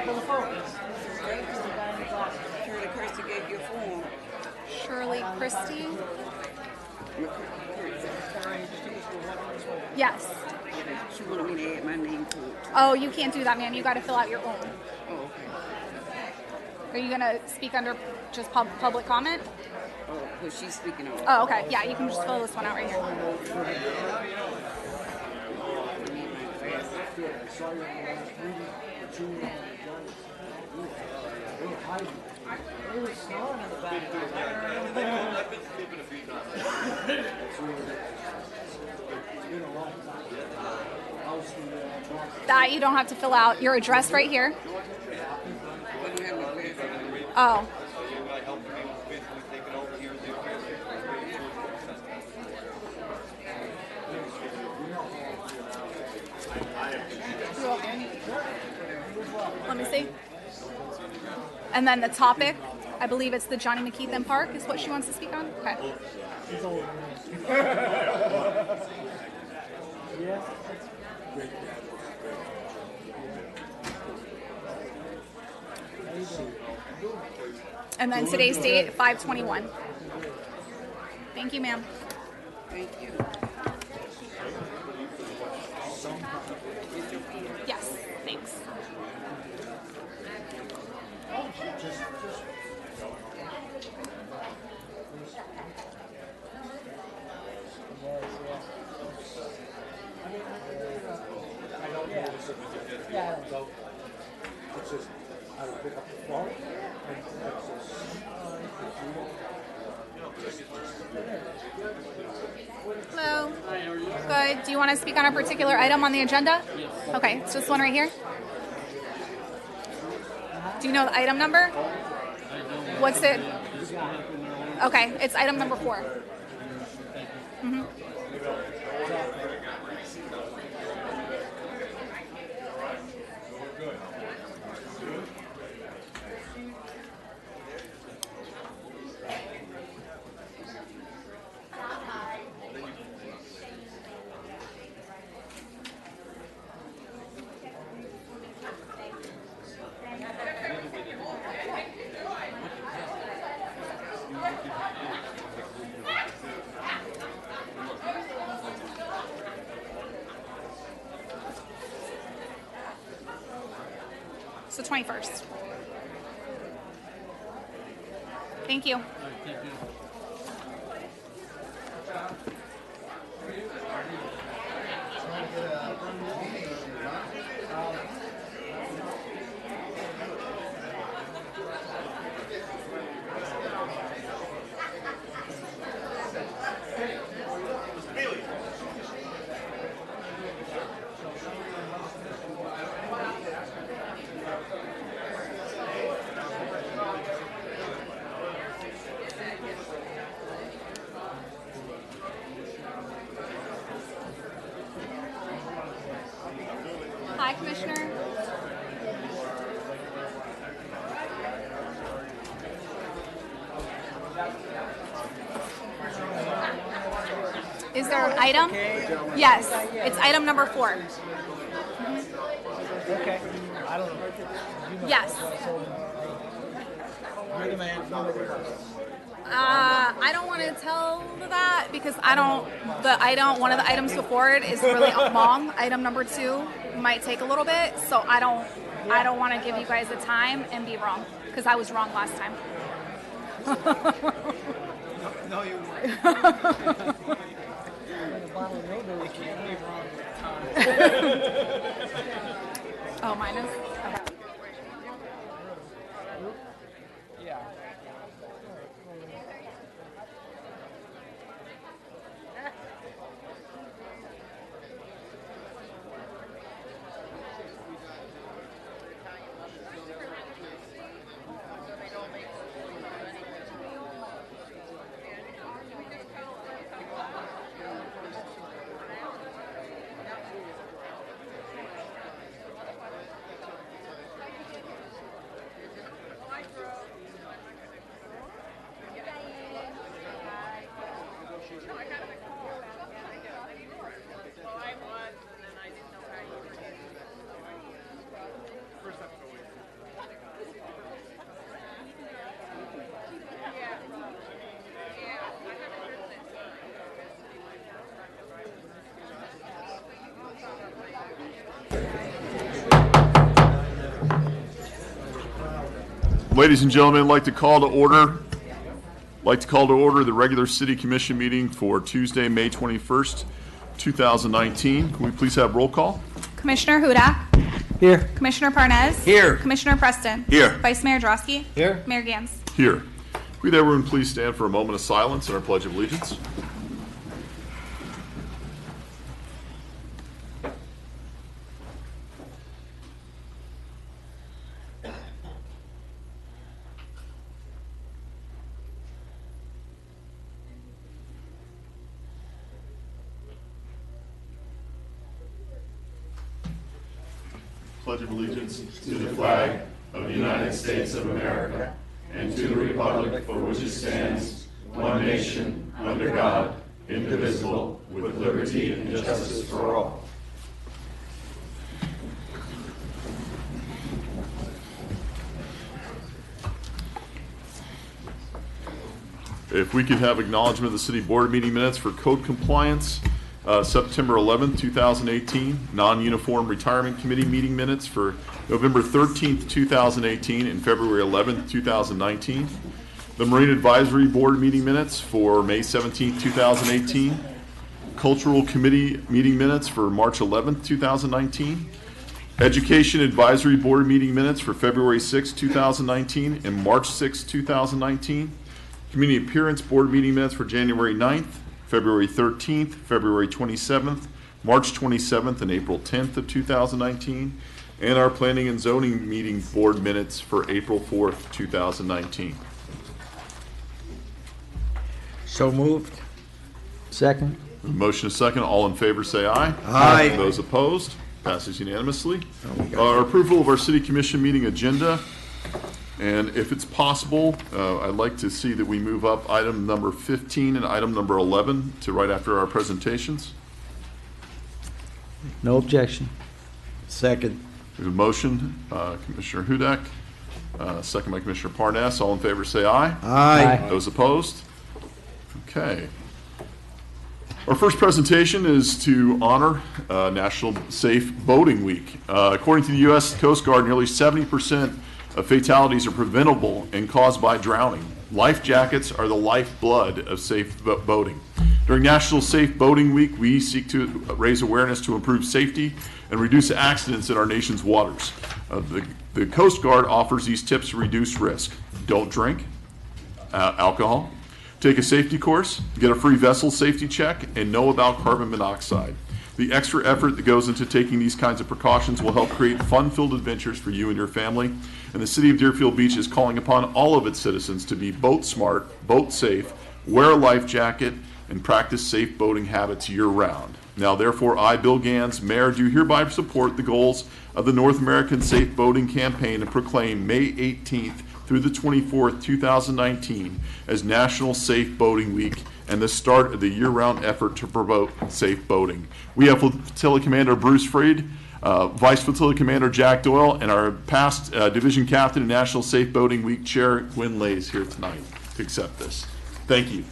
top of the phone. Shirley Christie gave you a form. Shirley Christie. Yes. She wanted me to add my name to it. Oh, you can't do that, ma'am. You got to fill out your own. Oh, okay. Are you gonna speak under just public comment? Oh, but she's speaking on it. Oh, okay. Yeah, you can just fill this one out right here. That you don't have to fill out. Your address right here. Oh. Let me see. And then the topic, I believe it's the Johnny McKeithen Park is what she wants to speak on? Okay. And then today's date, 5/21. Thank you, ma'am. Thank you. Yes, thanks. Hello. Good. Do you want to speak on a particular item on the agenda? Yes. Okay, it's this one right here. Do you know the item number? What's it? Okay, it's item number 4. Mm-hmm. It's the 21st. Thank you. Hi, Commissioner. Is there an item? Yes, it's item number 4. Okay. I don't know. Yes. You're the man. I don't want to tell that because one of the items before it is really long. Item number 2 might take a little bit, so I don't want to give you guys the time and be wrong because I was wrong last time. No, you weren't. Oh, mine is? Okay. Yeah. Ladies and gentlemen, I'd like to call to order the regular City Commission meeting for Tuesday, May 21st, 2019. Can we please have roll call? Commissioner Hudak. Here. Commissioner Parnes. Here. Commissioner Preston. Here. Vice Mayor Drosky. Here. Mayor Gans. Here. Would everyone please stand for a moment of silence and our Pledge of Allegiance? Pledge of allegiance to the flag of the United States of America and to the republic for which it stands, one nation, under God, indivisible, with liberty and justice for all. If we could have acknowledgement of the city board meeting minutes for code compliance, September 11th, 2018, non-uniform retirement committee meeting minutes for November 13th, 2018, and February 11th, 2019. The Marine Advisory Board meeting minutes for May 17th, 2018. Cultural Committee meeting minutes for March 11th, 2019. Education Advisory Board meeting minutes for February 6th, 2019, and March 6th, 2019. Community Appearance Board meeting minutes for January 9th, February 13th, February 27th, March 27th, and April 10th of 2019, and our Planning and Zoning Meeting Board minutes for April 4th, 2019. So moved. Second. Motion is second. All in favor say aye. Aye. Those opposed? Passes unanimously. Our approval of our City Commission meeting agenda. And if it's possible, I'd like to see that we move up item number 15 and item number 11 to right after our presentations. No objection. Second. We have a motion, Commissioner Hudak, second by Commissioner Parnas. All in favor say aye. Aye. Those opposed? Okay. Our first presentation is to honor National Safe Boating Week. According to the U.S. Coast Guard, nearly 70% of fatalities are preventable and caused by drowning. Life jackets are the lifeblood of safe boating. During National Safe Boating Week, we seek to raise awareness to improve safety and reduce accidents in our nation's waters. The Coast Guard offers these tips to reduce risk. Don't drink alcohol. Take a safety course, get a free vessel safety check, and know about carbon monoxide. The extra effort that goes into taking these kinds of precautions will help create fun-filled adventures for you and your family. And the City of Deerfield Beach is calling upon all of its citizens to be boat smart, boat safe, wear a life jacket, and practice safe boating habits year-round. Now, therefore, I, Bill Gans, Mayor, do hereby support the goals of the North American Safe Boating Campaign and proclaim May 18th through the 24th, 2019 as National Safe Boating Week and the start of the year-round effort to promote safe boating. We have Flotilla Commander Bruce Freed, Vice Flotilla Commander Jack Doyle, and our past Division Captain and National Safe Boating Week Chair Gwen Lays here tonight to accept this. Thank you.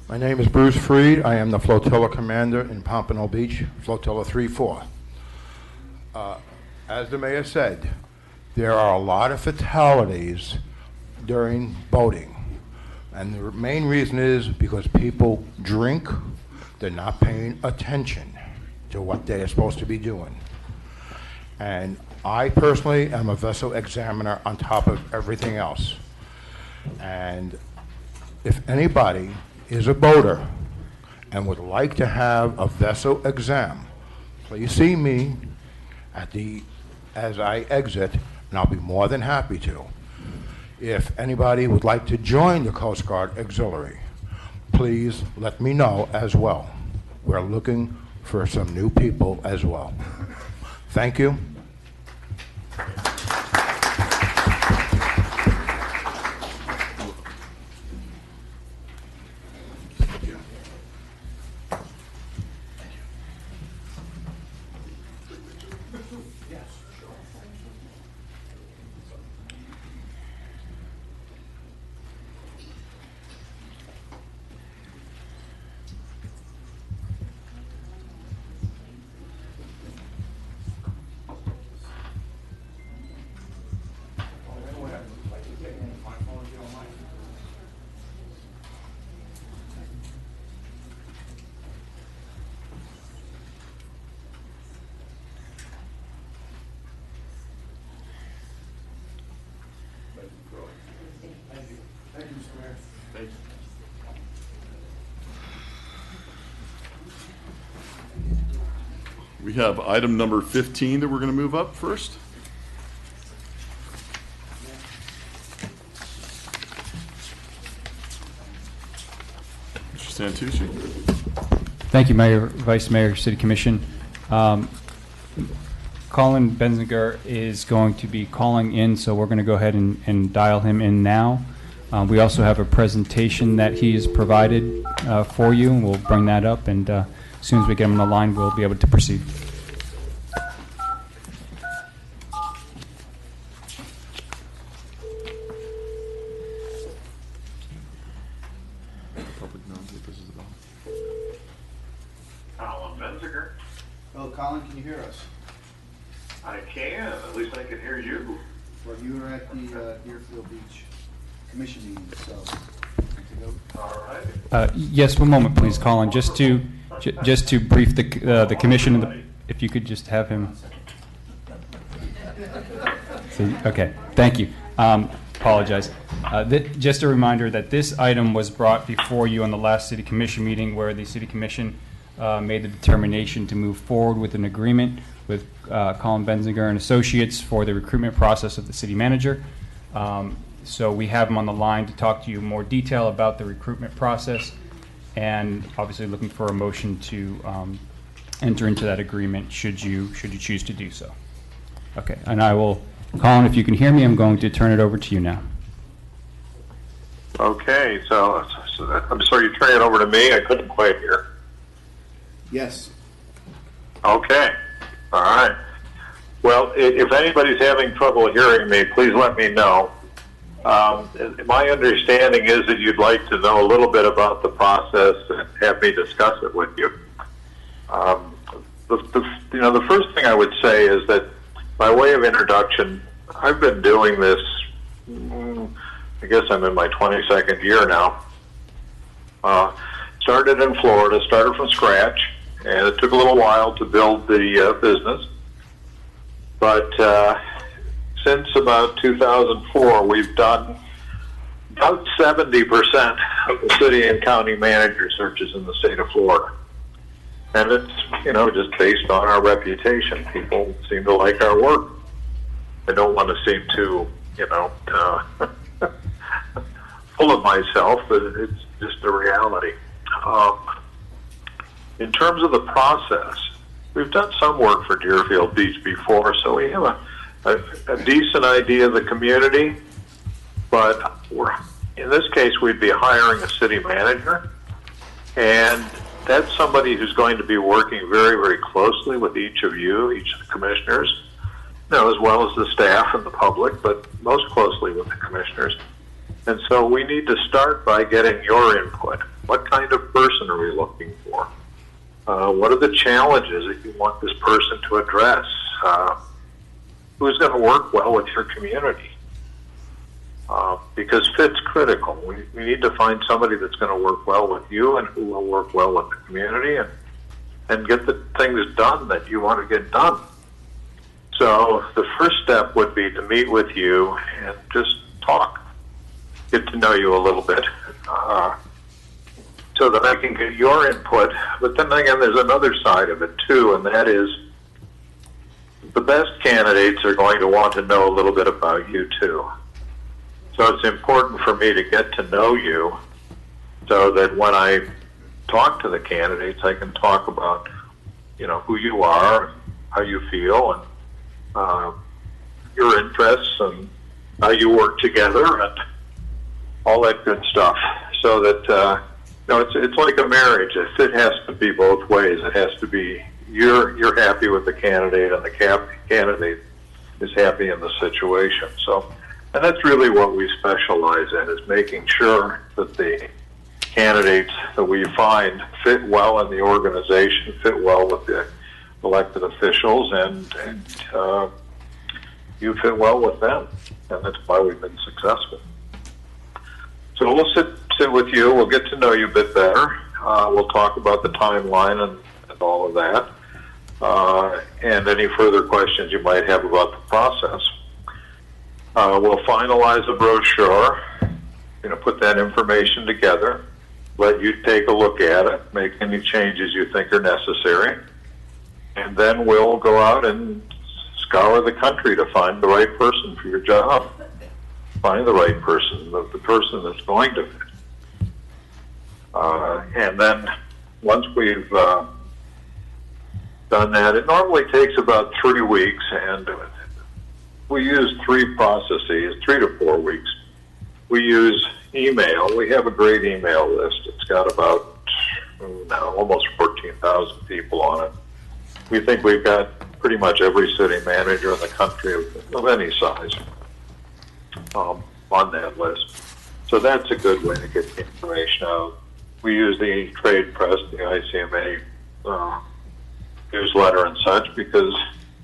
My name is Bruce Freed. I am the Flotilla Commander in Pompano Beach, Flotilla 3-4. As the Mayor said, there are a lot of fatalities during boating. And the main reason is because people drink, they're not paying attention to what they're supposed to be doing. And I personally am a vessel examiner on top of everything else. And if anybody is a boater and would like to have a vessel exam, please see me as I exit, and I'll be more than happy to. If anybody would like to join the Coast Guard Auxiliary, please let me know as well. We're looking for some new people as well. Thank you. We have item number 15 that we're going to move up first. Mr. Santucci. Thank you, Mayor, Vice Mayor, City Commission. Colin Benzinger is going to be calling in, so we're going to go ahead and dial him in now. We also have a presentation that he has provided for you, and we'll bring that up, and as soon as we get him on the line, we'll be able to proceed. Public knows what this is about. Colin Benziger. Oh, Colin, can you hear us? I can, at least I can hear you. Well, you were at the Deerfield Beach Commission meeting, so. All right. Yes, one moment, please, Colin, just to brief the commission, and if you could just have him. See, okay, thank you. Apologize. Just a reminder that this item was brought before you on the last City Commission meeting, where the City Commission made the determination to move forward with an agreement with Colin Benzinger and Associates for the recruitment process of the city manager. So we have him on the line to talk to you in more detail about the recruitment process, and obviously looking for a motion to enter into that agreement should you choose to do so. Okay, and I will, Colin, if you can hear me, I'm going to turn it over to you now. Okay, so I'm sorry, you turning it over to me? I couldn't quite hear. Yes. Okay, all right. Well, if anybody's having trouble hearing me, please let me know. My understanding is that you'd like to know a little bit about the process and have me discuss it with you. The first thing I would say is that, by way of introduction, I've been doing this, I guess I'm in my 22nd year now. Started in Florida, started from scratch, and it took a little while to build the business. But since about 2004, we've done about 70% of the city and county manager searches in the state of Florida. And it's, just based on our reputation. People seem to like our work. I don't want to seem too, full of myself, but it's just a reality. In terms of the process, we've done some work for Deerfield Beach before, so we have a decent idea of the community, but in this case, we'd be hiring a city manager, and that's somebody who's going to be working very, very closely with each of you, each of the commissioners, as well as the staff and the public, but most closely with the commissioners. And so we need to start by getting your input. What kind of person are we looking for? What are the challenges that you want this person to address? Who's going to work well with your community? Because fit's critical. We need to find somebody that's going to work well with you and who will work well with the community and get the things done that you want to get done. So the first step would be to meet with you and just talk, get to know you a little bit, so that I can get your input. But then again, there's another side of it too, and that is the best candidates are going to want to know a little bit about you too. So it's important for me to get to know you so that when I talk to the candidates, I can talk about, who you are, how you feel, and your interests, and how you work together, and all that good stuff. So that, it's like a marriage. It has to be both ways. It has to be you're happy with the candidate and the candidate is happy in the situation. So, and that's really what we specialize in, is making sure that the candidates that we find fit well in the organization, fit well with the elected officials, and you fit well with them. And that's why we've been successful. So we'll sit with you. We'll get to know you a bit better. We'll talk about the timeline and all of that. And any further questions you might have about the process. We'll finalize a brochure, put that information together, let you take a look at it, make any changes you think are necessary, and then we'll go out and scour the country to find the right person for your job. Find the right person, the person that's going to fit. And then once we've done that, it normally takes about 3 weeks, and we use 3 processes, 3 to 4 weeks. We use email. We have a great email list. It's got about almost 14,000 people on it. We think we've got pretty much every city manager in the country of any size on that list. So that's a good way to get the information out. We use the trade press, the ICMA newsletter and such, because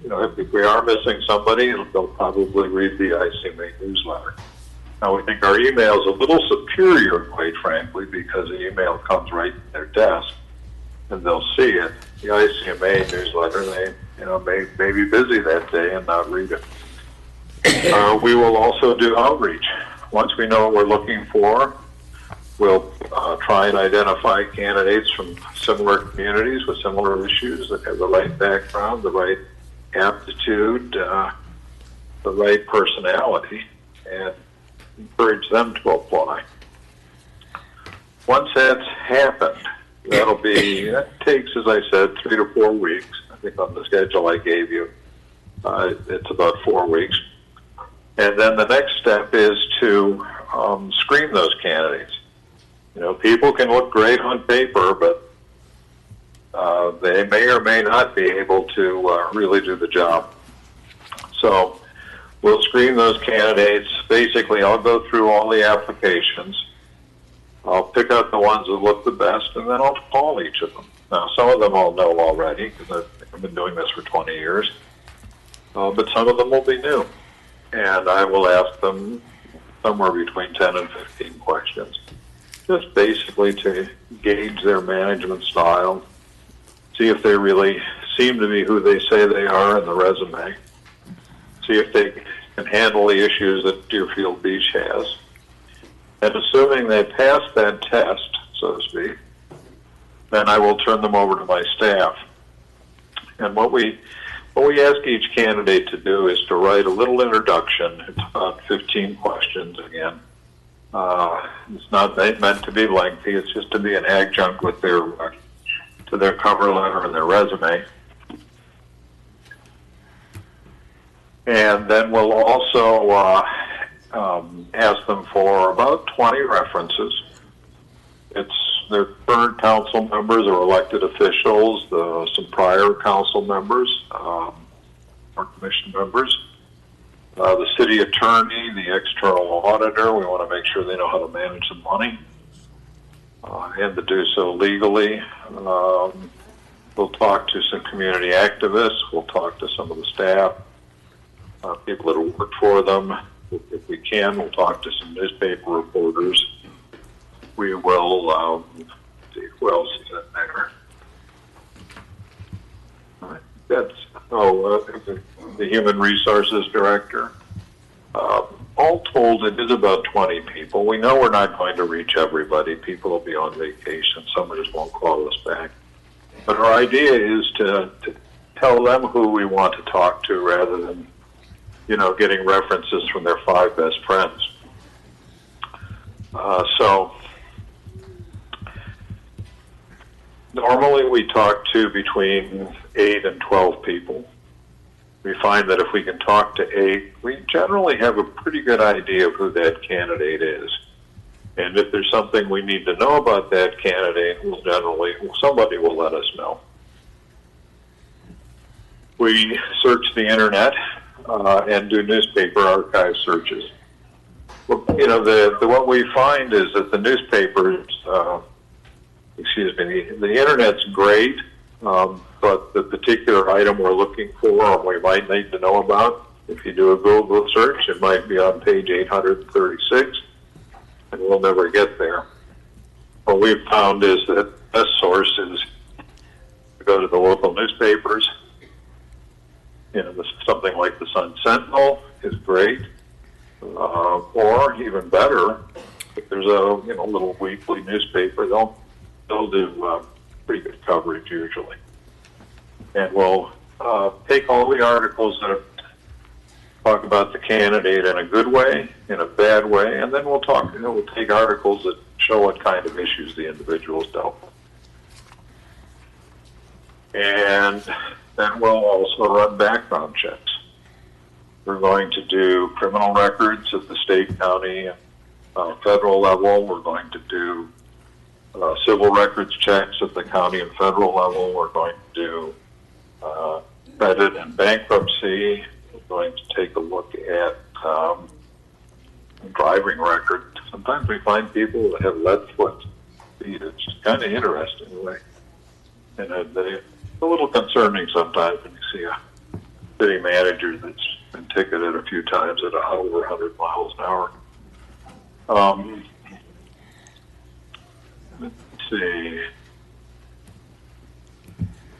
if we are missing somebody, they'll probably read the ICMA newsletter. Now, we think our email is a little superior, quite frankly, because the email comes right to their desk and they'll see it. The ICMA newsletter, they may be busy that day and not read it. We will also do outreach. Once we know what we're looking for, we'll try and identify candidates from similar communities with similar issues that have the right background, the right aptitude, the right personality, and encourage them to apply. Once that's happened, that takes, as I said, 3 to 4 weeks. I think on the schedule I gave you, it's about 4 weeks. And then the next step is to screen those candidates. People can look great on paper, but they may or may not be able to really do the job. So we'll screen those candidates. Basically, I'll go through all the applications. I'll pick out the ones that look the best, and then I'll call each of them. Now, some of them I'll know already, because I've been doing this for 20 years. But some of them will be new. And I will ask them somewhere between 10 and 15 questions, just basically to gauge their management style, see if they really seem to be who they say they are in the resume, see if they can handle the issues that Deerfield Beach has. And assuming they pass that test, so to speak, then I will turn them over to my staff. And what we ask each candidate to do is to write a little introduction. It's about 15 questions again. It's not meant to be lengthy. It's just to be an adjunct with to their cover letter and their resume. And then we'll also ask them for about 20 references. It's their current council members or elected officials, some prior council members, or commission members, the city attorney, the external auditor. We want to make sure they know how to manage the money and to do so legally. We'll talk to some community activists. We'll talk to some of the staff, people that have worked for them. If we can, we'll talk to some newspaper reporters. We will, see who else is in there. That's, the Human Resources Director. All told, it is about 20 people. We know we're not going to reach everybody. People will be on vacation. Some just won't call us back. But our idea is to tell them who we want to talk to rather than, getting references from their 5 best friends. So normally we talk to between 8 and 12 people. We find that if we can talk to 8, we generally have a pretty good idea of who that candidate is. And if there's something we need to know about that candidate, somebody will let us know. we search the internet and do newspaper archive searches. Well, you know, what we find is that the newspapers, the internet's great, but the particular item we're looking for or we might need to know about, if you do a Google search, it might be on page 836, and we'll never get there. What we've found is that the best source is to go to the local newspapers. You know, something like the Sun Sentinel is great, or even better, if there's a little weekly newspaper, they'll do pretty good coverage usually, and we'll take all the articles that talk about the candidate in a good way, in a bad way, and then we'll take articles that show what kind of issues the individuals dealt with. And then we'll also run background checks. We're going to do criminal records at the state, county, and federal level. We're going to do civil records checks at the county and federal level. We're going to do credit and bankruptcy. We're going to take a look at driving record. Sometimes we find people that have lead foot. It's kind of interesting in a way. And they're a little concerning sometimes when you see a city manager that's been ticketed a few times at over 100 miles an hour. Let's see.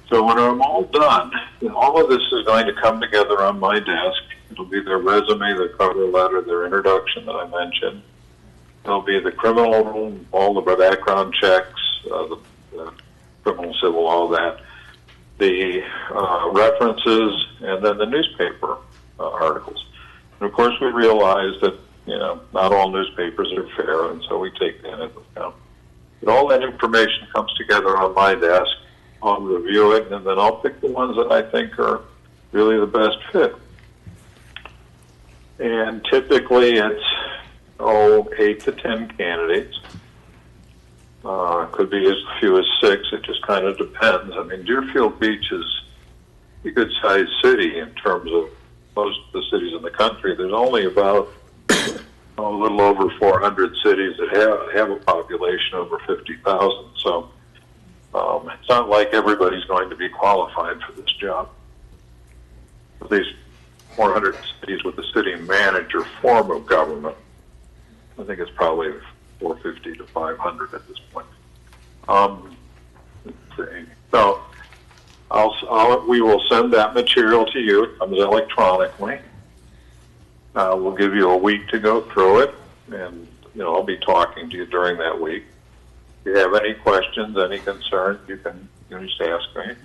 So when I'm all done, all of this is going to come together on my desk. It'll be their resume, their cover letter, their introduction that I mentioned. It'll be the criminal, all the background checks, the criminal, civil, all that, the references, and then the newspaper articles. And of course, we realize that not all newspapers are fair, and so we take that into account. But all that information comes together on my desk. I'll review it, and then I'll pick the ones that I think are really the best fit. And typically, it's 8 to 10 candidates. Could be as few as 6. It just kind of depends. I mean, Deerfield Beach is a good-sized city in terms of most of the cities in the country. There's only about a little over 400 cities that have a population over 50,000. So it's not like everybody's going to be qualified for this job. At least 400 cities with the city manager form of government. I think it's probably 450 to 500 at this point. Let's see. So we will send that material to you. It comes electronically. We'll give you a week to go through it, and I'll be talking to you during that week. If you have any questions, any concerns, you can just ask me.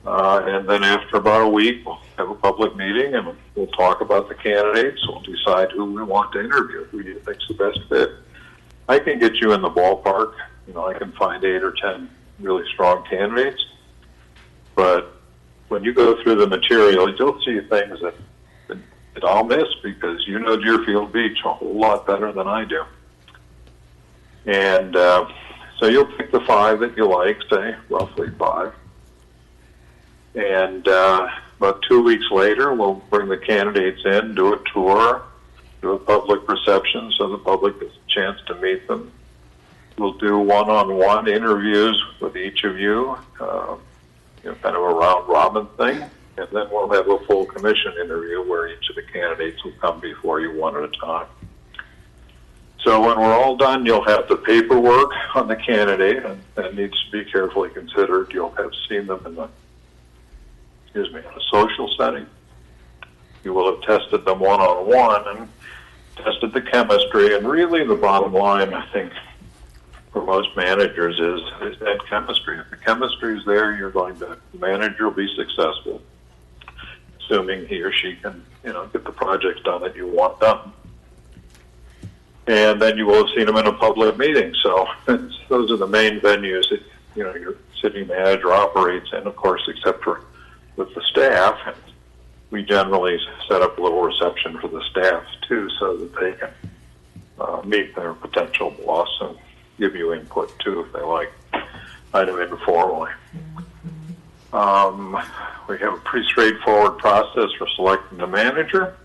And then after about a week, we'll have a public meeting, and we'll talk about the candidates. We'll decide who we want to interview, who do you think's the best fit. I can get you in the ballpark. I can find 8 or 10 really strong candidates. But when you go through the material, you'll see things that I'll miss because you know Deerfield Beach a whole lot better than I do. And so you'll pick the 5 that you like, say, roughly 5. And about 2 weeks later, we'll bring the candidates in, do a tour, do a public reception so the public gets a chance to meet them. We'll do one-on-one interviews with each of you, kind of a round-robin thing. And then we'll have a full commission interview where each of the candidates will come before you one at a time. So when we're all done, you'll have the paperwork on the candidate, and that needs to be carefully considered. You'll have seen them in a social setting. You will have tested them one-on-one and tested the chemistry. And really the bottom line, I think, for most managers is that chemistry. If the chemistry is there, the manager will be successful, assuming he or she can, get the projects done that you want done. And then you will have seen them in a public meeting. So those are the main venues that, your city manager operates in, of course, except for with the staff. And we generally set up a little reception for the staff, too, so that they can meet their potential boss and give you input, too, if they like, kind of informally. We have a pretty straightforward process for selecting the manager,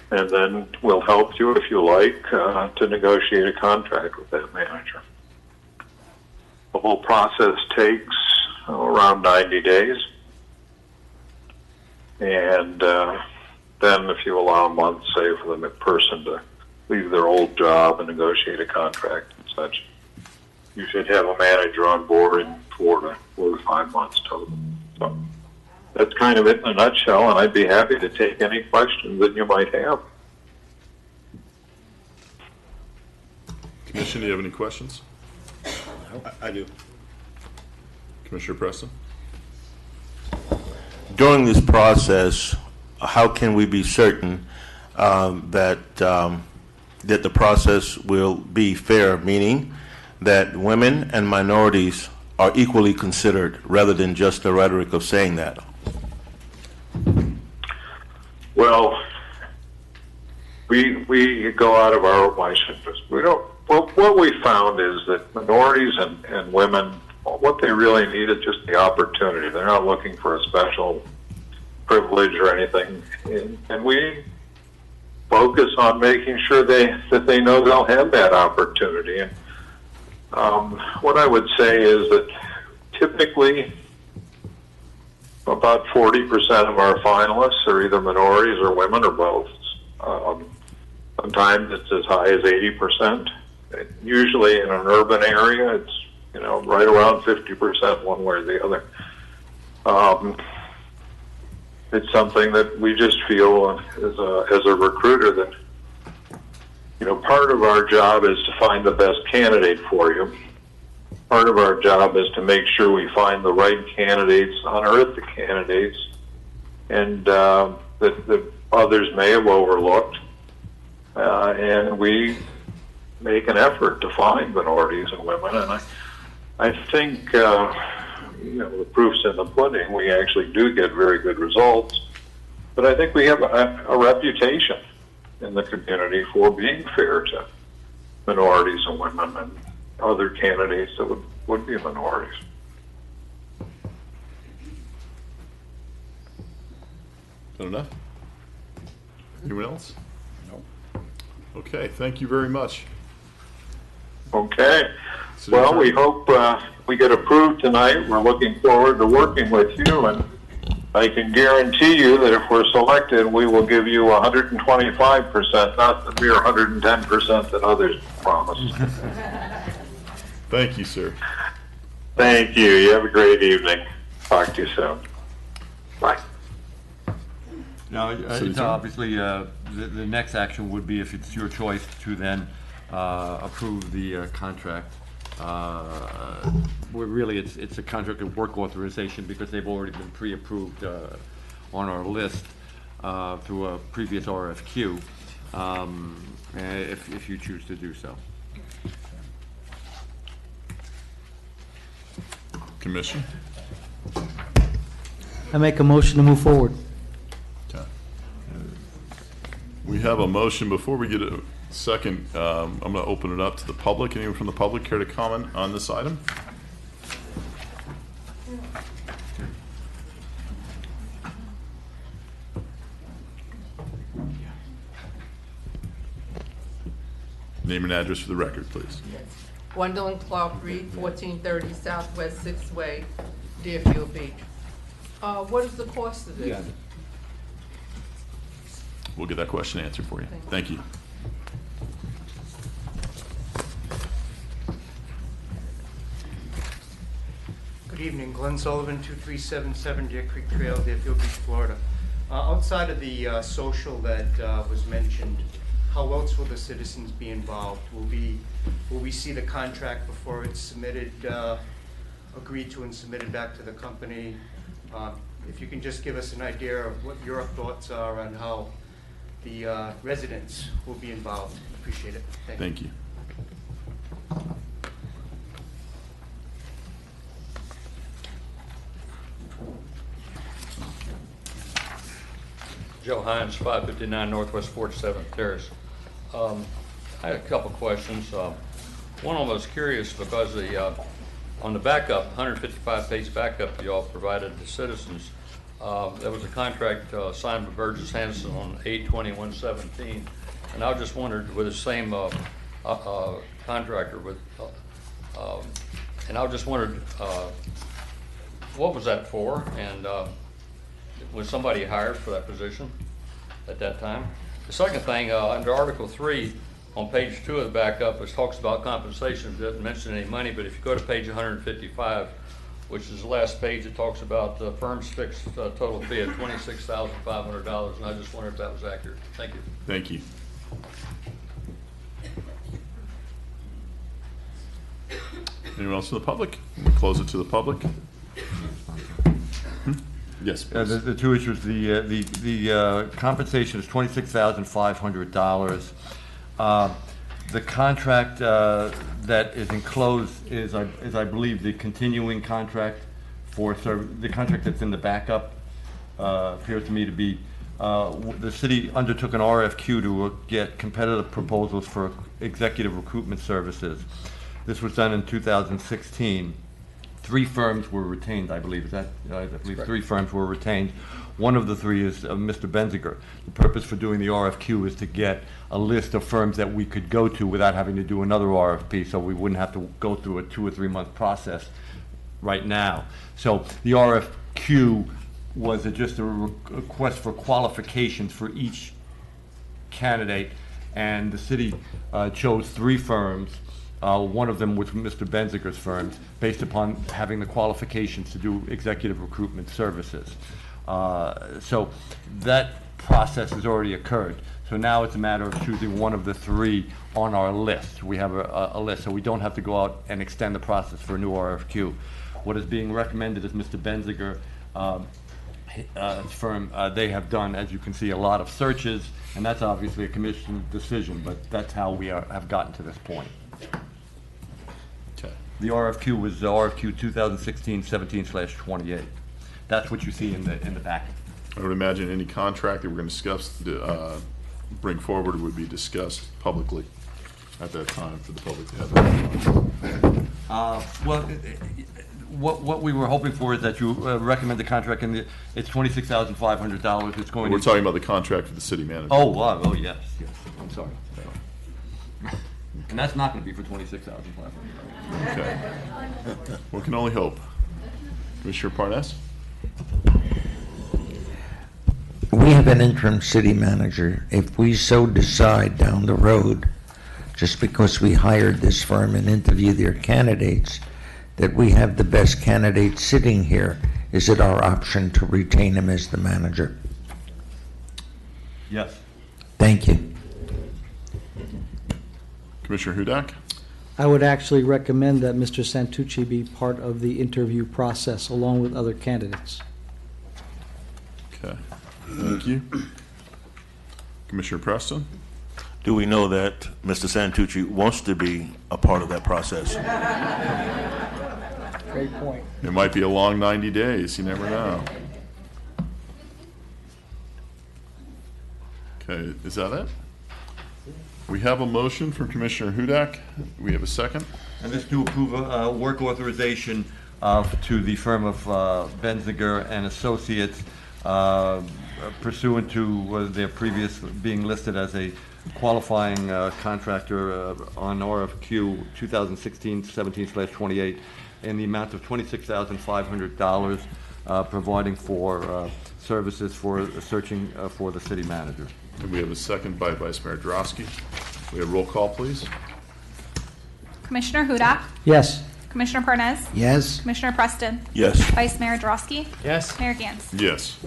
and then we'll help you, if you like, to negotiate a contract with that manager. The whole process takes around 90 days, and then if you allow a month, say, for the person to leave their old job and negotiate a contract and such, you should have a manager on board in 4 to 5 months total. So that's kind of it in a nutshell, and I'd be happy to take any questions that you might have. Commission, do you have any questions? I do. Commissioner Preston? During this process, how can we be certain that the process will be fair, meaning that women and minorities are equally considered rather than just the rhetoric of saying that? Well, we go out of our own we don't. Well, what we found is that minorities and women, what they really need is just the opportunity. They're not looking for a special privilege or anything, and we focus on making sure that they know they'll have that opportunity. And what I would say is that typically about 40% of our finalists are either minorities or women or both. Sometimes it's as high as 80%. Usually in an urban area, it's right around 50% one way or the other. It's something that we just feel as a recruiter that part of our job is to find the best candidate for you. Part of our job is to make sure we find the right candidates, unearth the candidates, and that others may have overlooked, and we make an effort to find minorities and women. And I think the proof's in the pudding. We actually do get very good results, but I think we have a reputation in the community for being fair to minorities and women and other candidates that would be minorities. Is that enough? Anyone else? No. Okay, thank you very much. Okay. Well, we hope we get approved tonight. We're looking forward to working with you, and I can guarantee you that if we're selected, we will give you 125%, not the mere 110% that others promise. Thank you, sir. Thank you. You have a great evening. Talk to you soon. Bye. Now, it's obviously, the next action would be, if it's your choice, to then approve the contract. Really, it's a contract of work authorization because they've already been pre-approved on our list through a previous RFQ, if you choose to do so. Commission? I make a motion to move forward. Okay. We have a motion. Before we get a second, I'm going to open it up to the public. Anyone from the public care to comment on this item? Name and address for the record, please. Gwendolyn Clark Reed, 1430 Southwest 6th Way, Deerfield Beach. What is the cost of this? We'll get that question answered for you. Thank you. Good evening, Glenn Sullivan, 2377 Deer Creek Trail, Deerfield Beach, Florida. Outside of the social that was mentioned, how else will the citizens be involved? Will we see the contract before it's submitted, agreed to and submitted back to the company? If you can just give us an idea of what your thoughts are on how the residents will be involved. Appreciate it. Thank you. Joe Hines, 559 Northwest 47th Terrace. I had a couple questions. One of them was curious because the on the backup, 155-page backup you all provided to citizens, there was a contract signed with Burgess Hanson on 8/20/117, and I just wondered with the same contractor with, and I just wondered what was that for, and was somebody hired for that position at that time? The second thing, under Article 3, on page 2 of the backup, it talks about compensation. It doesn't mention any money, but if you go to page 155, which is the last page, it talks about the firm's fixed total fee of $26,500, and I just wondered if that was accurate. Thank you. Thank you. Anyone else in the public? We'll close it to the public. Yes, please. The two issues, the compensation is $26,500. The contract that is enclosed is I believe, the continuing contract for the contract that's in the backup appears to me to be, the city undertook an RFQ to get competitive proposals for executive recruitment services. This was done in 2016. 3 firms were retained, I believe. I believe 3 firms were retained. One of the 3 is Mr. Benziger. The purpose for doing the RFQ is to get a list of firms that we could go to without having to do another RFP, so we wouldn't have to go through a 2 or 3 month process right now. So the RFQ was just a request for qualifications for each candidate, and the city chose 3 firms. One of them was Mr. Benziger's firm, based upon having the qualifications to do executive recruitment services. So that process has already occurred. So now it's a matter of choosing one of the 3 on our list. We have a list, so we don't have to go out and extend the process for a new RFQ. What is being recommended is Mr. Benziger firm. They have done, as you can see, a lot of searches, and that's obviously a commission decision, but that's how we have gotten to this point. The RFQ was RFQ 2016-17/28. That's what you see in the back. I would imagine any contract that we're going to discuss, bring forward would be discussed publicly at that time for the public to have that. Well, what we were hoping for is that you recommend the contract, and it's $26,500. It's going. We're talking about the contract for the city manager. Oh, wow. Oh, yes. I'm sorry. And that's not going to be for $26,500. Okay. We can only hope. Commissioner Parnas? We have an interim city manager. If we so decide down the road, just because we hired this firm and interviewed their candidates, that we have the best candidate sitting here, is it our option to retain him as the manager? Yes. Thank you. Commissioner Hudak? I would actually recommend that Mr. Santucci be part of the interview process along with other candidates. Okay. Thank you. Commissioner Preston? Do we know that Mr. Santucci wants to be a part of that process? Great point. It might be a long 90 days. You never know. Okay. Is that it? We have a motion from Commissioner Hudak. We have a second. And this to approve a work authorization to the firm of Benziger and Associates pursuant to their previous being listed as a qualifying contractor on RFQ 2016-17/28 in the amount of $26,500, providing for services for searching for the city manager. And we have a second by Vice Mayor Drosky. We have roll call, please. Commissioner Hudak? Yes. Commissioner Parnas? Yes. Commissioner Preston? Yes. Vice Mayor Drosky? Yes. Mayor Gantz? Yes.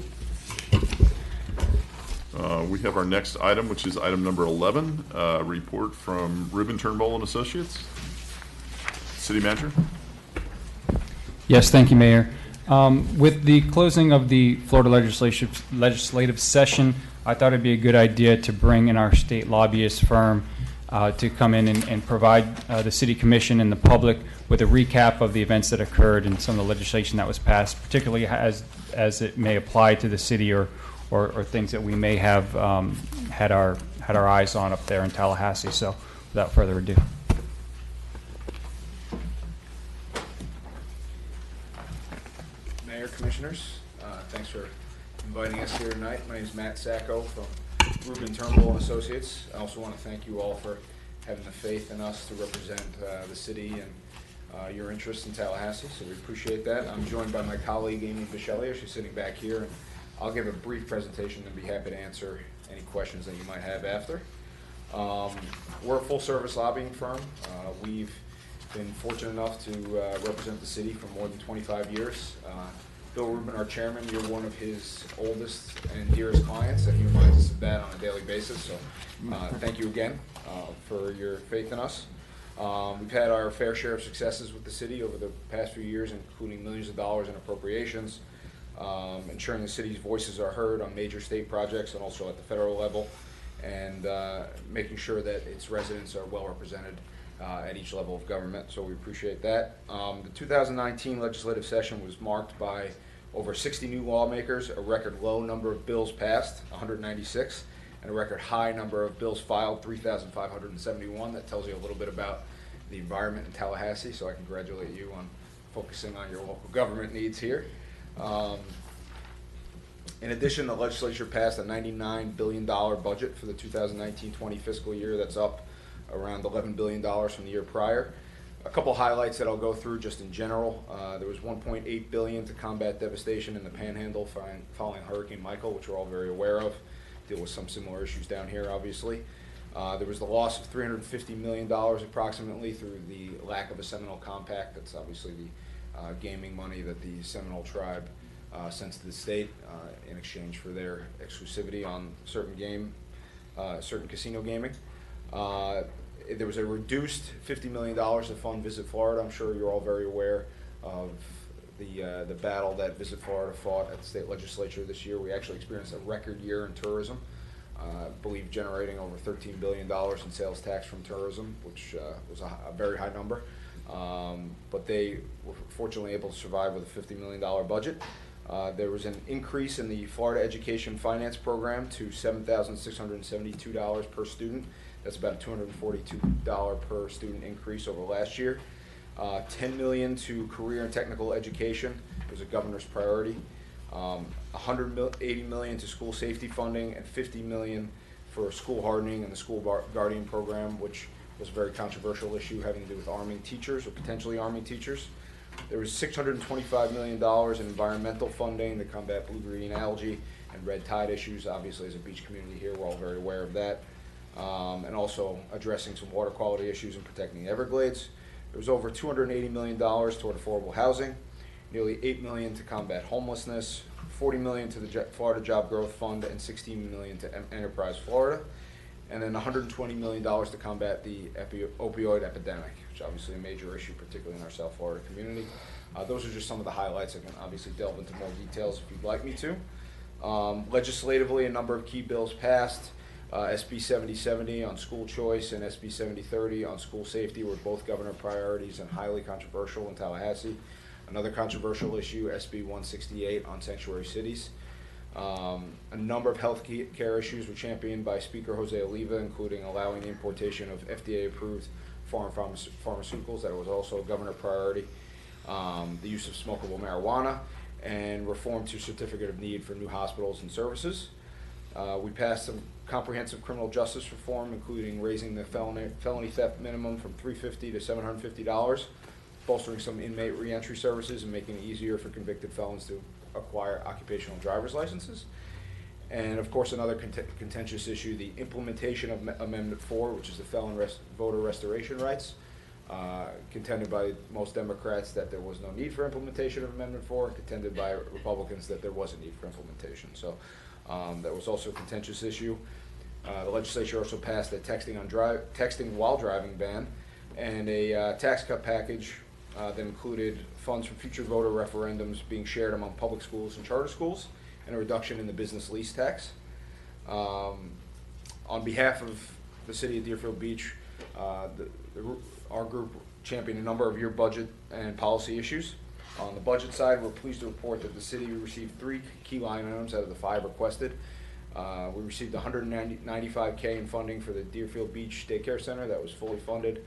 We have our next item, which is item number 11, report from Reuben Turnbull and Associates. City Manager? Yes, thank you, Mayor. With the closing of the Florida legislative session, I thought it'd be a good idea to bring in our state lobbyist firm to come in and provide the City Commission and the public with a recap of the events that occurred and some of the legislation that was passed, particularly as it may apply to the city or things that we may have had our eyes on up there in Tallahassee. So without further ado. Commissioners. Thanks for inviting us here tonight. My name is Matt Sacco from Rubin Turnbull and Associates. I also want to thank you all for having the faith in us to represent the city and your interests in Tallahassee, so we appreciate that. I'm joined by my colleague Amy Bichelia. She's sitting back here, and I'll give a brief presentation and be happy to answer any questions that you might have after. We're a full-service lobbying firm. We've been fortunate enough to represent the city for more than 25 years. Bill Rubin, our chairman, you're one of his oldest and dearest clients, and he reminds us of that on a daily basis. So thank you again for your faith in us. We've had our fair share of successes with the city over the past few years, including millions of dollars in appropriations, ensuring the city's voices are heard on major state projects and also at the federal level, and making sure that its residents are well represented at each level of government, so we appreciate that. The 2019 legislative session was marked by over 60 new lawmakers, a record low number of bills passed, 196, and a record high number of bills filed, 3,571. That tells you a little bit about the environment in Tallahassee, so I congratulate you on focusing on your local government needs here. In addition, the legislature passed a $99 billion budget for the 2019-20 fiscal year. That's up around $11 billion from the year prior. A couple highlights that I'll go through just in general. There was $1.8 billion to combat devastation in the Panhandle following Hurricane Michael, which we're all very aware of. Deal with some similar issues down here, obviously. There was the loss of $350 million approximately through the lack of a Seminole Compact. That's obviously the gaming money that the Seminole tribe sends to the state in exchange for their exclusivity on certain casino gaming. There was a reduced $50 million to fund Visit Florida. I'm sure you're all very aware of the battle that Visit Florida fought at the state legislature this year. We actually experienced a record year in tourism, I believe generating over $13 billion in sales tax from tourism, which was a very high number. But they were fortunately able to survive with a $50 million budget. There was an increase in the Florida Education Finance Program to $7,672 per student. That's about a $242 per student increase over last year. $10 million to career and technical education was a governor's priority. $180 million to school safety funding, and $50 million for school hardening and the school guardian program, which was a very controversial issue having to do with arming teachers or potentially arming teachers. There was $625 million in environmental funding to combat blue-green algae and red tide issues. Obviously, as a beach community here, we're all very aware of that. And also addressing some water quality issues and protecting the Everglades. There was over $280 million toward affordable housing, nearly $8 million to combat homelessness, $40 million to the Florida Job Growth Fund, and $16 million to Enterprise Florida, and then $120 million to combat the opioid epidemic, which is obviously a major issue, particularly in our South Florida community. Those are just some of the highlights. I can obviously delve into more details if you'd like me to. Legislatively, a number of key bills passed. SB 7070 on school choice and SB 7030 on school safety were both governor priorities and highly controversial in Tallahassee. Another controversial issue, SB 168 on sanctuary cities. A number of health care issues were championed by Speaker Jose Oliva, including allowing the importation of FDA-approved foreign pharmaceuticals. That was also a governor priority. The use of smokable marijuana and reform to certificate of need for new hospitals and services. We passed some comprehensive criminal justice reform, including raising the felony theft minimum from $350 to $750, bolstering some inmate reentry services and making it easier for convicted felons to acquire occupational driver's licenses. And of course, another contentious issue, the implementation of Amendment 4, which is the felon voter restoration rights. Contended by most Democrats that there was no need for implementation of Amendment 4, contended by Republicans that there was a need for implementation. So that was also a contentious issue. The legislature also passed a texting while driving ban and a tax cut package that included funds from future voter referendums being shared among public schools and charter schools, and a reduction in the business lease tax. On behalf of the city of Deerfield Beach, our group championed a number of your budget and policy issues. On the budget side, we're pleased to report that the city received 3 key line items out of the 5 requested. We received $195K in funding for the Deerfield Beach Daycare Center that was fully funded,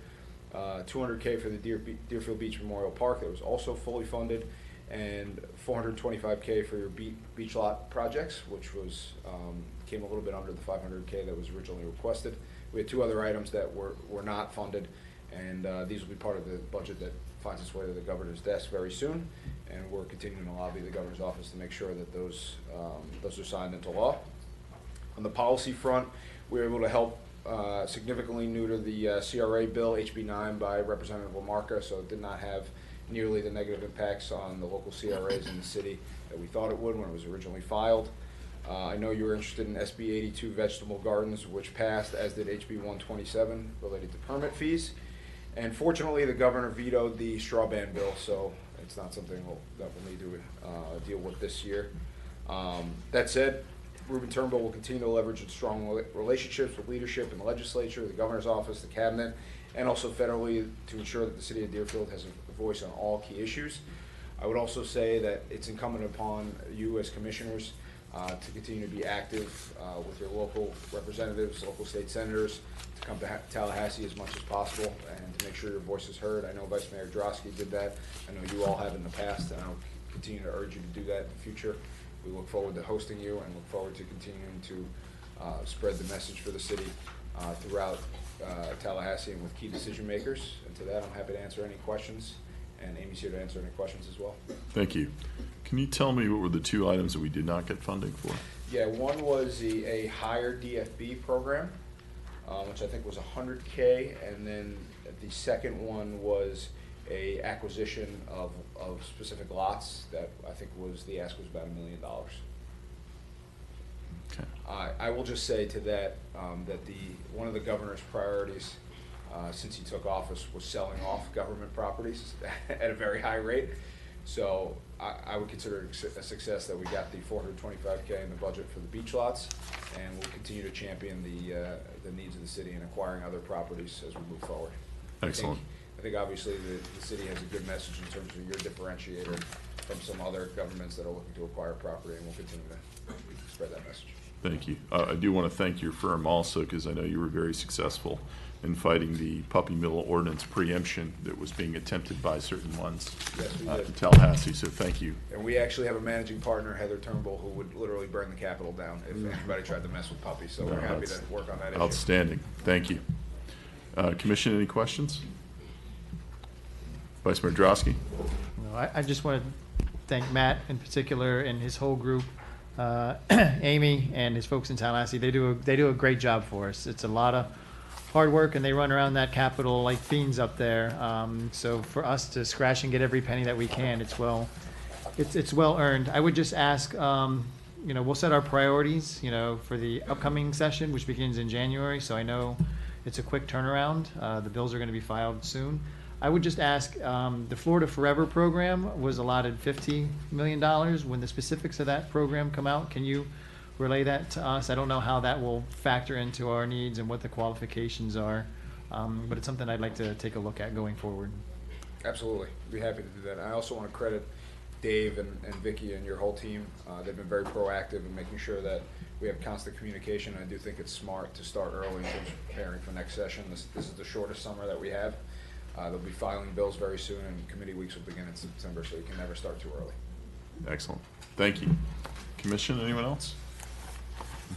$200K for the Deerfield Beach Memorial Park that was also fully funded, and $425K for your beach lot projects, which was came a little bit under the $500K that was originally requested. We had two other items that were not funded, and these will be part of the budget that finds its way to the governor's desk very soon, and we're continuing to lobby the governor's office to make sure that those are signed into law. On the policy front, we were able to help significantly neuter the CRA bill, HB 9, by Representative Lamarca, so it did not have nearly the negative impacts on the local CRAs in the city that we thought it would when it was originally filed. I know you were interested in SB 82 vegetable gardens, which passed, as did HB 127 related to permit fees. And fortunately, the governor vetoed the straw ban bill, so it's not something that we'll need to deal with this year. That said, Reuben Turnbull will continue to leverage its strong relationships with leadership in the legislature, the governor's office, the cabinet, and also federally to ensure that the city of Deerfield has a voice on all key issues. I would also say that it's incumbent upon you as commissioners to continue to be active with your local representatives, local state senators, to come to Tallahassee as much as possible and to make sure your voice is heard. I know Vice Mayor Drosky did that. I know you all have in the past, and I'll continue to urge you to do that in the future. We look forward to hosting you and look forward to continuing to spread the message for the city throughout Tallahassee and with key decision makers. And to that, I'm happy to answer any questions, and Amy's here to answer any questions as well. Thank you. Can you tell me what were the two items that we did not get funding for? Yeah, one was a higher DFB program, which I think was $100K, and then the second one was a acquisition of specific lots that I think the ask was about $1 million. Okay. I will just say to that that one of the governor's priorities since he took office was selling off government properties at a very high rate. So I would consider it a success that we got the $425K in the budget for the beach lots, and we'll continue to champion the needs of the city in acquiring other properties as we move forward. Excellent. I think obviously the city has a good message in terms of your differentiator from some other governments that are looking to acquire property, and we'll continue to spread that message. Thank you. I do want to thank your firm also, because I know you were very successful in fighting the puppy mill ordinance preemption that was being attempted by certain ones in Tallahassee, so thank you. And we actually have a managing partner, Heather Turnbull, who would literally burn the Capitol down if anybody tried to mess with puppies, so we're happy to work on that issue. Outstanding. Thank you. Commission, any questions? Vice Mayor Drosky. No, I just want to thank Matt in particular and his whole group, Amy and his folks in Tallahassee. They do a great job for us. It's a lot of hard work, and they run around that Capitol like fiends up there. So for us to scratch and get every penny that we can, it's well earned. I would just ask, we'll set our priorities, for the upcoming session, which begins in January. So I know it's a quick turnaround. The bills are going to be filed soon. I would just ask, the Florida Forever program was allotted $50 million. When the specifics of that program come out, can you relay that to us? I don't know how that will factor into our needs and what the qualifications are, but it's something I'd like to take a look at going forward. Absolutely. I'd be happy to do that. I also want to credit Dave and Vicki and your whole team. They've been very proactive in making sure that we have constant communication. I do think it's smart to start early in terms of preparing for next session. This is the shortest summer that we have. They'll be filing bills very soon, and committee weeks will begin in September, so you can never start too early. Excellent. Thank you. Commission, anyone else?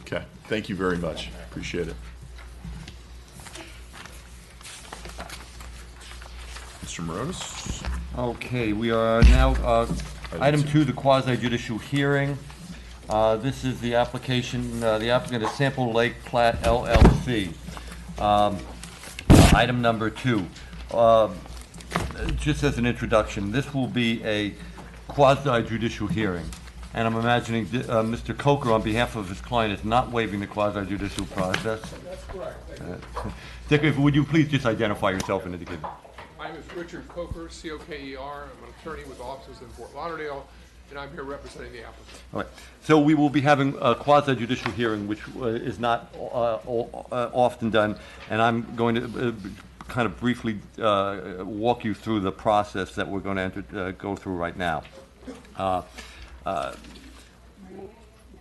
Okay. Thank you very much. Appreciate it. Mr. Morotis? Okay, we are now, item 2, the quasi-judicial hearing. This is the application, the applicant is Sample Lake Plat LLC. Item number 2. Just as an introduction, this will be a quasi-judicial hearing. And I'm imagining Mr. Coker, on behalf of his client, is not waiving the quasi-judicial process. That's correct. Dick, would you please just identify yourself and indicate? My name is Richard Coker, C-O-K-E-R. I'm an attorney with offices in Fort Lauderdale, and I'm here representing the applicant. All right. So we will be having a quasi-judicial hearing, which is not often done, and I'm going to kind of briefly walk you through the process that we're going to go through right now.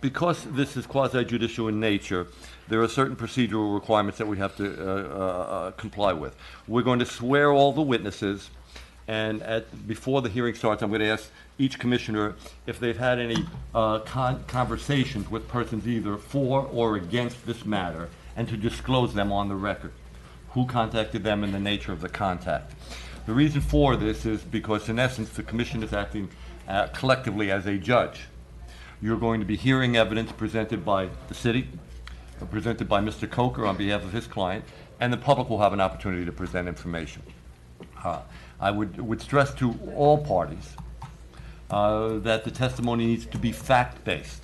Because this is quasi-judicial in nature, there are certain procedural requirements that we have to comply with. We're going to swear all the witnesses, And before the hearing starts, I'm going to ask each commissioner if they've had any conversations with persons either for or against this matter, and to disclose them on the record. Who contacted them and the nature of the contact. The reason for this is because, in essence, the commission is acting collectively as a judge. You're going to be hearing evidence presented by the city, presented by Mr. Coker on behalf of his client, and the public will have an opportunity to present information. I would stress to all parties that the testimony needs to be fact-based.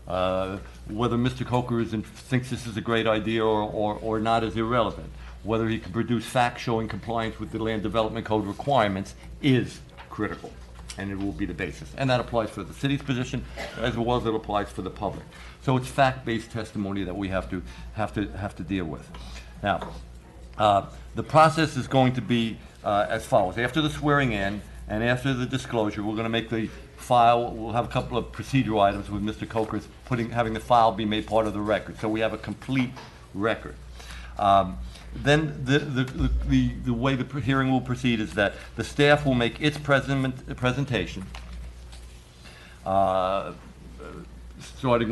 Whether Mr. Coker thinks this is a great idea or not is irrelevant. Whether he can produce facts showing compliance with the Land Development Code requirements is critical, and it will be the basis. And that applies for the city's position as well as it applies for the public. So it's fact-based testimony that we have to deal with. Now, the process is going to be as follows. After the swearing in and after the disclosure, we're going to make the file. We'll have a couple of procedural items with Mr. Coker's having the file be made part of the record, so we have a complete record. Then the way the hearing will proceed is that the staff will make its presentation, starting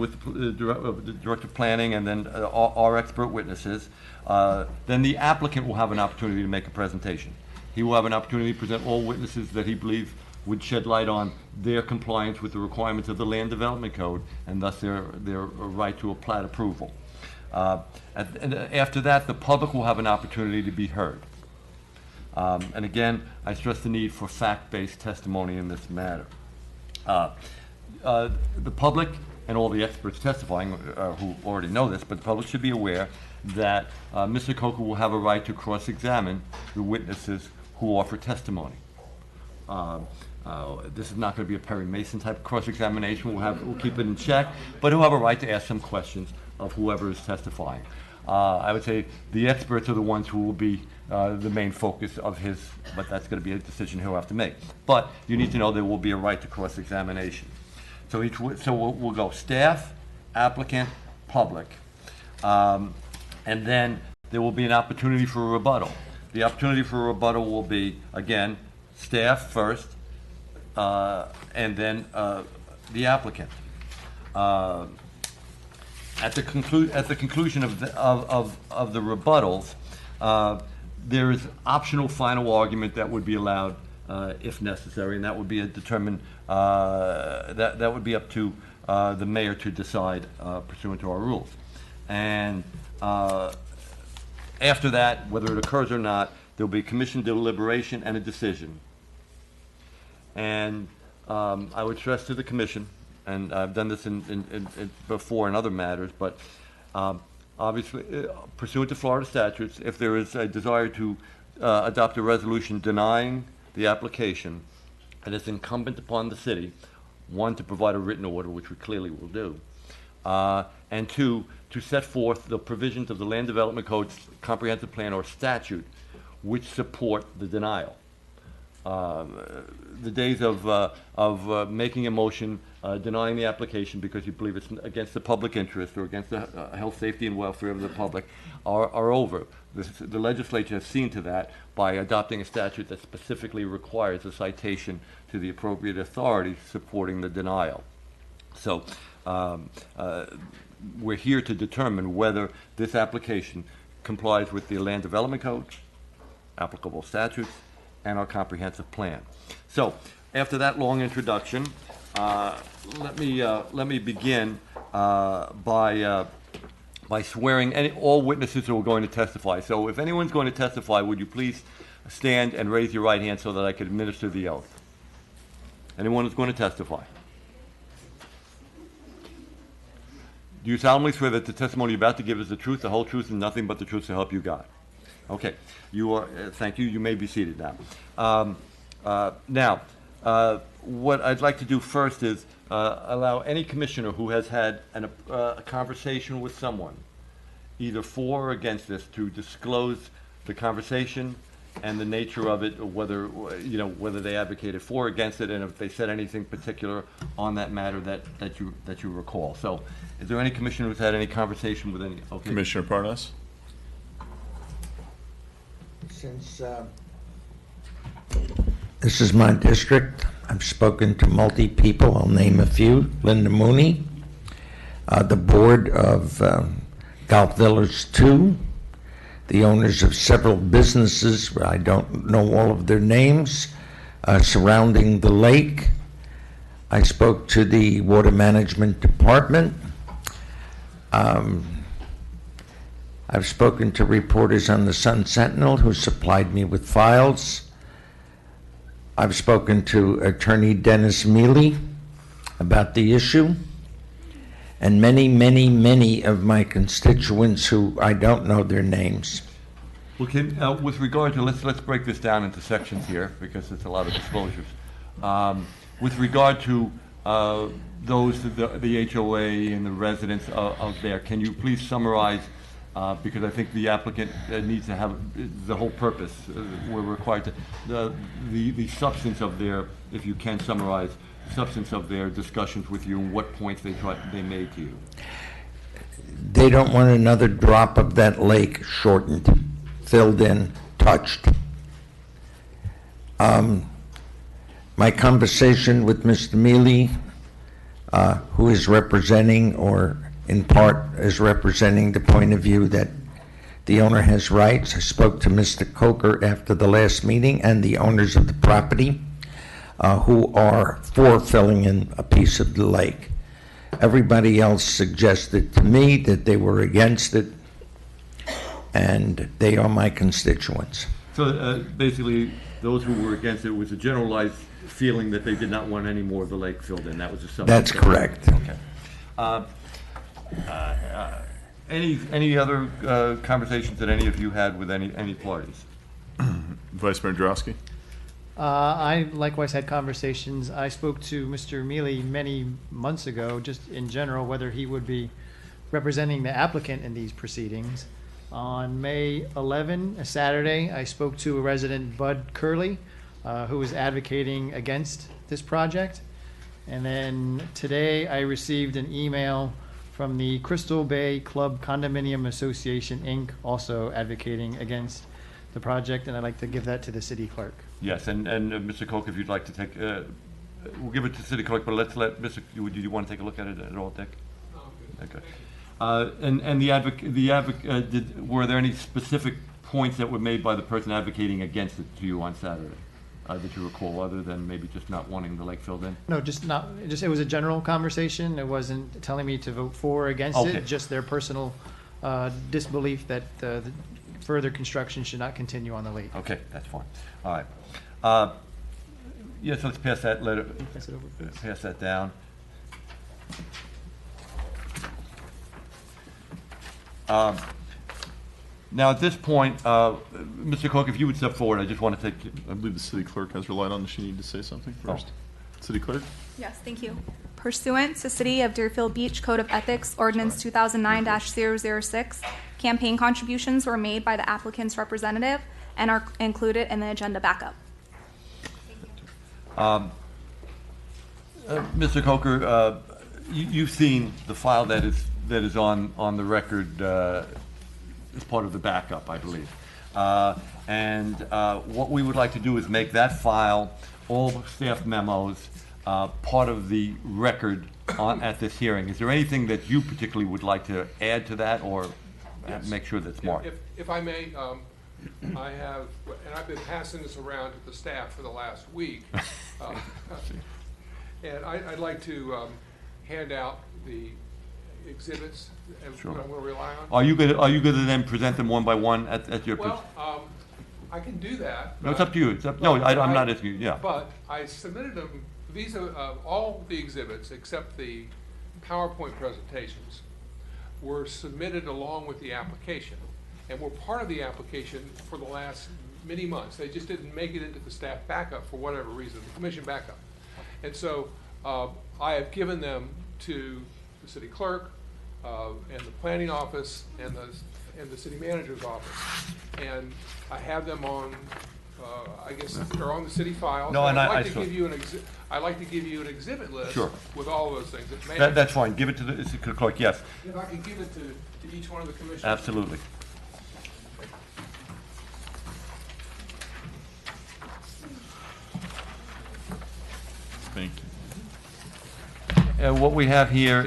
with the Director of Planning and then our expert witnesses. Then the applicant will have an opportunity to make a presentation. He will have an opportunity to present all witnesses that he believes would shed light on their compliance with the requirements of the Land Development Code and thus their right to a plat approval. And after that, the public will have an opportunity to be heard. And again, I stress the need for fact-based testimony in this matter. The public and all the experts testifying who already know this, but the public should be aware that Mr. Coker will have a right to cross-examine the witnesses who offer testimony. This is not going to be a Perry Mason type of cross-examination. We'll keep it in check, but he'll have a right to ask some questions of whoever is testifying. I would say the experts are the ones who will be the main focus of his, but that's going to be a decision he'll have to make. But you need to know there will be a right to cross-examination. So we'll go staff, applicant, public, and then there will be an opportunity for a rebuttal. The opportunity for a rebuttal will be, again, staff first, and then the applicant. At the conclusion of the rebuttals, there is optional final argument that would be allowed if necessary, and that would be that would be up to the mayor to decide pursuant to our rules. And after that, whether it occurs or not, there will be commission deliberation and a decision. And I would stress to the commission, and I've done this before in other matters, but obviously, pursuant to Florida statutes, if there is a desire to adopt a resolution denying the application, it is incumbent upon the city, one, to provide a written order, which we clearly will do, and two, to set forth the provisions of the Land Development Code's comprehensive plan or statute which support the denial. The days of making a motion denying the application because you believe it's against the public interest or against the health, safety, and welfare of the public are over. The legislature has seen to that by adopting a statute that specifically requires a citation to the appropriate authority supporting the denial. So we're here to determine whether this application complies with the Land Development Code, applicable statutes, and our comprehensive plan. So, after that long introduction, let me begin by swearing all witnesses who are going to testify. So, if anyone's going to testify, would you please stand and raise your right hand so that I can administer the oath? Anyone who's going to testify? Do you solemnly swear that the testimony you're about to give is the truth, the whole truth, and nothing but the truth to help you God? Okay, you are. Thank you. You may be seated now. What I'd like to do first is allow any commissioner who has had a conversation with someone, either for or against this, to disclose the conversation and the nature of it, or whether they advocated for or against it, and if they said anything particular on that matter that you recall. So, is there any commissioner who's had any conversation with any? Okay. Commissioner Parnas. Since This is my district. I've spoken to multi-people. I'll name a few. Linda Mooney, the board of Golf Village 2, the owners of several businesses, I don't know all of their names, surrounding the lake. I spoke to the Water Management Department. I've spoken to reporters on the Sun Sentinel who supplied me with files. I've spoken to Attorney Dennis Mealy about the issue, and many, many, many of my constituents who I don't know their names. Well, with regard to, let's break this down into sections here, because it's a lot of disclosures. With regard to those, the HOA and the residents out there, can you please summarize, because I think the applicant needs to have the whole purpose. We're required to, the substance of their, if you can summarize, substance of their discussions with you and what points they made to you. They don't want another drop of that lake shortened, filled in, touched. My conversation with Mr. Mealy, who is representing, or in part is representing the point of view that the owner has rights. I spoke to Mr. Coker after the last meeting and the owners of the property who are for filling in a piece of the lake. Everybody else suggested to me that they were against it, and they are my constituents. So basically, those who were against it was a generalized feeling that they did not want any more of the lake filled in. That was a subject. That's correct. Okay. Any other conversations that any of you had with any parties? Vice Mayor Drosky? I likewise had conversations. I spoke to Mr. Mealy many months ago, just in general, whether he would be representing the applicant in these proceedings. On May 11, a Saturday, I spoke to a resident, Bud Curley, who was advocating against this project. And then today I received an email from the Crystal Bay Club Condominium Association, Inc., also advocating against the project, and I'd like to give that to the city clerk. Yes, and Mr. Koch, if you'd like to take, we'll give it to city clerk, but let's let Mr. Do you want to take a look at it at all, Dick? Okay. And were there any specific points that were made by the person advocating against it to you on Saturday that you recall, other than maybe just not wanting the lake filled in? No, it was a general conversation. It wasn't telling me to vote for or against it, just their personal disbelief that the further construction should not continue on the lake. Okay, that's fine. All right. Yes, let's pass that letter. Pass it over, please. Pass that down. Now, at this point, Mr. Koch, if you would step forward, I just want to take. I believe the city clerk has relied on. Does she need to say something first? City clerk? Yes, thank you. Pursuant to City of Deerfield Beach Code of Ethics Ordinance 2009-006, campaign contributions were made by the applicant's representative and are included in the agenda backup. Mr. Coker, you've seen the file that is on the record as part of the backup, I believe. And what we would like to do is make that file, all staff memos, part of the record at this hearing. Is there anything that you particularly would like to add to that, or make sure that's marked? If I may, I have, and I've been passing this around to the staff for the last week, and I'd like to hand out the exhibits and what I'm going to rely on. Are you going to then present them one by one at your? Well, I can do that. No, it's up to you. It's up. No, I'm not asking you. Yeah. But I submitted them. These are all the exhibits except the PowerPoint presentations were submitted along with the application, and were part of the application for the last many months. They just didn't make it into the staff backup for whatever reason, the commission backup. And so I have given them to the city clerk and the planning office and the city manager's office, and I have them on. I guess they're on the city files. No, and I'd like to give you an exhibit list with all those things. That's fine. Give it to the clerk. Yes. If I can give it to each one of the commissioners. what we have here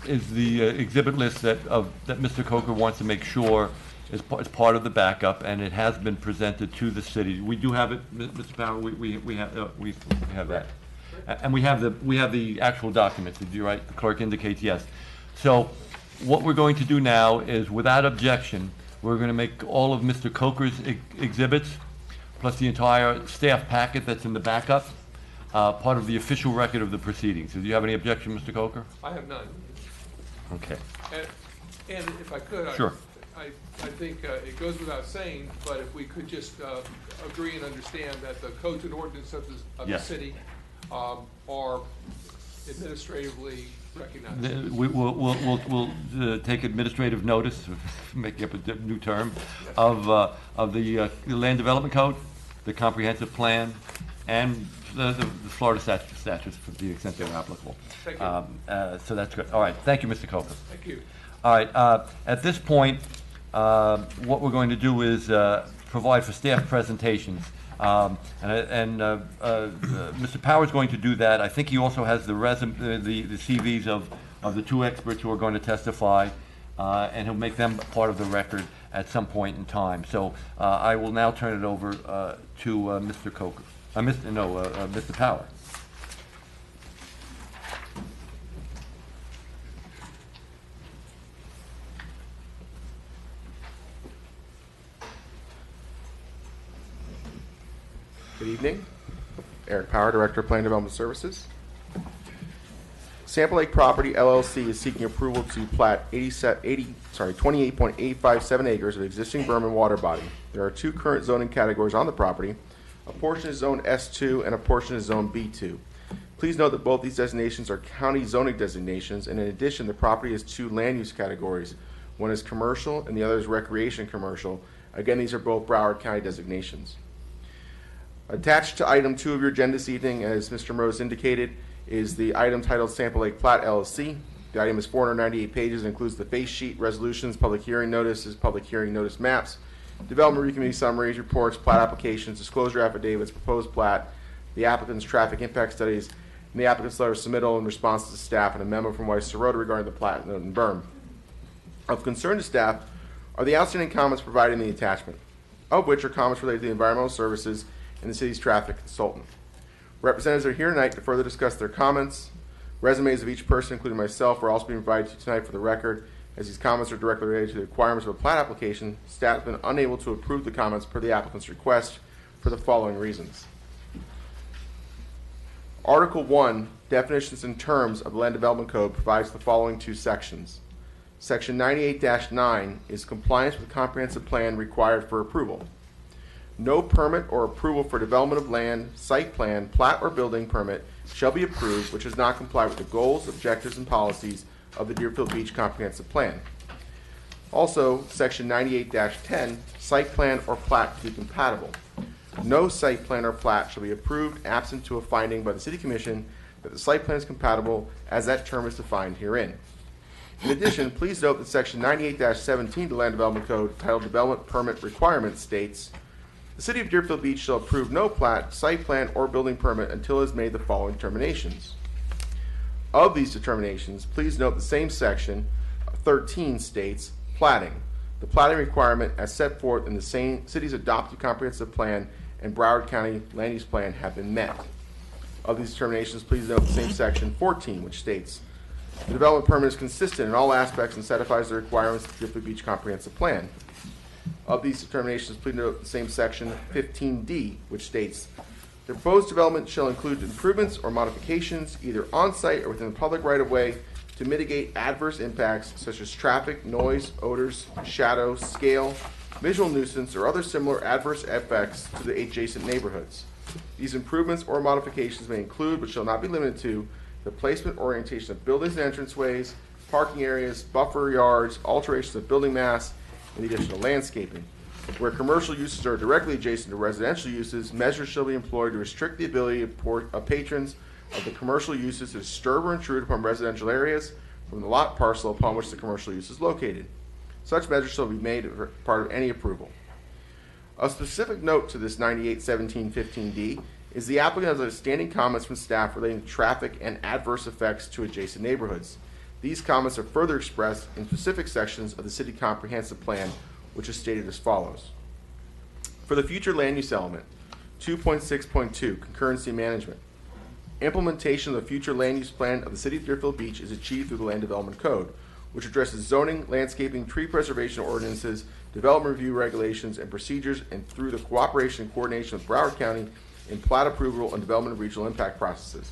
is the exhibit list that Mr. Coker wants to make sure is part of the backup, and it has been presented to the city. We do have it, Mr. Power. We have that, and we have the actual documents. Did you write? The clerk indicates yes. So, what we're going to do now is, without objection, we're going to make all of Mr. Coker's exhibits, plus the entire staff packet that's in the backup, part of the official record of the proceedings. Do you have any objection, Mr. Coker? I have none. Okay. And if I could, Sure. I think it goes without saying, but if we could just agree and understand that the codes and ordinance of the Yes. city are administratively recognized. We'll take administrative notice, making up a new term, of the Land Development Code, the Comprehensive Plan, and the Florida statutes for the extent they're applicable. Thank you. So that's good. All right. Thank you, Mr. Coker. Thank you. All right. At this point, what we're going to do is provide for staff presentations. Mr. Power is going to do that. I think he also has the CVs of the two experts who are going to testify, and he'll make them part of the record at some point in time. So I will now turn it over to Mr. Coker. Mr. Power. Good evening. Eric Power, Director of Plan Development Services. Sample Lake Property LLC is seeking approval to plat 28.857 acres of existing berm and water body. There are two current zoning categories on the property. A portion is Zone S2 and a portion is Zone B2. Please note that both these designations are county zoning designations, and in addition, the property has two land use categories. One is commercial and the other is recreation commercial. Again, these are both Broward County designations. Attached to item 2 of your agenda this evening, as Mr. Mrose indicated, is the item titled Sample Lake Plat LLC. The item is 498 pages and includes the face sheet, resolutions, public hearing notices, public hearing notice maps, development review committee summaries, reports, plat applications, disclosure affidavits, proposed plat, the applicant's traffic impact studies, and the applicant's letter of submittal in response to staff, and a memo from Weiss Sirota regarding the plat and berm. Of concern to staff are the outstanding comments provided in the attachment, of which are comments related to the environmental services and the city's traffic consultant. Representatives are here tonight to further discuss their comments. Resumes of each person, including myself, are also being provided to you tonight for the record. As these comments are directly related to the requirements of a plat application, staff has been unable to approve the comments per the applicant's request for the following reasons. Article 1, Definitions and Terms of the Land Development Code, provides the following two sections. Section 98-9 is compliance with the comprehensive plan required for approval. No permit or approval for development of land, site plan, plat, or building permit shall be approved which does not comply with the goals, objectives, and policies of the Deerfield Beach Comprehensive Plan. Also, Section 98-10, site plan or plat to be compatible. No site plan or plat shall be approved absent to a finding by the City Commission that the site plan is compatible as that term is defined herein. In addition, please note that Section 98-17 of the Land Development Code, titled Development Permit Requirements, states, the City of Deerfield Beach shall approve no plat, site plan, or building permit until it has made the following determinations. Of these determinations, please note the same section 13 states platting. The platting requirement as set forth in the same city's adopted comprehensive plan and Broward County land use plan have been met. Of these determinations, please note the same section 14, which states the development permit is consistent in all aspects and satisfies the requirements of the Deerfield Beach Comprehensive Plan. Of these determinations, please note the same section 15D, which states the proposed development shall include improvements or modifications either on-site or within the public right-of-way to mitigate adverse impacts such as traffic, noise, odors, shadow, scale, visual nuisance, or other similar adverse effects to the adjacent neighborhoods. These improvements or modifications may include, but shall not be limited to, the placement or orientation of buildings and entranceways, parking areas, buffer yards, alterations of building mass, and the additional landscaping. Where commercial uses are directly adjacent to residential uses, measures shall be employed to restrict the ability of patrons of the commercial uses to disturb or intrude upon residential areas from the lot parcel upon which the commercial use is located. Such measures shall be made as part of any approval. A specific note to this 98-17-15D is the applicant has outstanding comments from staff relating to traffic and adverse effects to adjacent neighborhoods. These comments are further expressed in specific sections of the City Comprehensive Plan, which is stated as follows. For the future land use element, 2.6.2, concurrency management. Implementation of the future land use plan of the City of Deerfield Beach is achieved through the Land Development Code, which addresses zoning, landscaping, tree preservation ordinances, development review regulations, and procedures, and through the cooperation and coordination with Broward County in plat approval and development of regional impact processes.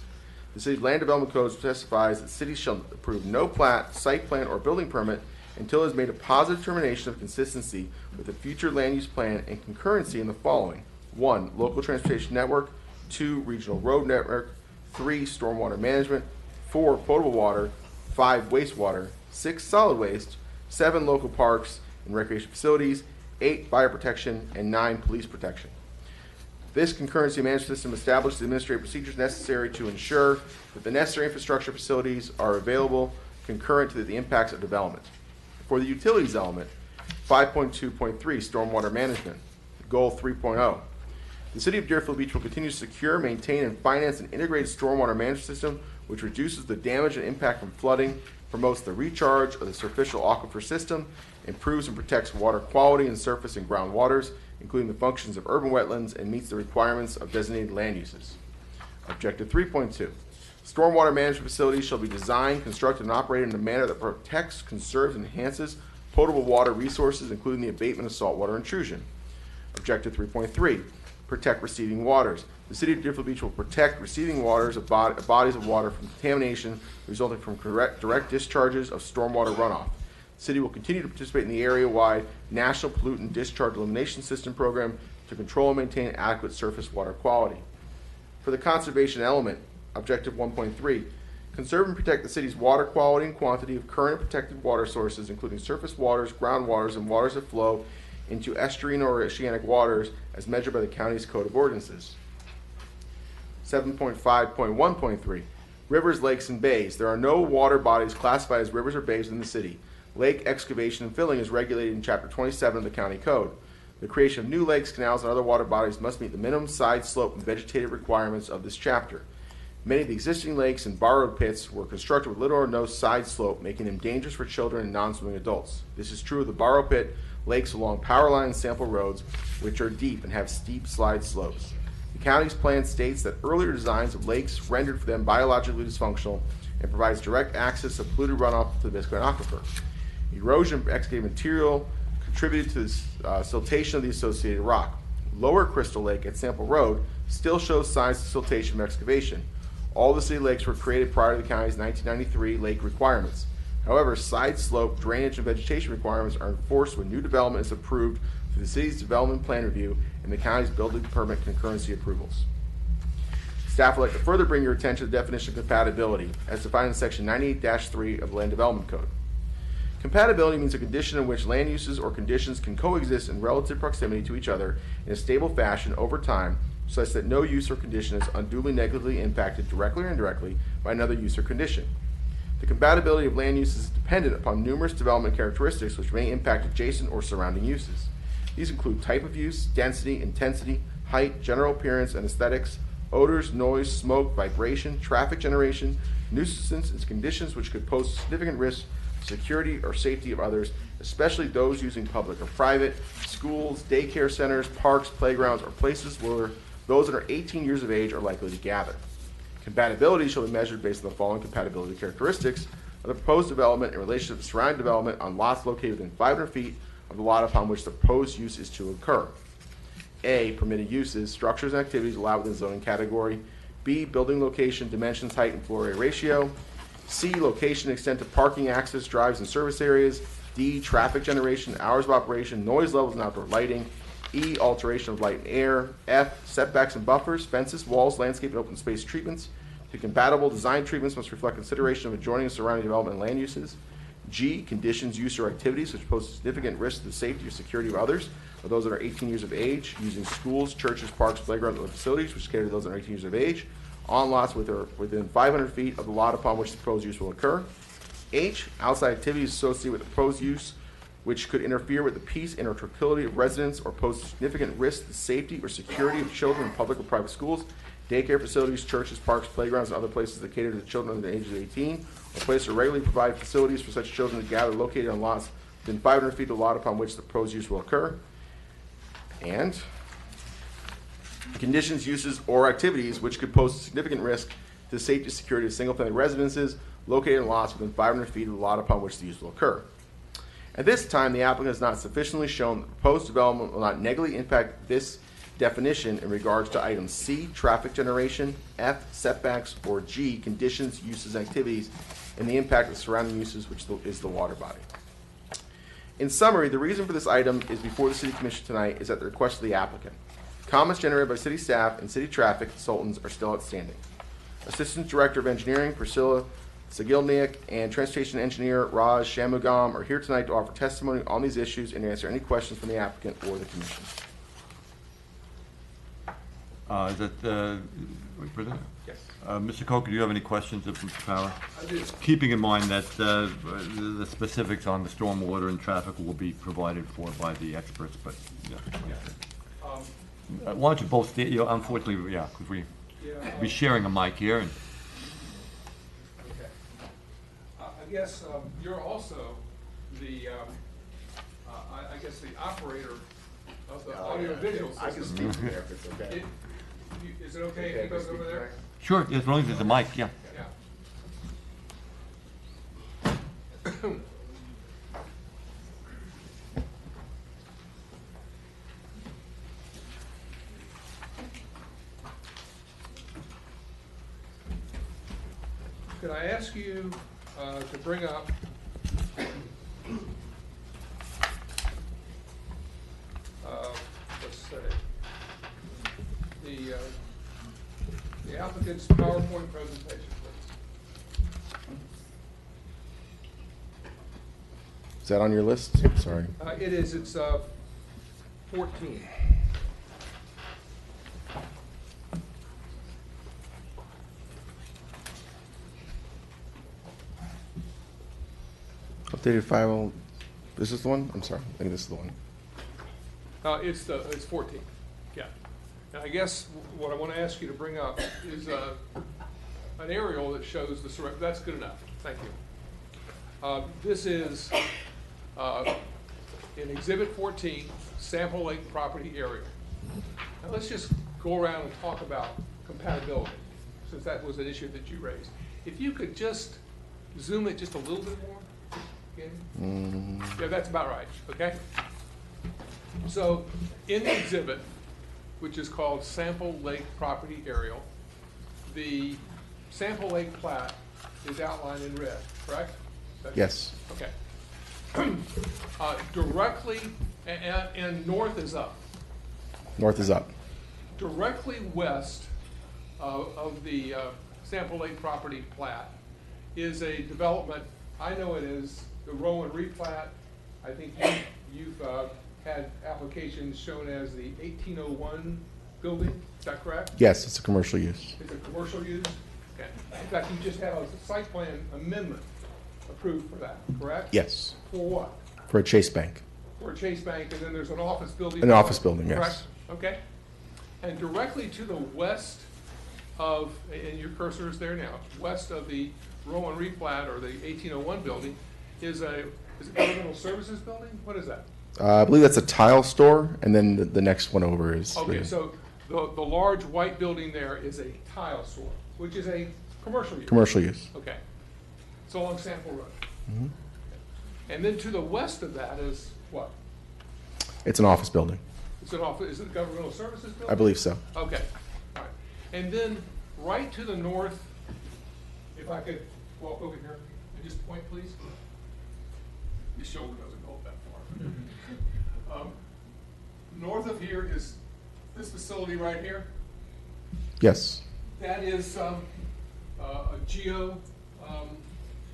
The City's Land Development Code specifies that cities shall approve no plat, site plan, or building permit until it has made a positive determination of consistency with the future land use plan and concurrency in the following: 1. Local transportation network. 2. Regional road network. 3. Stormwater management. 4. Potable water. 5. Wastewater. 6. Solid waste. 7. Local parks and recreation facilities. 8. Fire protection. And 9. Police protection. This concurrency management system establishes the administrative procedures necessary to ensure that the necessary infrastructure facilities are available concurrent to the impacts of development. For the utilities element, 5.2.3, stormwater management. Goal 3.0. The City of Deerfield Beach will continue to secure, maintain, and finance an integrated stormwater management system which reduces the damage and impact from flooding, promotes the recharge of the superficial aquifer system, improves and protects water quality in surface and ground waters, including the functions of urban wetlands, and meets the requirements of designated land uses. Objective 3.2. Stormwater management facilities shall be designed, constructed, and operated in a manner that protects, conserves, and enhances potable water resources, including the abatement of saltwater intrusion. Objective 3.3. Protect receiving waters. The City of Deerfield Beach will protect receiving waters of bodies of water from contamination resulting from direct discharges of stormwater runoff. The City will continue to participate in the area-wide National Pollutant Discharge Elimination System program to control and maintain adequate surface water quality. For the conservation element, Objective 1.3, conserve and protect the city's water quality and quantity of current protected water sources, including surface waters, groundwaters, and waters that flow into estuarine or oceanic waters as measured by the county's Code of Ordinances. 7.5.1.3, rivers, lakes, and bays. There are no water bodies classified as rivers or bays in the city. Lake excavation and filling is regulated in Chapter 27 of the County Code. The creation of new lakes, canals, and other water bodies must meet the minimum side slope and vegetative requirements of this chapter. Many of the existing lakes and borrowed pits were constructed with little or no side slope, making them dangerous for children and non-swimming adults. This is true of the borrow pit lakes along power line and sample roads, which are deep and have steep slide slopes. The county's plan states that earlier designs of lakes rendered for them biologically dysfunctional and provides direct access of polluted runoff to the Biscayne aquifer. Erosion of excavated material contributed to the siltation of the associated rock. Lower Crystal Lake at Sample Road still shows signs of siltation from excavation. All the city lakes were created prior to the county's 1993 lake requirements. However, side slope, drainage, and vegetation requirements are enforced when new development is approved through the city's development plan review and the county's building permit concurrency approvals. Staff would like to further bring your attention to the definition of compatibility as defined in Section 98-3 of the Land Development Code. Compatibility means a condition in which land uses or conditions can coexist in relative proximity to each other in a stable fashion over time, such that no use or condition is unduly negatively impacted directly or indirectly by another use or condition. The compatibility of land uses is dependent upon numerous development characteristics which may impact adjacent or surrounding uses. These include type of use, density, intensity, height, general appearance and aesthetics, odors, noise, smoke, vibration, traffic generation, nuisance, and conditions which could pose significant risks to security or safety of others, especially those using public or private, schools, daycare centers, parks, playgrounds, or places where those that are 18 years of age are likely to gather. Compatibility shall be measured based on the following compatibility characteristics of the proposed development in relation to the surrounding development on lots located within 500 feet of the lot upon which the proposed use is to occur. A, permitted uses, structures and activities allowed within the zoning category. B, building location, dimensions, height, and floor area ratio. C, location, extent of parking, access, drives, and service areas. D, traffic generation, hours of operation, noise levels, and outdoor lighting. E, alteration of light and air. F, setbacks and buffers, fences, walls, landscape, and open space treatments. The compatible design treatments must reflect consideration of adjoining and surrounding development and land uses. G, conditions, use, or activities which pose significant risk to the safety or security of others or those that are 18 years of age, using schools, churches, parks, playgrounds, or facilities which cater to those that are 18 years of age, on lots within 500 feet of the lot upon which the proposed use will occur. H, outside activities associated with the proposed use which could interfere with the peace and or tranquility of residents or pose significant risk to the safety or security of children in public or private schools, daycare facilities, churches, parks, playgrounds, and other places that cater to children under the age of 18, or places or regularly provide facilities for such children to gather located on lots within 500 feet of the lot upon which the proposed use will occur. And conditions, uses, or activities which could pose a significant risk to the safety and security of single-family residences located in lots within 500 feet of the lot upon which the use will occur. At this time, the applicant has not sufficiently shown that the proposed development will not negatively impact this definition in regards to items C, traffic generation, F, setbacks, or G, conditions, uses, activities, and the impact of the surrounding uses, which is the water body. In summary, the reason for this item is before the City Commission tonight is at the request of the applicant. Comments generated by city staff and city traffic consultants are still outstanding. Assistant Director of Engineering, Priscilla Sagilniak, and Transportation Engineer Raj Shamugam are here tonight to offer testimony on these issues and answer any questions from the applicant or the commission. Is that, President? Yes. Mr. Coker, do you have any questions of Mr. Power? I do. Keeping in mind that the specifics on the stormwater and traffic will be provided for by the experts, but, yeah. Why don't you both, unfortunately, yeah, because we'll be sharing a mic here. And I guess you're also the, I guess, the operator of the audio-visual system. I can speak from there if it's okay. Is it okay if he goes over there? sure, as long as there's a mic, yeah. Could I ask you to bring up let's say the applicant's PowerPoint presentation, please. Is that on your list? Sorry. It is. It's 14. Updated file. This is the one? I'm sorry. I think this is the one. It's 14. Yeah. And I guess what I want to ask you to bring up is an aerial that shows the surround. That's good enough. Thank you. This is in Exhibit 14, Sample Lake property aerial. Now let's just go around and talk about compatibility, since that was an issue that you raised. If you could just zoom it just a little bit more. Yeah, that's about right, okay? So in the exhibit, which is called Sample Lake Property Aerial, the Sample Lake plat is outlined in red, correct? Yes. Okay. Directly, and north is up. North is up. Directly west of the Sample Lake property plat is a development, I know it is, the Rowan replat. I think you've had applications shown as the 1801 building, is that correct? Yes, it's a commercial use. It's a commercial use? Okay. In fact, you just had a site plan amendment approved for that, correct? Yes. For what? For a Chase Bank. For a Chase Bank, and then there's an office building? An office building, yes. Correct? Okay. And directly to the west of, and your cursor is there now, west of the Rowan replat or the 1801 building is a governmental services building? What is that? I believe that's a tile store, and then the next one over is. Okay, so the large white building there is a tile store, which is a commercial use? Commercial use. Okay. It's along Sample Road. Mm-hmm. And then to the west of that is what? It's an office building. It's an office, is it a governmental services building? I believe so. Okay, all right. And then right to the north, if I could walk over here and just point, please. Your shoulder doesn't go up that far. North of here is this facility right here. Yes. That is a Geo,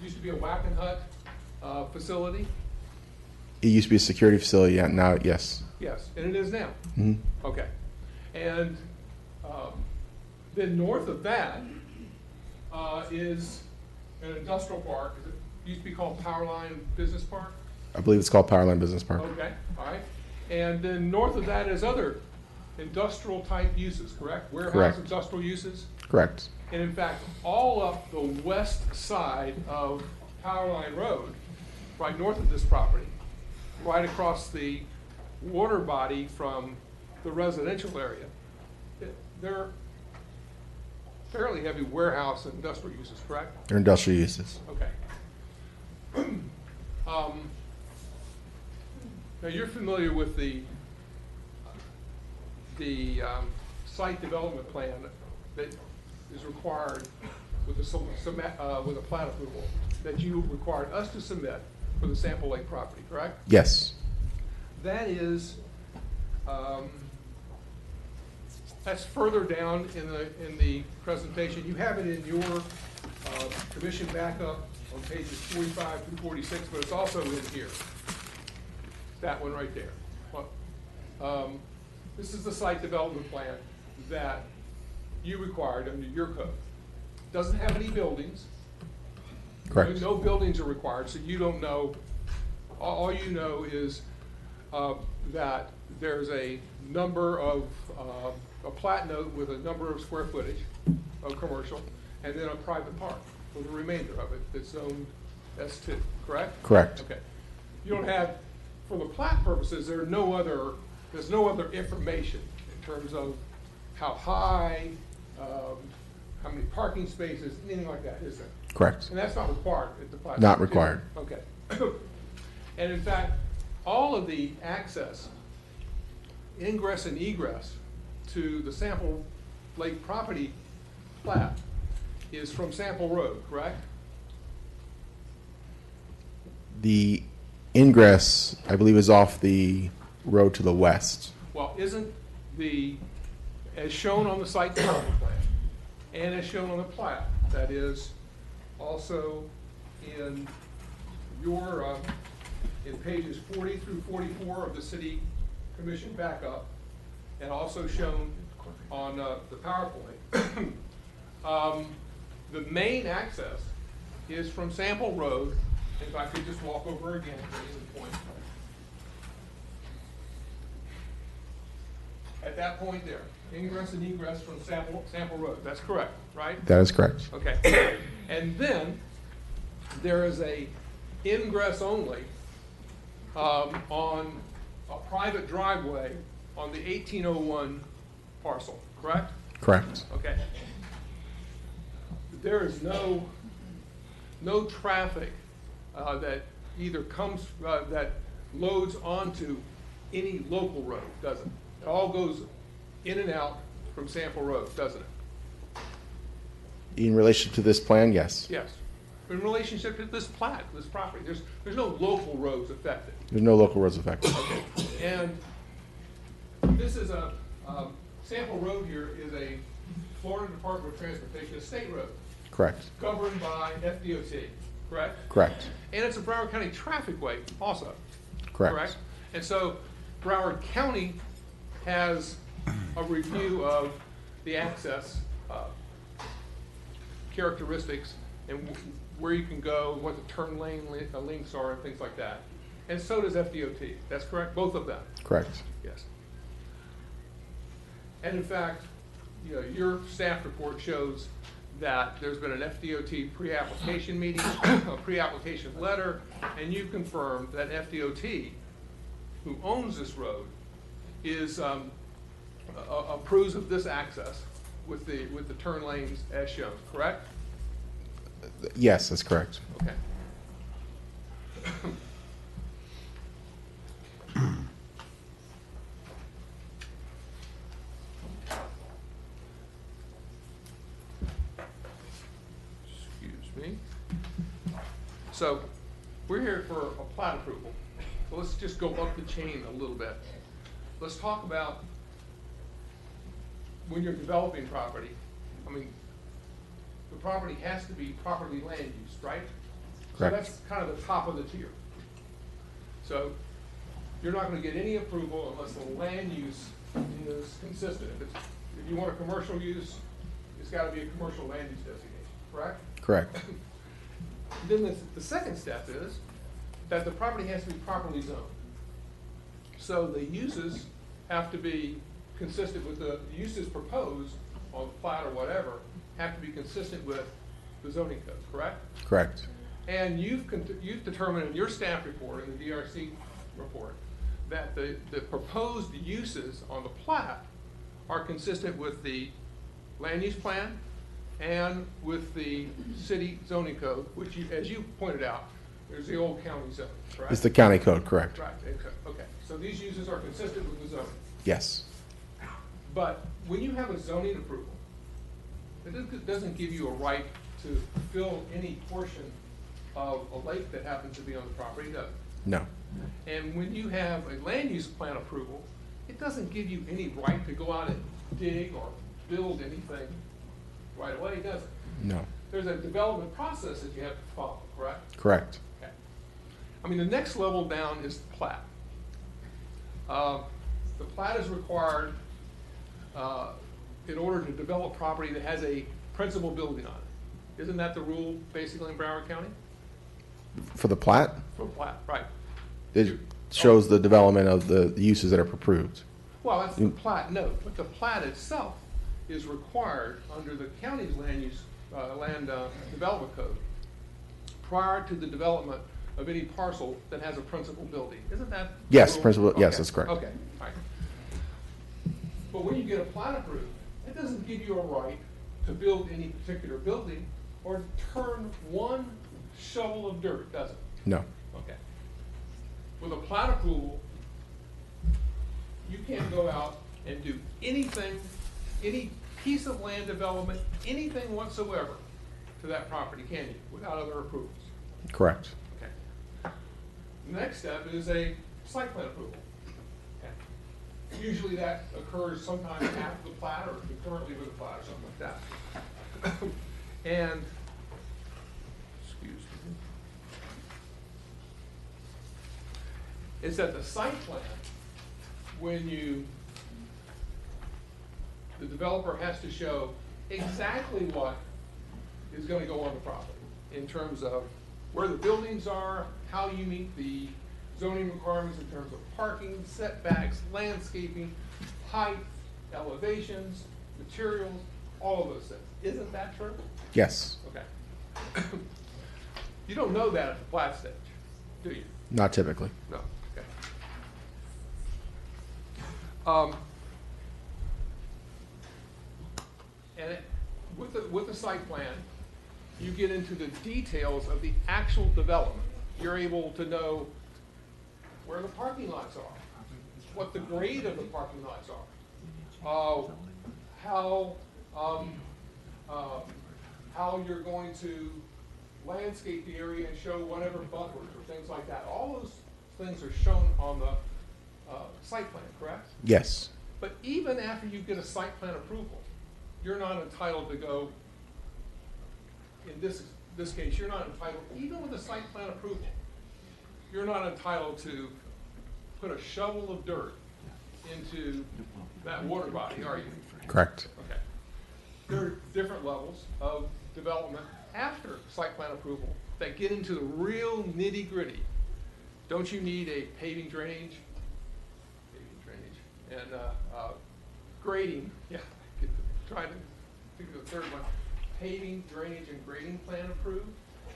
used to be a Whack-and Hut facility. It used to be a security facility. Yeah, now, yes. Yes, and it is now. Mm-hmm. Okay. And then north of that is an industrial park. It used to be called Powerline Business Park. I believe it's called Powerline Business Park. Okay, all right. And then north of that is other industrial type uses, correct? Warehouse Correct. industrial uses? Correct. And in fact, all up the west side of Powerline Road, right north of this property, right across the water body from the residential area, they're fairly heavy warehouse and industrial uses, correct? They're industrial uses. Okay. Now you're familiar with the site development plan that is required with with a plat approval that you required us to submit for the Sample Lake property, correct? Yes. That is, that's further down in the presentation. You have it in your commission backup on pages 45 through 46, but it's also in here. That one right there. This is the site development plan that you required under your code. Doesn't have any buildings. Correct. No buildings are required, so you don't know. All you know is that there's a number of, a plat note with a number of square footage of commercial, and then a private park for the remainder of it that's zoned S2, correct? Correct. Okay. You don't have, for the plat purposes, there's no other information in terms of how high, how many parking spaces, anything like that, is there? Correct. And that's not required at the plat. Not required. Okay. And in fact, all of the access, ingress and egress to the Sample Lake property plat is from Sample Road, correct? The ingress, I believe, is off the road to the west. Well, isn't as shown on the site development plan and as shown on the plat, that is also in your, in pages 40 through 44 of the city commission backup, and also shown on the PowerPoint. The main access is from Sample Road. If I could just walk over again, please, and point. At that point there, ingress and egress from Sample Road. That's correct, right? That is correct. Okay. And then there is a ingress only on a private driveway on the 1801 parcel, correct? Correct. Okay. There is no traffic that either comes, that loads onto any local road, does it? It all goes in and out from Sample Road, doesn't it? In relation to this plan, yes. Yes. In relationship to this plat, this property, there's no local roads affected. There's no local roads affected. Okay. And this is a, Sample Road here is a Florida Department of Transportation, a state road. Correct. Governed by FDOT, correct? Correct. And it's a Broward County traffic way also. Correct. And so Broward County has a review of the access characteristics and where you can go, what the turn lane links are, and things like that. And so does FDOT. That's correct? Both of them? Correct. Yes. And in fact, you know, your staff report shows that there's been an FDOT pre-application meeting, a pre-application letter, and you confirmed that FDOT, who owns this road, is approves of this access with the turn lanes as shown, correct? Yes, that's correct. Okay. Excuse me. So we're here for a plat approval. So let's just go up the chain a little bit. Let's talk about when you're developing property. I mean, the property has to be properly land used, right? Correct. So that's kind of the top of the tier. So you're not going to get any approval unless the land use is consistent. If you want a commercial use, it's got to be a commercial land use designation, correct? Correct. Then the second step is that the property has to be properly zoned. So the uses have to be consistent with the uses proposed on the plat or whatever, have to be consistent with the zoning code, correct? Correct. And you've determined in your staff report, in the DRC report, that the proposed uses on the plat are consistent with the land use plan and with the city zoning code, which you, as you pointed out, there's the old county zone, correct? It's the county code, correct? Right, okay. So these uses are consistent with the zoning. Yes. But when you have a zoning approval, it doesn't give you a right to fill any portion of a lake that happens to be on the property, does it? No. And when you have a land use plan approval, it doesn't give you any right to go out and dig or build anything right away, does it? No. There's a development process that you have to follow, correct? Correct. Okay. I mean, the next level down is the plat. The plat is required in order to develop property that has a principal building on it. Isn't that the rule basically in Broward County? For the plat, For plat, right. it shows the development of the uses that are approved. Well, that's the plat note, but the plat itself is required under the county's land use, development code prior to the development of any parcel that has a principal building. Isn't that? the Yes, rule? principal, yes, Okay, that's correct. Okay, all right. But when you get a plat approved, it doesn't give you a right to build any particular building or turn one shovel of dirt, does it? No. Okay. With a plat approval, you can't go out and do anything, any piece of land development, anything whatsoever to that property, can you, without other approvals? Correct. Okay. The next step is a site plan approval. Okay. Usually that occurs sometime after the plat or concurrently with the plat or something like that. And, excuse me, is that the site plan, when the developer has to show exactly what is going to go on the property in terms of where the buildings are, how you meet the zoning requirements in terms of parking, setbacks, landscaping, height, elevations, materials, all of those things. Isn't that true? Yes. Okay. You don't know that at the plat stage, do you? Not typically. No, okay. With the site plan, you get into the details of the actual development. You're able to know where the parking lots are, what the grade of the parking lots are, how you're going to landscape the area and show whatever buffers or things like that. All those things are shown on the site plan, correct? Yes. But even after you get a site plan approval, you're not entitled to go, in this case, you're not entitled, even with a site plan approval, you're not entitled to put a shovel of dirt into that water body, are you? Correct. Okay. There are different levels of development after site plan approval that get into the real nitty gritty. Don't you need a paving drainage? And grading, yeah, trying to think of the third one. Paving, drainage, and grading plan approved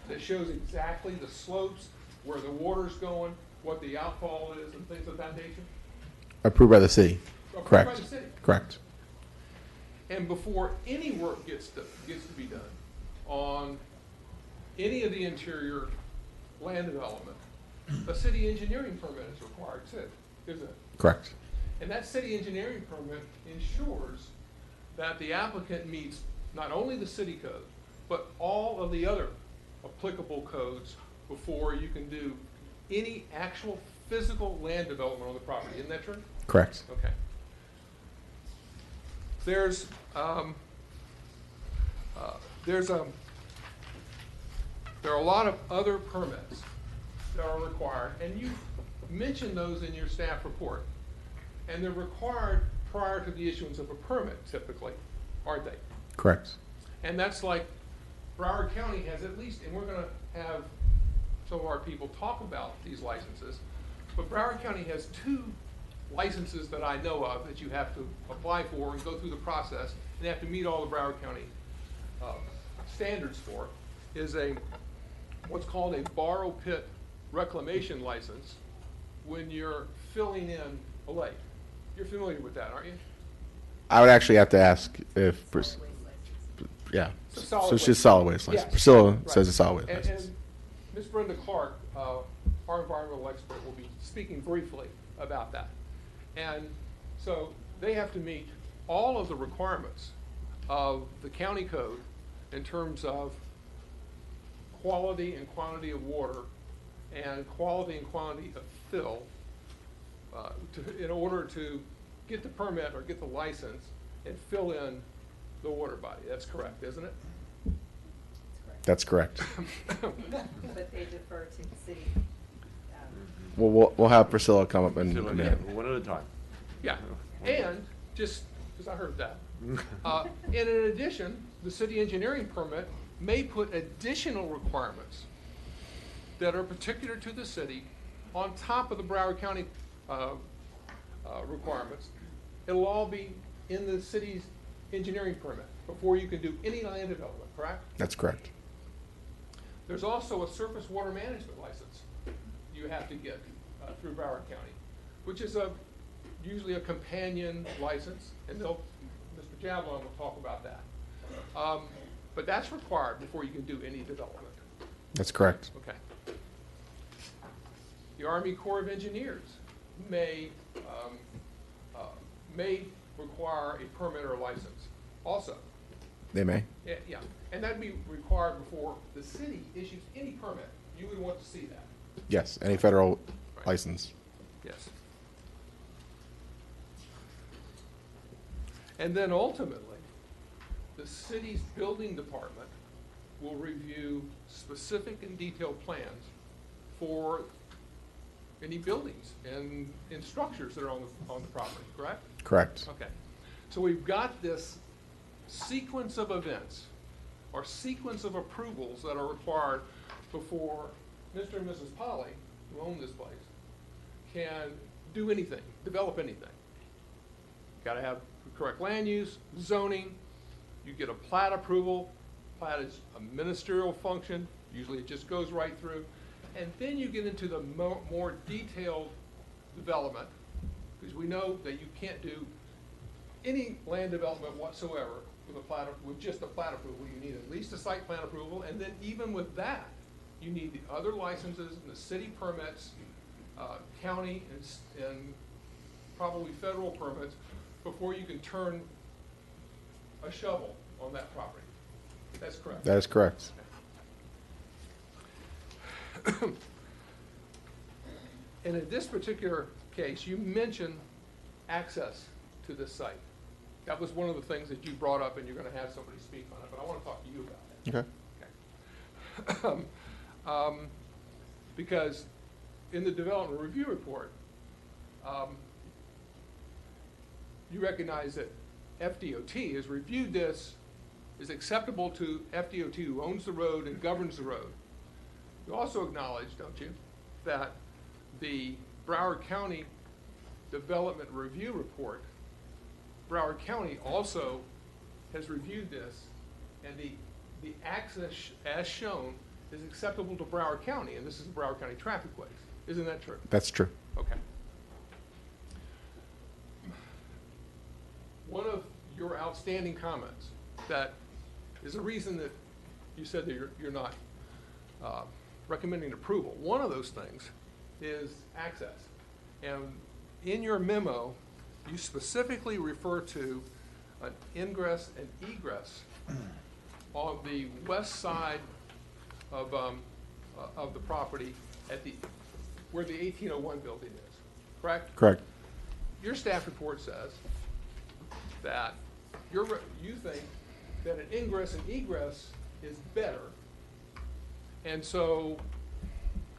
that shows exactly the slopes, where the water's going, what the outfall is, and things of that nature? Approved by the city. Approved Correct. by the city. Correct. And before any work gets to be done on any of the interior land development, a city engineering permit is required too, isn't it? Correct. And that city engineering permit ensures that the applicant meets not only the city code, but all of the other applicable codes before you can do any actual physical land development on the property. Isn't that true? Correct. Okay. There are a lot of other permits that are required, and you mentioned those in your staff report. And they're required prior to the issuance of a permit, typically, aren't they? Correct. And that's like Broward County has at least, and we're going to have some of our people talk about these licenses, but Broward County has 2 licenses that I know of that you have to apply for and go through the process, and you have to meet all the Broward County standards for, is what's called a borrow pit reclamation license when you're filling in a lake. You're familiar with that, aren't you? I would actually have to ask if, yeah. Solid So it's waste. just solid waste license. Yes. Priscilla Right. says it's solid waste And license. Ms. Brenda Clark, our environmental expert, will be speaking briefly about that. And so they have to meet all of the requirements of the county code in terms of quality and quantity of water and quality and quantity of fill in order to get the permit or get the license and fill in the water body. That's correct, isn't it? That's correct. But they defer to the city. Well, we'll have Priscilla come up and. One at a time. Yeah, and just because I heard that. And in addition, the city engineering permit may put additional requirements that are particular to the city on top of the Broward County requirements. It'll all be in the city's engineering permit before you can do any land development, correct? That's correct. There's also a surface water management license you have to get through Broward County, which is usually a companion license, and Mr. Jablon will talk about that. But that's required before you can do any development. That's correct. Okay. The Army Corps of Engineers may require a permit or a license also. They may. Yeah, and that'd be required before the city issues any permit. You would want to see that. Yes, any federal license. Yes. And then ultimately, the city's building department will review specific and detailed plans for any buildings and structures that are on the property, correct? Correct. Okay. So we've got this sequence of events or sequence of approvals that are required before Mr. and Mrs. Polly, who own this place, can do anything, develop anything. Got to have the correct land use, zoning. You get a plat approval. Plat is a ministerial function. Usually it just goes right through. And then you get into the more detailed development, because we know that you can't do any land development whatsoever with just a plat approval. You need at least a site plan approval, and then even with that, you need the other licenses and the city permits, county and probably federal permits before you can turn a shovel on that property. That's correct. That is correct. And in this particular case, you mentioned access to this site. That was one of the things that you brought up, and you're going to have somebody speak on it, but I want to talk to you about it. Okay. Because in the development review report, you recognize that FDOT has reviewed this, is acceptable to FDOT, who owns the road and governs the road. You also acknowledge, don't you, that the Broward County Development Review Report, Broward County also has reviewed this, and the access as shown is acceptable to Broward County, and this is the Broward County traffic ways. Isn't that true? That's true. Okay. One of your outstanding comments that is a reason that you said that you're not recommending approval. One of those things is access. And in your memo, you specifically refer to an ingress and egress on the west side of the property at where the 1801 building is, correct? Correct. Your staff report says that you think that an ingress and egress is better, and so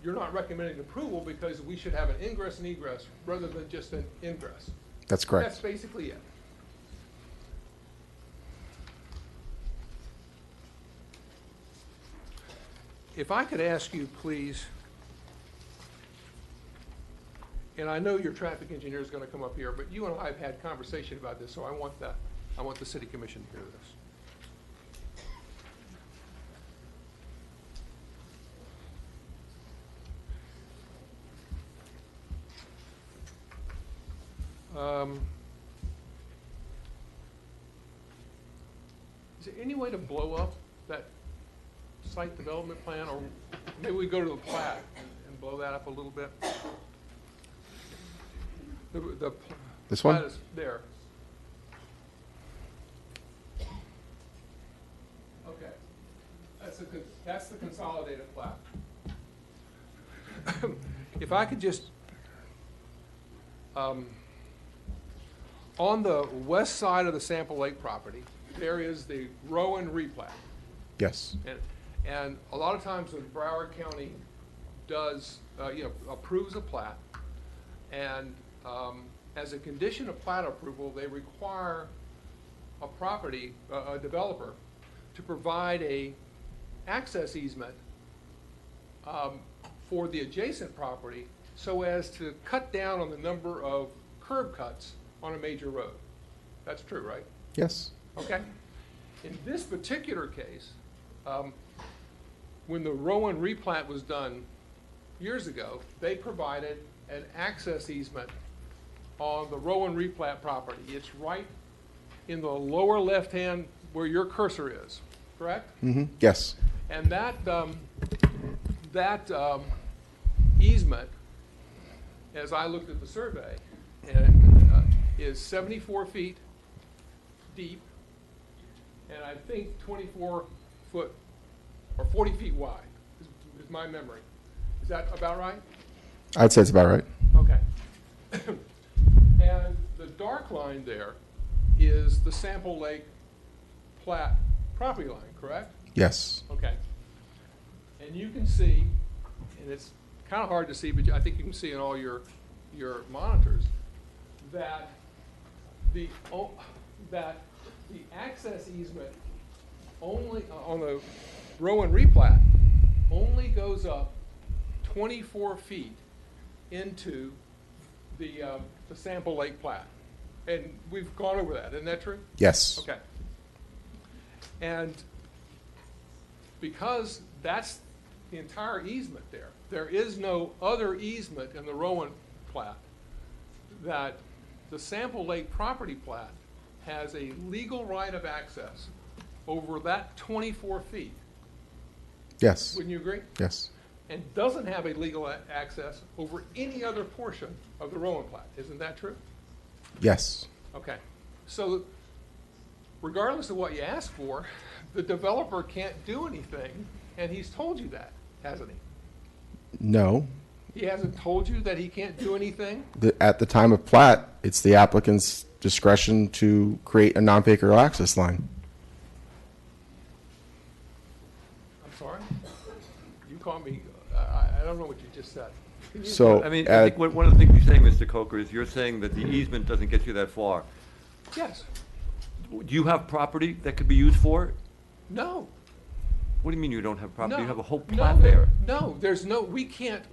you're not recommending approval because we should have an ingress and egress rather than just an ingress. That's correct. That's basically it. If I could ask you, please, and I know your traffic engineer is going to come up here, but you and I have had conversation about this, so I want the city commission to hear this. Is there any way to blow up that site development plan, or maybe we go to the plat and blow that up a little bit? The This one? plat is there. Okay, that's the consolidated plat. If I could just, on the west side of the Sample Lake property, there is the Rowan replat. Yes. And a lot of times when Broward County does, approves a plat, and as a condition of plat approval, they require a developer, to provide a access easement for the adjacent property so as to cut down on the number of curb cuts on a major road. That's true, right? Yes. Okay. In this particular case, when the Rowan replat was done years ago, they provided an access easement on the Rowan replat property. It's right in the lower left-hand where your cursor is, correct? Mm-hmm. Yes. And that easement, as I looked at the survey, is 74 feet deep, and I think 24 foot or 40 feet wide is my memory. Is that about right? I'd say it's about right. Okay. And the dark line there is the Sample Lake plat property line, correct? Yes. Okay. And you can see, and it's kind of hard to see, but I think you can see in all your monitors, that the access easement only on the Rowan replat only goes up 24 feet into the Sample Lake plat. And we've gone over that, isn't that true? Yes. Okay. And because that's the entire easement there is no other easement in the Rowan plat, that the Sample Lake property plat has a legal right of access over that 24 feet. Yes. Wouldn't you agree? Yes. And doesn't have a legal access over any other portion of the Rowan plat. Isn't that true? Yes. Okay. So regardless of what you ask for, the developer can't do anything, and he's told you that, hasn't he? No. He hasn't told you that he can't do anything? At the time of plat, it's the applicant's discretion to create a non-Baker access line. I'm sorry? You call me, I don't know what you just said. Can you- So, I mean, I think one of the things you're saying, Mr. Coker, is you're saying that the easement doesn't get you that far. Yes. Do you have property that could be used for it? No. What do you mean you don't have property? No. You have a whole No, plat there. No, there's no, we can't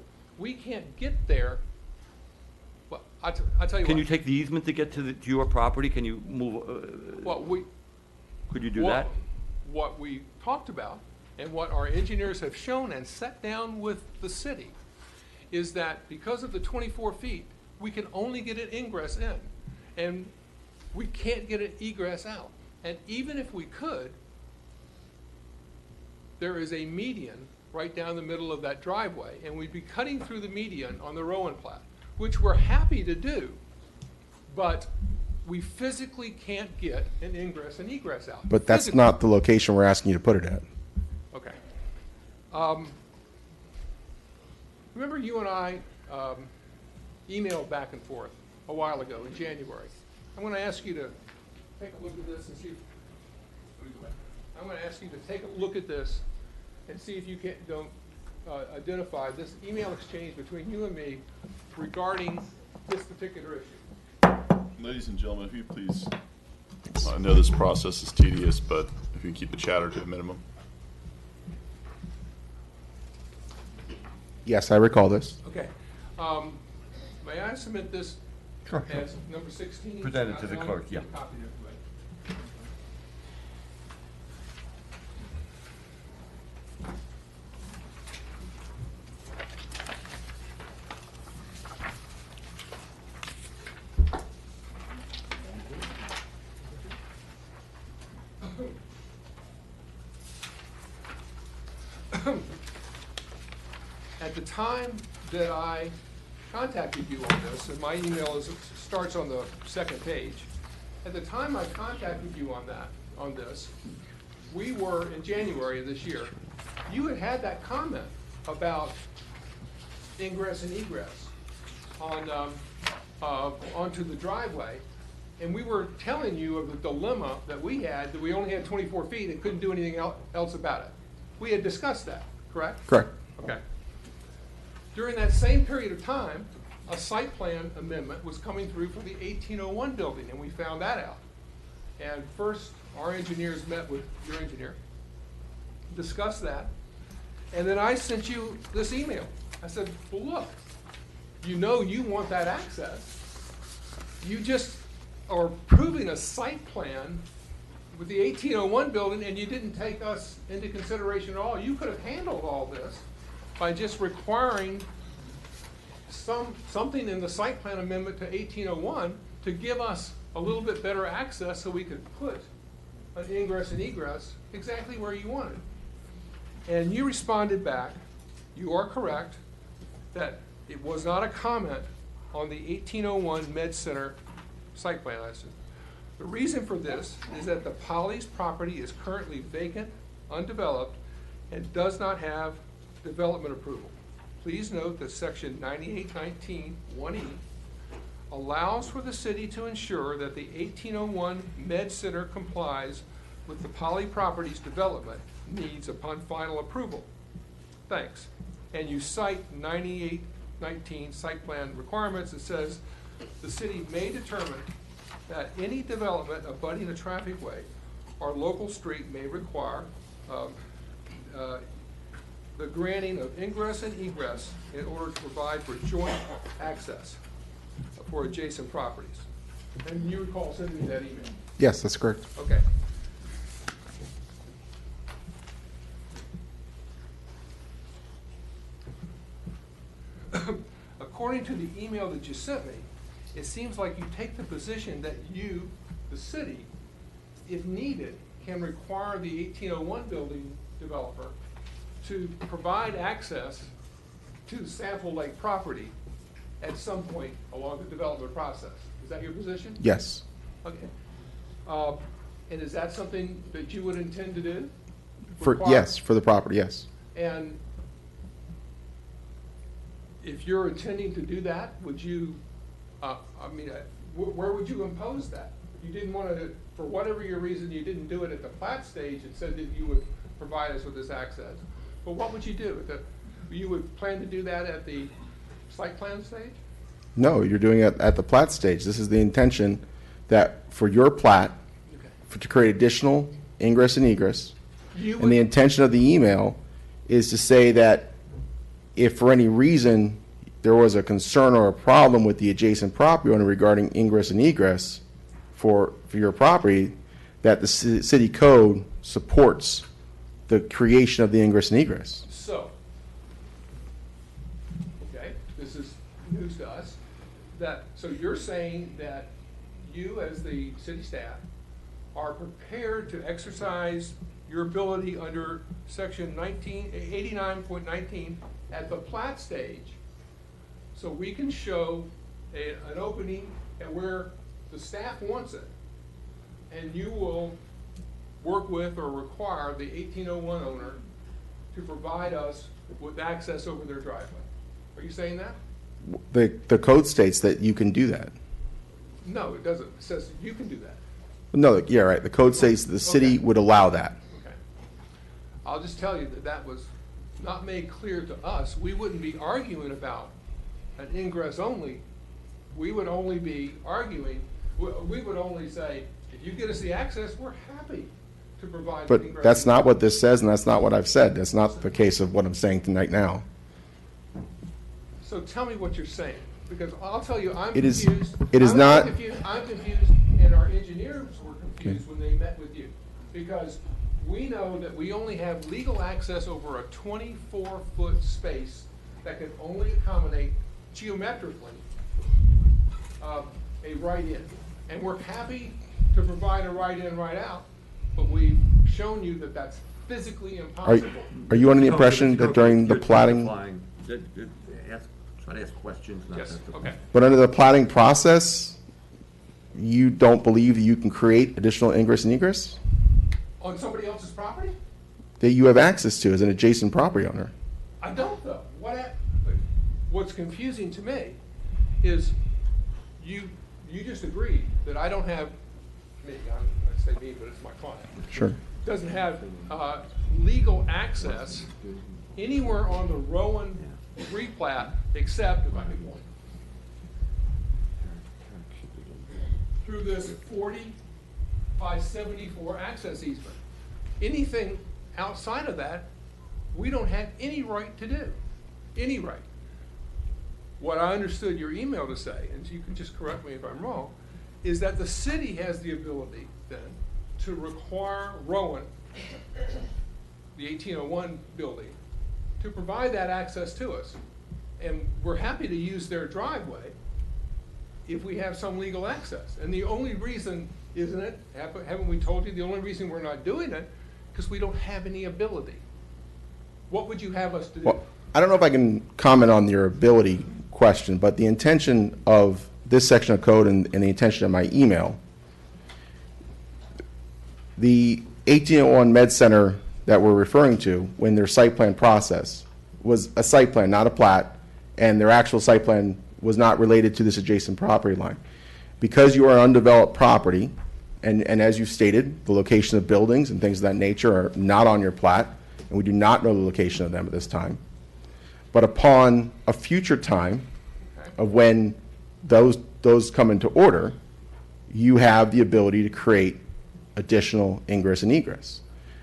get there. Well, I tell you what. Can you take the easement to get to your property? Can you move, could you do that? What we talked about and what our engineers have shown and sat down with the city is that because of the 24 feet, we can only get an ingress in, and we can't get an egress out. And even if we could, there is a median right down the middle of that driveway, and we'd be cutting through the median on the Rowan plat, which we're happy to do, but we physically can't get an ingress and egress out. But that's Physically. not the location we're asking you to put it at. Okay. Remember you and I emailed back and forth a while ago in January. I'm going to ask you to take a look at this and see if, I'm going to ask you to take a look at this and see if you don't identify this email exchange between you and me regarding this particular issue. Ladies and gentlemen, if you please, I know this process is tedious, but if you can keep the chatter to a minimum. Yes, I recall this. Okay. may I submit this Sure. as number 16? Present it to the And I'll clerk, yeah. copy it everybody. At the time that I contacted you on this, and my email starts on the second page. At the time I contacted you on this, we were in January of this year. You had that comment about ingress and egress onto the driveway, and we were telling you of the dilemma that we had, that we only had 24 feet and couldn't do anything else about it. We had discussed that, correct? Correct. Okay. During that same period of time, a site plan amendment was coming through for the 1801 building, and we found that out. And first, our engineers met with your engineer, discussed that, and then I sent you this email. I said, well, look, you know you want that access. You just are approving a site plan with the 1801 building, and you didn't take us into consideration at all. You could have handled all this by just requiring something in the site plan amendment to 1801 to give us a little bit better access so we could put an ingress and egress exactly where you wanted. And you responded back, you are correct, that it was not a comment on the 1801 Med Center site plan. I said, the reason for this is that the Polly's property is currently vacant, undeveloped, and does not have development approval. Please note that section 9819(1)(e) allows for the city to ensure that the 1801 Med Center complies with the Poly Properties development needs upon final approval. Thanks. And you cite 9819 site plan requirements. It says the city may determine that any development abutting a traffic way or local street may require the granting of ingress and egress in order to provide for joint access for adjacent properties. And you recall sending me that email? Yes, that's correct. Okay. According to the email that you sent me, it seems like you take the position that you, the city, if needed, can require the 1801 building developer to provide access to the Sample Lake property at some point along the development process. Is that your position? Yes. Okay. And is that something that you would intend to do? Yes, for the property, yes. And if you're intending to do that, would you, where would you impose that? If you didn't want to, for whatever your reason, you didn't do it at the plat stage and said that you would provide us with this access. But what would you do? You would plan to do that at the site plan stage? No, you're doing it at the plat stage. This is the intention that for your plat, to create additional ingress and egress. And the intention of the email is to say that if for any reason there was a concern or a problem with the adjacent property owner regarding ingress and egress for your property, that the city code supports the creation of the ingress and egress. So, okay, this is news to us. So you're saying that you as the city staff are prepared to exercise your ability under section 89.19 at the plat stage, so we can show an opening at where the staff wants it, and you will work with or require the 1801 owner to provide us with access over their driveway. Are you saying that? The code states that you can do that. No, it doesn't. It says you can do that. No, yeah, right. The code states the city would allow that. Okay. I'll just tell you that that was not made clear to us. We wouldn't be arguing about an ingress only. We would only be arguing, we would only say, if you get us the access, we're happy to provide the ingress. But that's not what this says, and that's not what I've said. That's not the case of what I'm saying tonight now. So tell me what you're saying. Because I'll tell you, I'm It is- confused. it is I'm not- confused, and our engineers were confused when they met with you. Because we know that we only have legal access over a 24-foot space that can only accommodate geometrically a right-in. And we're happy to provide a right-in, right-out, but we've shown you that that's physically impossible. Are you under the impression that during the platting, Try to ask questions, not Yes, okay. but under the platting process, you don't believe that you can create additional ingress and egress On somebody else's property? that you have access to as an adjacent property owner? I don't though. What's confusing to me is you just agreed that I don't have, I say me, but it's my client. Sure. Doesn't have legal access anywhere on the Rowan replat except, if I could point, through this 40 by 74 access easement. Anything outside of that, we don't have any right to do, any right. What I understood your email to say, and you can just correct me if I'm wrong, is that the city has the ability then to require Rowan, the 1801 building, to provide that access to us. And we're happy to use their driveway if we have some legal access. And the only reason, isn't it, haven't we told you, the only reason we're not doing it, because we don't have any ability. What would you have us to do? Well, I don't know if I can comment on your ability question, but the intention of this section of code and the intention of my email, the 1801 Med Center that we're referring to when their site plan process was a site plan, not a plat, and their actual site plan was not related to this adjacent property line. Because you are undeveloped property, and as you stated, the location of buildings and things of that nature are not on your plat, and we do not know the location of them at this time. But upon a future time of when those come into order, you have the ability to create additional ingress and egress.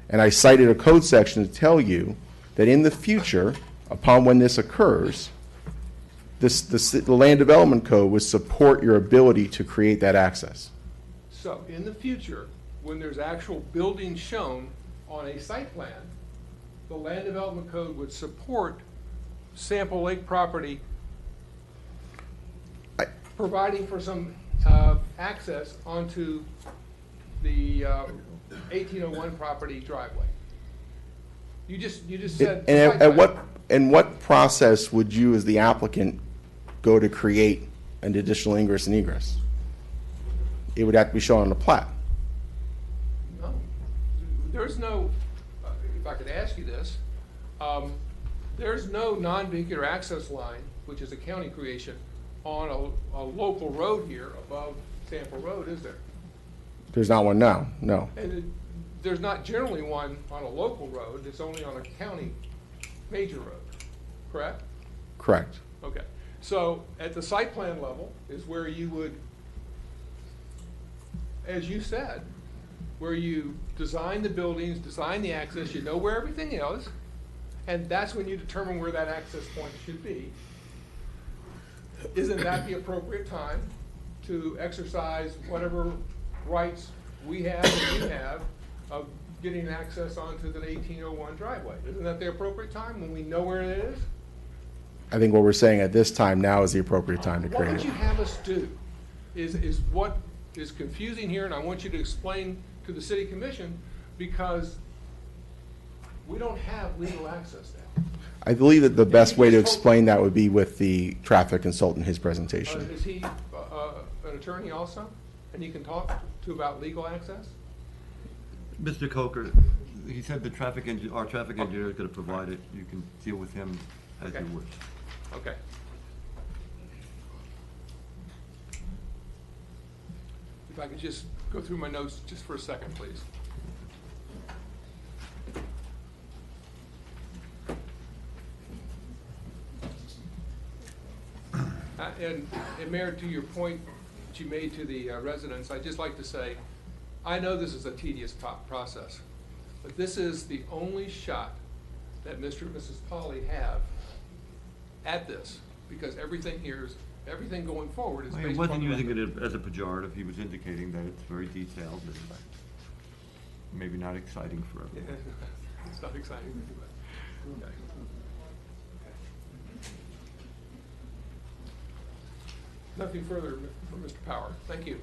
And I cited a code section to tell you that in the future, upon when this occurs, the Land Development Code would support your ability to create that access. So in the future, when there's actual buildings shown on a site plan, the Land Development Code would support Sample Lake property providing for some access onto the 1801 property driveway. You just said. And what process would you, as the applicant, go to create an additional ingress and egress? It would have to be shown on the plat. No, there's no. If I could ask you this, there's no non-vehicular access line, which is a county creation, on a local road here above Sample Road, is there? There's not one now, no. And there's not generally one on a local road, it's only on a county major road, correct? Correct. Okay, so at the site plan level is where you would, as you said, where you design the buildings, design the access, you know where everything is, and that's when you determine where that access point should be. Isn't that the appropriate time to exercise whatever rights we have and you have of getting access onto the 1801 driveway? Isn't that the appropriate time when we know where it is? I think what we're saying at this time now is the appropriate time to What create would it. you have us do is what is confusing here, and I want you to explain to the city commission, because we don't have legal access now. I believe that the best way to explain that would be with the traffic consultant, his presentation. Is he an attorney also, and he can talk to about legal access? Mr. Coker, he said our traffic engineer is going to provide it. You can deal with him as you wish. Okay. If I could just go through my notes just for a second, please. And Mayor, to your point that you made to the residents, I'd just like to say, I know this is a tedious process, but this is the only shot that Mr. and Mrs. Polly have at this, because everything going forward is Well, based he upon wasn't the using record. it as a pejorative, he was indicating that it's very detailed and maybe not exciting for everyone. It's not exciting, but, okay. Nothing further from Mr. Power. Thank you.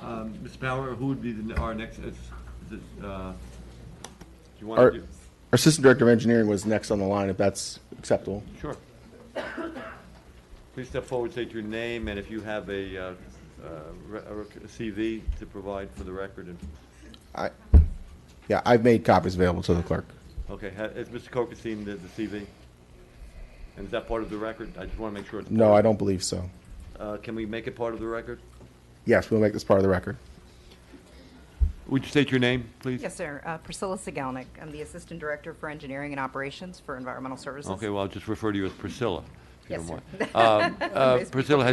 Mr. Power, who would be our next, do you want Our to do? Assistant Director of Engineering was next on the line, if that's acceptable. Sure. Please step forward, state your name, and if you have a CV to provide for the record. Yeah, I've made copies available to the clerk. Okay, has Mr. Coker seen the CV? And is that part of the record? I just want to make sure it's. No, I don't believe so. Can we make it part of the record? Yes, we'll make this part of the record. Would you state your name, please? Yes, sir. Priscilla Sigalnik. I'm the Assistant Director for Engineering and Operations for Environmental Services. Okay, well, I'll just refer to you as Priscilla. if you Yes, don't sir. mind. Priscilla,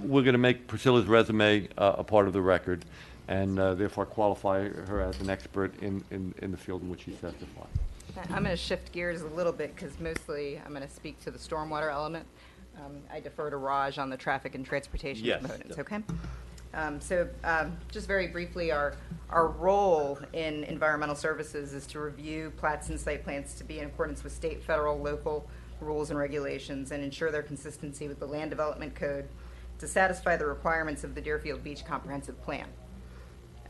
we're going to make Priscilla's resume a part of the record, and therefore qualify her as an expert in the field in which she testifies. I'm going to shift gears a little bit because mostly I'm going to speak to the stormwater element. I defer to Raj on the traffic and transportation Yes. components, okay? Just very briefly, our role in environmental services is to review plats and site plans to be in accordance with state, federal, local rules and regulations and ensure their consistency with the Land Development Code to satisfy the requirements of the Deerfield Beach Comprehensive Plan.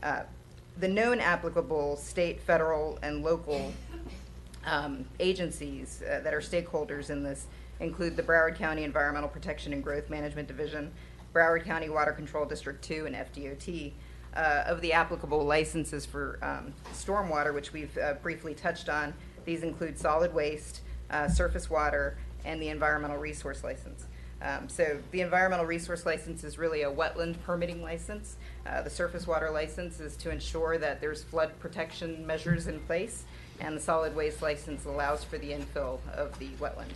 The known applicable state, federal, and local agencies that are stakeholders in this include the Broward County Environmental Protection and Growth Management Division, Broward County Water Control District 2, and FDOT. Of the applicable licenses for stormwater, which we've briefly touched on, these include solid waste, surface water, and the environmental resource license. So the environmental resource license is really a wetland permitting license. The surface water license is to ensure that there's flood protection measures in place, and the solid waste license allows for the infill of the wetland.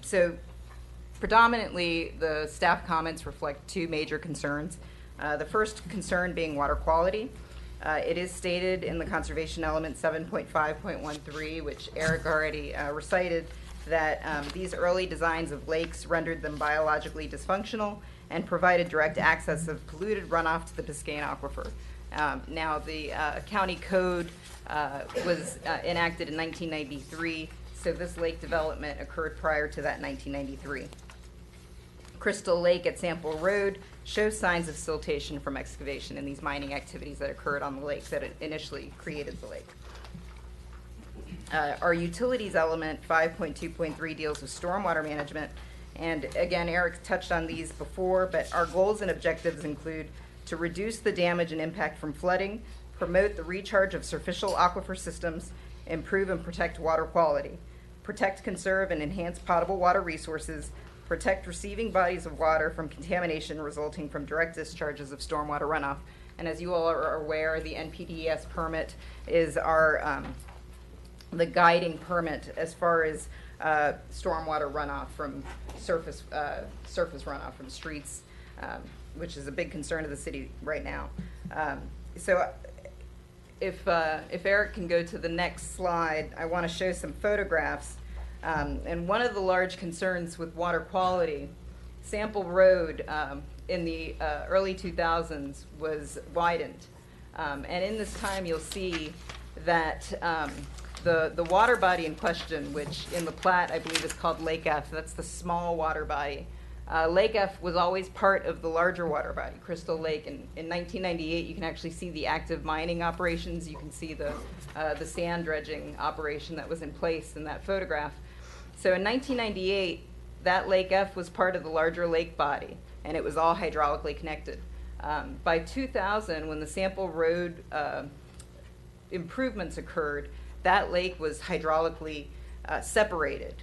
So predominantly, the staff comments reflect two major concerns. The first concern being water quality. It is stated in the conservation element 7.5.13, which Eric already recited, that these early designs of lakes rendered them biologically dysfunctional and provided direct access of polluted runoff to the Biscayne Aquifer. Now, the county code was enacted in 1993, so this lake development occurred prior to that 1993. Crystal Lake at Sample Road shows signs of siltation from excavation and these mining activities that occurred on the lake that initially created the lake. Our utilities element 5.2.3 deals with stormwater management, and again, Eric touched on these before, but our goals and objectives include to reduce the damage and impact from flooding, promote the recharge of superficial aquifer systems, improve and protect water quality, protect, conserve, and enhance potable water resources, protect receiving bodies of water from contamination resulting from direct discharges of stormwater runoff. And as you all are aware, the NPDES permit is our the guiding permit as far as stormwater runoff from surface runoff from streets, which is a big concern of the city right now. So if Eric can go to the next slide, I want to show some photographs. And one of the large concerns with water quality, Sample Road in the early 2000s was widened. And in this time you'll see that the water body in question, which in the plat I believe is called Lake F, that's the small water body. Lake F was always part of the larger water body, Crystal Lake. And in 1998, you can actually see the active mining operations. You can see the sand dredging operation that was in place in that photograph. So in 1998, that Lake F was part of the larger lake body, and it was all hydraulically connected. By 2000, when the Sample Road improvements occurred, that lake was hydraulically separated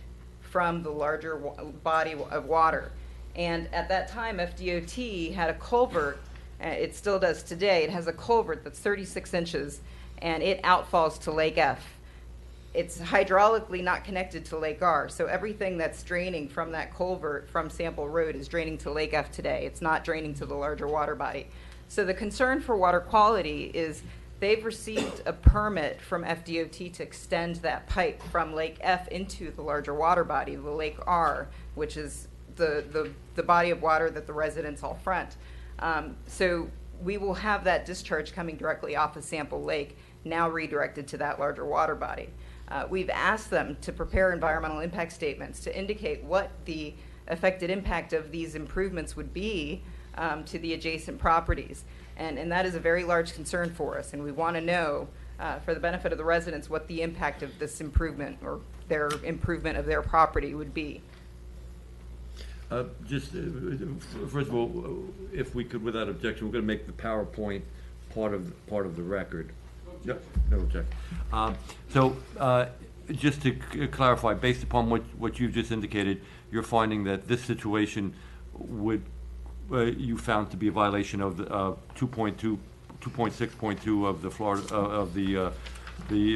from the larger body of water. And at that time, FDOT had a culvert, it still does today, it has a culvert that's 36 inches, and it outfalls to Lake F. It's hydraulically not connected to Lake R, so everything that's draining from that culvert from Sample Road is draining to Lake F today. It's not draining to the larger water body. So the concern for water quality is They've received a permit from FDOT to extend that pipe from Lake F into the larger water body, the Lake R, which is the body of water that the residents all front. So we will have that discharge coming directly off of Sample Lake, now redirected to that larger water body. We've asked them to prepare environmental impact statements to indicate what the affected impact of these improvements would be to the adjacent properties. And that is a very large concern for us, and we want to know, for the benefit of the residents, what the impact of this improvement or their improvement of their property would be. Just, first of all, if we could, without objection, we're going to make the PowerPoint part of the record. No objection. So, just to clarify, based upon what you've just indicated, you're finding that this situation would you found to be a violation of the 2.6.2 of the Florida of the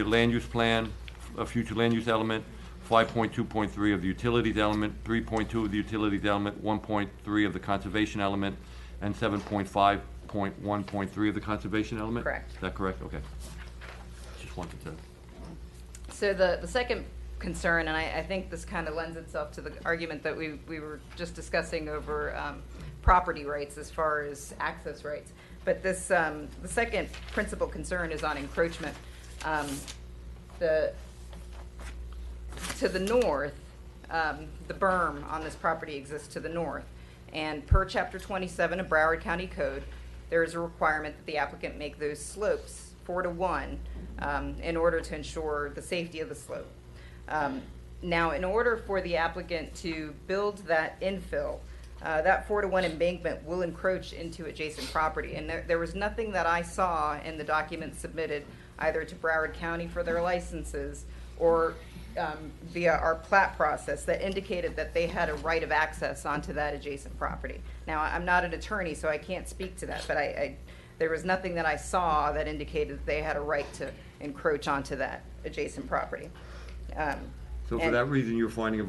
land use plan, a future land use element, 5.2.3 of the utilities element, 3.2 of the utilities element, 1.3 of the conservation element, and 7.5.1.3 of the conservation element? Correct. Is that correct? Okay. Just wanted to. So the second concern, and I think this kind of lends itself to the argument that we were just discussing over property rights as far as access rights. But this, the second principal concern is on encroachment. To the north, the berm on this property exists to the north. And per Chapter 27 of Broward County Code, there is a requirement that the applicant make those slopes 4-to-1 in order to ensure the safety of the slope. Now, in order for the applicant to build that infill, that 4-to-1 embankment will encroach into adjacent property. And there was nothing that I saw in the documents submitted either to Broward County for their licenses or via our plat process that indicated that they had a right of access onto that adjacent property. Now, I'm not an attorney, so I can't speak to that, but there was nothing that I saw that indicated that they had a right to encroach onto that adjacent property. So for that reason, you're finding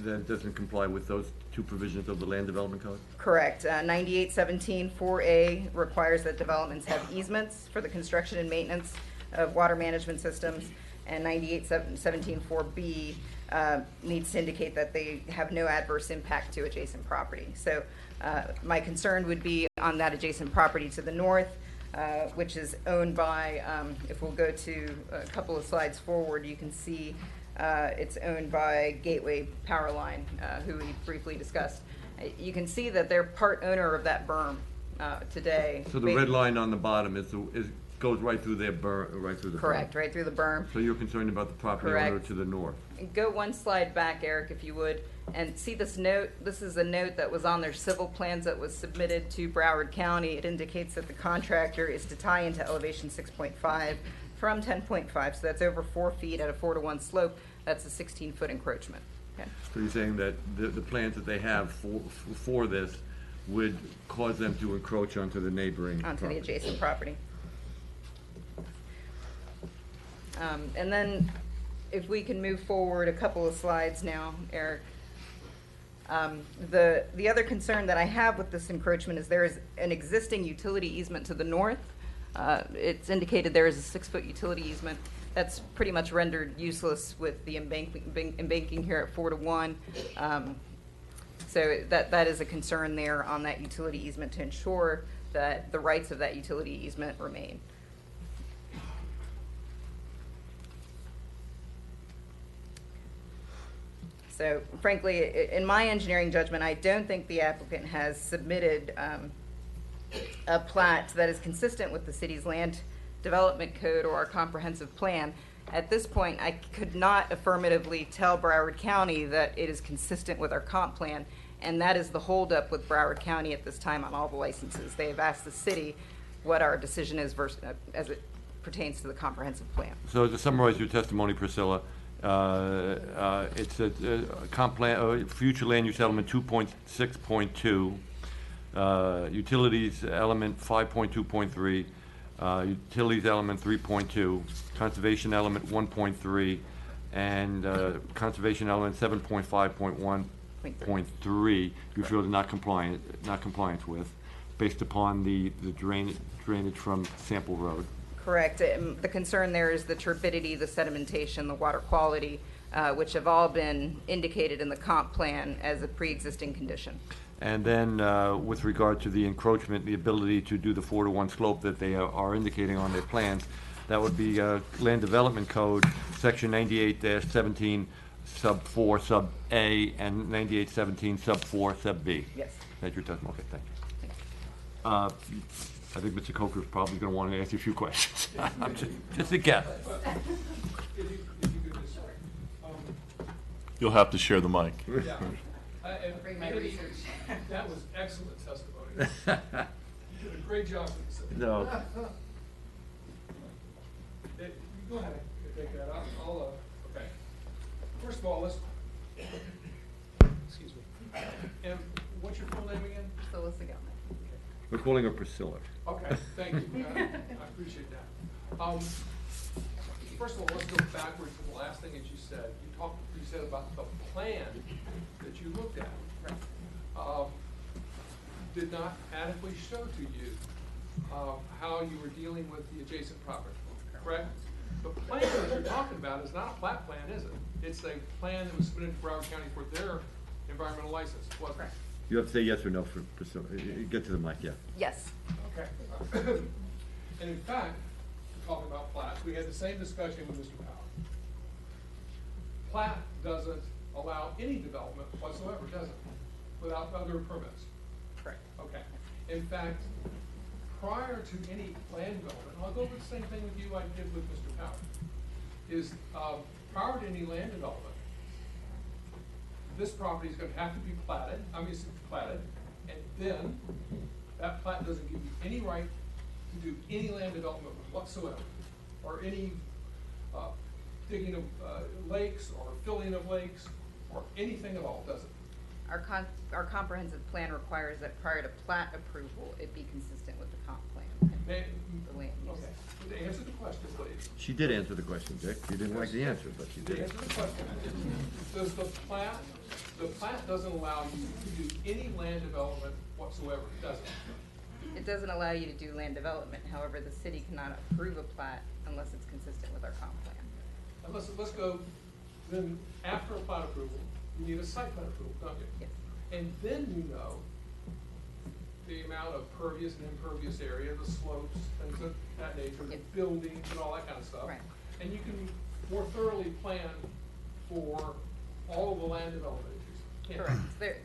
that doesn't comply with those two provisions of the Land Development Code? Correct. 9817 4A requires that developments have easements for the construction and maintenance of water management systems, and 9817 4B needs to indicate that they have no adverse impact to adjacent property. So my concern would be on that adjacent property to the north, which is owned by, if we'll go to a couple of slides forward, you can see it's owned by Gateway Powerline, who we briefly discussed. You can see that they're part owner of that berm today. So the red line on the bottom goes right through their berm, right through the Correct, berm. right through the berm. So you're concerned about the property owner Correct. to the north? Go one slide back, Eric, if you would, and see this note. This is a note that was on their civil plans that was submitted to Broward County. It indicates that the contractor is to tie into elevation 6.5 from 10.5, so that's over 4 feet at a 4-to-1 slope. That's a 16-foot encroachment. Okay. So you're saying that the plans that they have for this would cause them to encroach onto the neighboring Onto property. the adjacent property. And then if we can move forward a couple of slides now, Eric. The other concern that I have with this encroachment is there is an existing utility easement to the north. It's indicated there is a 6-foot utility easement. That's pretty much rendered useless with the embanking here at 4-to-1. So that is a concern there on that utility easement to ensure that the rights of that utility easement remain. So frankly, in my engineering judgment, I don't think the applicant has submitted a plat that is consistent with the city's land development code or our comprehensive plan. At this point, I could not affirmatively tell Broward County that it is consistent with our comp plan, and that is the holdup with Broward County at this time on all the licenses. They have asked the city what our decision is versus, as it pertains to the comprehensive plan. So to summarize your testimony, Priscilla, it's a comp plan, future land use element 2.6.2, utilities element 5.2.3, utilities element 3.2, conservation element 1.3, and conservation element 7.5.1.3 you feel is not compliance with. based upon the drainage from Sample Road. Correct. The concern there is the turbidity, the sedimentation, the water quality, which have all been indicated in the comp plan as a pre-existing condition. And then with regard to the encroachment, the ability to do the 4-to-1 slope that they are indicating on their plans, that would be Land Development Code, Section 98-17, Sub 4, Sub A, and 98-17, Sub 4, Sub B. Yes. That's your testimony. Okay, thank you. I think Mr. Coker is probably going to want to ask you a few questions. Just a guess. You'll have to share the mic. Yeah. Andy, that was excellent testimony. You did a great job with this. No. Go ahead and take that out. Okay. First of all, let's, excuse me. And what's your full name again? Priscilla Segelman. We're calling her Priscilla. Okay, thank you. I appreciate that. First of all, let's go backwards to the last thing that you said. You said about the plan that you looked at. Did not adequately show to you how you were dealing with the adjacent property, correct? The plan that you're talking about is not a plat plan, is it? It's a plan that was submitted to Broward County for their environmental license, wasn't it? You have to say yes or no for Priscilla. Get to the mic, yeah. Yes. Okay. And in fact, talking about plats, we had the same discussion with Mr. Powell. Plat doesn't allow any development whatsoever, does it? Without other permits. Correct. Okay. In fact, prior to any land development, I'll go over the same thing with you I did with Mr. Powell, is prior to any land development, this property is going to have to be platted, and then that plat doesn't give you any right to do any land development whatsoever, or any digging of lakes, or filling of lakes, or anything at all, does it? Our comprehensive plan requires that prior to plat approval, it be consistent with the comp plan. The land use. Okay. To answer the question, please. She did answer the question, Dick. You didn't like the answer, but she did. To answer the question, does the plat doesn't allow you to do any land development whatsoever, does it? It doesn't allow you to do land development. However, the city cannot approve a plat unless it's consistent with our comp plan. And let's go, then after a plat approval, you need a site plan approval, don't you? Yes. And then you know the amount of pervious and impervious area, the slopes, things of that nature, the buildings and all that kind of stuff. Right. And you can more thoroughly plan for all of the land development issues. Correct.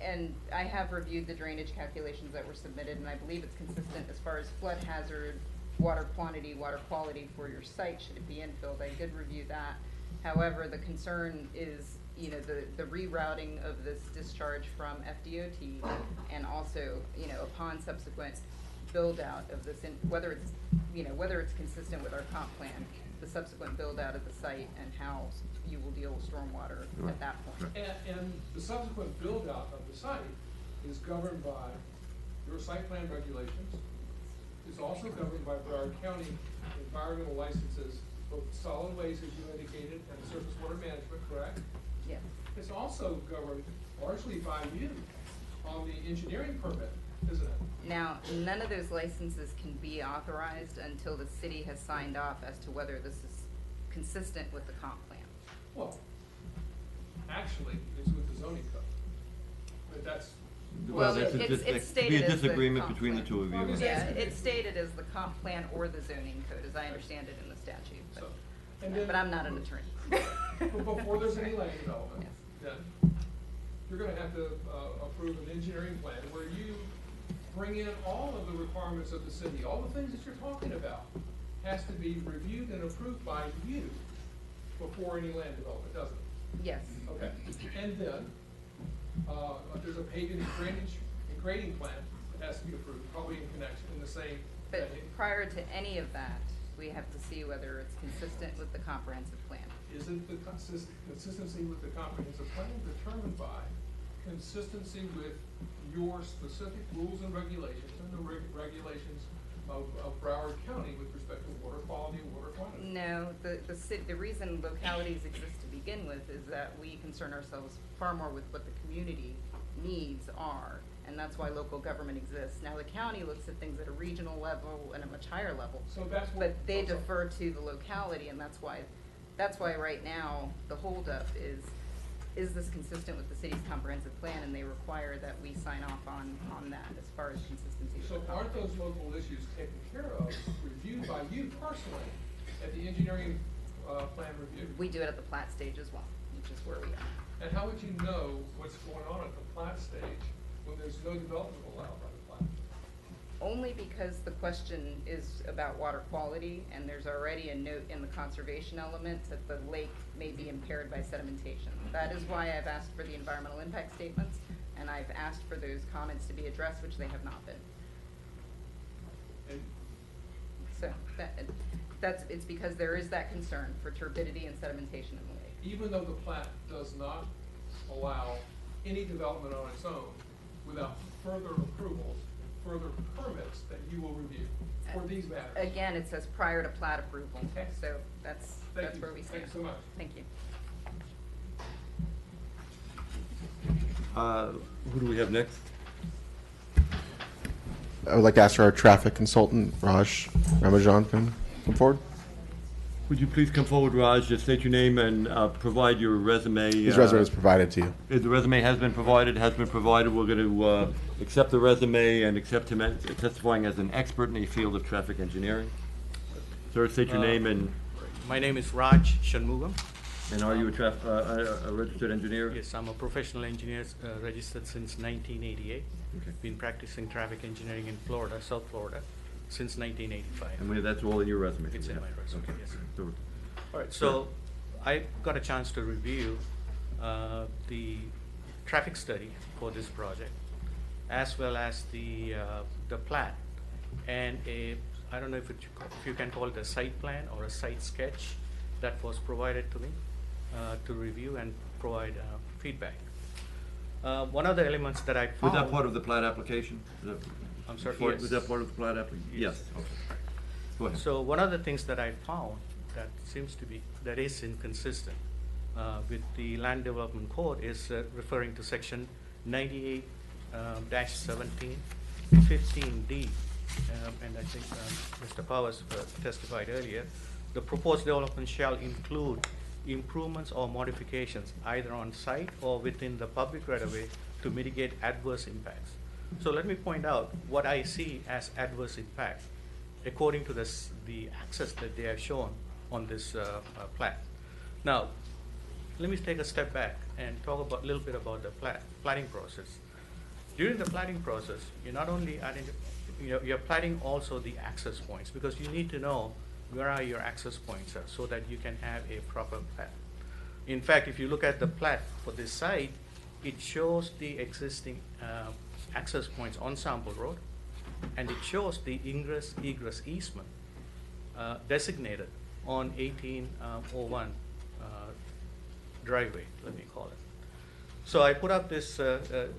And I have reviewed the drainage calculations that were submitted, and I believe it's consistent as far as flood hazard, water quantity, water quality for your site, should it be infilled. I did review that. However, the concern is, the rerouting of this discharge from FDOT, and also, upon subsequent build out of this, whether it's consistent with our comp plan, the subsequent build out of the site and how you will deal with stormwater at that point. And the subsequent build out of the site is governed by your site plan regulations. It's also governed by Broward County environmental licenses, both solid waste, as you indicated, and surface water management, correct? Yes. It's also governed largely by you on the engineering permit, isn't it? Now, none of those licenses can be authorized until the city has signed off as to whether this is consistent with the comp plan. Well, actually, it's with the zoning code. But that's. Well, it's stated as the disagreement comp between the plan. two of you. Yeah, it's stated as the comp plan or the zoning code, as I understand it in the statute, but I'm not an attorney. But before there's any land development, then you're gonna have to approve an engineering plan where you bring in all of the requirements of the city, all the things that you're talking about has to be reviewed and approved by you before any land development, doesn't it? Yes. Okay, and then, there's a paving and drainage and grading plan that has to be approved, probably in connection, in the same. But prior to any of that, we have to see whether it's consistent with the comprehensive plan. Isn't the consistency with the comprehensive plan determined by consistency with your specific rules and regulations and the regulations of Broward County with respect to water quality and water quantity? No, the reason localities exist to begin with is that we concern ourselves far more with what the community needs are, and that's why local government exists. Now, the county looks at things at a regional level and a much higher level. So that's what. But they defer to the locality, and that's why right now, the holdup is this consistent with the city's comprehensive plan, and they require that we sign off on that as far as consistency. So aren't those local issues taken care of, reviewed by you personally at the engineering plan review? We do it at the plat stage as well, which is where we are. And how would you know what's going on at the plat stage when there's no development allowed by the plat? Only because the question is about water quality, and there's already a note in the conservation element that the lake may be impaired by sedimentation. That is why I've asked for the environmental impact statements, and I've asked for those comments to be addressed, which they have not been. And So it's because there is that concern for turbidity and sedimentation in the lake. even though the plat does not allow any development on its own without further approvals, further permits that you will review for these matters. Again, it says prior to plat approval, Okay. so that's Thank you. where we stand. Thanks so much. Thank you. Who do we have next? I would like to ask our traffic consultant, Raj Ramajan, can come forward. Would you please come forward, Raj, just state your name and provide your resume. His resume is provided to you. The resume has been provided. We're going to accept the resume and accept him as testifying as an expert in the field of traffic engineering. Sir, state your name and... My name is Raj Shanmugam. And are you a registered engineer? Yes, I'm a professional engineer, registered since 1988. Okay. Been practicing traffic engineering in Florida, South Florida, since 1985. And that's all in your resume? It's in my resume, Okay. yes. So- All right, so I got a chance to review the traffic study for this project, as well as the plat, and I don't know if you can call it a site plan or a site sketch that was provided to me to review and provide feedback. One of the elements that I found... Was that part of the plat application? I'm sorry, Was yes. that part of the plat application? Yes. Okay. Go ahead. So one of the things that I found that is inconsistent with the land development code is referring to section 98 -17, 15D, and I think Mr. Powers testified earlier. The proposed development shall include improvements or modifications either on site or within the public right-of-way to mitigate adverse impacts. So let me point out what I see as adverse impact according to the access that they have shown on this plat. Now, let me take a step back and talk a little bit about the platting process. During the platting process, you're not only you're platting also the access points, because you need to know where are your access points so that you can have a proper plat. In fact, if you look at the plat for this site, it shows the existing access points on Sample Road, and it shows the ingress-egress easement designated on 1801 driveway, let me call it. So I put up this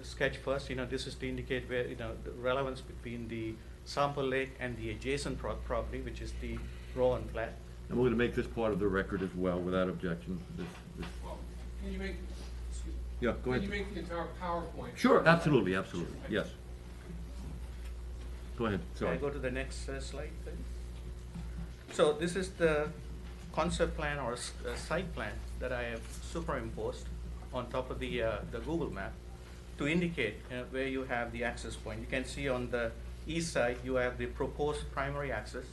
sketch first. This is to indicate where the relevance between the Sample Lake and the adjacent property, which is the Rowan plat. And we're going to make this part of the record as well, without objection. Well, can you make, excuse me. Yeah, go ahead. Can you make the entire PowerPoint? Sure, absolutely, yes. Go ahead, Can sorry. I go to the next slide, please? So this is the concept plan or site plan that I have superimposed on top of the Google map to indicate where you have the access point. You can see on the east side you have the proposed primary access.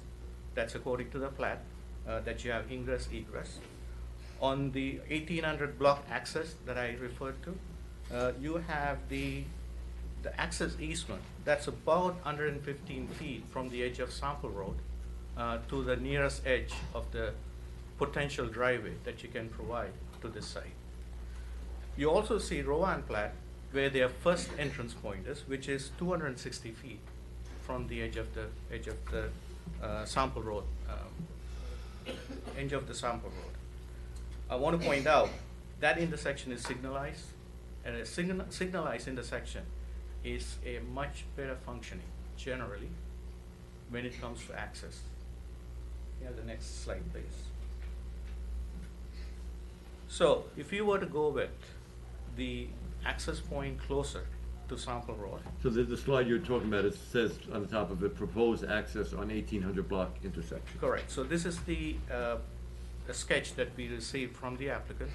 That's according to the plat, that you have ingress, egress. On the 1800 block access that I referred to, you have the access easement. That's about 115 feet from the edge of Sample Road to the nearest edge of the potential driveway that you can provide to this site. You also see Rowan plat, where their first entrance point is, which is 260 feet from the edge of the Sample Road, edge of the Sample Road. I want to point out that intersection is signalized, and a signalized intersection is a much better functioning generally when it comes to access. Yeah, the next slide, please. So if you were to go with the access point closer to Sample Road. So the slide you're talking about, it says on the top of it, proposed access on 1800 block intersection. Correct. So this is the sketch that we received from the applicant.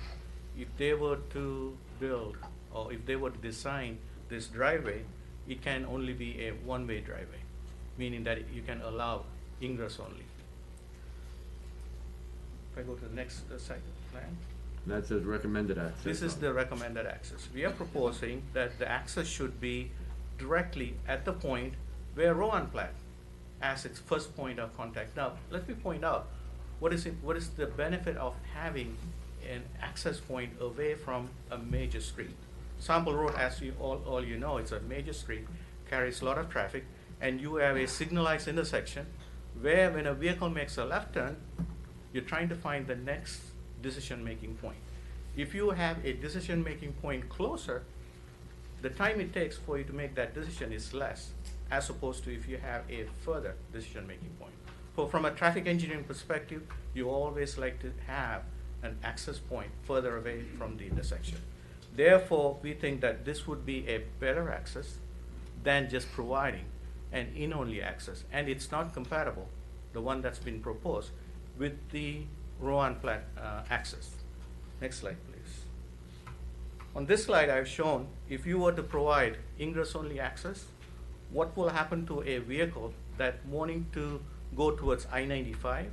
If they were to build, or if they were to design this driveway, it can only be a one-way driveway, meaning that you can allow ingress only. If I go to the next site plan. And that says recommended access. This is the recommended access. We are proposing that the access should be directly at the point where Rowan Plat as its first point of contact. Now, let me point out, what is the benefit of having an access point away from a major street? Sample Road, as you all you know, it's a major street, carries a lot of traffic, and you have a signalized intersection where when a vehicle makes a left turn, you're trying to find the next decision-making point. If you have a decision-making point closer, the time it takes for you to make that decision is less, as opposed to if you have a further decision-making point. So from a traffic engineering perspective, you always like to have an access point further away from the intersection. Therefore, we think that this would be a better access than just providing an in-only access. And it's not compatible, the one that's been proposed, with the Rowan Plat access. Next slide, please. On this slide, I've shown if you were to provide ingress-only access, what will happen to a vehicle that wanting to go towards I-95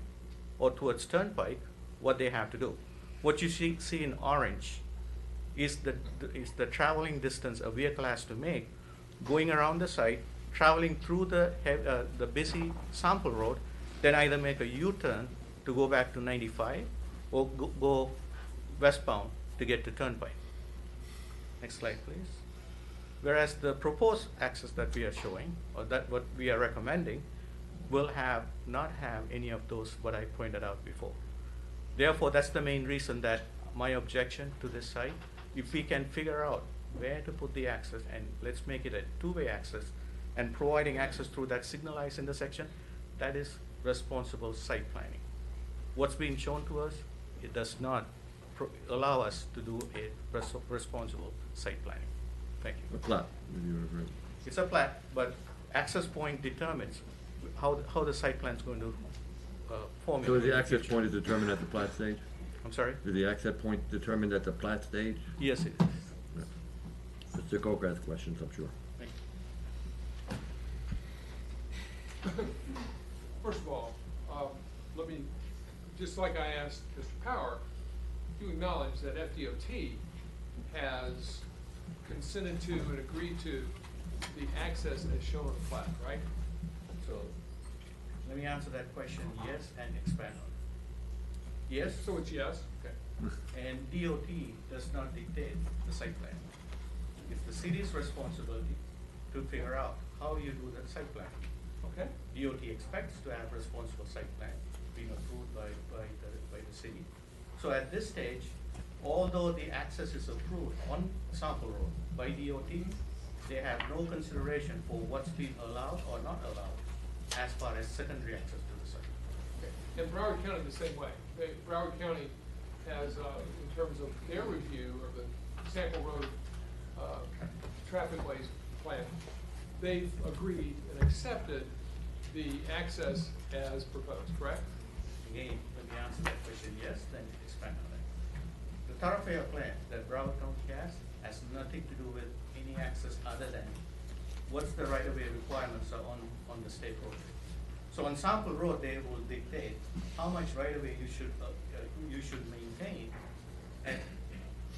or towards Turnpike, what they have to do. What you see in orange is the traveling distance a vehicle has to make going around the site, traveling through the busy Sample Road, then either make a U-turn to go back to 95 or go westbound to get to Turnpike. Next slide, please. Whereas the proposed access that we are showing, or that what we are recommending, will not have any of those what I pointed out before. Therefore, that's the main reason that my objection to this site, if we can figure out where to put the access, and let's make it a two-way access, and providing access through that signalized intersection, that is responsible site planning. What's being shown to us, it does not allow us to do a responsible site planning. Thank you. A plat, would you agree? It's a plat, but access point determines how the site plan is going to formulate. So is the access point is determined at the plat stage? I'm sorry? Is the access point determined at the plat stage? Yes, it is. Mr. Coker has questions, I'm sure. Thank you. First of all, let me, just like I asked Mr. Power, you acknowledge that FDOT has consented to and agreed to the access as shown on the plat, right? So let me answer that question, yes, and expand on it. Yes. So it's yes? Okay. And DOT does not dictate the site plan. It's the city's responsibility to figure out how you do that site plan. Okay. DOT expects to have responsible site plan being approved by the city. So at this stage, although the access is approved on Sample Road by DOT, they have no consideration for what's being allowed or not allowed as far as secondary access to the site. Okay. And Broward County the same way. Broward County has, in terms of their review of the Sample Road traffic ways plan, they've agreed and accepted the access as proposed, correct? Again, let me answer that question, yes, then expand on it. The thoroughfare plan that Broward County has nothing to do with any access other than what's the right-of-way requirements are on the state road. So on Sample Road, they will dictate how much right-of-way you should maintain, and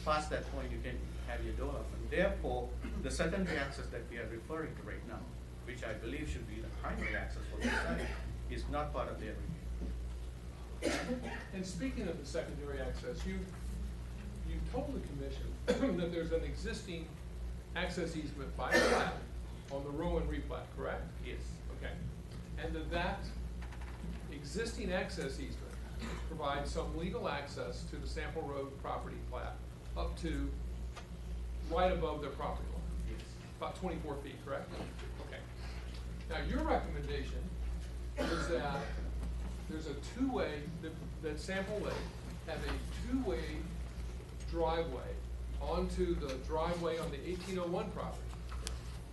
past that point, you can have your development. Therefore, the secondary access that we are referring to right now, which I believe should be the primary access for the site, is not part of their review. And speaking of the secondary access, you told the commission that there's an existing access easement by plat on the Rowan replat, correct? Yes. Okay. And that existing access easement provides some legal access to the Sample Road property plat up to right above their property line. Yes. About 24 feet, correct? Okay. Now your recommendation is that there's a two-way, that Sample Lake have a two-way driveway onto the driveway on the 1801 property.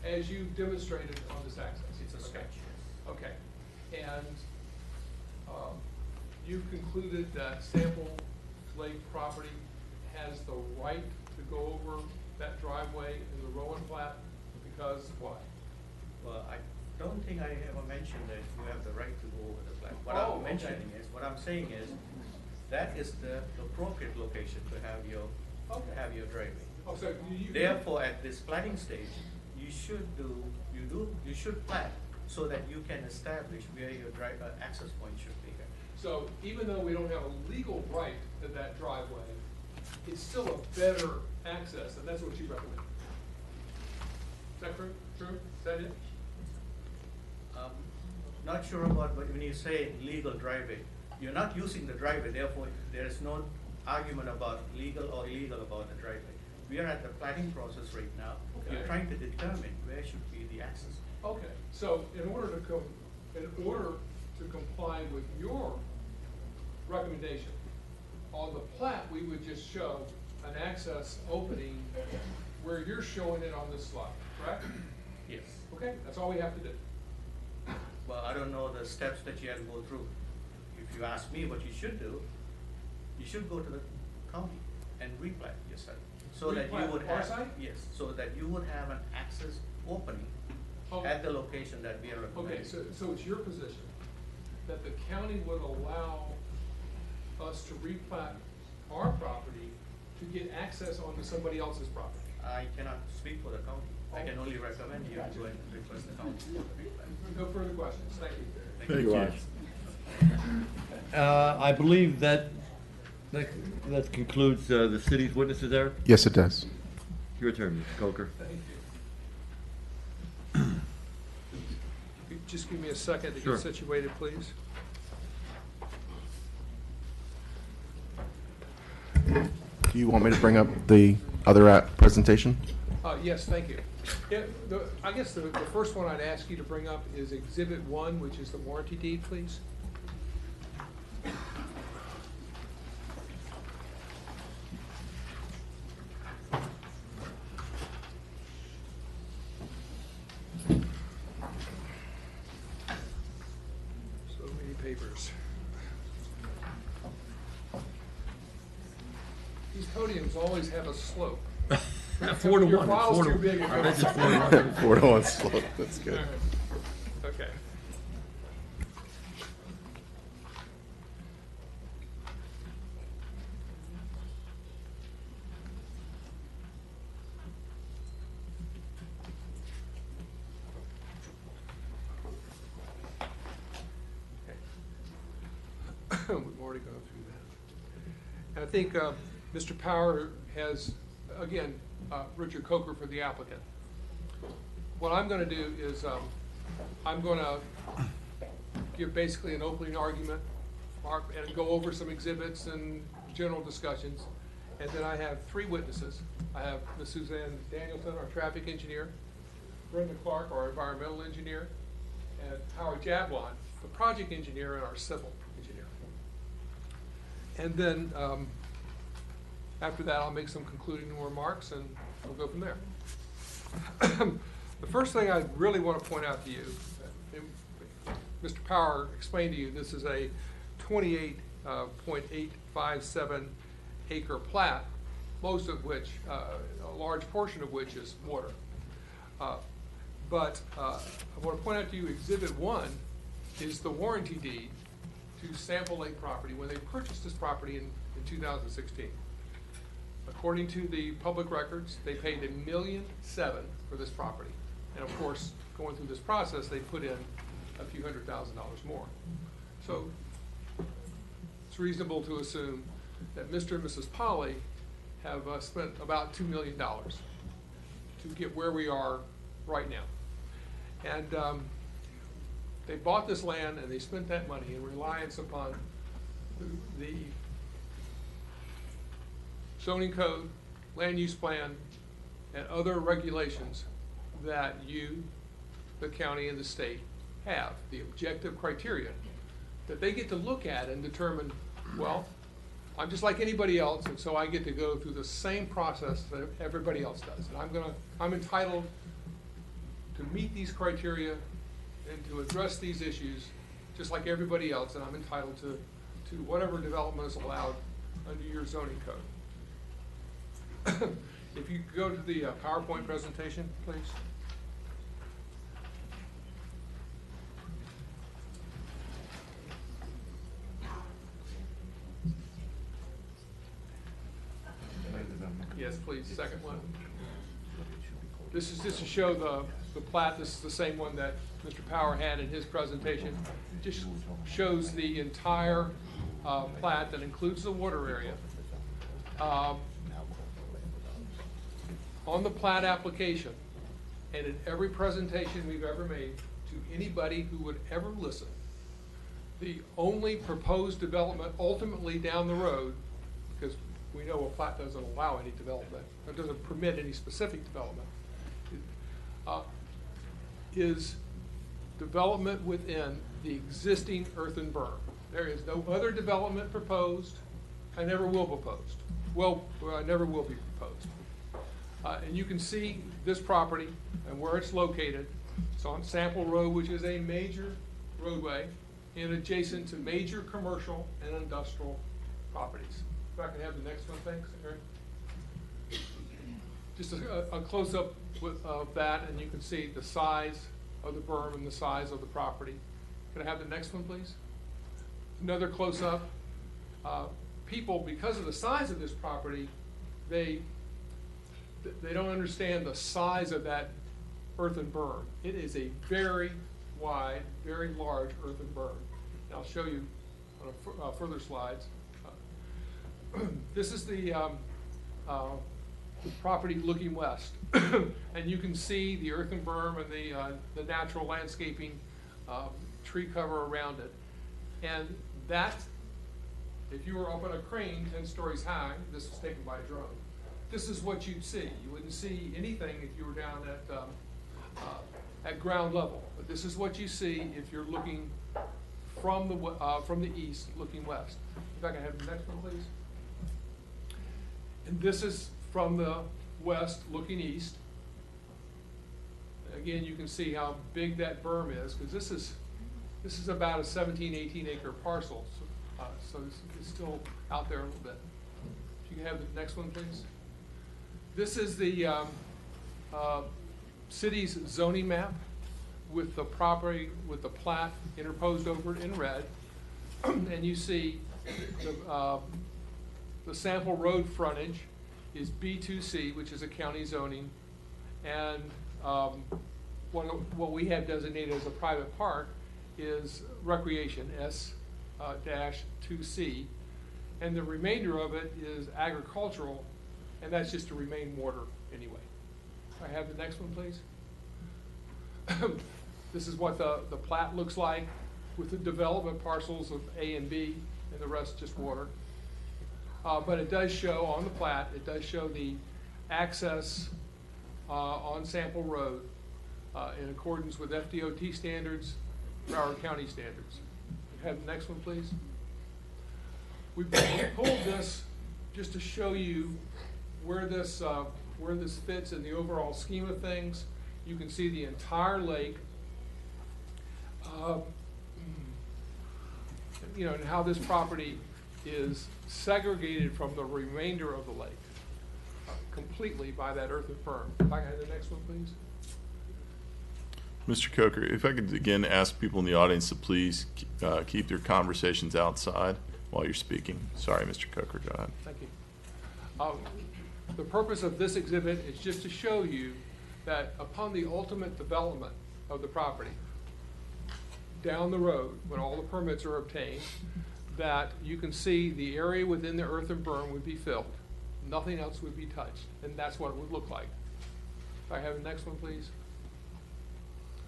as you demonstrated on this access? It's a sketch. Okay, and you've concluded that Sample Lake property has the right to go over that driveway in the Rowan plat, because why? Well, I don't think I ever mentioned that you have the right to go over the flat. What Oh, I'm okay. mentioning is, what I'm saying is, that is the appropriate location to have your, driveway. Oh, so you. Therefore, at this planning stage, you should plat so that you can establish where your access point should be. So even though we don't have a legal right to that driveway, it's still a better access, and that's what you recommend. Is that true? Is that it? Not sure about, but when you say legal driveway, you're not using the driveway, therefore there is no argument about legal or illegal about the driveway. We are at the planning process right now. Okay. We're trying to determine where should be the access. Okay, so in order to comply with your recommendation, on the plat, we would just show an access opening where you're showing it on this slide, correct? Yes. Okay, that's all we have to do. Well, I don't know the steps that you have to go through. If you ask me what you should do, you should go to the county and replat yourself. So that you Replat would our have, side? yes, so that you would have an access opening at the location that we are recommending. Okay, so it's your position that the county would allow us to replat our property to get access onto somebody else's property? I cannot speak for the county. I can only recommend you go and request the county to replat. No further questions, thank you. Thank you. I believe that concludes the city's witnesses, Eric? Yes, it does. Your turn, Mr. Coker. Thank you. Just give me a second to Sure. get situated, please. Do you want me to bring up the other presentation? Yes, thank you. Yeah, I guess the first one I'd ask you to bring up is Exhibit 1, which is the warranty deed, please. So many papers. These podiums always have a slope. 4 to Your 1. file's 4 to too big. I bet you 4 to 1. 4 to 1 slope, that's good. Okay. We've already gone through that. And I think Mr. Power has, again, Richard Coker for the applicant. What I'm going to do is I'm going to give basically an opening argument and go over some exhibits and general discussions. And then I have 3 witnesses. I have Ms. Suzanne Danielson, our traffic engineer, Brenda Clark, our environmental engineer, and Howard Jablon, the project engineer and our civil engineer. And then after that, I'll make some concluding remarks and we'll go from there. The first thing I really want to point out to you, Mr. Power explained to you, this is a 28.857 acre plat, most of which, a large portion of which is water. But I want to point out to you, Exhibit 1 is the warranty deed to Sample Lake property when they purchased this property in 2016. According to the public records, they paid $1.7 million for this property. And of course, going through this process, they put in a few $100,000 more. So it's reasonable to assume that Mr. and Mrs. Polly have spent about $2 million to get where we are right now. And they bought this land and they spent that money in reliance upon the zoning code, land use plan, and other regulations that you, the county, and the state have, the objective criteria that they get to look at and determine, well, I'm just like anybody else, and so I get to go through the same process that everybody else does. And I'm entitled to meet these criteria and to address these issues, just like everybody else, and I'm entitled to whatever development is allowed under your zoning code. If you go to the PowerPoint presentation, please. Yes, please, second one. This is just to show the plat. This is the same one that Mr. Power had in his presentation. Just shows the entire plat that includes the water area. On the plat application, and in every presentation we've ever made to anybody who would ever listen, the only proposed development ultimately down the road, because we know a plat doesn't allow any development, it doesn't permit any specific development, is development within the existing earthen berm. There is no other development proposed. I never will proposed. Well, I never will be proposed. And you can see this property and where it's located. It's on Sample Road, which is a major roadway and adjacent to major commercial and industrial properties. If I can have the next one, thanks, Eric. Just a close-up of that, and you can see the size of the berm and the size of the property. Can I have the next one, please? Another close-up. People, because of the size of this property, they don't understand the size of that earthen berm. It is a very wide, very large earthen berm. And I'll show you on further slides. This is the property looking west. And you can see the earthen berm and the natural landscaping tree cover around it. And that, if you were up on a crane 10 stories high, this was taken by a drone, this is what you'd see. You wouldn't see anything if you were down at ground level. But this is what you see if you're looking from the east, looking west. If I can have the next one, please. And this is from the west, looking east. Again, you can see how big that berm is, because this is about a 17, 18 acre parcel. So this is still out there a little bit. If you can have the next one, please. This is the city's zoning map with the property, with the plat interposed over it in red. And you see the Sample Road frontage is B2C, which is a county zoning. And what we have designated as a private park is recreation, S-2C. And the remainder of it is agricultural, and that's just to remain water anyway. I have the next one, please. This is what the plat looks like with the development parcels of A and B, and the rest just water. But it does show on the plat, it does show the access on Sample Road in accordance with FDOT standards, Broward County standards. Have the next one, please. We pulled this just to show you where this fits in the overall scheme of things. You can see the entire lake, and how this property is segregated from the remainder of the lake completely by that earthen berm. If I can have the next one, please. Mr. Coker, if I could again ask people in the audience to please keep their conversations outside while you're speaking. Sorry, Mr. Coker, go ahead. Thank you. The purpose of this exhibit is just to show you that upon the ultimate development of the property, down the road, when all the permits are obtained, that you can see the area within the earthen berm would be filled. Nothing else would be touched, and that's what it would look like. If I have the next one, please.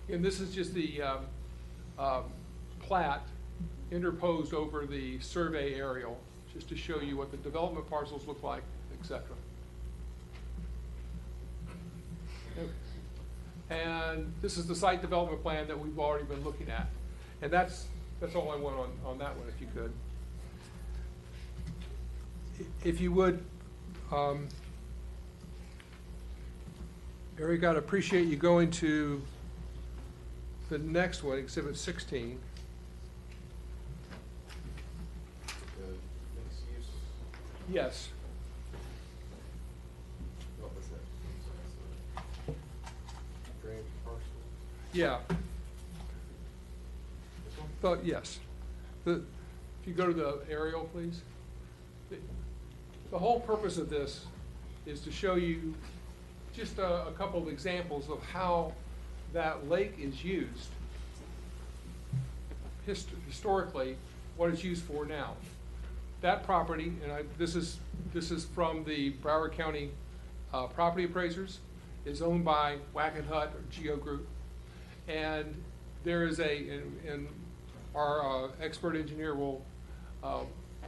And this is just the plat interposed over the survey aerial, just to show you what the development parcels look like, etc. And this is the site development plan that we've already been looking at. And that's all I want on that one, if you could. If you would, Eric, I'd appreciate you going to the next one, Exhibit 16. Yes. Yeah. But yes. If you go to the aerial, please. The whole purpose of this is to show you just a couple of examples of how that lake is used historically, what it's used for now. That property, and this is from the Broward County property appraisers, is owned by Wackenhut or Geo Group, and there is and our expert engineer will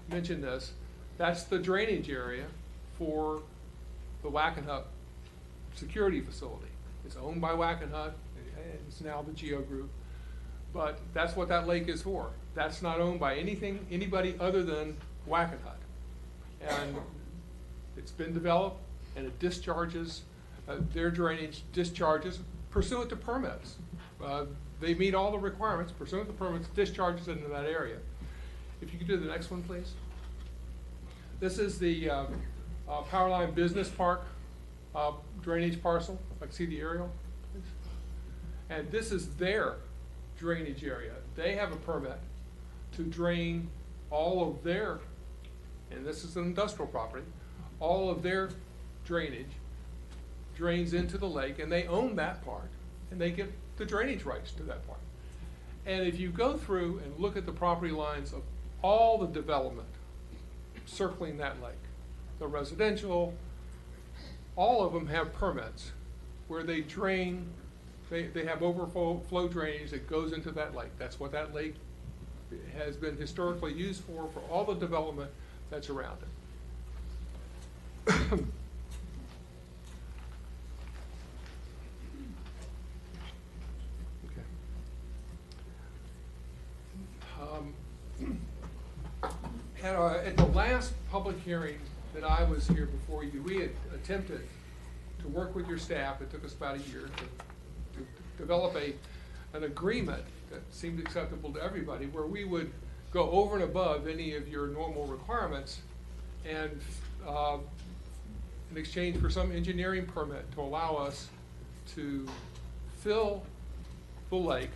mention this. That's the drainage area for the Wackenhut security facility. It's owned by Wackenhut, and it's now the Geo Group, but that's what that lake is for. That's not owned by anybody other than Wackenhut. And it's been developed, and it discharges, their drainage discharges pursuant to permits. They meet all the requirements, pursuant to permits, discharges into that area. If you could do the next one, please. This is the Powerline Business Park drainage parcel. I can see the aerial, please. And this is their drainage area. They have a permit to drain all of their, and this is an industrial property, all of their drainage drains into the lake, and they own that part, and they get the drainage rights to that part. And if you go through and look at the property lines of all the development circling that lake, the residential, all of them have permits where they drain, they have overflow drainage that goes into that lake. That's what that lake has been historically used for all the development that's around it. At the last public hearing that I was here before you, we had attempted to work with your staff. It took us about a year to develop an agreement that seemed acceptable to everybody, where we would go over and above any of your normal requirements, and in exchange for some engineering permit to allow us to fill the lake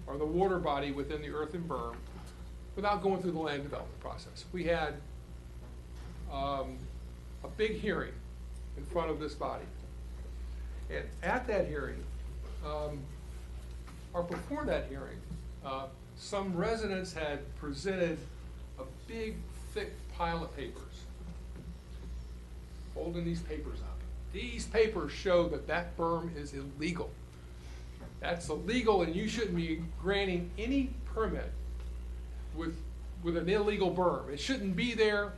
or the water body within the earthen berm without going through the land development process. We had a big hearing in front of this body. And at that hearing, or before that hearing, some residents had presented a big, thick pile of papers, holding these papers up. These papers show that that berm is illegal. That's illegal, and you shouldn't be granting any permit with an illegal berm. It shouldn't be there.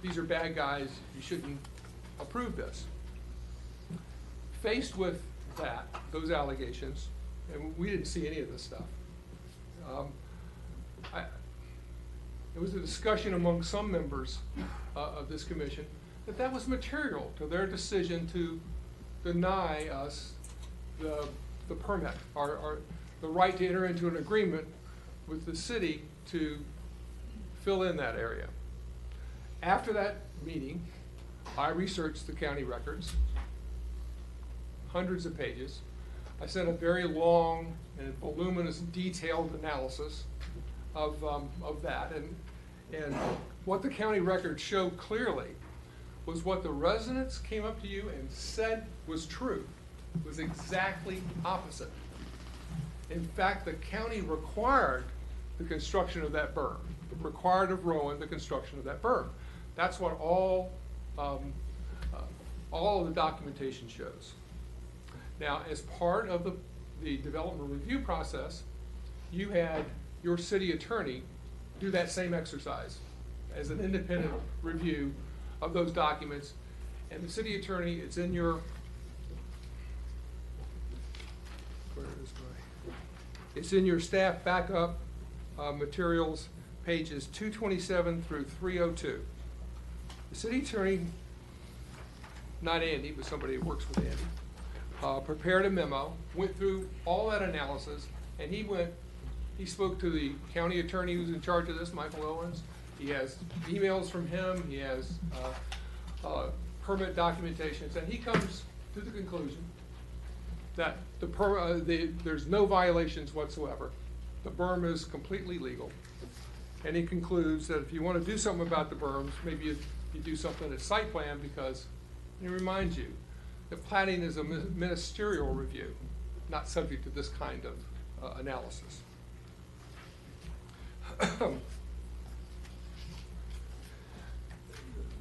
These are bad guys. You shouldn't approve this. Faced with that, those allegations, and we didn't see any of this stuff. There was a discussion among some members of this commission that was material to their decision to deny us the permit, or the right to enter into an agreement with the city to fill in that area. After that meeting, I researched the county records, hundreds of pages. I sent a very long and voluminous, detailed analysis of that, and what the county records show clearly was what the residents came up to you and said was true, was exactly opposite. In fact, the county required the construction of that berm, required of Rowan the construction of that berm. That's what all of the documentation shows. Now, as part of the development review process, you had your city attorney do that same exercise as an independent review of those documents. And the city attorney, it's in your, where is my, it's in your staff backup materials, pages 227 through 302. The city attorney, not Andy, but somebody who works with Andy, prepared a memo, went through all that analysis, And he spoke to the county attorney who's in charge of this, Michael Owens. He has emails from him, he has permit documentations, and he comes to the conclusion that there's no violations whatsoever. The berm is completely legal. And he concludes that if you want to do something about the berms, maybe you do something at site plan, because he reminds you that planning is a ministerial review, not subject to this kind of analysis.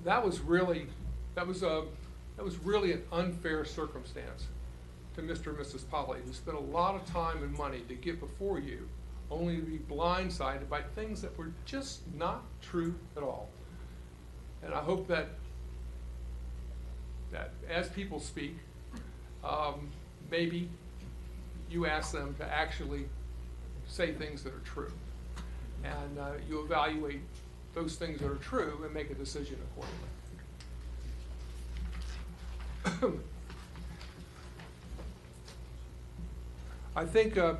That was really an unfair circumstance to Mr. and Mrs. Polly, who spent a lot of time and money to get before you, only to be blindsided by things that were just not true at all. And I hope that as people speak, maybe you ask them to actually say things that are true. And you evaluate those things that are true and make a decision accordingly. I think the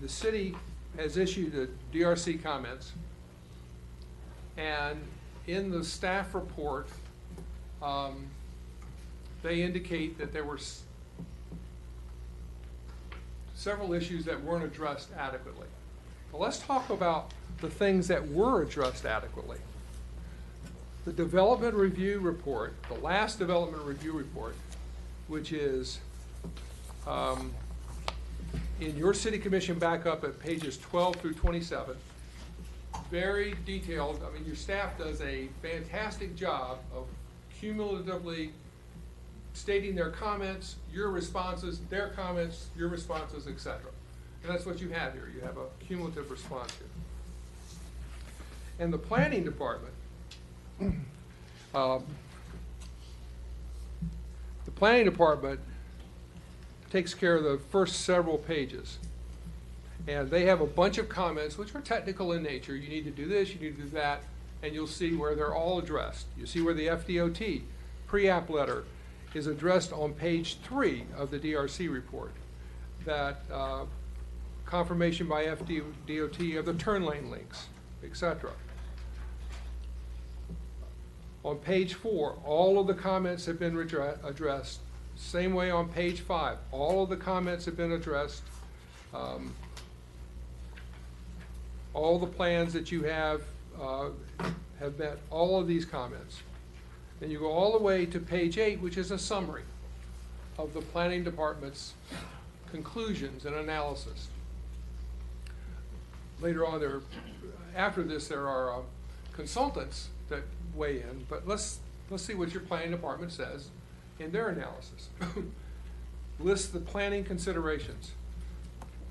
city has issued a DRC comments, and in the staff report, they indicate that there were several issues that weren't addressed adequately. Well, let's talk about the things that were addressed adequately. The development review report, the last development review report, which is in your city commission backup at pages 12 through 27, very detailed. I mean, your staff does a fantastic job of cumulatively stating their comments, your responses, their comments, your responses, etc. And that's what you have here. You have a cumulative response here. And the planning department, takes care of the first several pages. And they have a bunch of comments which are technical in nature. You need to do this, you need to do that, and you'll see where they're all addressed. You see where the FDOT pre-app letter is addressed on page 3 of the DRC report. That confirmation by FDOT of the turn lane links, etc. On page 4, all of the comments have been addressed. Same way on page 5, all of the comments have been addressed. All the plans that you have met all of these comments. Then you go all the way to page 8, which is a summary of the planning department's conclusions and analysis. Later on, after this, there are consultants that weigh in, but let's see what your planning department says in their analysis. Lists the planning considerations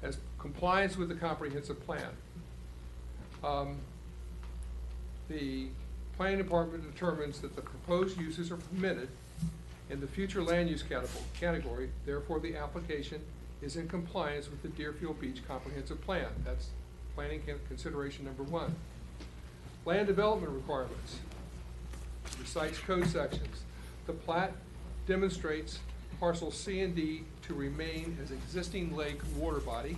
as compliance with the comprehensive plan. The planning department determines that the proposed uses are permitted in the future land use category, therefore the application is in compliance with the Deerfield Beach comprehensive plan. That's planning consideration number 1. Land development requirements. Recites code sections. The plat demonstrates parcels C and D to remain as existing lake water body.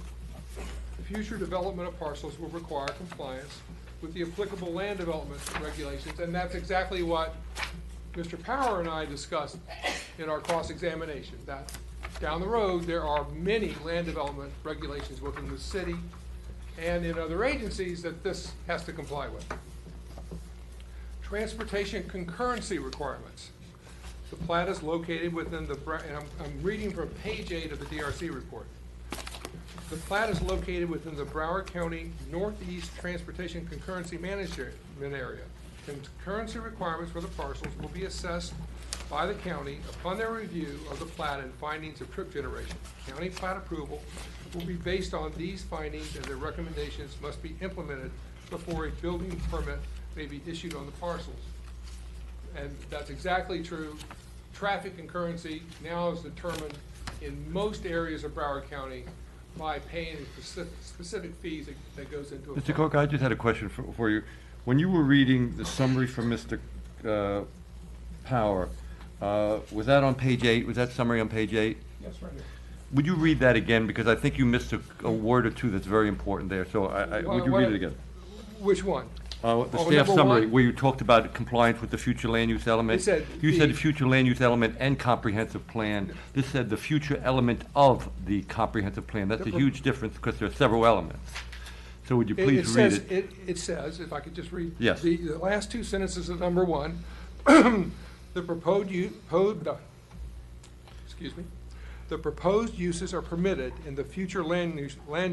Future development of parcels will require compliance with the applicable land development regulations, and that's exactly what Mr. Power and I discussed in our cross-examination, that down the road there are many land development regulations within the city and in other agencies that this has to comply with. Transportation concurrency requirements. The plat is located within the, and I'm reading from page 8 of the DRC report. The plat is located within the Broward County Northeast Transportation Concurrency Management Area. Concurrency requirements for the parcels will be assessed by the county upon their review of the plat and findings of trip generation. County plat approval will be based on these findings, and their recommendations must be implemented before a building permit may be issued on the parcels. And that's exactly true. Traffic concurrency now is determined in most areas of Broward County by paying specific fees that goes into it. Mr. Cook, I just had a question for you. When you were reading the summary from Mr. Power, was that on page 8? Was that summary on page 8? Yes, right here. would you read that again? Because I think you missed a word or two that's very important there, so would you read it again? Which one? The Oh, staff number summary, one? where you talked about compliance with the future land use element. It said You said the- future land use element and comprehensive plan. This said the future element of the comprehensive plan. That's a huge difference because there are several elements. So would you please read it? It says, if I could just read. Yes. The last two sentences of number one, the excuse me, the proposed uses are permitted in the future land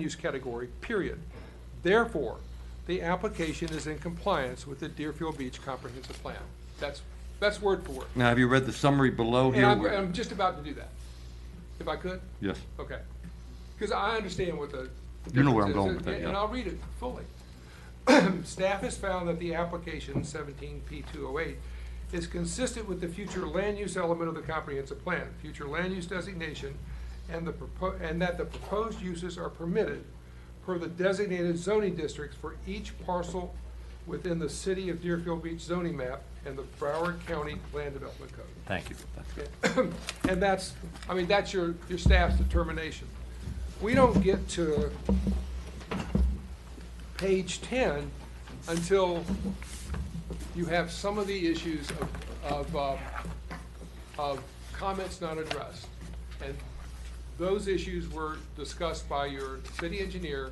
use category, period. Therefore, the application is in compliance with the Deerfield Beach Comprehensive Plan. That's word for word. Now, have you read the summary below And here? I'm just about to do that, if I could. Yes. Okay. Because I understand what the You know where I'm difference going is, with that, and yeah. I'll read it fully. Staff has found that the application 17P208 is consistent with the future land use element of the comprehensive plan, future land use designation, and that the proposed uses are permitted per the designated zoning districts for each parcel within the City of Deerfield Beach zoning map and the Broward County Land Development Code. Thank you. That's good. And that's your staff's determination. We don't get to page 10 until you have some of the issues of comments not addressed. And those issues were discussed by your city engineer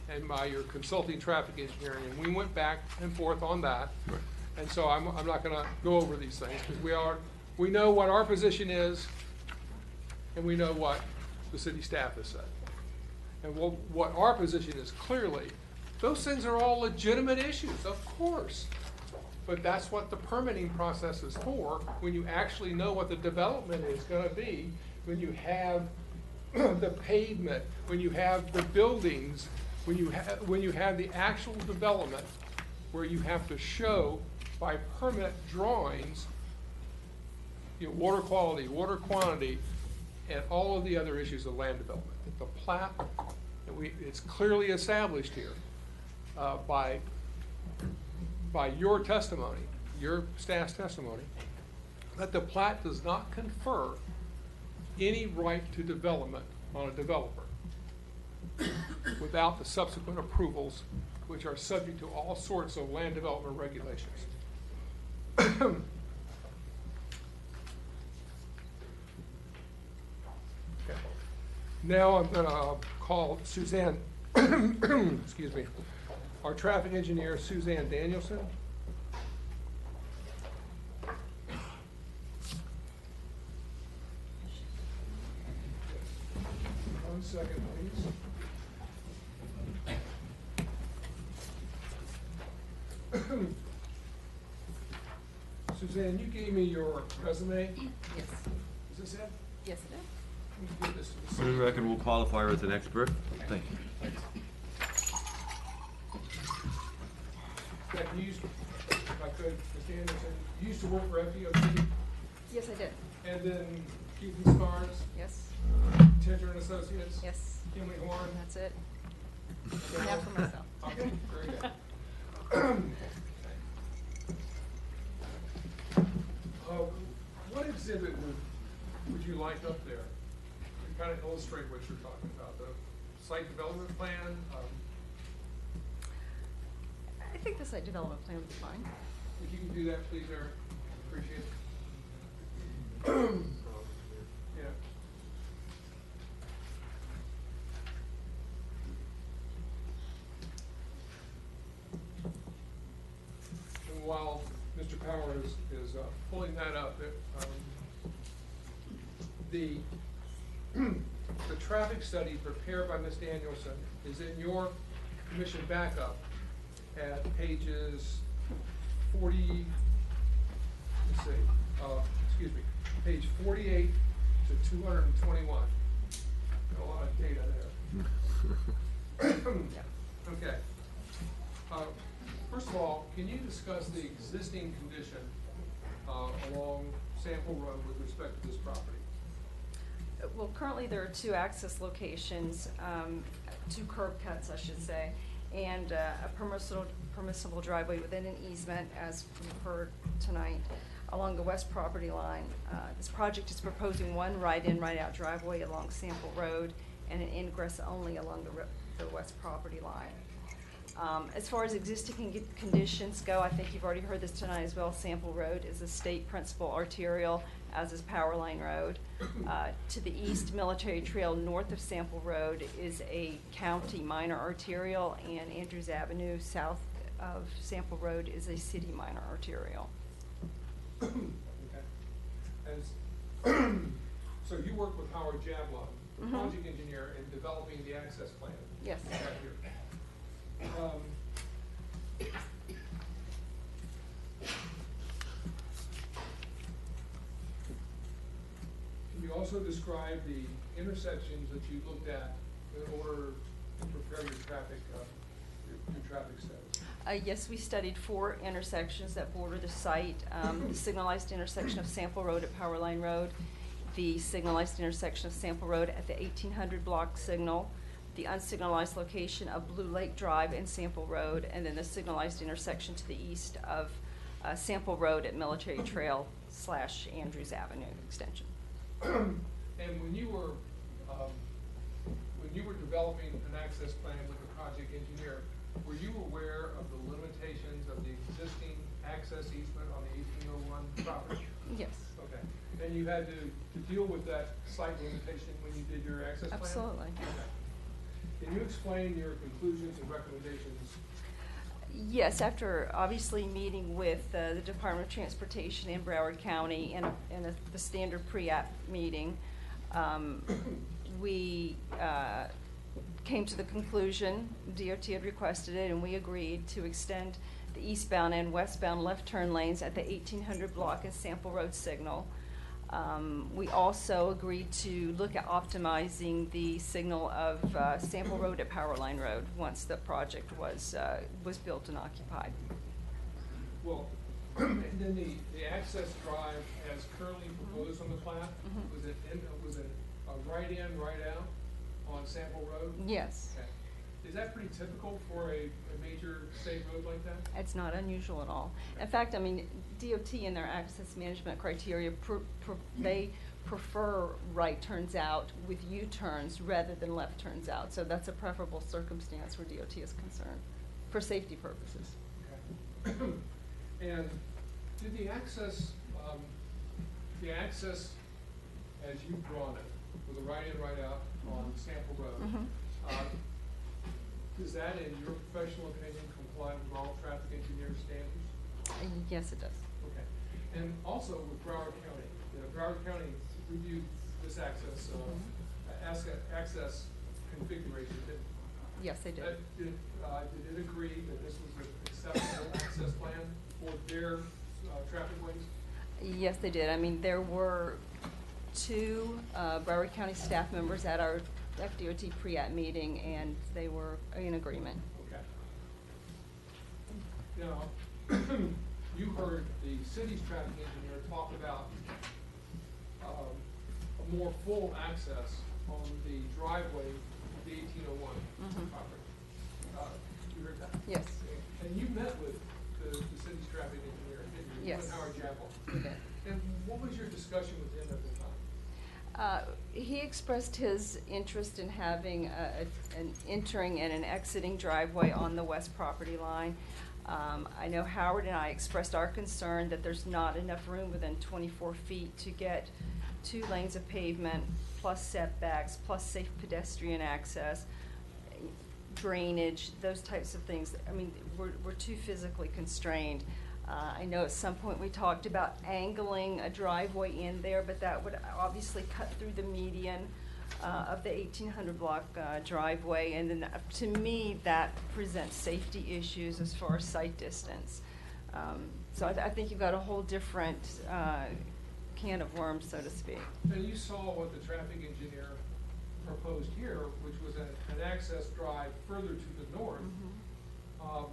and by your consulting traffic engineer, and we went back and forth on that. Right. And so I'm not gonna go over these things, because we know what our position is, and we know what the city staff has said. And what our position is clearly, those things are all legitimate issues, of course. But that's what the permitting process is for, when you actually know what the development is gonna be, when you have the pavement, when you have the buildings, when you have the actual development, where you have to show by permit drawings, water quality, water quantity, and all of the other issues of land development. The plat, it's clearly established here by your testimony, your staff's testimony, that the plat does not confer any right to development on a developer without the subsequent approvals, which are subject to all sorts of land development regulations. Okay. Now I'm gonna call Suzanne, excuse me, our traffic engineer, Suzanne Danielson. One second, please. Suzanne, you gave me your resume. Yes. Is this it? Yes, it is. Let me give this to the For the record, we'll qualify her as an expert. Thank you. Jack, you used, if I could, Ms. Anderson, you used to work for FDOT Yes, I did. and then Keaton Stars, Yes. Tinter and Associates. Yes. Kinley Horn. That's it. Enough for myself. Okay, very good. What exhibit would you like up there to kind of illustrate what you're talking about? The site development plan? I think the site development plan would be fine. If you can do that, please, Eric, appreciate it. Yeah. And while Mr. Power is pulling that up, the traffic study prepared by Ms. Danielson is in your commission backup at pages 40, let's see, excuse me, page 48 to 221. Got a lot of data there. Okay. First of all, can you discuss the existing condition along Sample Road with respect to this property? Well, currently there are two access locations, two curb cuts, I should say, and a permissible driveway within an easement, as we've heard tonight. along the west property line. This project is proposing one right-in, right-out driveway along Sample Road and an ingress only along the west property line. As far as existing conditions go, I think you've already heard this tonight as well. Sample Road is a state principal arterial, as is Powerline Road. To the east, Military Trail north of Sample Road is a county minor arterial, and Andrews Avenue south of Sample Road is a city minor arterial. Okay. So you work with Howard Jablon, the project engineer, in developing the access plan. Yes. Right here. Can you also describe the intersections that you looked at in order to prepare your traffic study? Yes, we studied 4 intersections that border the site. The signalized intersection of Sample Road at Powerline Road, the signalized intersection of Sample Road at the 1800 block signal, the unsignalized location of Blue Lake Drive and Sample Road, and then the signalized intersection to the east of Sample Road at Military Trail / Andrews Avenue extension. And when you were developing an access plan with the project engineer, were you aware of the limitations of the existing access easement on the 1801 property? Yes. Okay. And you had to deal with that site limitation when you did your access plan? Absolutely. Okay. Can you explain your conclusions and recommendations? Yes, after obviously meeting with the Department of Transportation in Broward County in the standard pre-app meeting, we came to the conclusion, DOT had requested it, and we agreed to extend the eastbound and westbound left turn lanes at the 1800 block and Sample Road signal. We also agreed to look at optimizing the signal of Sample Road at Powerline Road once the project was built and occupied. Well, and then the access drive as currently proposed on the plat, was it a right in, right out on Sample Road? Yes. Okay. Is that pretty typical for a major state road like that? It's not unusual at all. In fact, I mean, DOT in their access management criteria, they prefer right turns out with U-turns rather than left turns out. So that's a preferable circumstance where DOT is concerned for safety purposes. Okay. And did the access as you've drawn it, with a right in, right out on Sample Road, does that, in your professional opinion, comply with all traffic engineer standards? Yes, it does. Okay. And also with Broward County, Broward County reviewed this access configuration. Yes, they did. Did it agree that this was an acceptable access plan for their traffic ways? Yes, they did. I mean, there were 2 Broward County staff members at our FDOT pre-app meeting, and they were in agreement. Okay. Now, you heard the city's traffic engineer talk about a more full access on the driveway of the 1801 property. You heard that? Yes. And you met with the city's traffic engineer, didn't you? Yes. With Howard Jablon. Okay. And what was your discussion with him at the time? He expressed his interest in having an entering and an exiting driveway on the west property line. I know Howard and I expressed our concern that there's not enough room within 24 feet to get 2 lanes of pavement, plus setbacks, plus safe pedestrian access, drainage, those types of things. I mean, we're too physically constrained. I know at some point we talked about angling a driveway in there, but that would obviously cut through the median of the 1800 block driveway, and then to me that presents safety issues as far as sight distance. So I think you've got a whole different can of worms, so to speak. And you saw what the traffic engineer proposed here, which was an access drive further to the north of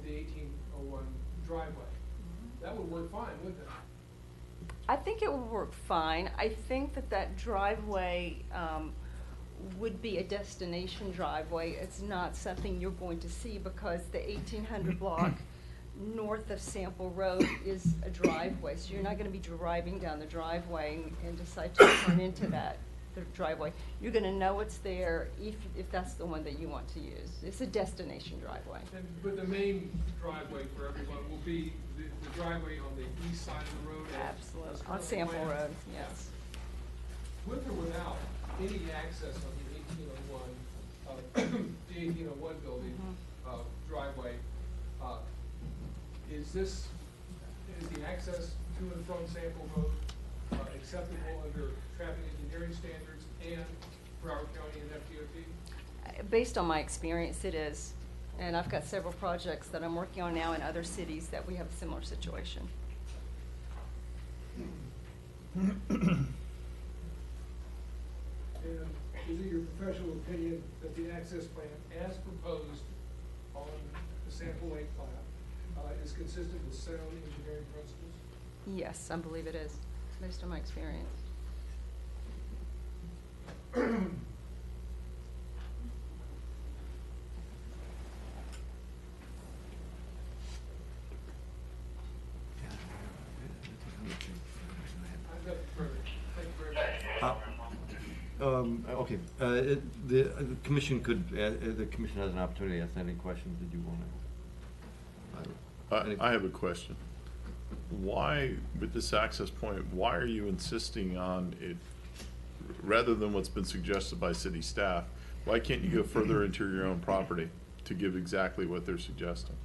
the 1801 driveway. That would work fine, wouldn't it? I think it would work fine. I think that driveway would be a destination driveway. It's not something you're going to see because the 1800 block north of Sample Road is a driveway, so you're not gonna be driving down the driveway and decide to turn into the driveway. You're gonna know it's there if that's the one that you want to use. It's a destination driveway. But the main driveway for everyone will be the driveway on the east side of the road? Absolutely, on Sample Road, yes. With or without any access on the 1801 building, driveway, is the access to and from Sample Road acceptable under traffic engineering standards and Broward County and FDOT? Based on my experience, it is. And I've got several projects that I'm working on now in other cities that we have a similar situation. And is it your professional opinion that the access plan as proposed on the Sample Lake plat is consistent with sound engineering principles? Yes, I believe it is, based on my experience. Okay, the commission could, the commission has an opportunity to ask any questions that you want to. I have a question. Why, with this access point, why are you insisting on it, rather than what's been suggested by city staff, why can't you go further into your own property to give exactly what they're suggesting?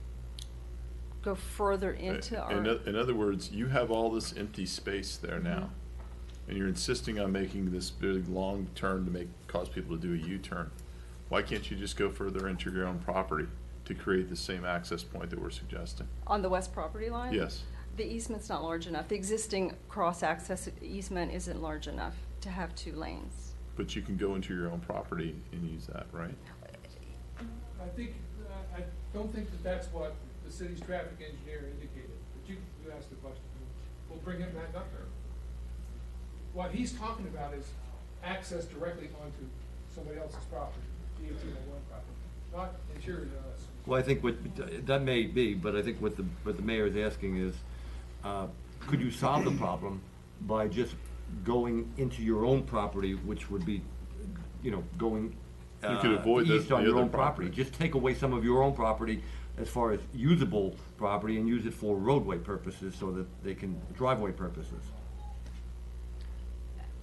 Go further into our... In other words, you have all this empty space there now, and you're insisting on making this big long turn to cause people to do a U-turn. Why can't you just go further into your own property to create the same access point that we're suggesting? On the west property line? Yes. The easement's not large enough. The existing cross-access easement isn't large enough to have 2 lanes. But you can go into your own property and use that, right? I don't think that that's what the city's traffic engineer indicated, but you asked the question. We'll bring him back up there. What he's talking about is access directly onto somebody else's property, the 1801 property, not interior to us. Well, I think that may be, but I think what the mayor is asking is, could you solve the problem by just going into your own property, which would be, going You could avoid east the on your other own property. property. Just take away some of your own property as far as usable property and use it for roadway purposes so that they can, driveway purposes.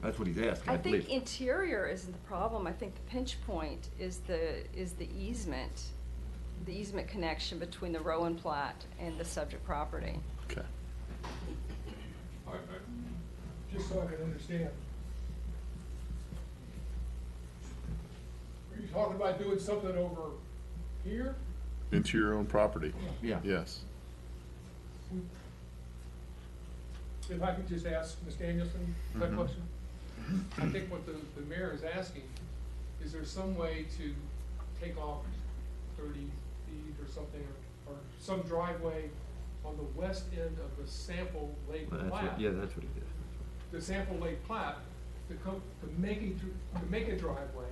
That's what he's asking, I believe. I think interior isn't the problem. I think the pinch point is the easement, the easement connection between the Rowan plat and the subject property. Okay. Just so I can understand. Are you talking about doing something over here? Into your own property? Yeah. Yes. If I could just ask Ms. Danielson that question? I think what the mayor is asking, is there some way to take off 30 feet or something, or some driveway on the west end of the Sample Lake Well, plat? that's what it is. The Sample Lake plat, to make a driveway,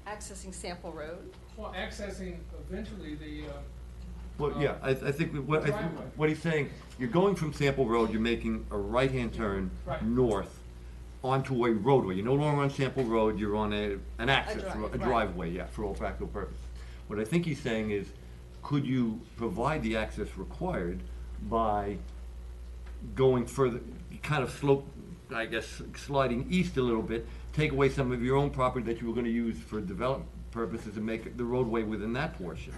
Accessing Sample Road? well, accessing eventually the, Well, yeah, I think what he's saying, you're going from Sample Road, you're making a right-hand turn Right. north onto a roadway. You're no longer on Sample Road, you're on an access, drive, a right. driveway, yeah, for all practical purposes. What I think he's saying is, could you provide the access required by going further, kind of slope, I guess, sliding east a little bit, take away some of your own property that you were gonna use for development purposes and make the roadway within that portion?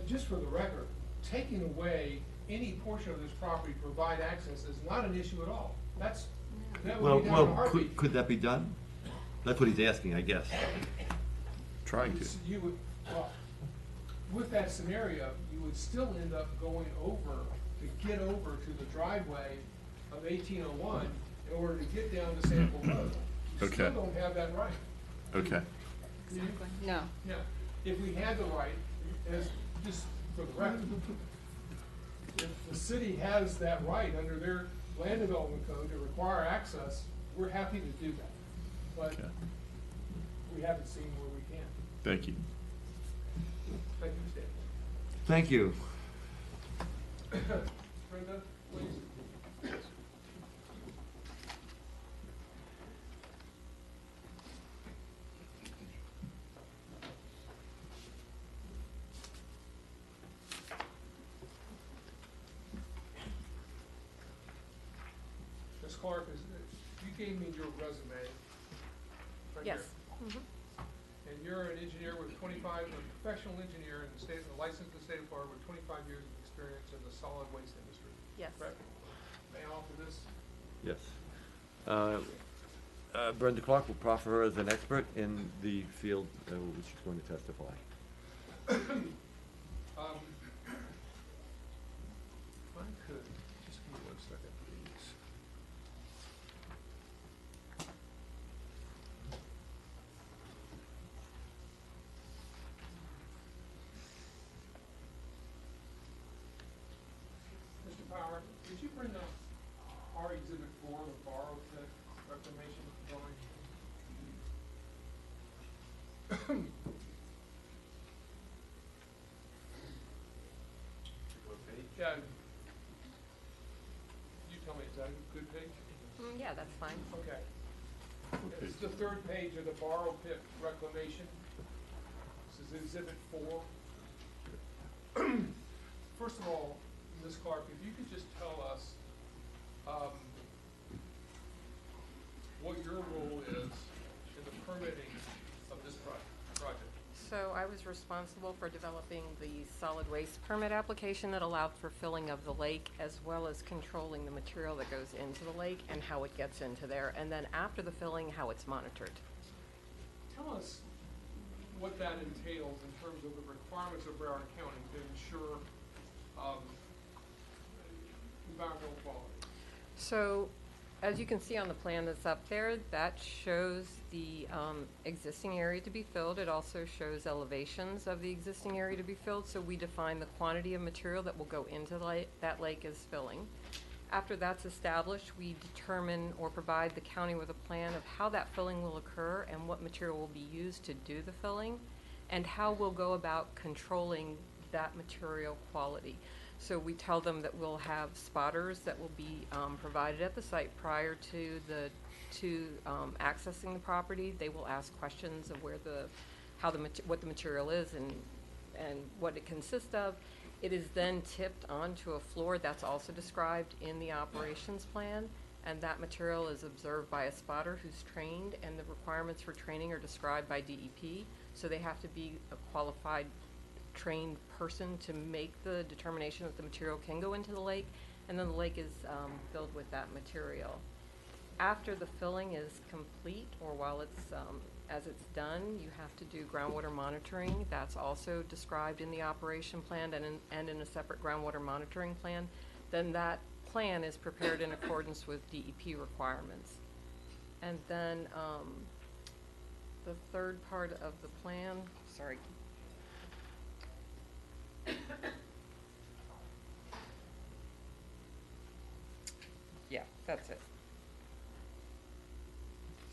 just for the record, taking away any portion of this property to provide access is not an issue at all. That would be done in a heartbeat. Could that be done? That's what he's asking, I guess. Trying to. You would, well, with that scenario, you would still end up going over, to get over to the driveway of 1801 in order to get down to Sample Road. You still Okay. don't have that right. Okay. Exactly. No. Yeah, if we had the right, as, just for the record, if the city has that right under their land development code to require access, we're happy to do that. But Okay. we haven't seen where we can. Thank you. Thank you, Mr. Davis. Thank you. Brenda, please. Ms. Clark, you gave me your resume. Right Yes. here. And you're an engineer with 25, a professional engineer in the state, licensed in the state of Florida with 25 years of experience in the solid waste industry. Yes. Correct? May I offer this? Yes. Brenda Clark will proffer her as an expert in the field which she's going to testify. If I could, just give me 1 second, please. Mr. Power, did you bring up our Exhibit 4, the borrow pit reclamation drawing? Yeah. You tell me, is that a good page? Yeah, that's fine. Okay. It's the third page of the borrow pit reclamation. This is Exhibit 4. First of all, Ms. Clark, if you could just tell us what your role is in the permitting of this project. So I was responsible for developing the solid waste permit application that allowed for filling of the lake, as well as controlling the material that goes into the lake and how it gets into there, and then after the filling, how it's monitored. Tell us what that entails in terms of the requirements of Broward County to ensure environmental quality. So, as you can see on the plan that's up there, that shows the existing area to be filled. It also shows elevations of the existing area to be filled, so we define the quantity of material that will go into that lake as filling. After that's established, we determine or provide the county with a plan of how that filling will occur and what material will be used to do the filling, and how we'll go about controlling that material quality. So we tell them that we'll have spotters that will be provided at the site prior to accessing the property. They will ask questions of what the material is and what it consists of. It is then tipped onto a floor that's also described in the operations plan, and that material is observed by a spotter who's trained, and the requirements for training are described by DEP. So they have to be a qualified, trained person to make the determination that the material can go into the lake, and then the lake is filled with that material. After the filling is complete, or while it's as it's done, you have to do groundwater monitoring. That's also described in the operation plan and in a separate groundwater monitoring plan. Then that plan is prepared in accordance with DEP requirements. And then the third part of the plan, sorry. Yeah, that's it.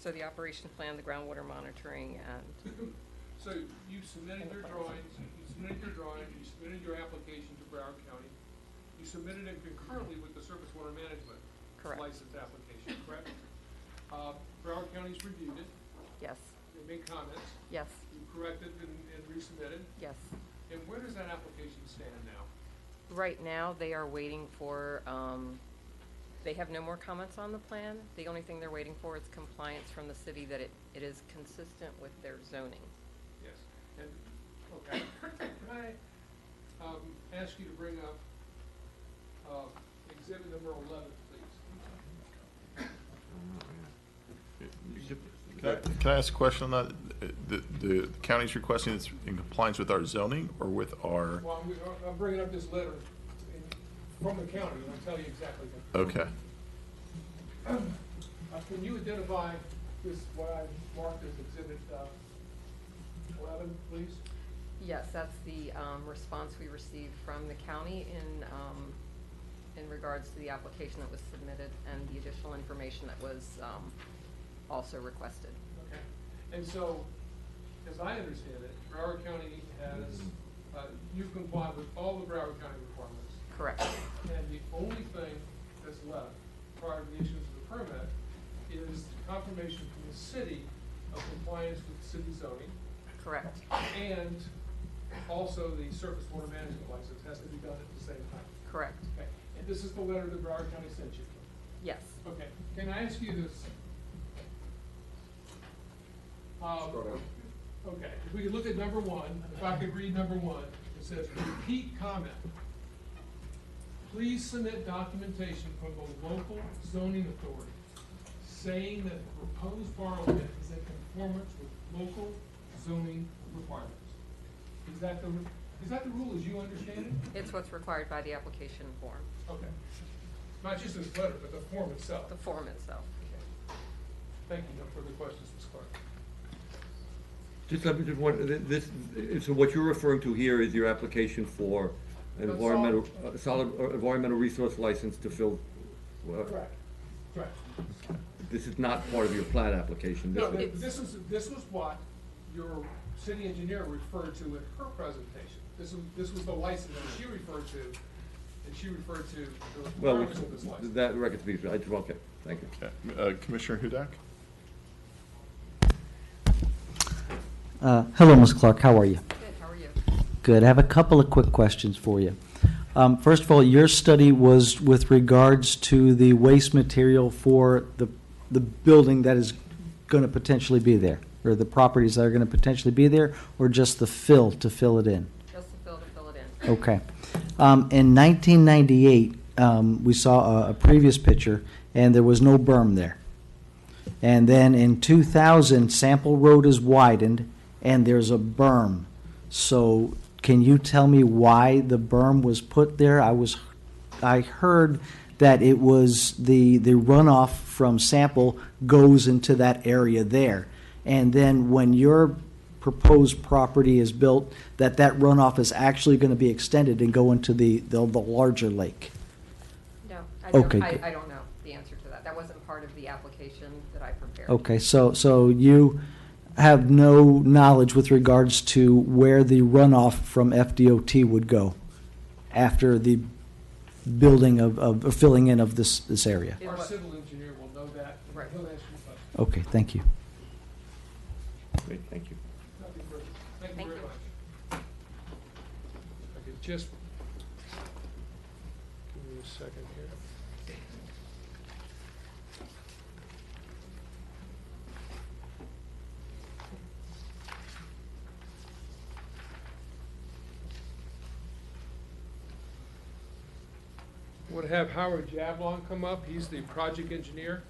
So the operation plan, the groundwater monitoring, and So you submitted your drawings, you submitted your application to Broward County. You submitted it concurrently with the surface water management Correct. license application, correct? Broward County's reviewed it. Yes. They made comments. Yes. You corrected and resubmitted. Yes. And where does that application stand now? Right now, they are waiting for, they have no more comments on the plan. The only thing they're waiting for is compliance from the city that it is consistent with their zoning. Yes. And, okay. Can I ask you to bring up exhibit number 11, please? Can I ask a question on that? The county's requesting it's in compliance with our zoning or with our? Well, I'm bringing up this letter from the county, and I'll tell you exactly that. Okay. Can you identify this, what I marked as exhibit 11, please? Yes, that's the response we received from the county in regards to the application that was submitted and the additional information that was also requested. Okay. And so, as I understand it, Broward County has, you've complied with all the Broward County requirements. Correct. And the only thing that's left prior to the issuance of the permit is confirmation from the city of compliance with city zoning. Correct. And also the surface water management license has to be done at the same time. Correct. Okay. And this is the letter that Broward County sent you. Yes. Okay. Can I ask you this? Okay, if we could look at number one, if I could read number one, it says, repeat comment. Please submit documentation from the local zoning authority saying that the proposed borrowing is in conformance with local zoning requirements. Is that the rule as you understand it? It's what's required by the application form. Okay. Not just this letter, but the form itself. The form itself. Thank you. No further questions, Ms. Clark. So what you're referring to here is your application for an environmental, environmental resource license to fill. Correct. Correct. This is not part of your plat application. No, this was what your city engineer referred to in her presentation. This was the license that she referred to, and she referred to the Well, requirements of this license. that record speaks, okay, thank you. Okay. Commissioner Hudak? Hello, Ms. Clark, how are you? Good, how are you? Good. I have a couple of quick questions for you. First of all, your study was with regards to the waste material for the building that is going to potentially be there, or the properties that are going to potentially be there, or just the fill to fill it in? Just the fill to fill it in. Okay. In 1998, we saw a previous picture, and there was no berm there. And then in 2000, Sample Road is widened, and there's a berm. So can you tell me why the berm was put there? I heard that it was the runoff from Sample goes into that area there. And then when your proposed property is built, that runoff is actually going to be extended and go into the larger lake. No, I Okay, don't know the answer to that. That wasn't part of the application that I prepared. Okay, so you have no knowledge with regards to where the runoff from FDOT would go after the building of filling in of this area? Our civil engineer will know that. Right. He'll answer your question. Okay, thank you. Great, thank you. Nothing further. Thank you Thank very you. much. Okay, just give me a second here. I'm going to have Howard Jablon come up. He's the project engineer.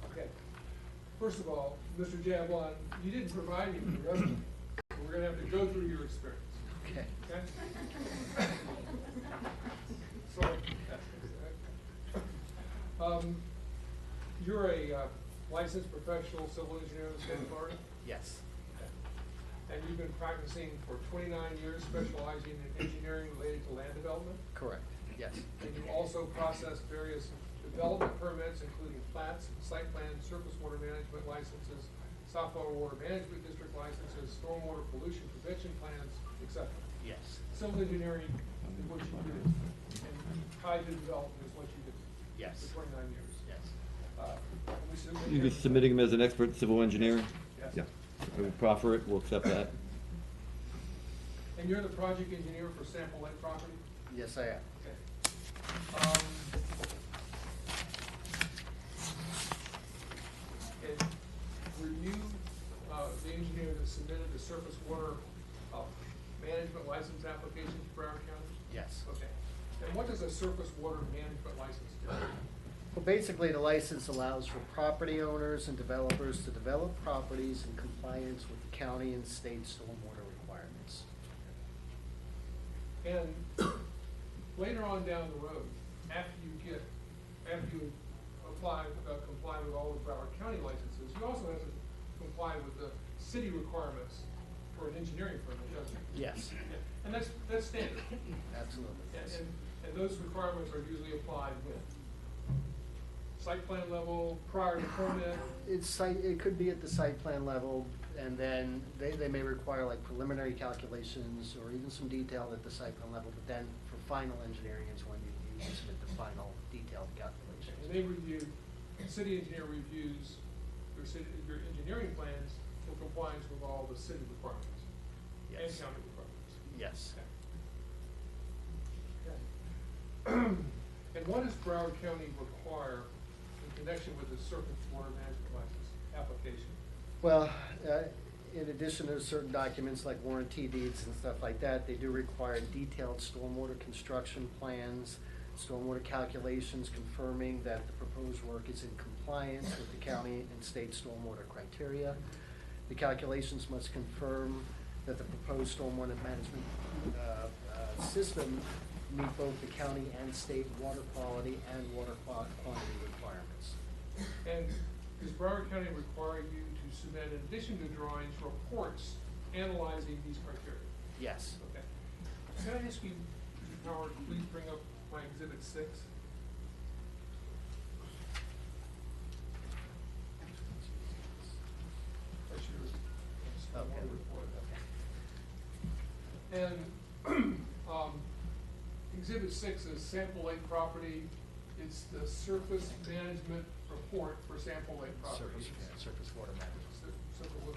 Okay. First of all, Mr. Jablon, you didn't provide me with your resume. So we're going to have to go through your experience. Okay. Okay? Sorry. You're a licensed professional civil engineer in the state of Florida? Yes. And you've been practicing for 29 years, specializing in engineering related to land development? Correct, yes. And you also process various development permits, including plats, site plans, surface water management licenses, softwater water management district licenses, stormwater pollution prevention plans, etc. Yes. Civil engineering is what you do, and tied to development is what you do. Yes. For 29 years. Yes. We submit You're your- submitting him as an expert in civil engineering? Yes. Yeah. We proffer it, we'll accept that. And you're the project engineer for Sample Lake property? Yes, I am. Okay. And were you the engineer that submitted the surface water management license application to Broward County? Yes. Okay. And what does a surface water management license do? Well, basically, the license allows for property owners and developers to develop properties in compliance with county and state stormwater requirements. And later on down the road, after you comply with all the Broward County licenses, you also have to comply with the city requirements for an engineering firm, doesn't it? Yes. Yeah. And that's standard. Absolutely. And those requirements are usually applied with site plan level, prior to permit. It could be at the site plan level, and then they may require like preliminary calculations or even some detail at the site plan level, but then for final engineering is when you submit the final detailed calculations. And they review, the city engineer reviews your engineering plans for compliance with all the city requirements and Yes. county requirements. Yes. Okay. And what does Broward County require in connection with the surface water management license application? Well, in addition to certain documents like warranty deeds and stuff like that, they do require detailed stormwater construction plans, stormwater calculations confirming that the proposed work is in compliance with the county and state stormwater criteria. The calculations must confirm that the proposed stormwater management system meet both the county and state water quality and water quantity requirements. And does Broward County require you to submit, in addition to drawings, reports analyzing these criteria? Yes. Okay. Can I ask you, Mr. Howard, please bring up my exhibit 6? That's yours. That's the Okay. one report. And exhibit 6 is Sample Lake property. It's the surface management report for Sample Lake property. Surface water management.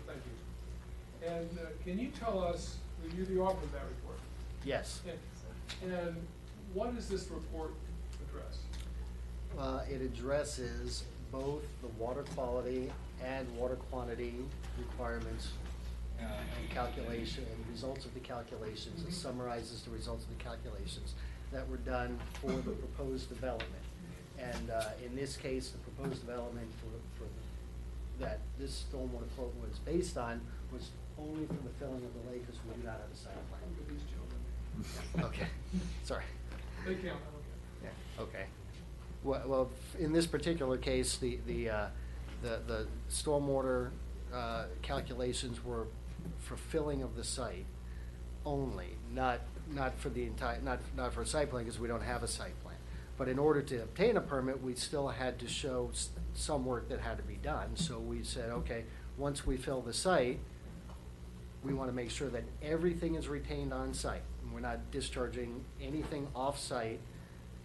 Thank you. And can you tell us, you're the author of that report? Yes. And what does this report address? It addresses both the water quality and water quantity requirements and calculation, and results of the calculations. It summarizes the results of the calculations that were done for the proposed development. And in this case, the proposed development for that this stormwater quote was based on was only for the filling of the lake, because we do not have a site plan. Look at these children. Okay, sorry. They count, I don't care. Yeah, okay. Well, in this particular case, the stormwater calculations were for filling of the site only, not for the entire, not for a site plan, because we don't have a site plan. But in order to obtain a permit, we still had to show some work that had to be done. So we said, okay, once we fill the site, we want to make sure that everything is retained on site. And we're not discharging anything off-site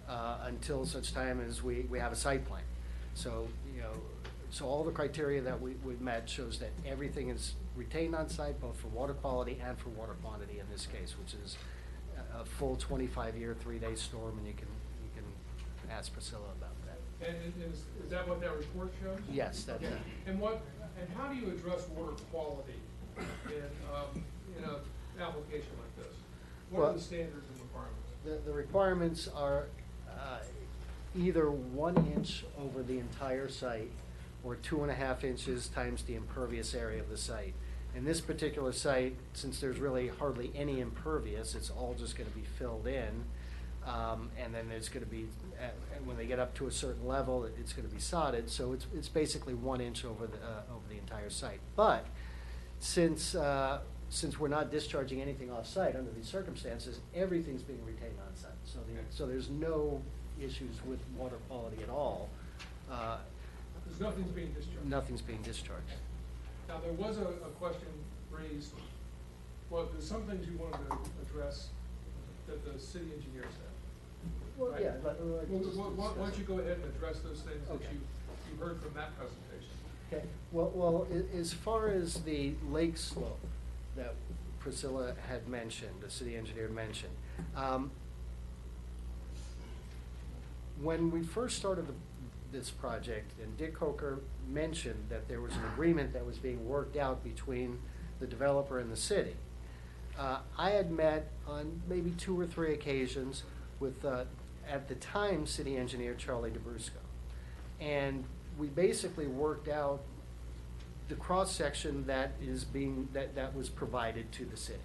until such time as we have a site plan. So, so all the criteria that we've met shows that everything is retained on site, both for water quality and for water quantity in this case, which is a full 25-year, 3-day storm, and you can ask Priscilla about that. And is that what that report shows? Yes, that's it. And how do you address water quality in an application like this? What are Well, the standards and requirements? The requirements are either 1 inch over the entire site or 2.5 inches times the impervious area of the site. In this particular site, since there's really hardly any impervious, it's all just going to be filled in. And then there's going to be, and when they get up to a certain level, it's going to be sodded. So it's basically 1 inch over the entire site. But since we're not discharging anything off-site under these circumstances, everything's being retained on-site. So there's no issues with water quality at all. Because nothing's being discharged. Nothing's being discharged. Now, there was a question raised, well, there's some things you wanted to address that the city engineer said. Well, right? yeah, but, Why don't you go ahead and address those things that Okay. you heard from that presentation? Okay, well, as far as the lake slope that Priscilla had mentioned, the city engineer mentioned, when we first started this project, and Dick Coker mentioned that there was an agreement that was being worked out between the developer and the city. I had met on maybe 2 or 3 occasions with, at the time, city engineer Charlie DeBrusco. And we basically worked out the cross-section that was provided to the city.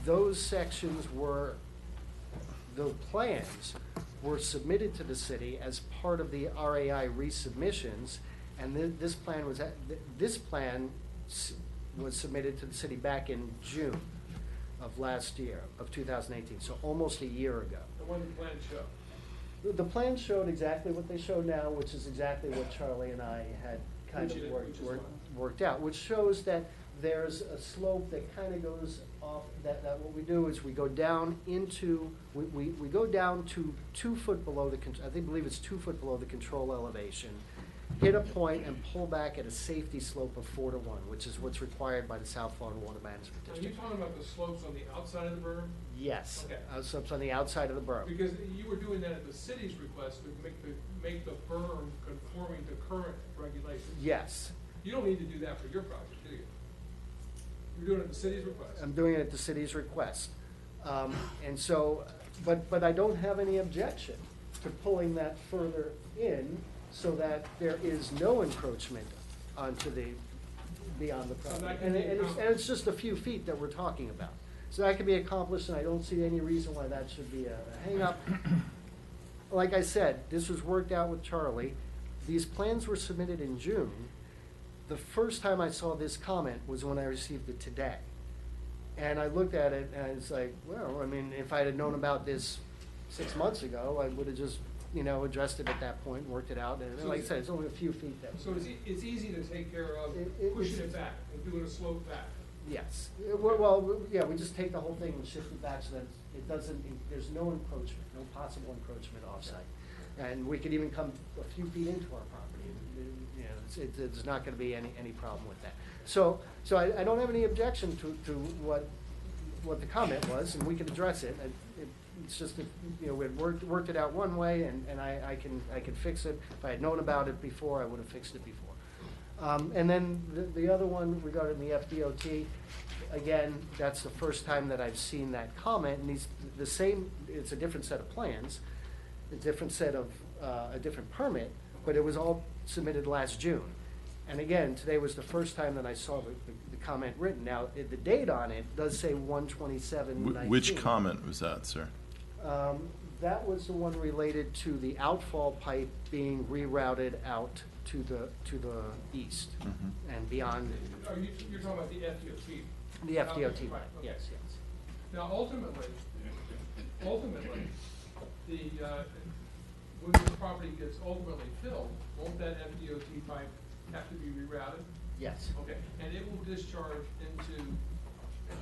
Those sections were, the plans were submitted to the city as part of the RAI resubmissions, and this plan was submitted to the city back in June of last year, of 2018, so almost a year ago. The one the plan showed. The plan showed exactly what they show now, which is exactly what Charlie and I had kind Which of is- worked, which is worked, fine. worked out, which shows that there's a slope that kind of goes off, that what we do is we go down into, we go down to 2 foot below the, believe it's 2 foot below the control elevation, hit a point and pull back at a safety slope of 4 to 1, which is what's required by the South Florida Water Management Are you District. talking about the slopes on the outside of the berm? Yes, Okay. slopes on the outside of the berm. Because you were doing that at the city's request to make the berm conforming to current regulations. Yes. You don't need to do that for your project, do you? You're doing it at the city's request. I'm doing it at the city's request. And so, but I don't have any objection to pulling that further in so that there is no encroachment onto the, beyond the So that property. can And be it's, accomplished. and it's just a few feet that we're talking about. So that can be accomplished, and I don't see any reason why that should be a hang-up. Like I said, this was worked out with Charlie. These plans were submitted in June. The first time I saw this comment was when I received it today. And I looked at it and it's like, well, I mean, if I had known about this 6 months ago, I would have just, addressed it at that point, worked it out. And So like I it's- said, it's only a few feet that. So it's easy to take care of pushing it back and doing a slope back. Yes. Well, yeah, we just take the whole thing and shift it back so that it doesn't, there's no encroachment, no possible encroachment offsite. And we could even come a few feet into our property. There's not gonna be any problem with that. So I don't have any objection to what the comment was, and we can address it. It's just that, we had worked it out one way, and I can fix it. If I had known about it before, I would have fixed it before. And then the other one regarding the FDOT, again, that's the first time that I've seen that comment, and it's a different set of plans, a different set of, a different permit, but it was all submitted last June. And again, today was the first time that I saw the comment written. Now, the date on it does say 1/27/19. Which comment was that, sir? That was the one related to the outfall pipe being rerouted out to the east and beyond. You're talking about the FDOT? The FDOT, Right, okay. yes. Now, ultimately, when this property gets ultimately filled, won't that FDOT pipe have to be rerouted? Yes. Okay, and it will discharge into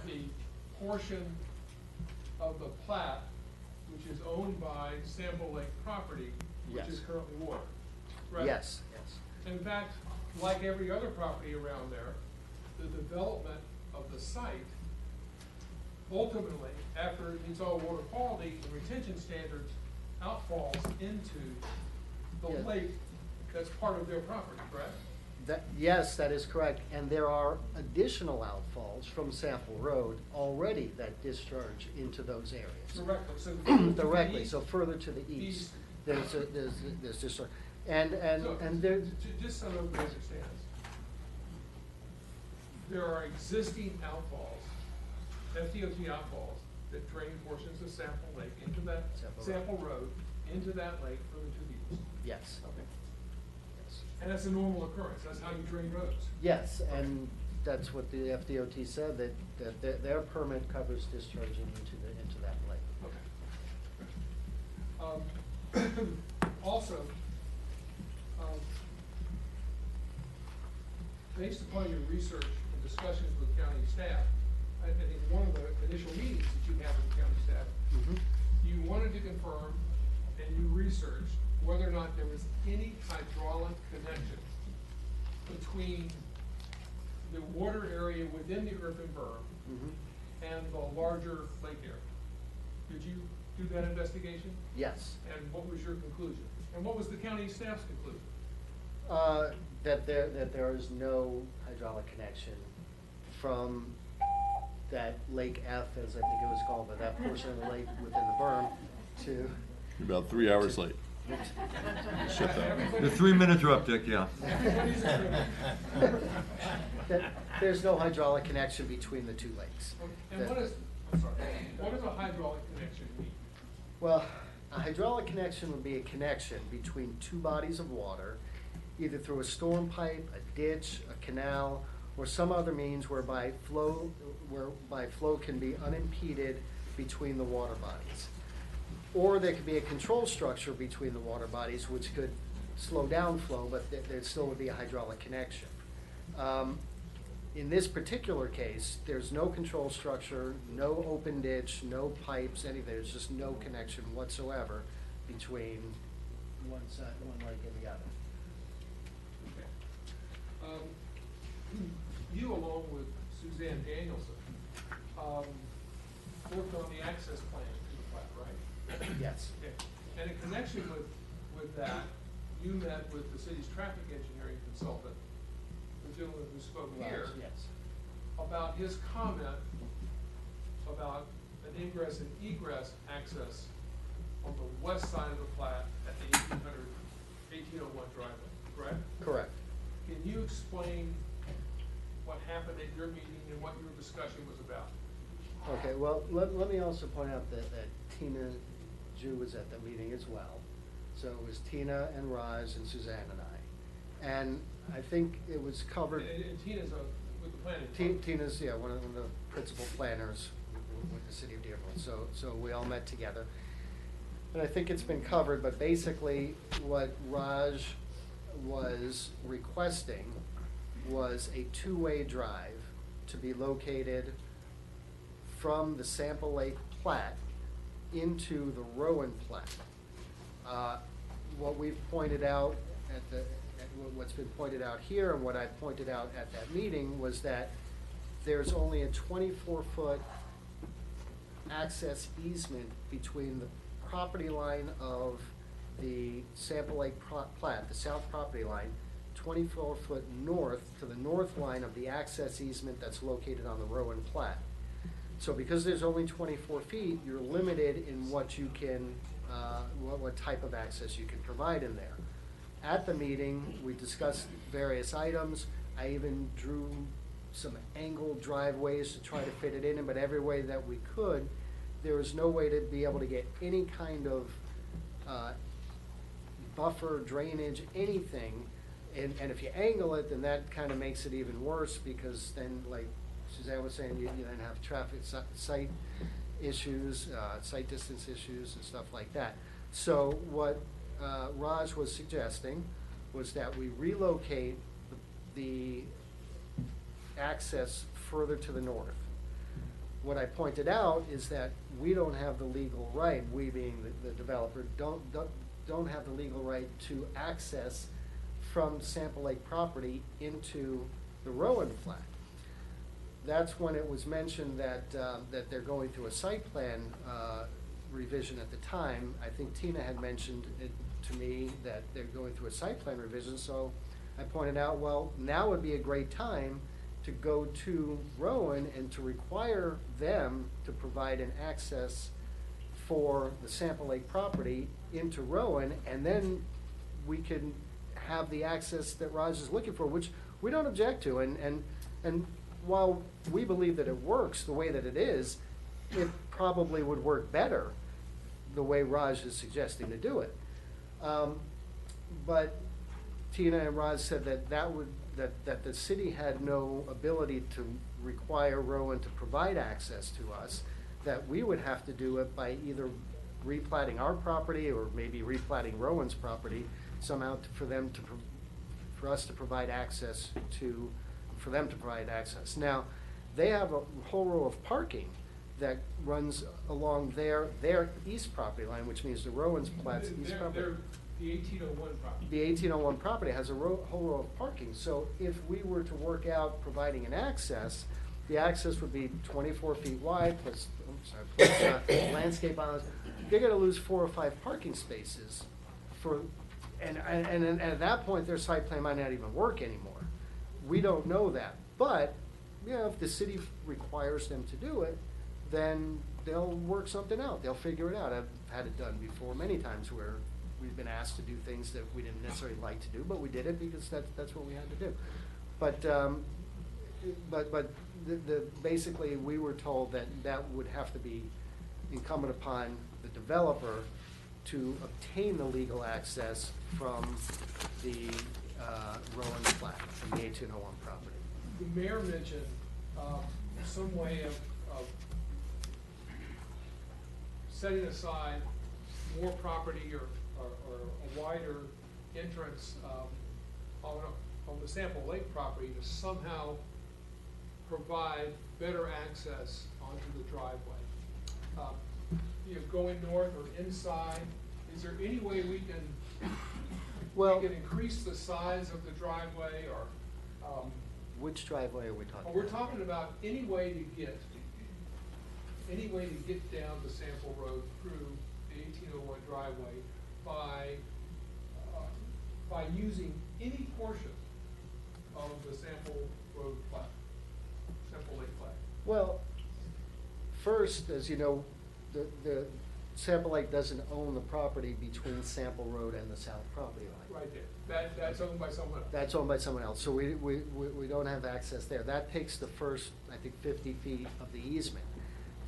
the portion of the plat which is owned by Sample Lake property, which Yes. is currently water, right? Yes. In fact, like every other property around there, the development of the site, ultimately, after it meets all water quality and retention standards, outfalls into the Yeah. lake that's part of their property, correct? Yes, that is correct. And there are additional outfalls from Sample Road already that discharge into those areas. Directly, so further to the Directly, east- so further to the east, east. there's discharge. And So, there, just so everybody understands, there are existing outfalls, FDOT outfalls, that drain portions of Sample Lake into that, Sample Road, into that lake further to the east. yes. Okay. And that's a normal occurrence, that's how you drain roads. Yes, and that's what the FDOT said, that their permit covers discharging into that lake. Also, based upon your research and discussions with county staff, I think one of the initial meetings that you had with county staff, you wanted to confirm and you researched whether or not there was any hydraulic connection between the water area within the earthen berm and the larger lake area. Did you do that investigation? Yes. And what was your conclusion? And what was the county staff's conclusion? That there is no hydraulic connection from that Lake F, as I think it was called, but that portion of the lake within the berm to. You're about 3 hours late. Shut that. The 3 minutes are up, Dick, yeah. That there's no hydraulic connection between the two lakes. And That- what is, I'm sorry, what does a hydraulic connection mean? Well, a hydraulic connection would be a connection between two bodies of water, either through a storm pipe, a ditch, a canal, or some other means whereby flow can be unimpeded between the water bodies. Or there could be a control structure between the water bodies which could slow down flow, but there still would be a hydraulic connection. In this particular case, there's no control structure, no open ditch, no pipes, anything. There's just no connection whatsoever between one side, one lake and the other. You, along with Suzanne Danielson, worked on the access plan to the plat, right? Yes. Okay. And in connection with that, you met with the city's traffic engineering consultant, the gentleman who spoke here, Yes. about his comment about an ingress and egress access on the west side of the plat at the 1801 driveway, correct? Correct. Can you explain what happened at your meeting and what your discussion was about? Okay, well, let me also point out that Tina Jew was at the meeting as well. So it was Tina and Raj and Suzanne and I. And I think it was covered. And Tina's with the planning. Tina's, yeah, one of the principal planners with the city of Dearborn. So we all met together. And I think it's been covered, but basically what Raj was requesting was a two-way drive to be located from the Sample Lake plat into the Rowan plat. What we've pointed out what's been pointed out here and what I pointed out at that meeting was that there's only a 24-foot access easement between the property line of the Sample Lake plat, the south property line, 24-foot north to the north line of the access easement that's located on the Rowan plat. So because there's only 24 feet, you're limited in what you can, what type of access you can provide in there. At the meeting, we discussed various items. I even drew some angled driveways to try to fit it in, but every way that we could, there was no way to be able to get any kind of buffer, drainage, anything. And if you angle it, then that kind of makes it even worse because then, like Suzanne was saying, you then have traffic site issues, site distance issues and stuff like that. So what Raj was suggesting was that we relocate the access further to the north. What I pointed out is that we don't have the legal right, we being the developer, don't have the legal right to access from Sample Lake property into the Rowan plat. That's when it was mentioned that that they're going through a site plan revision at the time. I think Tina had mentioned it to me that they're going through a site plan revision, so I pointed out, well, now would be a great time to go to Rowan and to require them to provide an access for the Sample Lake property into Rowan, and then we can have the access that Raj is looking for, which we don't object to. And while we believe that it works the way that it is, it probably would work better the way Raj is suggesting to do it. But Tina and Raj said that the city had no ability to require Rowan to provide access to us, that we would have to do it by either replatting our property or maybe replatting Rowan's property somehow for us to provide access for them to provide access. Now, they have a whole row of parking that runs along their east property line, which means the Rowan's plat's east property. The 1801 property. The 1801 property has a whole row of parking. So if we were to work out providing an access, the access would be 24 feet wide plus landscape islands. They're going to lose 4 or 5 parking spaces and at that point their site plan might not even work anymore. We don't know that, but if the city requires them to do it, then they'll work something out. They'll figure it out. I've had it done before many times where we've been asked to do things that we didn't necessarily like to do, but we did it because that's what we had to do. But basically we were told that would have to be incumbent upon the developer to obtain the legal access from the Rowan plat, from the 1801 property. the mayor mentioned some way of setting aside more property or a wider entrance on the Sample Lake property to somehow provide better access onto the driveway. Going north or inside, is there any way we can increase the size of the driveway or? Which driveway are we talking We're about? talking about any way to get down the Sample Road through the 1801 driveway by using any portion of the Sample Road plat, Sample Lake plat. Well, first, as you know, the Sample Lake doesn't own the property between Sample Road and the south property line. Right there. That's owned by someone else. That's owned by someone else, so we don't have access there. That takes the first, I think, 50 feet of the easement.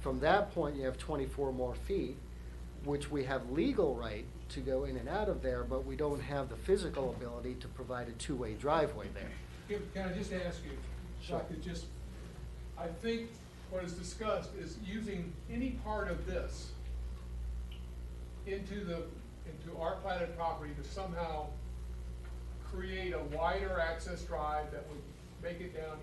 From that point, you have 24 more feet, which we have legal right to go in and out of there, but we don't have the physical ability to provide a two-way driveway there. Can I just ask you, if I could just, I think what is discussed is using any part of this into our platted property to somehow create a wider access drive that would make it down.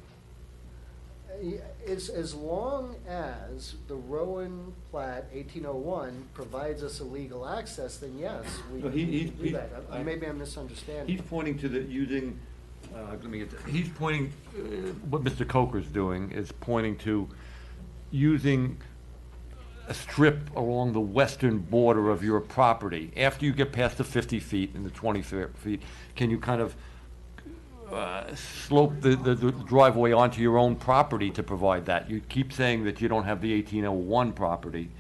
As long as the Rowan plat 1801 provides us a legal access, then yes, we No, can do that. Maybe I'm misunderstanding. He's pointing to the using, let me get that. He's pointing, what Mr. Coker's doing is pointing to using a strip along the western border of your property. After you get past the 50 feet and the 20 feet, can you kind of slope the driveway onto your own property to provide that? You keep saying that you don't have the 1801 property,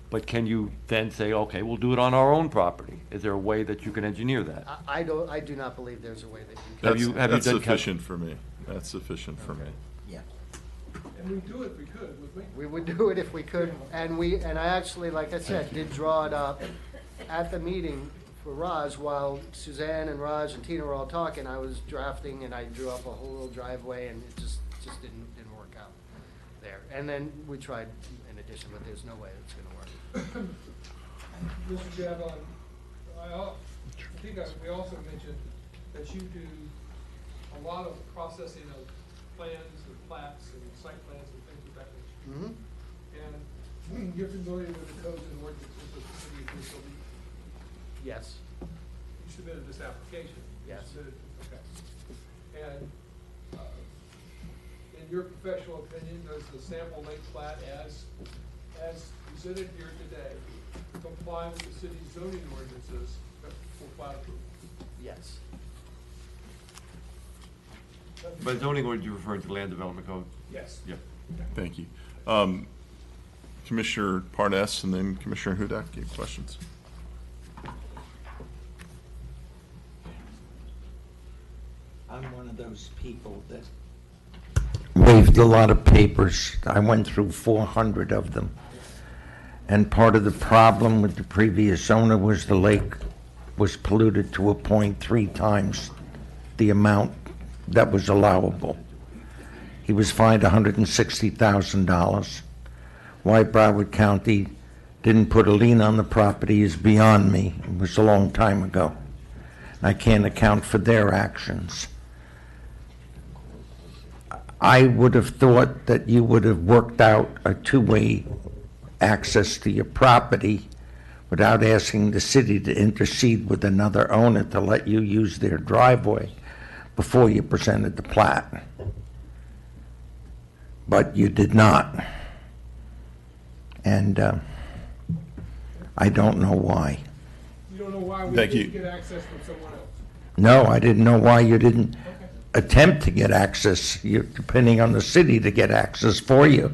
but can you then say, okay, we'll do it on our own property? Is there a way that you can engineer that? I do not believe there's a way that you can. That's sufficient for me. That's sufficient for me. Yeah. And we'd do it if we could, would we? We would do it if we could, and I actually, like I said, did draw it up at the meeting for Raj, while Suzanne and Raj and Tina were all talking, I was drafting and I drew up a whole little driveway, and it just didn't work out there. And then we tried in addition, but there's no way it's gonna work. Mr. Javon, I think we also mentioned that you do a lot of processing of plans and plats and site plans and things of that nature. Mm-hmm. And you're familiar with the codes and ordinances of the city of Bristol. Yes. You submitted this application? Yes. Okay. And in your professional opinion, does the Sample Lake plat as presented here today comply with the city's zoning ordinances for plat approval? Yes. By zoning ordinance, you're referring to land development code? Yes. Yep. Thank you. Commissioner Parnas and then Commissioner Hudak, you have questions? I'm one of those people that waived a lot of papers. I went through 400 of them. And part of the problem with the previous owner was the lake was polluted to a point 3 times the amount that was allowable. He was fined $160,000. Why Broward County didn't put a lien on the property is beyond me. It was a long time ago. I can't account for their actions. I would have thought that you would have worked out a two-way access to your property without asking the city to intercede with another owner to let you use their driveway before you presented the plat. But you did not. And I don't know why. You don't know why we Thank didn't you. get access from someone else? No, I didn't know why you didn't attempt to get access. You're depending on the city to get access for you.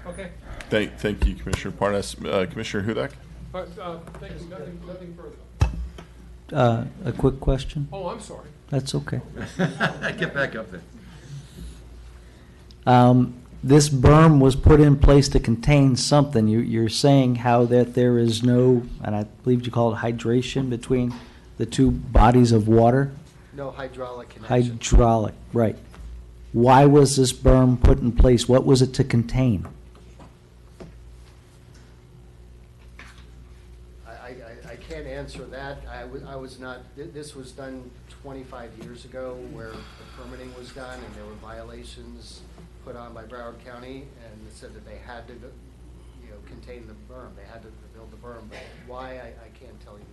Okay. Thank you, Commissioner Parnas. Commissioner Hudak? Thank you. Nothing further. A quick question? Oh, I'm sorry. That's okay. Get back up there. This berm was put in place to contain something. You're saying how that there is no, and I believe you call it hydration between the two bodies of water? No hydraulic connection. Hydraulic, right. Why was this berm put in place? What was it to contain? I can't answer that. I was not, this was done 25 years ago where the permitting was done and there were violations put on by Broward County and it said that they had to, contain the berm. They had to build the berm, but why, I can't tell you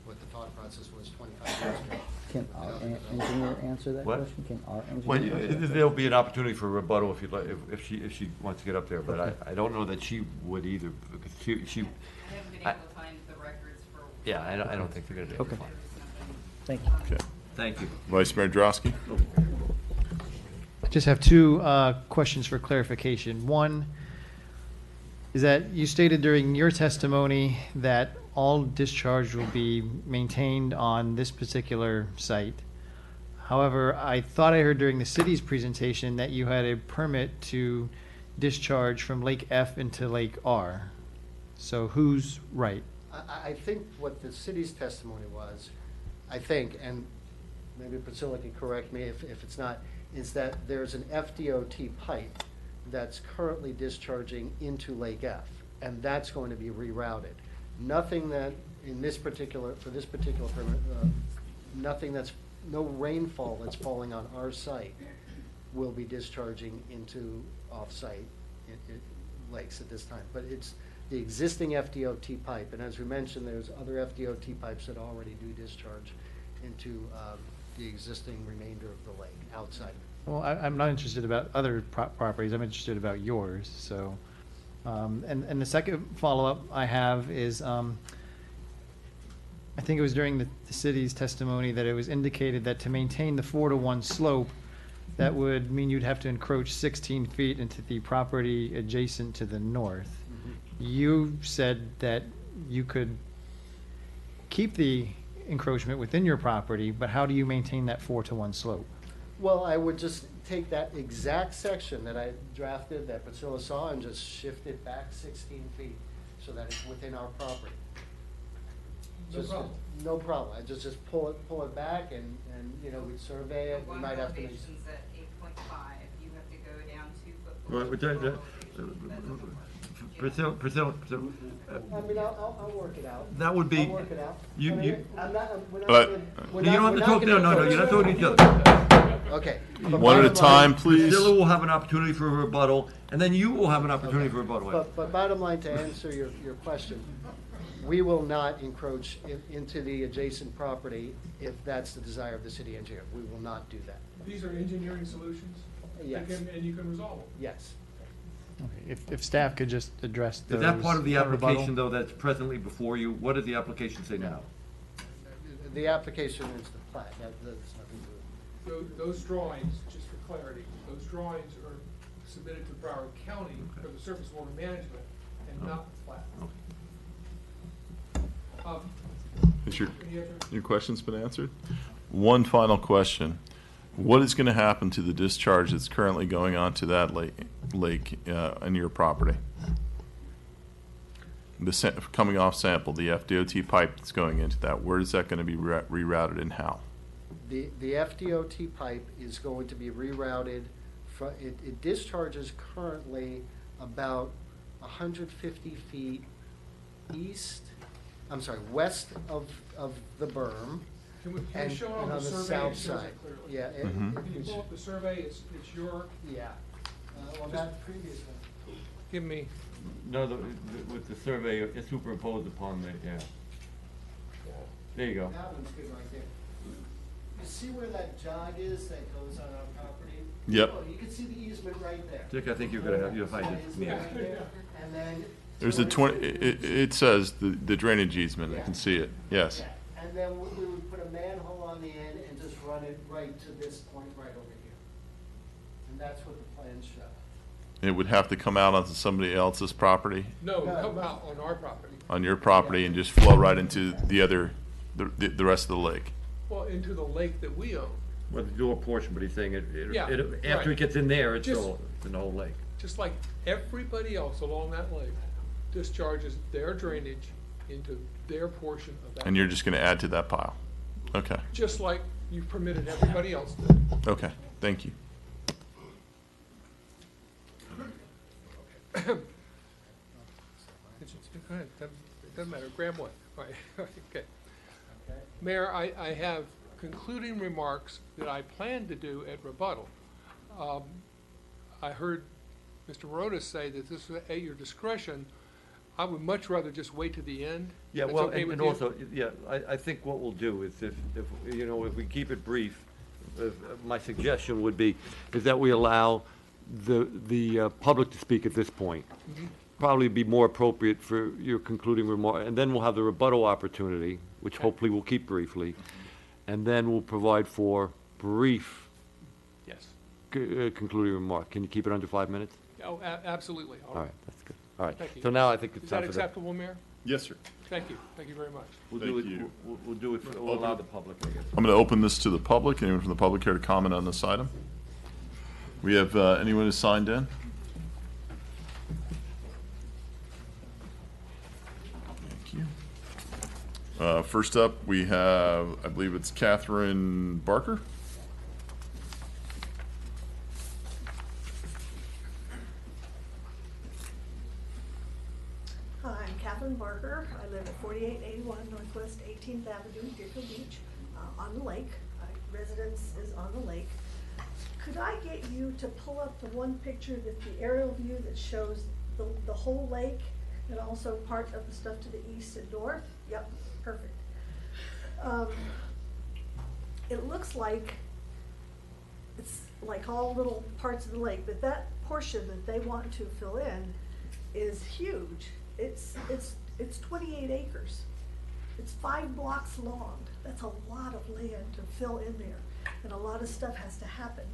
what the thought process was 25 years ago. Can our engineer answer that What? question? Can our Well, engineer? answer that there'll be an opportunity for rebuttal if you'd like, if she wants to get up there, but I don't know that she would either, because she. I haven't been able to find the records for. Yeah, I don't think they're gonna do it. Okay. Thank you. Okay. Thank you. Vice Mayor Drosky? I just have two questions for clarification. One is that you stated during your testimony that all discharge will be maintained on this particular site. However, I thought I heard during the city's presentation that you had a permit to discharge from Lake F into Lake R. So who's right? I think what the city's testimony was, I think, and maybe Priscilla can correct me if it's not, is that there's an FDOT pipe that's currently discharging into Lake F, and that's going to be rerouted. Nothing that, in this particular, for this particular permit, nothing that's, no rainfall that's falling on our site will be discharging into off-site lakes at this time. But it's the existing FDOT pipe, and as we mentioned, there's other FDOT pipes that already do discharge into the existing remainder of the lake outside. Well, I'm not interested about other properties. I'm interested about yours. So, and the second follow-up I have is, I think it was during the city's testimony that it was indicated that to maintain the 4-to-1 slope, that would mean you'd have to encroach 16 feet into the property adjacent to the north. You said that you could keep the encroachment within your property, but how do you maintain that 4-to-1 slope? Well, I would just take that exact section that I drafted, that Priscilla saw, and just shift it back 16 feet so that it's within our property. No problem. No problem. I just pull it back and we'd survey it. We might have to. Elevation's at 8.5, you have to go down 2 foot. Priscilla, I mean, I'll work it out. that would be. I'll work it out. You, I'm not, we're not But- gonna- we're you don't have we're to not talk, gonna no, go you're not through talking to it. each other. Okay. One at a time, please. Priscilla will have an opportunity for a rebuttal, and then you will have an opportunity for a rebuttal. But bottom line, to answer your question, we will not encroach into the adjacent property if that's the desire of the city engineer. We will not do that. These are engineering solutions? Yes. And you can resolve them? Yes. Okay, if staff could just address those. Is that part of the on rebuttal? application, though, that's presently before you? What does the application say now? The application is the plat. That's nothing to do with it. Those drawings, just for clarity, those drawings are submitted to Broward County for the surface water management and not the plat. Is Any other- your question's been answered? One final question. What is going to happen to the discharge that's currently going on to that lake in your property? Coming off sample, the FDOT pipe that's going into that, where is that going to be rerouted and how? The FDOT pipe is going to be rerouted. It discharges currently about 150 feet west of the berm. Can we and show it on and the on the survey? south It shows side. it clearly. Yeah. If you pull up the survey, it's your. Yeah. Well, that previous one. Give me. No, with the survey, it's superimposed upon the, yeah. There you go. That one's good right there. You see where that jog is that goes on our property? Yep. Oh, you can see the easement right there. Dick, I think you're gonna have, you'll find it. That easement right there. And then. There's a 20, it says the drainage easement, I can see it, yes. Yeah. And then we would put a manhole on the end and just run it right to this point right over here. And that's what the plans show. It would have to come out onto somebody else's property, No, come out on our property. on your property, and just flow right into the rest of the lake. Well, into the lake that we own. Well, the door portion, but he's saying Yeah, after right. it gets in there, it's Just- all, it's an whole lake. Just like everybody else along that lake discharges their drainage into their portion of that. And you're just going to add to that pile? Okay, Just like you've permitted everybody else to. okay, thank you. Go ahead, doesn't matter, grab one. All right, okay. Mayor, I have concluding remarks that I plan to do at rebuttal. I heard Mr. Moronis say that this is at your discretion. I would much rather just wait to the end. Yeah, That's well, okay with and you? also, yeah, I think what we'll do is if, you know, if we keep it brief, my suggestion would be, is that we allow the public to speak at this point. Mhm. Probably be more appropriate for your concluding remark, and then we'll have the rebuttal opportunity, which hopefully we'll keep briefly, and then we'll provide for brief Yes. Concluding remark. Can you keep it under 5 minutes? Oh, absolutely. All right, that's good. All right. Thank you. So now I think it's Is time that for the. acceptable, Mayor? Yes, sir. Thank you. Thank you very much. We'll Thank do it, you. we'll do it, we'll allow the public, I guess. I'm going to open this to the public. Anyone from the public care to comment on this item? We have anyone who signed in? Thank you. First up, we have, I believe it's Catherine Barker. Hi, I'm Catherine Barker. I live at 4881 Northwest 18th Avenue, Deerfield Beach, on the lake. My residence is on the lake. Could I get you to pull up the one picture, the aerial view that shows the whole lake and also part of the stuff to the east and north? Yep, perfect. It looks like it's like all little parts of the lake, but that portion that they want to fill in is huge. It's 28 acres. It's 5 blocks long. That's a lot of land to fill in there, and a lot of stuff has to happen.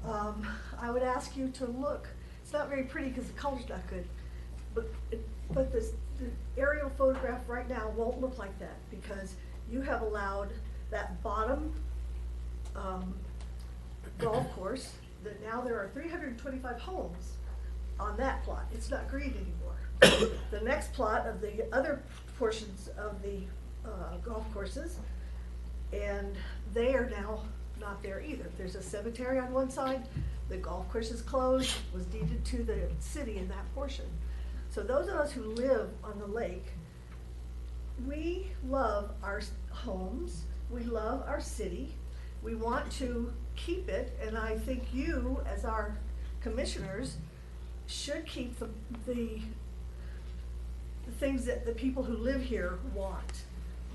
I would ask you to look. It's not very pretty because the color's not good, but the aerial photograph right now won't look like that because you have allowed that bottom golf course that now there are 325 homes on that plot. It's not green anymore. The next plot of the other portions of the golf courses, and they are now not there either. There's a cemetery on one side, the golf course is closed, was deeded to the city in that portion. So those of us who live on the lake, we love our homes, we love our city, we want to keep it, and I think you, as our commissioners, should keep the things that the people who live here want.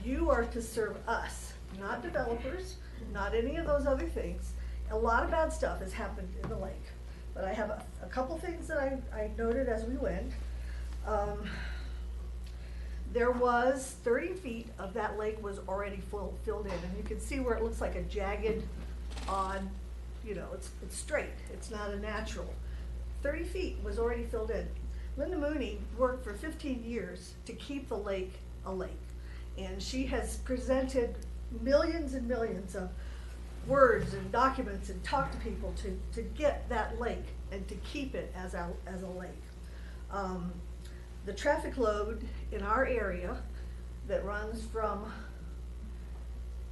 You are to serve us, not developers, not any of those other things. A lot of bad stuff has happened in the lake, but I have a couple things that I noted as we went. There was 30 feet of that lake was already filled in, and you can see where it looks like a jagged on, you know, it's straight, it's not a natural. 30 feet was already filled in. Linda Mooney worked for 15 years to keep the lake a lake, and she has presented millions and millions of words and documents and talked to people to get that lake and to keep it as a lake. The traffic load in our area that runs from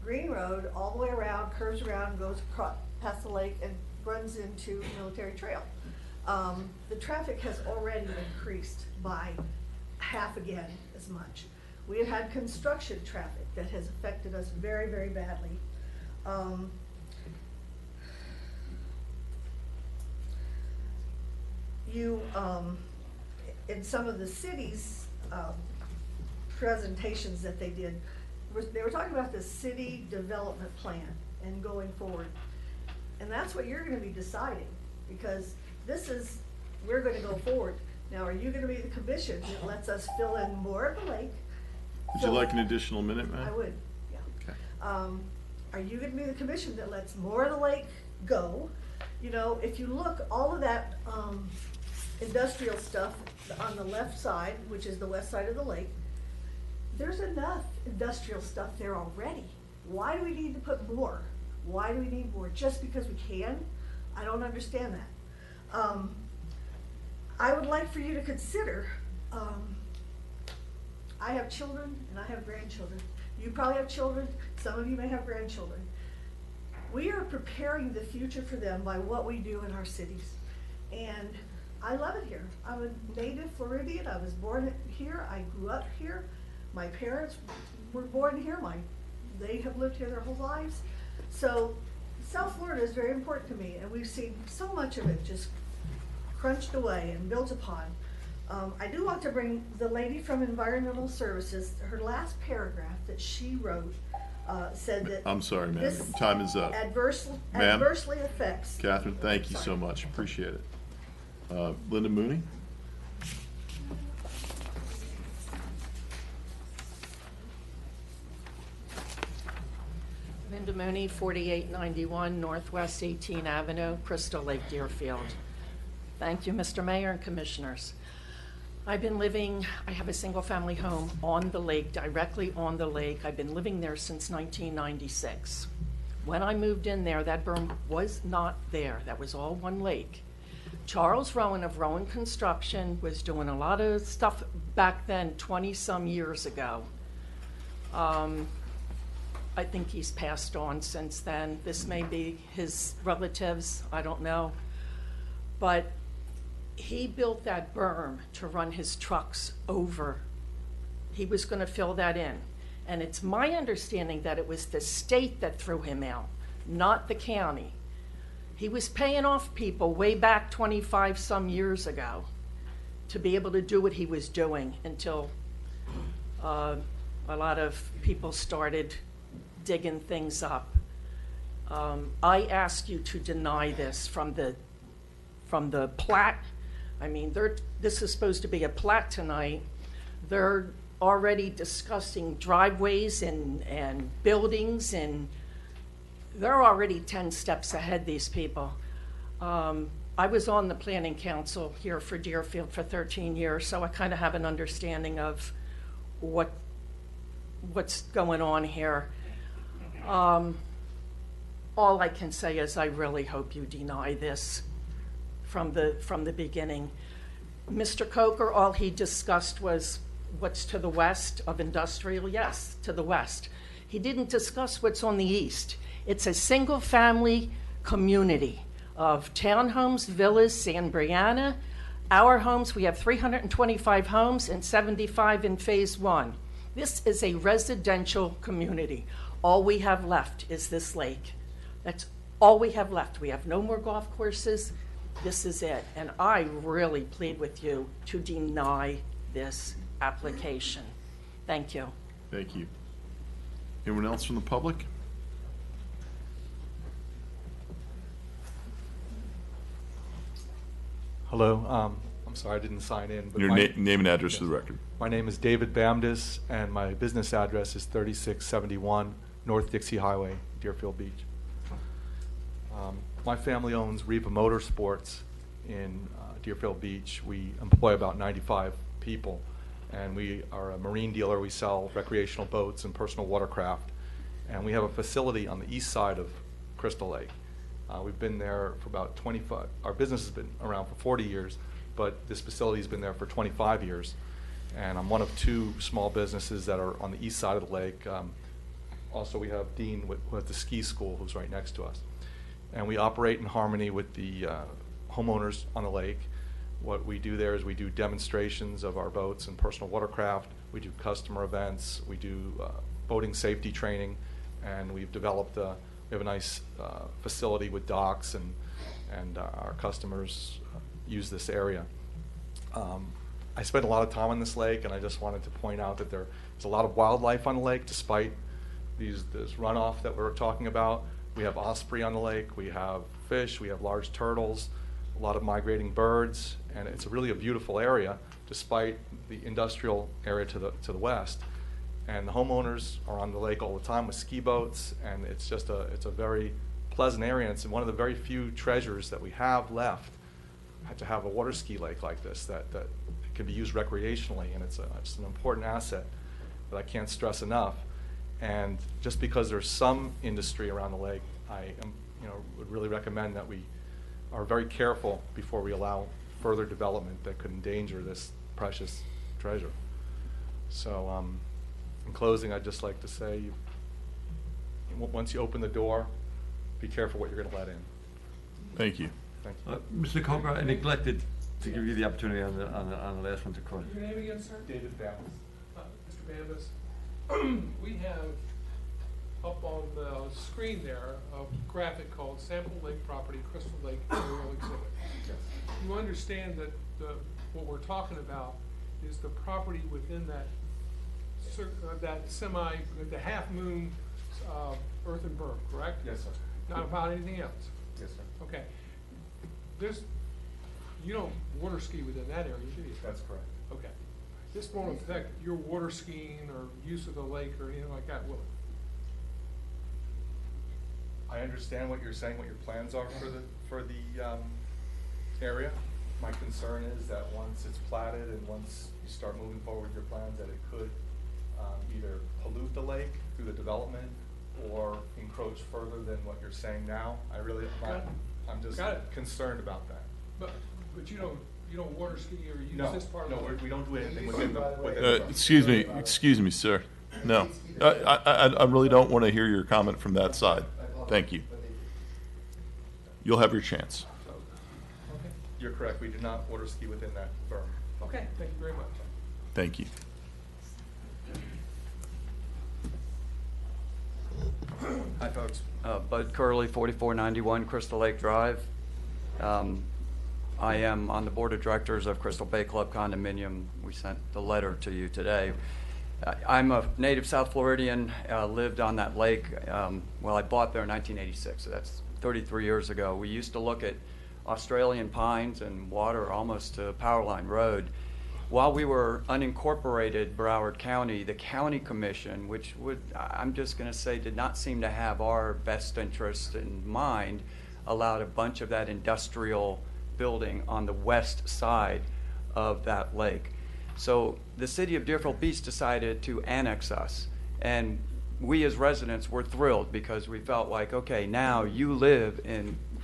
Green Road all the way around, curves around, goes across past the lake and runs into Military Trail. The traffic has already increased by half again as much. We have had construction traffic that has affected us very, very badly. In some of the cities' presentations that they did, they were talking about the city development plan and going forward. And that's what you're gonna be deciding, because we're gonna go forward. Now, are you gonna be the commission that lets us fill in more of the lake? Would you like an additional minute, ma'am? I would, yeah. Okay. Are you gonna be the commission that lets more of the lake go? You know, if you look, all of that, industrial stuff on the left side, which is the west side of the lake, there's enough industrial stuff there already. Why do we need to put more? Why do we need more? Just because we can? I don't understand that. I would like for you to consider, I have children and I have grandchildren. You probably have children, some of you may have grandchildren. We are preparing the future for them by what we do in our cities. And I love it here. I'm a native Floridian. I was born here. I grew up here. My parents were born here. They have lived here their whole lives. So South Florida is very important to me, and we've seen so much of it just crunched away and built upon. I do want to bring the lady from Environmental Services, her last paragraph that she wrote said that. I'm sorry, ma'am. this Time is up. Ma'am? Adversely affects. Catherine, thank you so much. Appreciate it. Linda Mooney? Linda Mooney, 4891 Northwest 18 Avenue, Crystal Lake, Deerfield. Thank you, Mr. Mayor and Commissioners. I have a single-family home on the lake, directly on the lake. I've been living there since 1996. When I moved in there, that berm was not there. That was all one lake. Charles Rowan of Rowan Construction was doing a lot of stuff back then, 20-some years ago. I think he's passed on since then. This may be his relatives, I don't know. But he built that berm to run his trucks over. He was going to fill that in. And it's my understanding that it was the state that threw him out, not the county. He was paying off people way back 25-some years ago to be able to do what he was doing until a lot of people started digging things up. I ask you to deny this from the plat. I mean, this is supposed to be a plat tonight. They're already discussing driveways and buildings, and they're already 10 steps ahead, these people. I was on the planning council here for Deerfield for 13 years, so I kind of have an understanding of what's going on here. All I can say is I really hope you deny this from the beginning. Mr. Coker, all he discussed was what's to the west of industrial. Yes, to the west. He didn't discuss what's on the east. It's a single-family community of townhomes, villas, San Brianna. Our homes, we have 325 homes and 75 in phase one. This is a residential community. All we have left is this lake. That's all we have left. We have no more golf courses. This is it. And I really plead with you to deny this application. Thank you. Thank you. Anyone else from the public? Hello. I'm sorry I didn't sign in. But Your name and address for the record. My name is David Bamdis, and my business address is 3671 North Dixie Highway, Deerfield Beach. My family owns Riva Motorsports in Deerfield Beach. We employ about 95 people, and we are a marine dealer. We sell recreational boats and personal watercraft, and we have a facility on the east side of Crystal Lake. We've been there for about 25. Our business has been around for 40 years, but this facility has been there for 25 years. And I'm one of two small businesses that are on the east side of the lake. Also, we have Dean with the ski school, who's right next to us. And we operate in harmony with the homeowners on the lake. What we do there is we do demonstrations of our boats and personal watercraft. We do customer events. We do boating safety training. And we've developed we have a nice facility with docks, and our customers use this area. I spent a lot of time on this lake, and I just wanted to point out that there's a lot of wildlife on the lake, despite this runoff that we're talking about. We have osprey on the lake, we have fish, we have large turtles, a lot of migrating birds, and it's really a beautiful area, despite the industrial area to the west. And the homeowners are on the lake all the time with ski boats, and it's a very pleasant area, and it's one of the very few treasures that we have left, to have a water ski lake like this that can be used recreationally, and it's an important asset that I can't stress enough. And just because there's some industry around the lake, I would really recommend that we are very careful before we allow further development that could endanger this precious treasure. So in closing, I'd just like to say, once you open the door, be careful what you're going to let in. Thank you. Thank you. Mr. Coker, I neglected to give you the opportunity on the last one to call. Your name again, sir? David Bambas. Mr. Bambas, we have up on the screen there a graphic called Sample Lake Property, Crystal Lake Aerial Exhibit. Yes. You understand that what we're talking about is the property within that the half moon earthen berm, correct? Yes, sir. Not about anything else? Yes, sir. Okay. You don't water ski within that area, do you? That's correct. Okay. This won't affect your water skiing or use of the lake or anything like that, will it? I understand what you're saying, what your plans are for the area. My concern is that once it's platted and once you start moving forward with your plans, that it could either pollute the lake through the development or encroach further than what you're saying now. I'm just concerned about that. But you don't water ski or use No, this part of the no, lake? we don't do anything within the. Excuse me, sir. No, I really don't want to hear your comment from that side. Thank you. You'll have your chance. Okay. You're correct, we do not water ski within that berm. Okay, thank you very much. Thank you. Hi, folks. Bud Curley, 4491 Crystal Lake Drive. I am on the board of directors of Crystal Bay Club Condominium. We sent the letter to you today. I'm a native South Floridian, lived on that lake. I bought there in 1986, so that's 33 years ago. We used to look at Australian pines and water almost to Powerline Road. While we were unincorporated Broward County, the county commission, which I'm just going to say did not seem to have our best interest in mind, allowed a bunch of that industrial building on the west side of that lake. So the city of Deerfield Beach decided to annex us, and we as residents were thrilled because we felt like, okay, now you live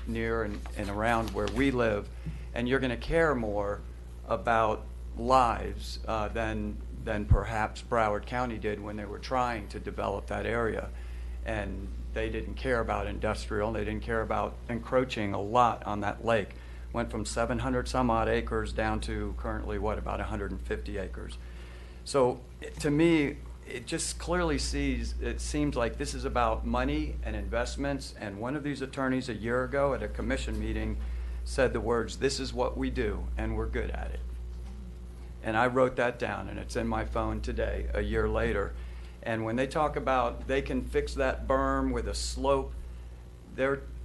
near and around where we live, and you're going to care more about lives than perhaps Broward County did when they were trying to develop that area. And they didn't care about industrial, they didn't care about encroaching a lot on that lake. Went from 700 some odd acres down to currently about 150 acres. So to me, it just clearly seems like this is about money and investments, and one of these attorneys a year ago at a commission meeting said the words, "This is what we do, and we're good at it." And I wrote that down, and it's in my phone today, a year later. And when they talk about they can fix that berm with a slope,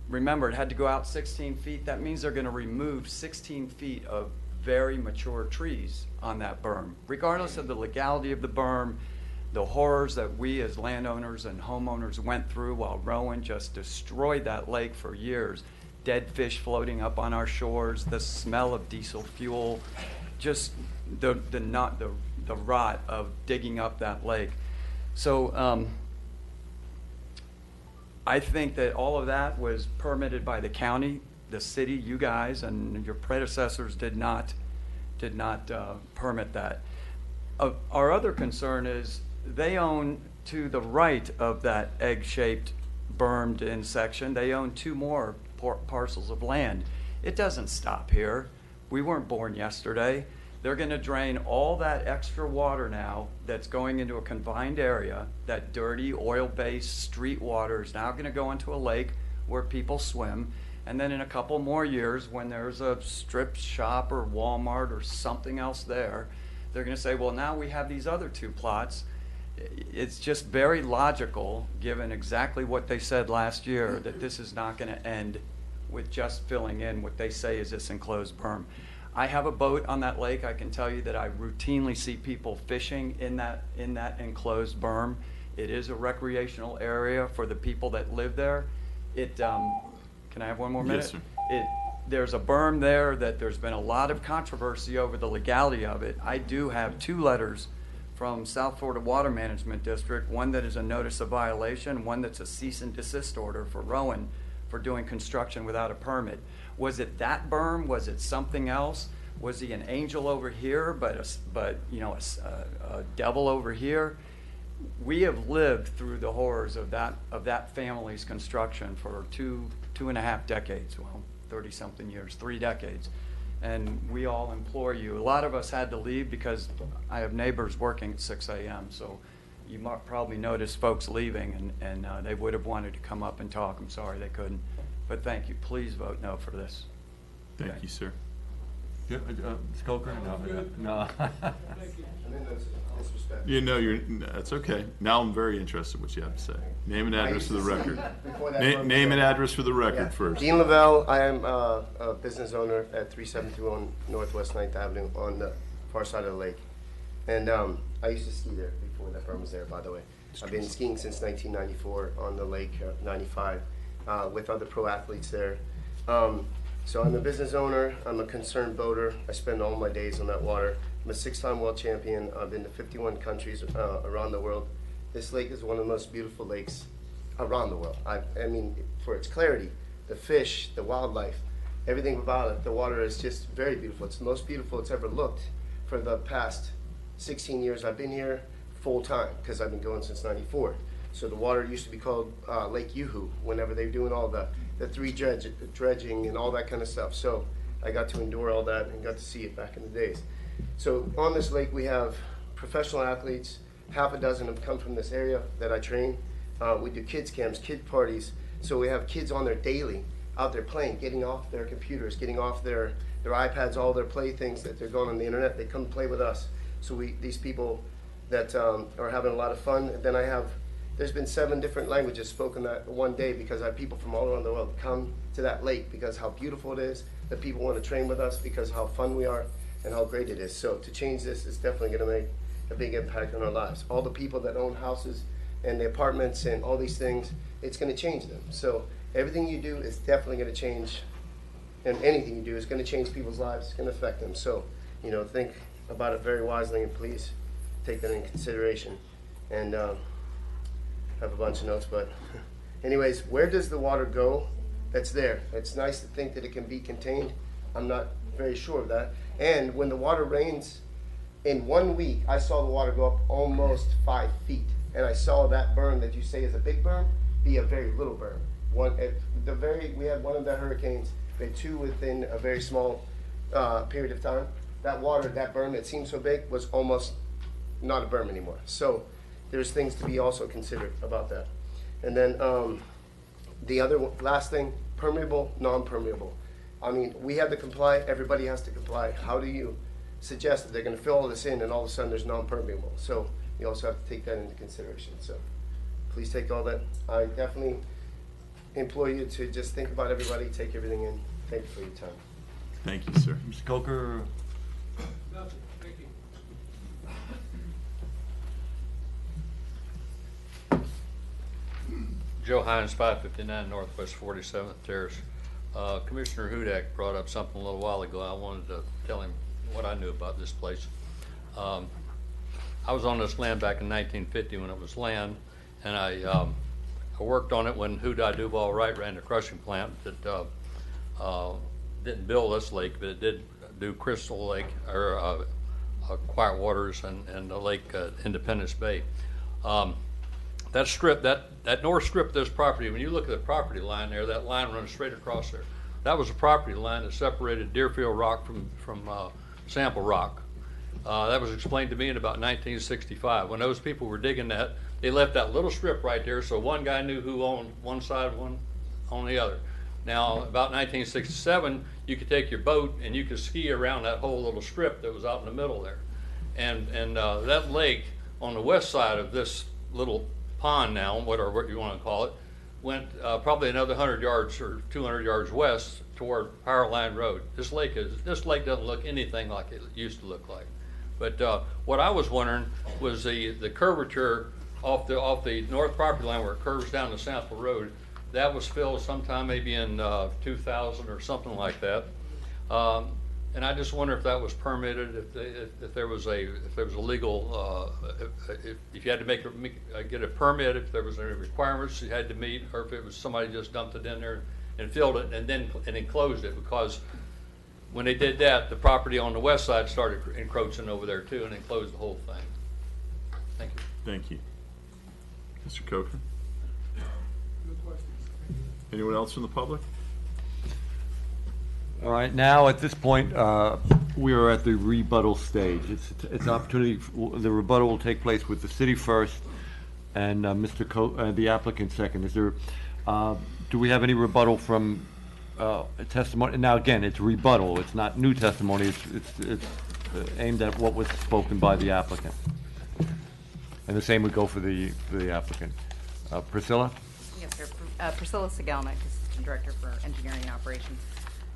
remember, it had to go out 16 feet. That means they're going to remove 16 feet of very mature trees on that berm. Regardless of the legality of the berm, the horrors that we as landowners and homeowners went through while Rowan just destroyed that lake for years, dead fish floating up on our shores, the smell of diesel fuel, just the rot of digging up that lake. So I think that all of that was permitted by the county, the city, you guys, and your predecessors did not permit that. Our other concern is they own to the right of that egg-shaped bermed in section, they own 2 more parcels of land. It doesn't stop here. We weren't born yesterday. They're going to drain all that extra water now that's going into a confined area. That dirty oil-based street water is now going to go into a lake where people swim. And then in a couple more years, when there's a strip shop or Walmart or something else there, they're going to say, well, now we have these other 2 plots. It's just very logical, given exactly what they said last year, that this is not going to end with just filling in what they say is this enclosed berm. I have a boat on that lake. I can tell you that I routinely see people fishing in that enclosed berm. It is a recreational area for the people that live there. Can I have one more minute? Yes, sir. There's a berm there that there's been a lot of controversy over the legality of it. I do have 2 letters from South Florida Water Management District, one that is a notice of violation, one that's a cease and desist order for Rowan for doing construction without a permit. Was it that berm? Was it something else? Was he an angel over here, but a devil over here? We have lived through the horrors of that family's construction for 2.5 decades. Well, 30-something years, 3 decades. And we all implore you. A lot of us had to leave because I have neighbors working at 6 a.m., so you might probably notice folks leaving, and they would have wanted to come up and talk. I'm sorry they couldn't. But thank you. Please vote no for this. Thank you, sir. Yeah, Ms. Coker? No. You know, that's okay. Now I'm very interested in what you have to say. Name and address for the record. Name and address for the record first. Dean Lavelle, I am a business owner at 3721 Northwest 9th Avenue on the far side of the lake. And I used to ski there before that berm was there, by the way. I've been skiing since 1994 on the lake, 95, with other pro athletes there. So I'm a business owner, I'm a concerned boater. I spend all my days on that water. I'm a 6-time world champion. I've been to 51 countries around the world. This lake is one of the most beautiful lakes around the world. I mean, for its clarity, the fish, the wildlife, everything about it, the water is just very beautiful. It's the most beautiful it's ever looked for the past 16 years I've been here full time, because I've been going since 94. So the water used to be called Lake Yuhu whenever they were doing all the three dredging and all that kind of stuff. So I got to endure all that and got to see it back in the days. So on this lake we have professional athletes. Half a dozen have come from this area that I train. We do kids camps, kid parties. So we have kids on there daily, out there playing, getting off their computers, getting off their iPads, all their playthings that they're going on the internet. They come play with us. So these people that are having a lot of fun. And then there's been 7 different languages spoken that one day, because I have people from all around the world come to that lake because how beautiful it is, that people want to train with us because how fun we are and how great it is. So to change this is definitely going to make a big impact on our lives. All the people that own houses and the apartments and all these things, it's going to change them. So everything you do is definitely going to change, and anything you do is going to change people's lives. It's going to affect them. So, think about it very wisely, and please take that in consideration. And have a bunch of notes, but anyways, where does the water go? That's there. It's nice to think that it can be contained. I'm not very sure of that. And when the water rains, in 1 week, I saw the water go up almost 5 feet. And I saw that berm that you say is a big berm be a very little berm. We had one of the hurricanes, we had 2 within a very small period of time. That water, that berm that seemed so big, was almost not a berm anymore. So there's things to be also considered about that. And then the last thing, permeable, non-permeable. I mean, we have to comply, everybody has to comply. How do you suggest that they're going to fill all this in and all of a sudden there's non-permeable? So you also have to take that into consideration. So please take all that. I definitely implore you to just think about everybody, take everything in. Thank you for your time. Thank you, sir. Mr. Coker? Nothing. Thank you. Joe Hines, 559 Northwest 47th Terrace. Commissioner Hudak brought up something a little while ago. I wanted to tell him what I knew about this place. I was on this land back in 1950 when it was land, and I worked on it when Hudai Duval Wright ran the crushing plant that didn't build this lake, but it did do Crystal Lake, or Quiet Waters, and the lake Independence Bay. That strip, that north strip of this property, when you look at the property line there, that line runs straight across there. That was a property line that separated Deerfield Rock from Sample Rock. That was explained to me in about 1965. When those people were digging that, they left that little strip right there so one guy knew who owned one side, one on the other. Now, about 1967, you could take your boat and you could ski around that whole little strip that was out in the middle there. And that lake on the west side of this little pond now, whatever what you want to call it, went probably another 100 yards or 200 yards west toward Power Line Road. This lake doesn't look anything like it used to look like. But what I was wondering was the curvature off the north property line where it curves down to Sample Road. That was filled sometime maybe in 2000 or something like that. And I just wonder if that was permitted, if there was a legal, if you had to get a permit, if there was any requirements you had to meet, or if it was somebody just dumped it in there and filled it and then enclosed it, because when they did that, the property on the west side started encroaching over there too and enclosed the whole thing. Thank you. Thank you. Mr. Coker? Good questions. Anyone else from the public? All right, now, at this point, we are at the rebuttal stage. It's an opportunity, the rebuttal will take place with the city first and the applicant second. Is there, do we have any rebuttal from testimony? Now, again, it's rebuttal, it's not new testimony, it's aimed at what was spoken by the applicant. And the same would go for the applicant. Priscilla? Yes, sir. Priscilla Segalnik, Assistant Director for Engineering and Operations.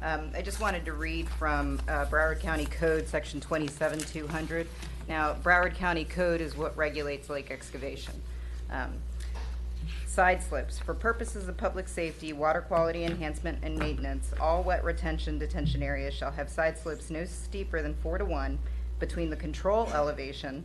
I just wanted to read from Broward County Code, Section 27200. Now, Broward County Code is what regulates lake excavation. Side slips. For purposes of public safety, water quality enhancement, and maintenance, all wet retention detention areas shall have side slopes no steeper than 4:1 between the control elevation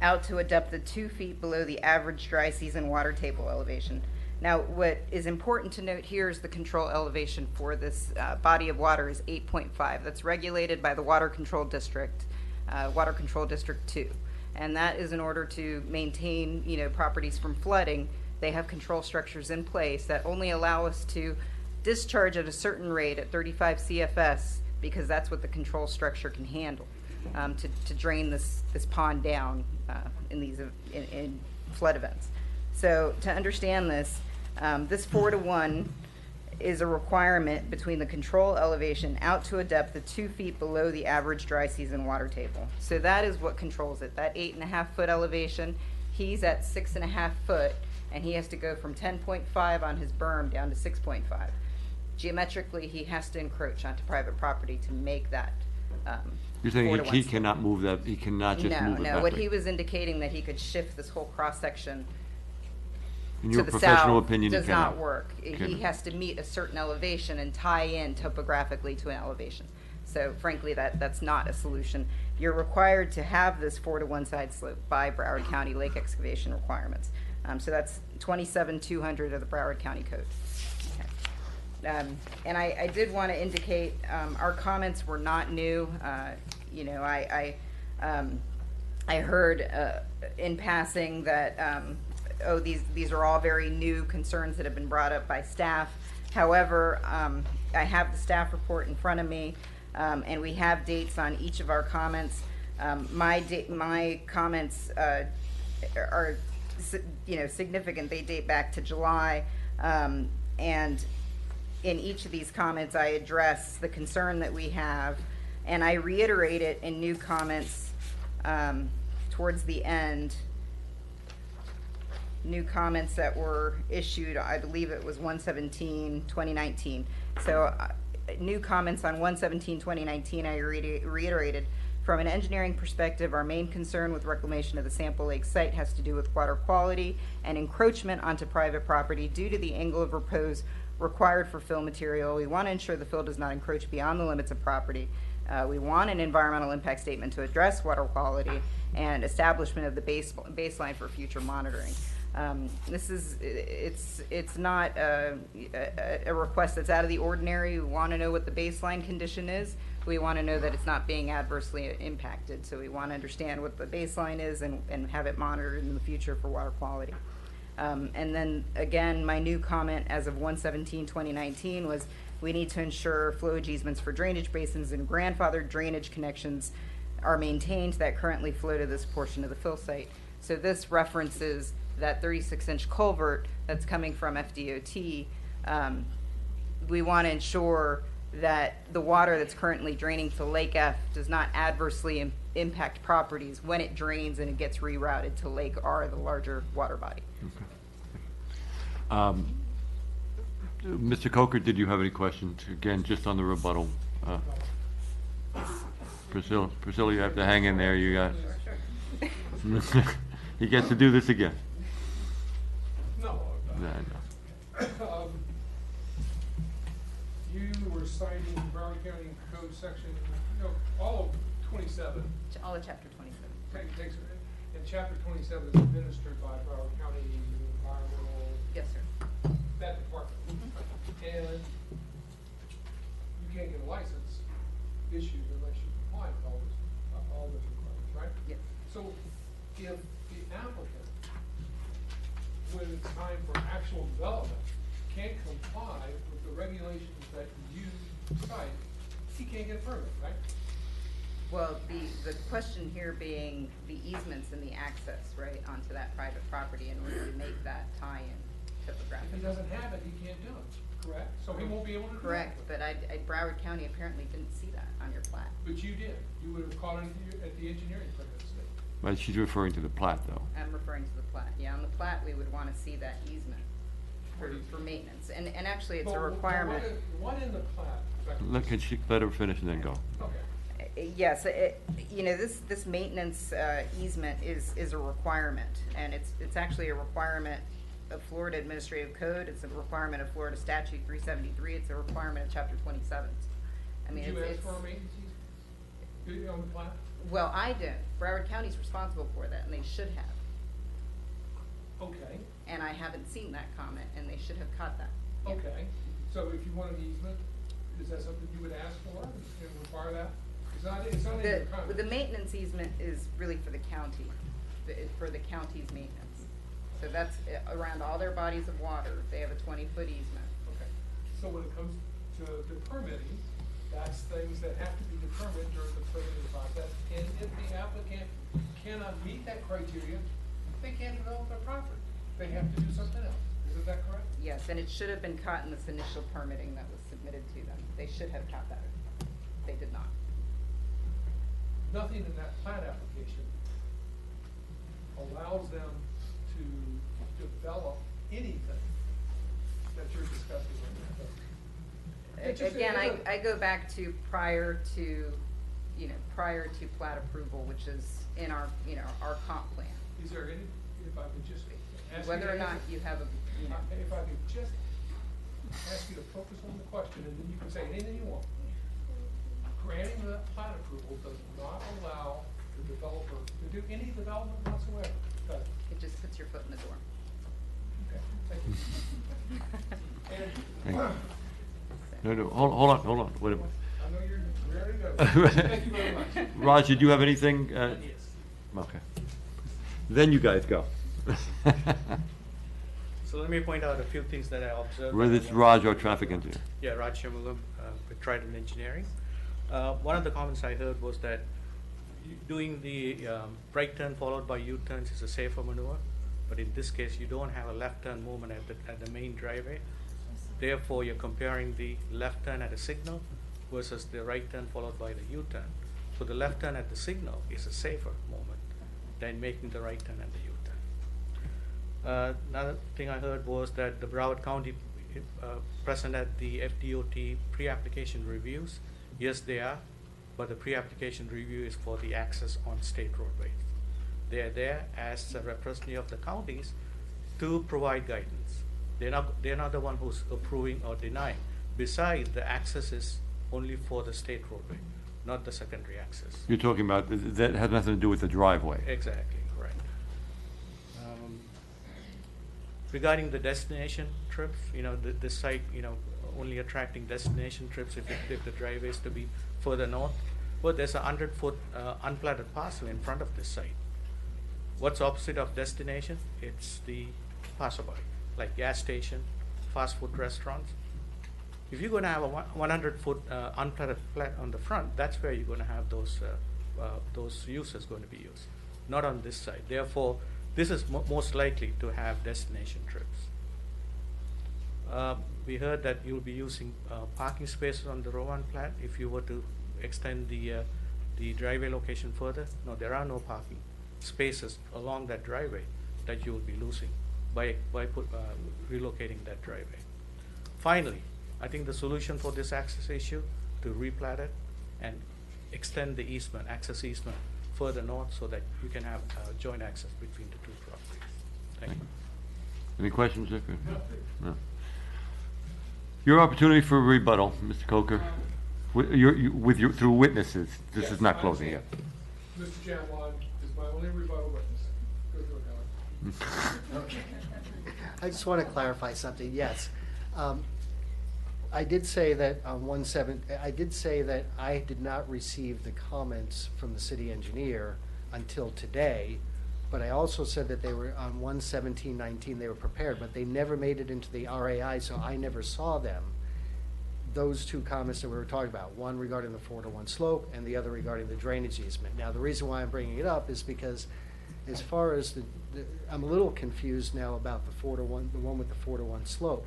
out to a depth of 2 feet below the average dry season water table elevation. Now, what is important to note here is the control elevation for this body of water is 8.5. That's regulated by the Water Control District, Water Control District 2. And that is in order to maintain, properties from flooding. They have control structures in place that only allow us to discharge at a certain rate at 35 CFS because that's what the control structure can handle, to drain this pond down in these in flood events. So to understand this, this 4:1 is a requirement between the control elevation out to a depth of 2 feet below the average dry season water table. So that is what controls it. That 8.5 foot elevation, he's at 6.5 foot, and he has to go from 10.5 on his berm down to 6.5. Geometrically, he has to encroach onto private property to make that. You're saying 4:1 he cannot move that, he cannot just move it No, that what way? he was indicating that he could shift this whole cross-section In to your the professional south opinion, he does cannot? not work. He Cannot. has to meet a certain elevation and tie in topographically to an elevation. So frankly, that's not a solution. You're required to have this 4:1 side slope by Broward County lake excavation requirements. So that's 27-200 of the Broward County Code. Okay. And I did want to indicate our comments were not new. I heard in passing that these are all very new concerns that have been brought up by staff. However, I have the staff report in front of me, and we have dates on each of our comments. My comments are significant. They date back to July, and in each of these comments, I address the concern that we have, and I reiterate it in new comments towards the end. New comments that were issued, I believe it was 1/17/2019. So new comments on 1/17/2019, I reiterated, from an engineering perspective, our main concern with reclamation of the Sample Lake site has to do with water quality and encroachment onto private property due to the angle of repose required for fill material. We want to ensure the fill does not encroach beyond the limits of property. We want an environmental impact statement to address water quality and establishment of the baseline for future monitoring. It's not a request that's out of the ordinary. We want to know what the baseline condition is. We want to know that it's not being adversely impacted. So we want to understand what the baseline is and have it monitored in the future for water quality. And then again, my new comment as of 1/17/2019 was we need to ensure flowage easements for drainage basins and grandfathered drainage connections are maintained that currently flow to this portion of the fill site. So this references that 36-inch culvert that's coming from FDOT. We want to ensure that the water that's currently draining to Lake F does not adversely impact properties when it drains and it gets rerouted to Lake R, the larger water body. Mr. Coker, did you have any questions? Again, just on the rebuttal. Priscilla, you have to hang in there. You got. He gets to do this again. No. No. You were citing Broward County Code section, all of 27. All of chapter 27. Takes it. And chapter 27 is administered by Broward County Environmental. Yes, sir. That department. And you can't get a license issued unless you comply with all those requirements, right? Yes. So if the applicant, when it's time for actual development, can't comply with the regulations that you cite, he can't get a permit, right? Well, the question here being the easements and the access, right, onto that private property in order to make that tie-in topographically. If he doesn't have it, he can't do it, correct? So he won't be able to do it. Correct, but Broward County apparently didn't see that on your plat. But you did. You would have caught it at the engineering permit stage. But she's referring to the plat, though. I'm referring to the plat. Yeah, on the plat, we would want to see that easement for maintenance. And actually, it's a But requirement. The one in the plat. Let her finish and then go. Okay. Yes, you know, this maintenance easement is a requirement, and it's actually a requirement of Florida Administrative Code. It's a requirement of Florida Statute 373. It's a requirement of Chapter 27. I mean, Did you ask it's for a maintenance easement on the plat? well, I didn't. Broward County's responsible for that, and they should have. Okay. And I haven't seen that comment, and they should have caught that. Yeah. Okay. So if you want an easement, is that something you would ask for and require that? It's not in your comment. The maintenance easement is really for the county, for the county's maintenance. So that's around all their bodies of water. They have a 20-foot easement. Okay. So when it comes to the permitting, that's things that have to be determined during the permitting process. And if the applicant cannot meet that criteria, they can't develop their property. They have to do something else. Isn't that correct? Yes, and it should have been caught in this initial permitting that was submitted to them. They should have caught that. They did not. Nothing in that plat application allows them to develop anything that you're discussing right now. Again, I go back to prior to plat approval, which is in our comp plan. Is there any, if I could just ask you Whether or to not answer- you have a, If I could just ask you to focus on the question, and then you can say anything you want. Granting the plat approval does not allow the developer to do any development whatsoever, does it? it just puts your foot in the door. Okay, thank you. Thank you. And No, hold on, wait a minute. I know you're ready to go. Thank you very much. Raj, did you have anything? Yes. Okay. Then you guys go. So let me point out a few things that I observed. Whether it's Raj or traffic engineer. Yeah, Raj Shamalam with Trident Engineering. One of the comments I heard was that doing the right turn followed by U-turns is a safer maneuver, but in this case, you don't have a left turn movement at the main driveway. Therefore, you're comparing the left turn at a signal versus the right turn followed by the U-turn. So the left turn at the signal is a safer movement than making the right turn at the U-turn. Another thing I heard was that the Broward County present at the FDOT pre-application reviews. Yes, they are, but the pre-application review is for the access on state roadways. They are there as a representative of the counties to provide guidance. They're not the one who's approving or denying. Besides, the access is only for the state roadway, not the secondary access. You're talking about, that has nothing to do with the driveway. Exactly, correct. Regarding the destination trips, the site, only attracting destination trips if the driveway is to be further north. Well, there's a 100-foot unplatted parcel in front of this site. What's opposite of destination? It's the passerby, like gas station, fast food restaurants. If you're going to have a 100-foot unplatted plat on the front, that's where you're going to have those uses going to be used, not on this side. Therefore, this is most likely to have destination trips. We heard that you'll be using parking spaces on the Rowan plat if you were to extend the driveway location further. No, there are no parking spaces along that driveway that you will be losing by relocating that driveway. Finally, I think the solution for this access issue to replat it and extend the easement, access easement further north so that you can have joint access between the two properties. Thank you. Any questions, Dick? No. Your opportunity for rebuttal, Mr. Coker, through witnesses. This is not closing yet. Mr. Jamlon is my only rebuttal witness. Go through it, Howard. Okay. I just want to clarify something. Yes. I did say that on I did say that I did not receive the comments from the city engineer until today But I also said that they were on 1/17/19, they were prepared, but they never made it into the RAI, so I never saw them. Those two comments that we were talking about, one regarding the 4-to-1 slope and the other regarding the drainage easement. Now, the reason why I'm bringing it up is because as far as I'm a little confused now about the 4-to-1, the one with the 4-to-1 slope.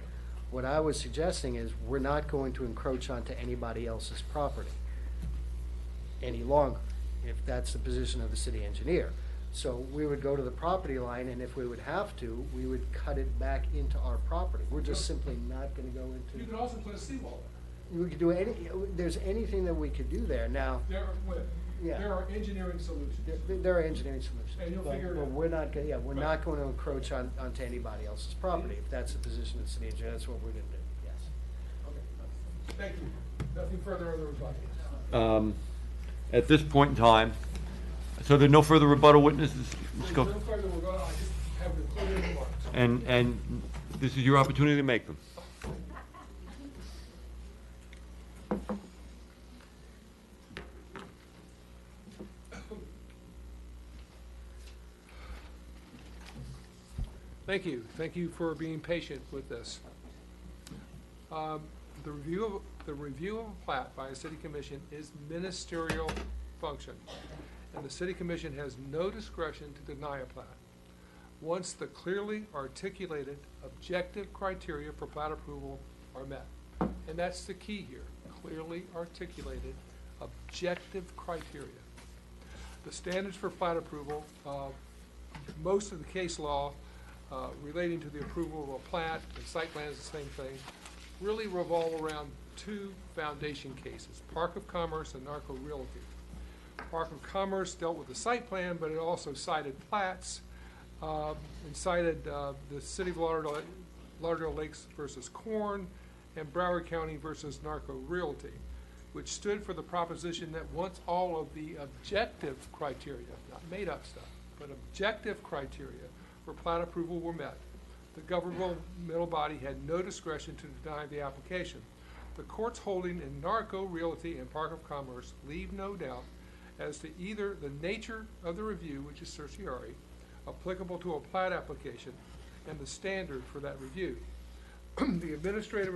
What I was suggesting is we're not going to encroach onto anybody else's property any longer, if that's the position of the city engineer. So we would go to the property line, and if we would have to, we would cut it back into our property. We're just simply not gonna go into. You could also put a seawall there. We could do there's anything that we could do there. Now, There are engineering solutions. there are engineering solutions. And you'll but- figure it but out. we're not gonna, we're not going to encroach onto anybody else's property. If that's the position of the city engineer, that's what we're gonna do, yes. Okay. Thank you. Nothing further on the rebuttal. At this point in time, so there are no further rebuttal witnesses? Let's go. No further rebuttal. I just have concluding remarks. And this is your opportunity to make them. Thank you. Thank you for being patient with this. The review of a plat by a city commission is ministerial function, and the city commission has no discretion to deny a plat. Once the clearly articulated objective criteria for plat approval are met. And that's the key here, clearly articulated objective criteria. The standards for plat approval, most of the case law relating to the approval of a plat and site plan is the same thing, really revolve around two foundation cases, Park of Commerce and Narco Realty. Park of Commerce dealt with the site plan, but it also cited plats, and cited the City of Lauderdale Lakes versus Corn and Broward County versus Narco Realty, which stood for the proposition that once all of the objective criteria, not made-up stuff, but objective criteria for plat approval were met, the governmental body had no discretion to deny the application. The court's holding in Narco Realty and Park of Commerce leave no doubt as to either the nature of the review, which is certiorari, applicable to a plat application, and the standard for that review. The administrative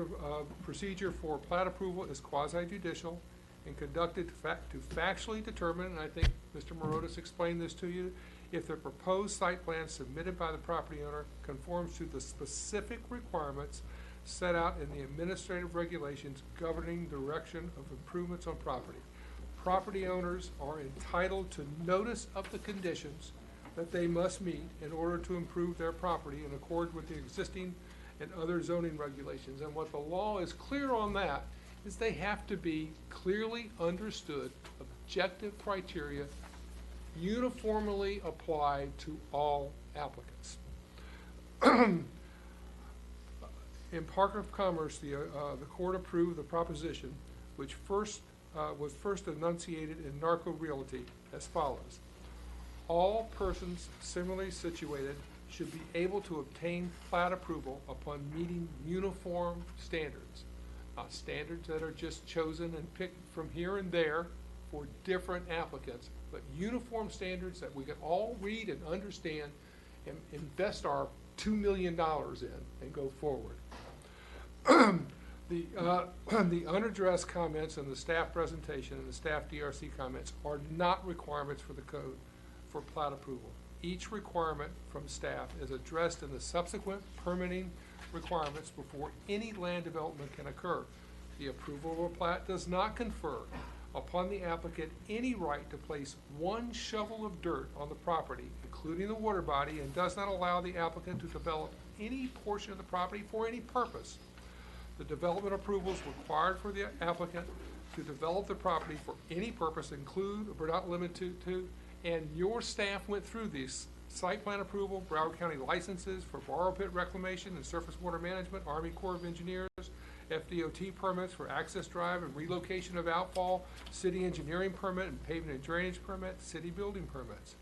procedure for plat approval is quasi-judicial and conducted to factually determine, and I think Mr. Morotas explained this to you, if the proposed site plan submitted by the property owner conforms to the specific requirements set out in the administrative regulations governing direction of improvements on property. Property owners are entitled to notice of the conditions that they must meet in order to improve their property in accord with the existing and other zoning regulations. And what the law is clear on that is they have to be clearly understood, objective criteria uniformly applied to all applicants. In Park of Commerce, the court approved the proposition, which was first enunciated in Narco Realty as follows. All persons similarly situated should be able to obtain plat approval upon meeting uniform standards, not standards that are just chosen and picked from here and there for different applicants, but uniform standards that we can all read and understand and invest our $2 million in and go forward. The unaddressed comments in the staff presentation and the staff DRC comments are not requirements for the code for plat approval. Each requirement from staff is addressed in the subsequent permitting requirements before any land development can occur. The approval of a plat does not confer upon the applicant any right to place one shovel of dirt on the property, including the water body, and does not allow the applicant to develop any portion of the property for any purpose. The development approvals required for the applicant to develop the property for any purpose include, but not limited to, and your staff went through these: site plan approval, Broward County licenses for borrow pit reclamation and surface water management, Army Corps of Engineers, FDOT permits for access drive and relocation of outfall, city engineering permit and pavement and drainage permit, city building permits.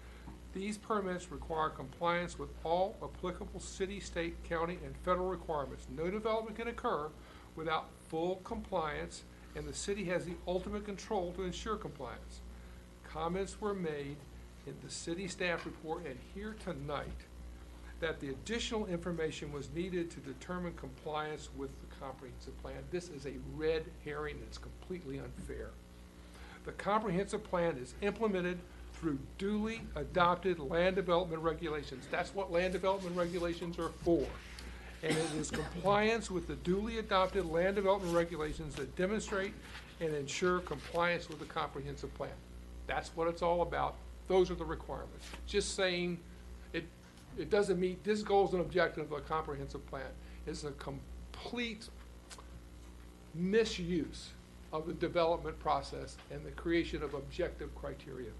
These permits require compliance with all applicable city, state, county, and federal requirements. No development can occur without full compliance, and the city has the ultimate control to ensure compliance. Comments were made in the city staff report and here tonight that the additional information was needed to determine compliance with the comprehensive plan. This is a red herring that's completely unfair. The comprehensive plan is implemented through duly adopted land development regulations. That's what land development regulations are for. And it is compliance with the duly adopted land development regulations that demonstrate and ensure compliance with the comprehensive plan. That's what it's all about. Those are the requirements. Just saying it doesn't meet this goals and objective of a comprehensive plan is a complete misuse of the development process and the creation of objective criteria.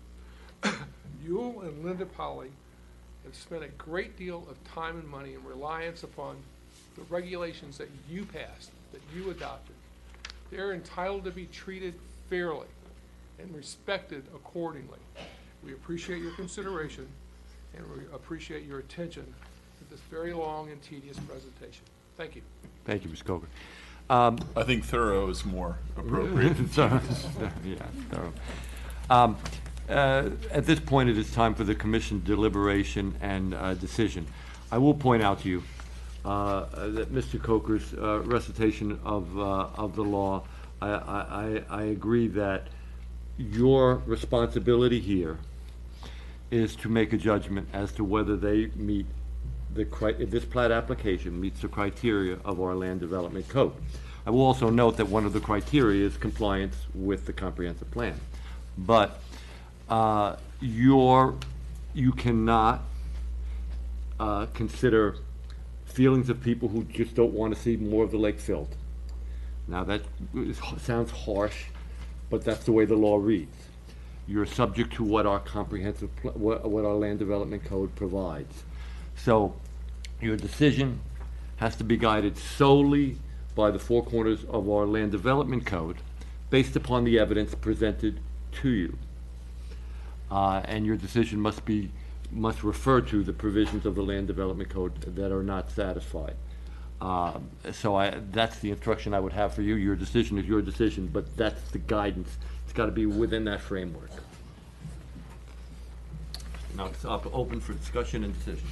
Yule and Linda Polly have spent a great deal of time and money in reliance upon the regulations that you passed, that you adopted. They're entitled to be treated fairly and respected accordingly. We appreciate your consideration and we appreciate your attention to this very long and tedious presentation. Thank you. Thank you, Mr. Coker. I think thorough is more appropriate. Yeah, thorough. At this point, it is time for the commission deliberation and decision. I will point out to you that Mr. Coker's recitation of the law, I agree that your responsibility here is to make a judgment as to whether they meet this plat application meets the criteria of our land development code. I will also note that one of the criteria is compliance with the comprehensive plan. But you cannot consider feelings of people who just don't want to see more of the lake filled. Now that sounds harsh, but that's the way the law reads. You're subject to what our comprehensive, what our land development code provides. So your decision has to be guided solely by the four corners of our land development code based upon the evidence presented to you. And your decision must refer to the provisions of the land development code that are not satisfied. So that's the instruction I would have for you. Your decision is your decision, but that's the guidance. It's got to be within that framework. Now it's up, open for discussion and decision.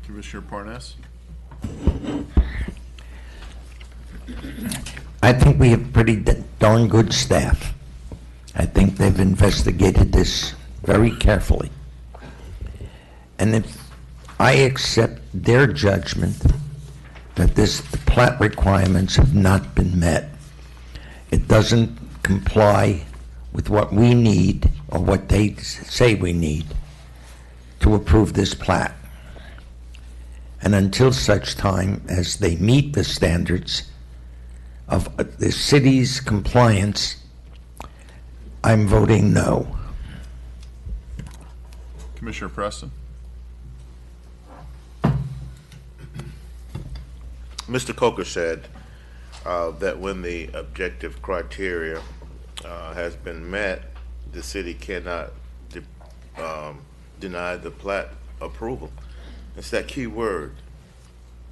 Commissioner Parnas? I think we have pretty darn good staff. I think they've investigated this very carefully. And if I accept their judgment that the plat requirements have not been met, it doesn't comply with what we need or what they say we need to approve this plat. And until such time as they meet the standards of the city's compliance, I'm voting no. Commissioner Preston? Mr. Coker said that when the objective criteria has been met, the city cannot deny the plat approval. It's that key word.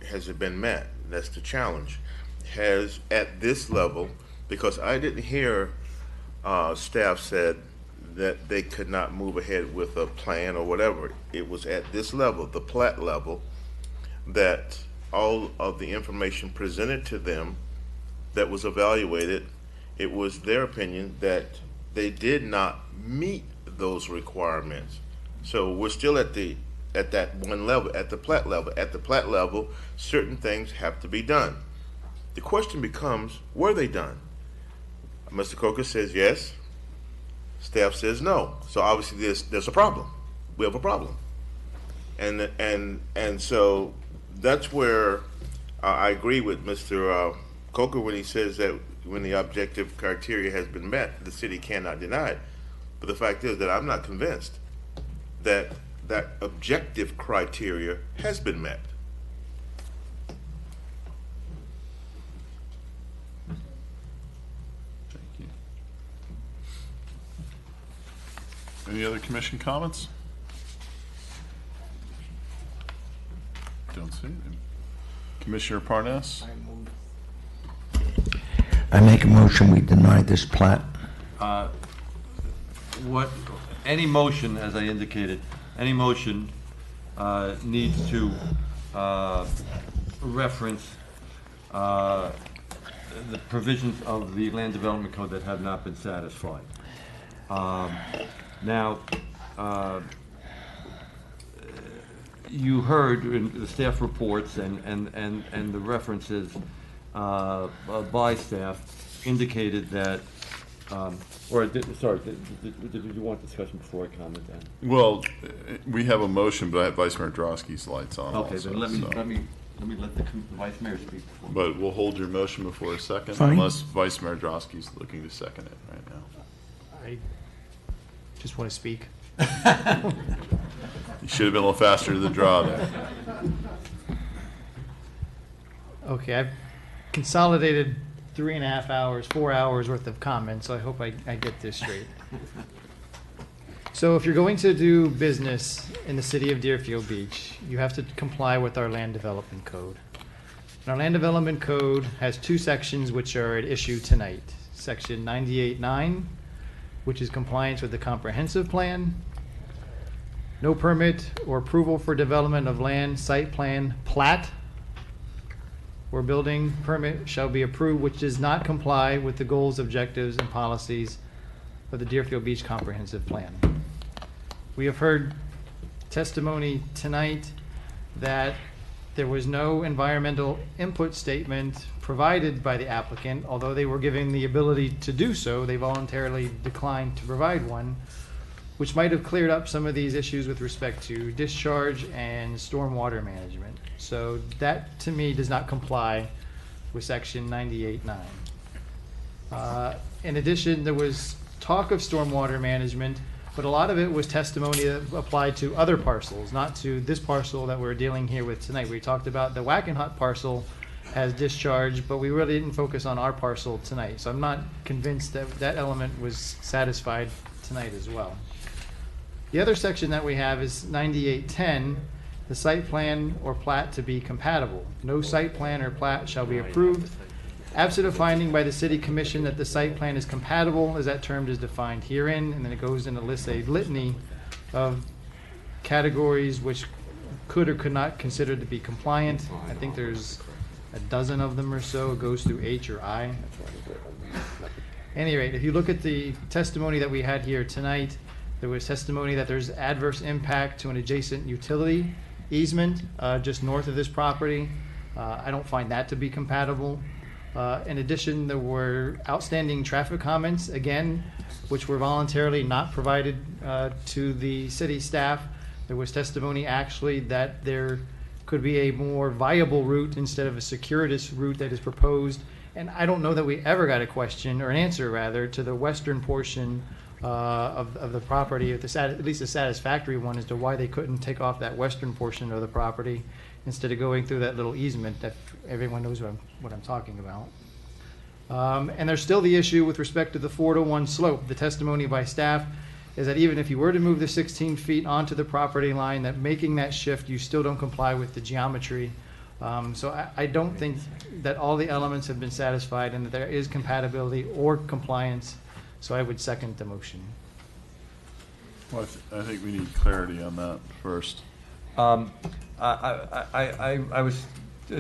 Has it been met? That's the challenge. Has at this level, because I didn't hear staff said that they could not move ahead with a plan or whatever. It was at this level, the plat level, that all of the information presented to them that was evaluated, it was their opinion that they did not meet those requirements. So we're still at that one level, at the plat level. At the plat level, certain things have to be done. The question becomes, were they done? Mr. Coker says yes. Staff says no. So obviously there's a problem. We have a problem. And so that's where I agree with Mr. Coker when he says that when the objective criteria has been met, the city cannot deny it. But the fact is that I'm not convinced that that objective criteria has been met. Thank you. Any other commission comments? Don't see anything. Commissioner Parnas? I make a motion we deny this plat. any motion, as I indicated, any motion needs to reference the provisions of the Land Development Code that have not been satisfied. Now, you heard in the staff reports and the references by staff indicated that, did you want discussion before I comment then? Well, we have a motion, but I have Vice Mayor Drosky's lights on Okay, also. then let me so- let the Vice Mayor speak before. But we'll hold your motion before a second, Fine. unless Vice Mayor Drosky's looking to second it right now. I just want to speak. You should have been a little faster to the draw there. Okay, I've consolidated 3.5 hours, 4 hours worth of comments, so I hope I get this straight. So if you're going to do business in the city of Deerfield Beach, you have to comply with our land development code. And our land development code has 2 sections which are at issue tonight. Section 98.9, which is compliance with the comprehensive plan. No permit or approval for development of land, site plan, plat, or building permit shall be approved which does not comply with the goals, objectives, and policies of the Deerfield Beach Comprehensive Plan. We have heard testimony tonight that there was no environmental input statement provided by the applicant. Although they were given the ability to do so, they voluntarily declined to provide one, which might have cleared up some of these issues with respect to discharge and stormwater management. So that, to me, does not comply with section 98.9. In addition, there was talk of stormwater management, but a lot of it was testimony that applied to other parcels, not to this parcel that we're dealing here with tonight. We talked about the Wackenhut parcel as discharge, but we really didn't focus on our parcel tonight. So I'm not convinced that that element was satisfied tonight as well. The other section that we have is 9810, the site plan or plat to be compatible. No site plan or plat shall be approved absent a finding by the city commission that the site plan is compatible as that term is defined herein, and then it goes into lists a litany of categories which could or could not consider to be compliant. I think there's a dozen of them or so. It goes through H or I. At any rate, if you look at the testimony that we had here tonight, there was testimony that there's adverse impact to an adjacent utility easement just north of this property. I don't find that to be compatible. In addition, there were outstanding traffic comments, again, which were voluntarily not provided to the city staff. There was testimony actually that there could be a more viable route instead of a circuitous route that is proposed. And I don't know that we ever got a question, or an answer rather, to the western portion of the property, at least a satisfactory one, as to why they couldn't take off that western portion of the property instead of going through that little easement that everyone knows what I'm talking about. And there's still the issue with respect to the 4-to-1 slope. The testimony by staff is that even if you were to move the 16 feet onto the property line, that making that shift, you still don't comply with the geometry. So I don't think that all the elements have been satisfied and that there is compatibility or compliance. So I would second the motion. Well, I think we need clarity on that first. I was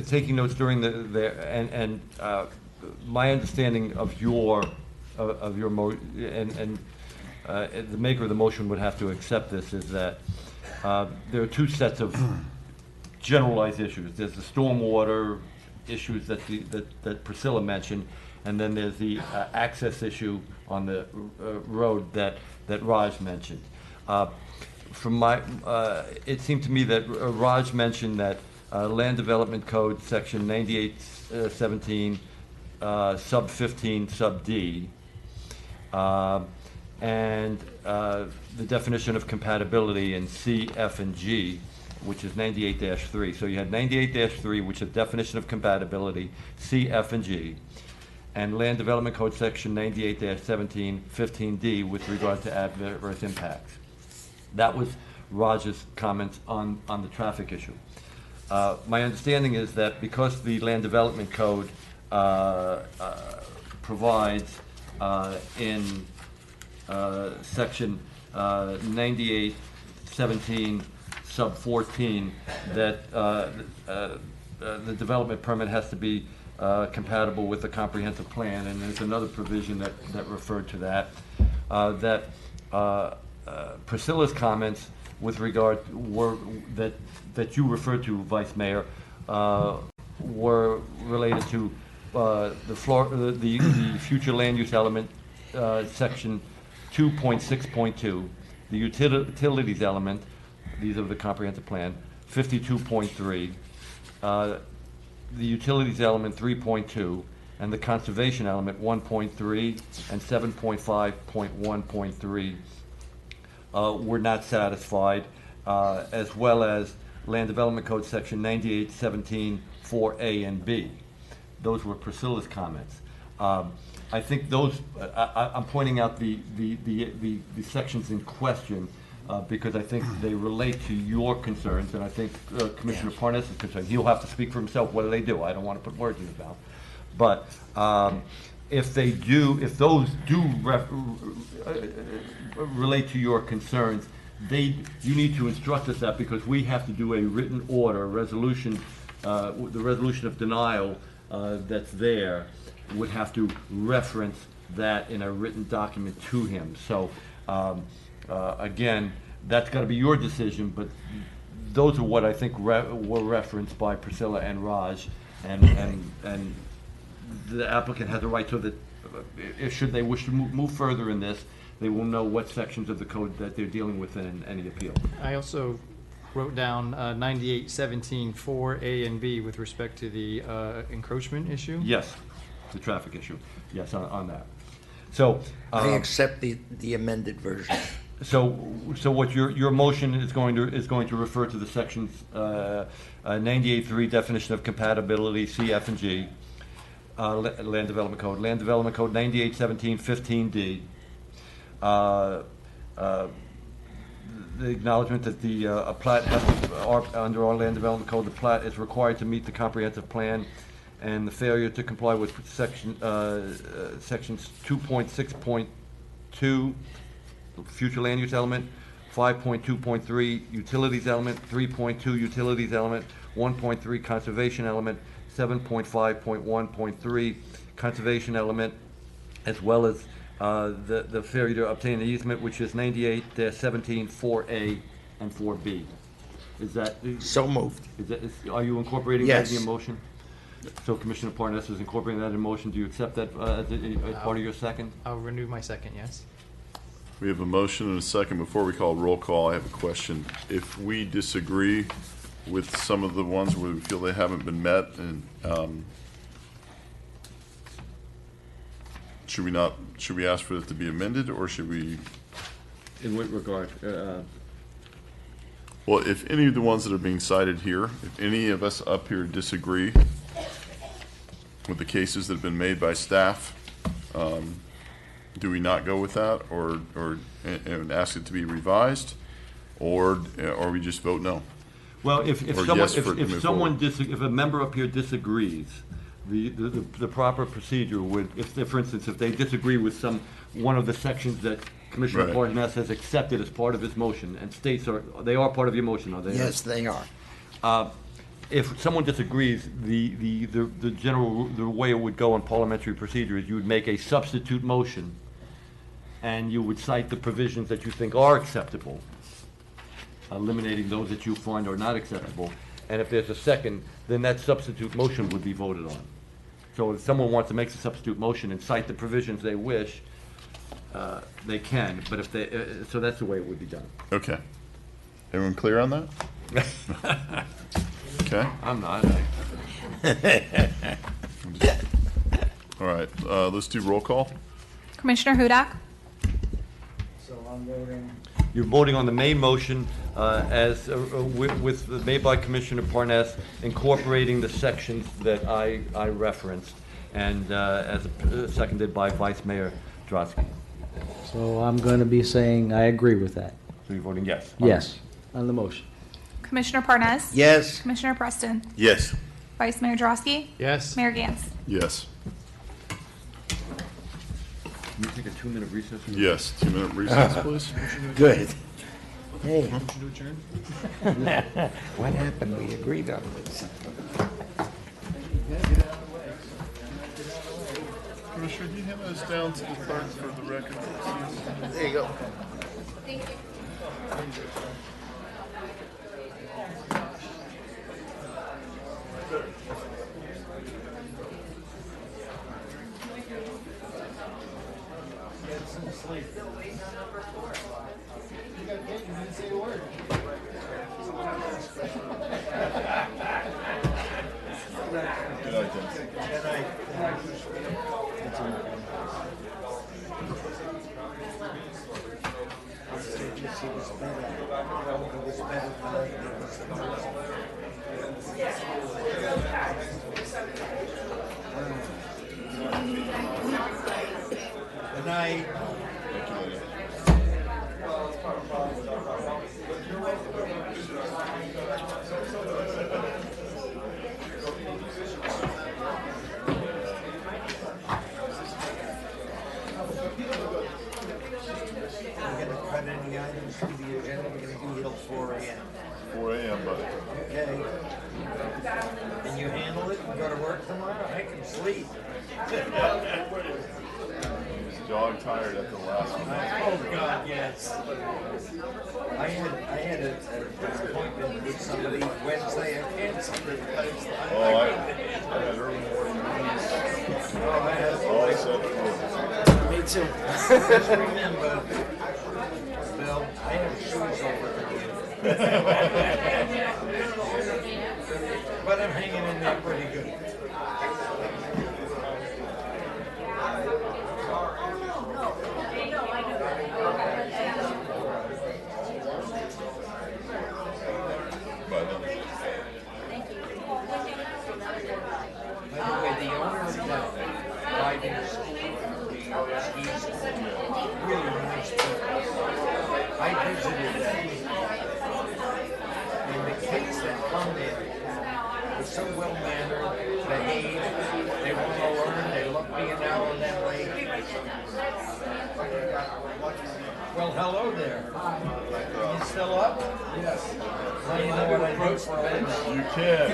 taking notes during and my understanding of your the maker of the motion would have to accept this, is that there are 2 sets of generalized issues. There's the stormwater issues that Priscilla mentioned, and then there's the access issue on the road that Raj mentioned. From my, it seemed to me that Raj mentioned that Land Development Code Section 9817 sub 15 sub D, and the definition of compatibility in C, F, and G, which is 98-3. So you had 98-3, which is definition of compatibility, C, F, and G, and Land Development Code Section 98-17 15D with regard to adverse impacts. That was Raj's comments on the traffic issue. My understanding is that because the Land Development Code provides in Section 9817 sub 14, that the development permit has to be compatible with the comprehensive plan, and there's another provision that referred to that. Priscilla's comments with regard were that you referred to, Vice Mayor, were related to the future land use element, section 2.6.2, the utilities element, these are the comprehensive plan, 52.3, the utilities element 3.2, and the conservation element 1.3 and 7.5.1.3 were not satisfied, as well as Land Development Code section 9817 4A and B. Those were Priscilla's comments. I think those, I'm pointing out the sections in question because I think they relate to your concerns, and I think Commissioner Parnas is concerned. He'll have to speak for himself whether they do. I don't want to put words in his mouth. But if those do relate to your concerns, you need to instruct us that, because we have to do a written order, resolution, the resolution of denial that's there would have to reference that in a written document to him. So again, that's got to be your decision, but those are what I think were referenced by Priscilla and Raj, and the applicant has a right to that. Should they wish to move further in this, they will know what sections of the code that they're dealing with in any appeal. I also wrote down 9817 4A and B with respect to the encroachment issue. Yes, the traffic issue. Yes, on that. So I accept the amended version. So what your motion is going to refer to the sections 98.3 definition of compatibility, C, F, and G, Land Development Code 9817 15D. The acknowledgement that the plat has under our Land Development Code, the plat is required to meet the comprehensive plan, and the failure to comply with sections 2.6.2 future land use element, 5.2.3 utilities element, 3.2 utilities element, 1.3 conservation element, 7.5.1.3 conservation element, as well as the failure to obtain an easement, which is 98-17 4A and 4B. Is that so moved? Are you incorporating Yes. that in your motion? So Commissioner Parnas is incorporating that in motion. Do you accept that as part of your second? I'll renew my second, yes. We have a motion and a second. Before we call roll call, I have a question. If we disagree with some of the ones where we feel they haven't been met, and should we ask for it to be amended, or should we? In what regard? Well, if any of the ones that are being cited here, if any of us up here disagree with the cases that have been made by staff, do we not go with that, or and ask it to be revised, or we just vote no? Well, if Or someone, yes for it to if move someone forward? if a member up here disagrees, the proper procedure would, if for instance, if they disagree with one of the sections that Commissioner Right. Parnas has accepted as part of his motion, and states they are part of your motion, are they? Yes, they are. If someone disagrees, the way it would go in parliamentary procedure is you would make a substitute motion, and you would cite the provisions that you think are acceptable, eliminating those that you find are not acceptable. And if there's a second, then that substitute motion would be voted on. So if someone wants to make a substitute motion and cite the provisions they wish, they can, but if they, so that's the way it would be done. Okay. Everyone clear on that? Okay. I'm not. All right, let's do roll call. Commissioner Hudak? So I'm voting. You're voting on the main motion as made by Commissioner Parnas, incorporating the sections that I referenced, and as seconded by Vice Mayor Drosky. So I'm going to be saying I agree with that. So you're voting yes? Yes, on the motion. Commissioner Parnas? Yes. Commissioner Preston? Yes. Vice Mayor Drosky? Yes. Mayor Gantz? Yes. You take a 2-minute recess? Yes, 2-minute recess, please. Good. Hey. Motion to adjourn? What happened? We agreed on this. Commissioner, do you have those down to the clerk for the record? There you go. Thank you. Good night, Dennis. Good night. We're gonna cut any items to the agenda, we're gonna do till 4 a.m. 4 a.m., buddy. Okay. Can you handle it and go to work tomorrow? I can sleep. Dog tired at the last one. Oh, God, yes. I had an appointment with somebody Wednesday. I canceled it. Oh, I had early morning meetings. Oh, I had All set for. Me too. Just remember, Bill, I have shoes over there. But I'm hanging in there pretty good. By the way, the owner of that Biden school, he's really nice people. I visited them. And the kids that come there are so well mannered, behaved, they want to learn, they love being out on that lake. Well, hello there. You still up? Yes. Now you know what I do for a living. You can.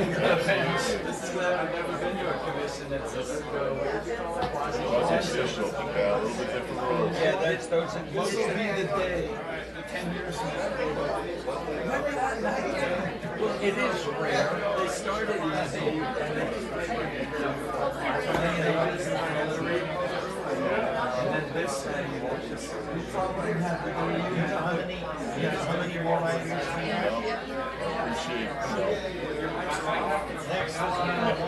This is I've never been to a commission that's That's official. Yeah, a little bit different rules. Yeah, that's those. What will be the day, 10 years from now? Well, it is rare. They started easy, and then this thing, You probably have to go. You know how many more items we have? Appreciate Next is when it comes to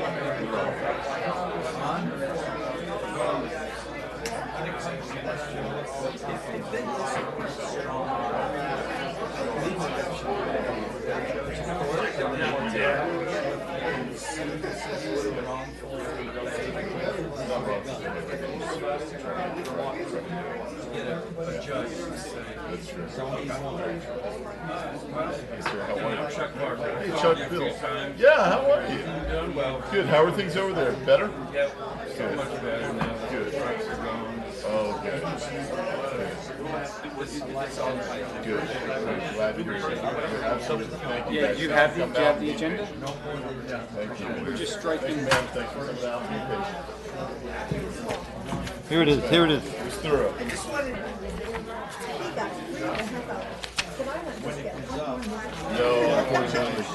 Hey, Chuck Bill. Yeah, how are you? doing well. Good. How are things over there? Better? Yep, so much better now. Good. Trucks are gone. Oh, good. Good. Glad to hear it. Absolutely. Thank you. Yeah, guys. do you have Come the out. agenda? Thank you. We're just striking. Thank you, ma'am. Thanks for coming out and being patient. Here it is, here it is. It was thorough. I just wanted to piggyback and help out. Can I not just get one more? No, unfortunately.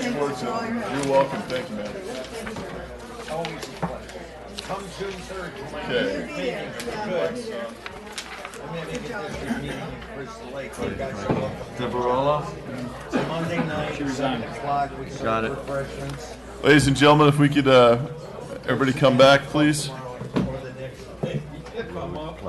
Unfortunately. You're welcome. Thank you, man. always a pleasure. Come June 3rd. Okay. Good. I'm having a district meeting in Crystal Lake. You guys are welcome. Deverola? It's a Monday night, 7 o'clock. We can Got have it. refreshments. Ladies and gentlemen, if we could, everybody come back, please. Or the next day. Come up.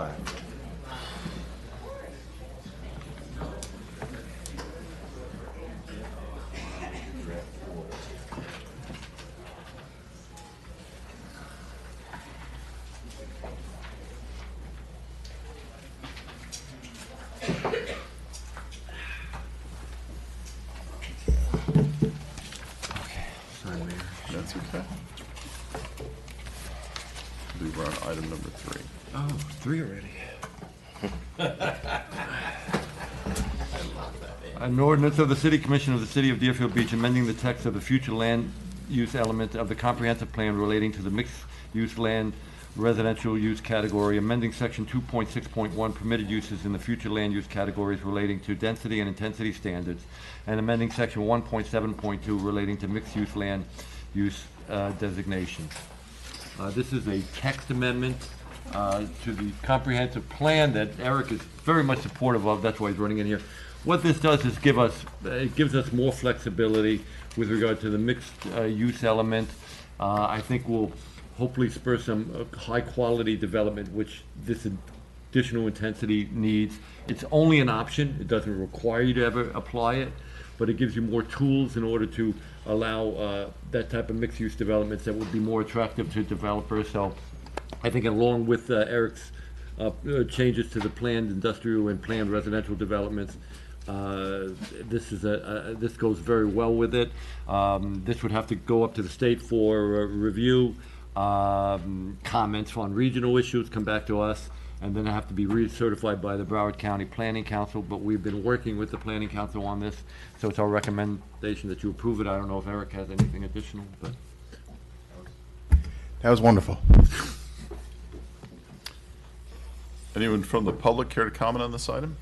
That's okay. I believe we're on item number 3. Oh, 3 already. An ordinance of the City Commission of the City of Deerfield Beach amending the text of the future land use element of the comprehensive plan relating to the mixed-use land residential use category, amending section 2.6.1 permitted uses in the future land use categories relating to density and intensity standards, and amending section 1.7.2 relating to mixed-use land use designations. This is a text amendment to the comprehensive plan that Eric is very much supportive of. That's why he's running in here. What this does is it gives us more flexibility with regard to the mixed use element. I think will hopefully spur some high-quality development, which this additional intensity needs. It's only an option. It doesn't require you to ever apply it, but it gives you more tools in order to allow that type of mixed-use developments that would be more attractive to developers. So I think along with Eric's changes to the planned industrial and planned residential developments, this goes very well with it. This would have to go up to the state for review. Comments on regional issues come back to us, and then have to be recertified by the Broward County Planning Council. But we've been working with the Planning Council on this, so it's our recommendation that you approve it. I don't know if Eric has anything additional, but that was wonderful. Anyone from the public care to comment on this item?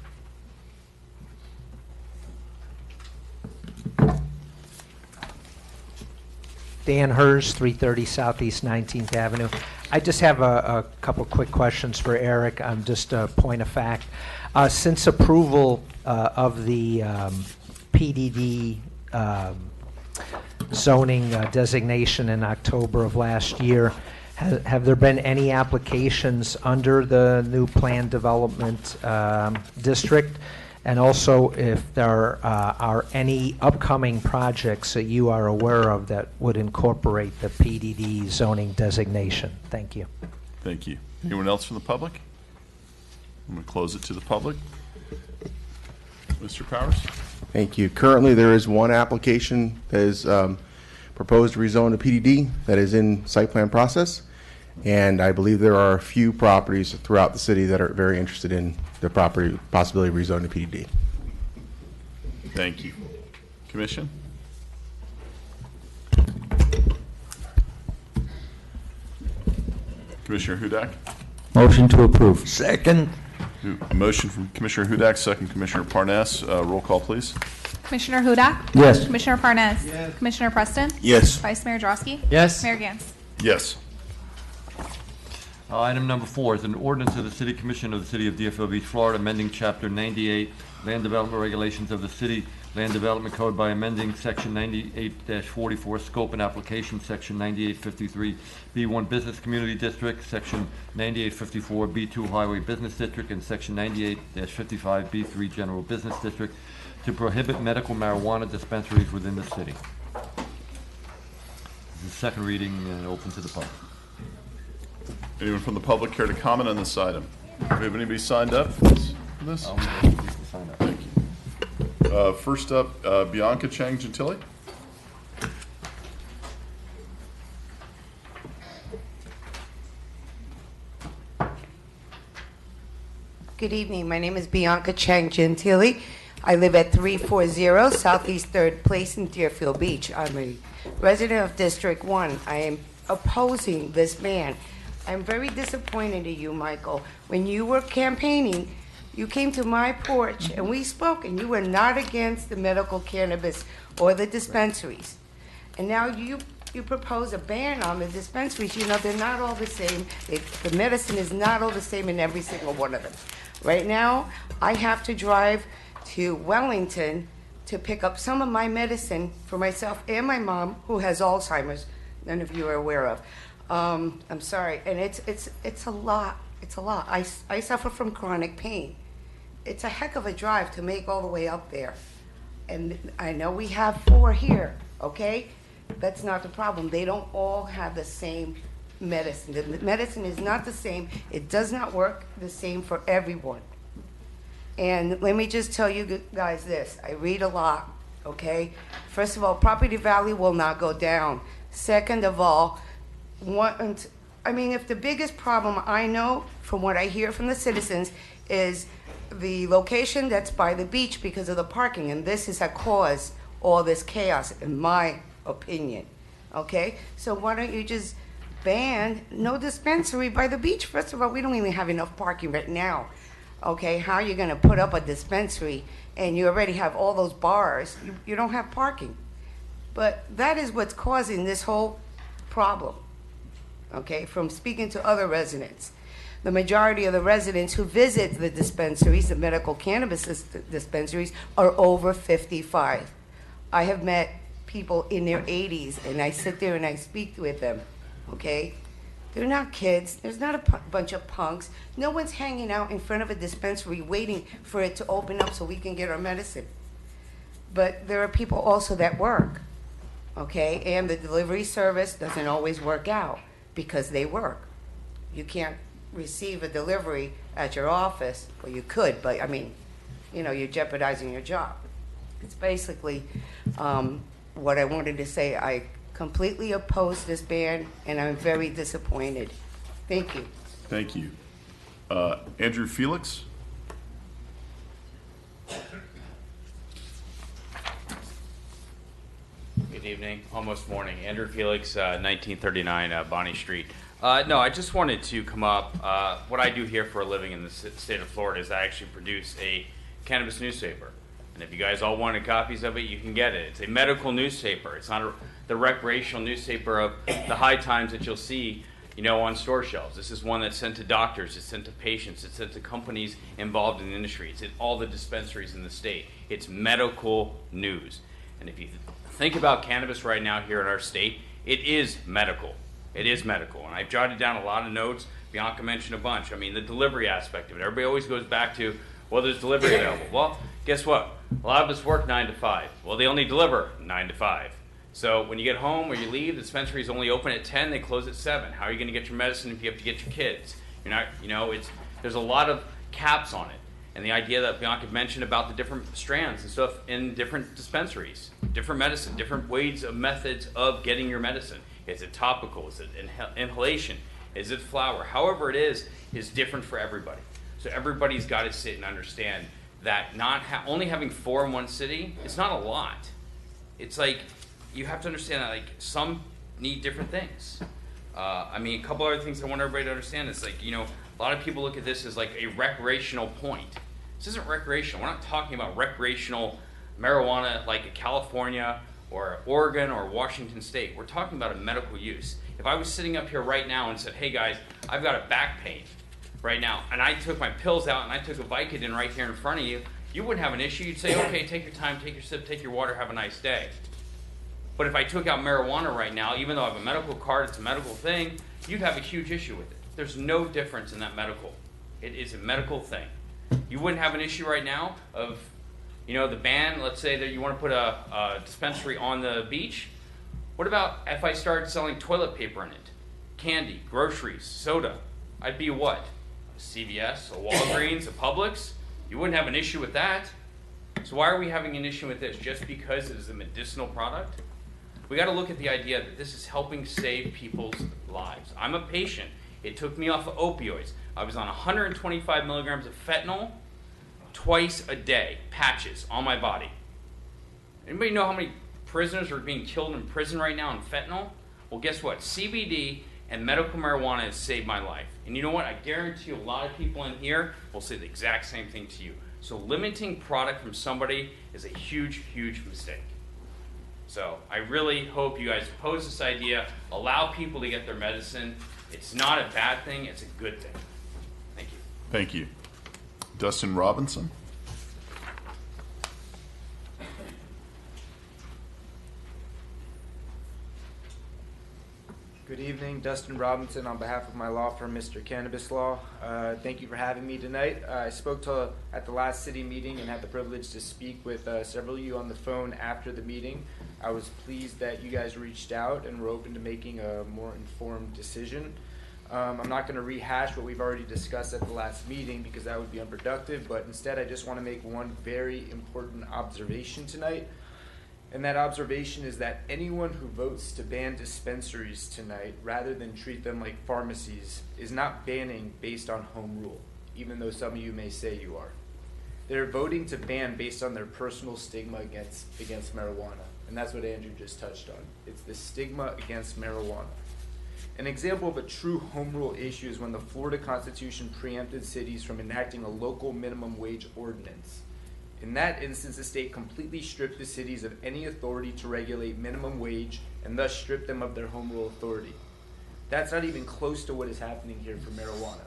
Dan Hers, 330 Southeast 19th Avenue. I just have a couple quick questions for Eric. Just a point of fact. Since approval of the PDD zoning designation in October of last year, have there been any applications under the new planned development district? And also, if there are any upcoming projects that you are aware of that would incorporate the PDD zoning designation. Thank you. Thank you. Anyone else from the public? I'm going to close it to the public. Mr. Powers? Thank you. Currently, there is one application that is proposed to rezone to PDD that is in site plan process. And I believe there are a few properties throughout the city that are very interested in the property possibility of rezoning to PDD. Thank you. Commission? Commissioner Hudak? Motion to approve. Second. A motion from Commissioner Hudak, second Commissioner Parnas. Roll call, please. Commissioner Hudak? Yes. Commissioner Parnas? Yes. Commissioner Preston? Yes. Vice Mayor Drosky? Yes. Mayor Gantz? Yes. Item number 4 is an ordinance of the City Commission of the City of Deerfield Beach, Florida, amending Chapter 98 Land Development Regulations of the City Land Development Code by amending Section 98-44 Scope and Application, Section 9853 B1 Business Community District, Section 9854 B2 Highway Business District, and Section 98-55 B3 General Business District to prohibit medical marijuana dispensaries within the city. This is the second reading and open to the public. Anyone from the public care to comment on this item? Do we have anybody signed up for this? Thank you. First up, Bianca Chang Gentili. Good evening. My name is Bianca Chang Gentili. I live at 340 Southeast 3rd Place in Deerfield Beach. I'm a resident of District 1. I am opposing this ban. I'm very disappointed in you, Michael. When you were campaigning, you came to my porch and we spoke, and you were not against the medical cannabis or the dispensaries. And now you propose a ban on the dispensaries. You know, they're not all the same. The medicine is not all the same in every single one of them. Right now, I have to drive to Wellington to pick up some of my medicine for myself and my mom, who has Alzheimer's. None of you are aware of. I'm sorry, and it's a lot. It's a lot. I suffer from chronic pain. It's a heck of a drive to make all the way up there. And I know we have 4 here, okay? That's not the problem. They don't all have the same medicine. The medicine is not the same. It does not work the same for everyone. And let me just tell you guys this. I read a lot, okay? First of all, property value will not go down. Second of all, if the biggest problem I know from what I hear from the citizens is the location that's by the beach because of the parking, and this is what caused all this chaos, in my opinion. Okay, so why don't you just ban no dispensary by the beach? First of all, we don't even have enough parking right now. Okay, how are you gonna put up a dispensary and you already have all those bars? You don't have parking. But that is what's causing this whole problem. Okay, from speaking to other residents. The majority of the residents who visit the dispensaries, the medical cannabis dispensaries, are over 55. I have met people in their 80s, and I sit there and I speak with them, okay? They're not kids. There's not a bunch of punks. No one's hanging out in front of a dispensary waiting for it to open up so we can get our medicine. But there are people also that work, okay? And the delivery service doesn't always work out because they work. You can't receive a delivery at your office, well, you could, but I mean, you know, you're jeopardizing your job. It's basically what I wanted to say. I completely oppose this ban, and I'm very disappointed. Thank you. Thank you. Andrew Felix? Good evening, almost morning. Andrew Felix, 1939 Bonnie Street. No, I just wanted to come up. What I do here for a living in the state of Florida is I actually produce a cannabis newspaper. And if you guys all wanted copies of it, you can get it. It's a medical newspaper. It's not the recreational newspaper of the high times that you'll see, you know, on store shelves. This is one that's sent to doctors, it's sent to patients, it's sent to companies involved in the industry. It's in all the dispensaries in the state. It's medical news. And if you think about cannabis right now here in our state, it is medical. It is medical. And I've jotted down a lot of notes. Bianca mentioned a bunch. I mean, the delivery aspect of it. Everybody always goes back to, well, there's delivery available. Well, guess what? A lot of us work 9 to 5. Well, they only deliver 9 to 5. So when you get home or you leave, the dispensary is only open at 10, they close at 7. How are you going to get your medicine if you have to get your kids? You're not, you know, there's a lot of caps on it. And the idea that Bianca mentioned about the different strands and stuff in different dispensaries, different medicine, different ways of methods of getting your medicine. Is it topical? Is it inhalation? Is it flower? However it is different for everybody. So everybody's got to sit and understand that only having 4 in one city, it's not a lot. It's like, you have to understand that like some need different things. I mean, a couple other things I want everybody to understand is like, you know, a lot of people look at this as like a recreational point. This isn't recreational. We're not talking about recreational marijuana like California or Oregon or Washington State. We're talking about a medical use. If I was sitting up here right now and said, hey guys, I've got a back pain right now, and I took my pills out and I took a Vicodin right here in front of you, you wouldn't have an issue. You'd say, okay, take your time, take your sip, take your water, have a nice day. But if I took out marijuana right now, even though I have a medical card, it's a medical thing, you'd have a huge issue with it. There's no difference in that medical. It is a medical thing. You wouldn't have an issue right now of, you know, the ban. Let's say that you want to put a dispensary on the beach. What about if I started selling toilet paper in it? Candy, groceries, soda. I'd be what? A CVS, a Walgreens, a Publix? You wouldn't have an issue with that. So why are we having an issue with this? Just because it is a medicinal product? We got to look at the idea that this is helping save people's lives. I'm a patient. It took me off of opioids. I was on 125 milligrams of fentanyl twice a day, patches on my body. Anybody know how many prisoners are being killed in prison right now on fentanyl? Well, guess what? CBD and medical marijuana has saved my life. And you know what? I guarantee you a lot of people in here will say the exact same thing to you. So limiting product from somebody is a huge, huge mistake. So I really hope you guys oppose this idea, allow people to get their medicine. It's not a bad thing, it's a good thing. Thank you. Thank you. Dustin Robinson? Good evening, Dustin Robinson on behalf of my law firm, Mr. Cannabis Law. Thank you for having me tonight. I spoke at the last city meeting and had the privilege to speak with several of you on the phone after the meeting. I was pleased that you guys reached out and were open to making a more informed decision. I'm not going to rehash what we've already discussed at the last meeting because that would be unproductive, but instead I just want to make one very important observation tonight. And that observation is that anyone who votes to ban dispensaries tonight, rather than treat them like pharmacies, is not banning based on home rule. even though some of you may say you are. They're voting to ban based on their personal stigma against marijuana. And that's what Andrew just touched on. It's the stigma against marijuana. An example of a true home rule issue is when the Florida Constitution preempted cities from enacting a local minimum wage ordinance. In that instance, the state completely stripped the cities of any authority to regulate minimum wage and thus stripped them of their home rule authority. That's not even close to what is happening here for marijuana.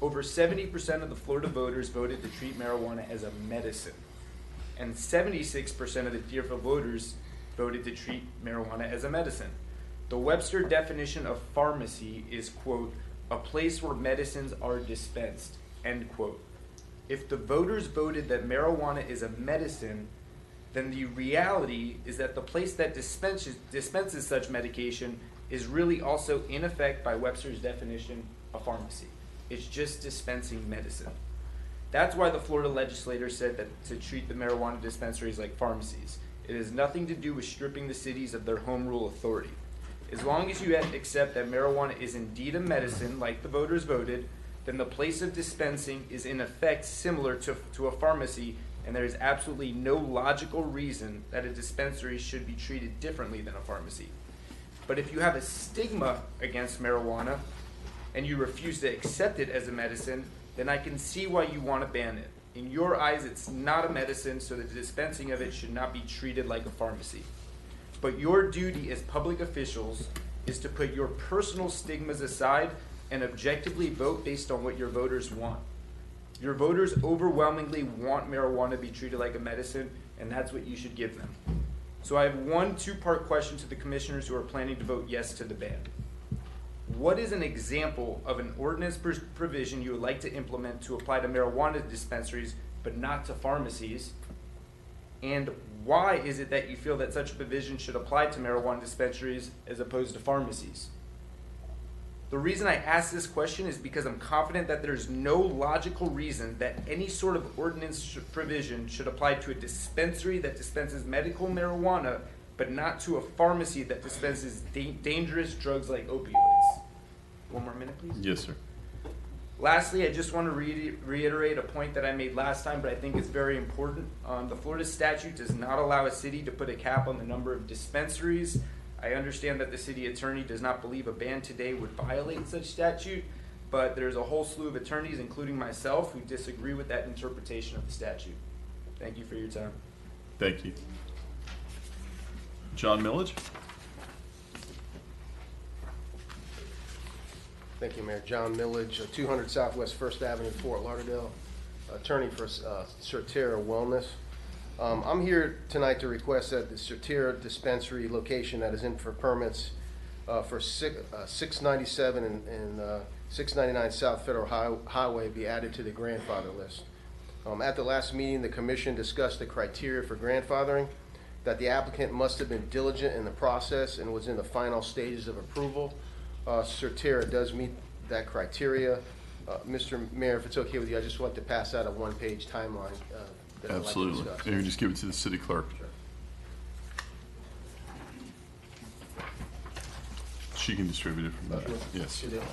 Over 70% of the Florida voters voted to treat marijuana as a medicine, and 76% of the Deerfield voters voted to treat marijuana as a medicine. The Webster definition of pharmacy is, quote, a place where medicines are dispensed, end quote. If the voters voted that marijuana is a medicine, then the reality is that the place that dispenses such medication is really also in effect by Webster's definition a pharmacy. It's just dispensing medicine. That's why the Florida legislature said that to treat the marijuana dispensaries like pharmacies. It has nothing to do with stripping the cities of their home rule authority. As long as you accept that marijuana is indeed a medicine, like the voters voted, then the place of dispensing is in effect similar to a pharmacy, and there is absolutely no logical reason that a dispensary should be treated differently than a pharmacy. But if you have a stigma against marijuana and you refuse to accept it as a medicine, then I can see why you want to ban it. In your eyes, it's not a medicine, so the dispensing of it should not be treated like a pharmacy. But your duty as public officials is to put your personal stigmas aside and objectively vote based on what your voters want. Your voters overwhelmingly want marijuana to be treated like a medicine, and that's what you should give them. So I have one two-part question to the commissioners who are planning to vote yes to the ban. What is an example of an ordinance provision you would like to implement to apply to marijuana dispensaries but not to pharmacies? And why is it that you feel that such a provision should apply to marijuana dispensaries as opposed to pharmacies? The reason I ask this question is because I'm confident that there's no logical reason that any sort of ordinance provision should apply to a dispensary that dispenses medical marijuana, but not to a pharmacy that dispenses dangerous drugs like opioids. One more minute, please. Yes, sir. Lastly, I just want to reiterate a point that I made last time, but I think it's very important. The Florida statute does not allow a city to put a cap on the number of dispensaries. I understand that the city attorney does not believe a ban today would violate such statute, but there's a whole slew of attorneys, including myself, who disagree with that interpretation of the statute. Thank you for your time. Thank you. John Millage? Thank you, Mayor. John Millage, 200 Southwest First Avenue, Fort Lauderdale, attorney for Certera Wellness. I'm here tonight to request that the Certera dispensary location that is in for permits for 697 and 699 South Federal Highway be added to the grandfather list. At the last meeting, the commission discussed the criteria for grandfathering, that the applicant must have been diligent in the process and was in the final stages of approval. Certera does meet that criteria. Mr. Mayor, if it's okay with you, I just want to pass out a one-page timeline that I'd like to Absolutely. discuss. And you just give it to the city clerk. Sure. She can distribute it from there. Sure. Yes. Good deal.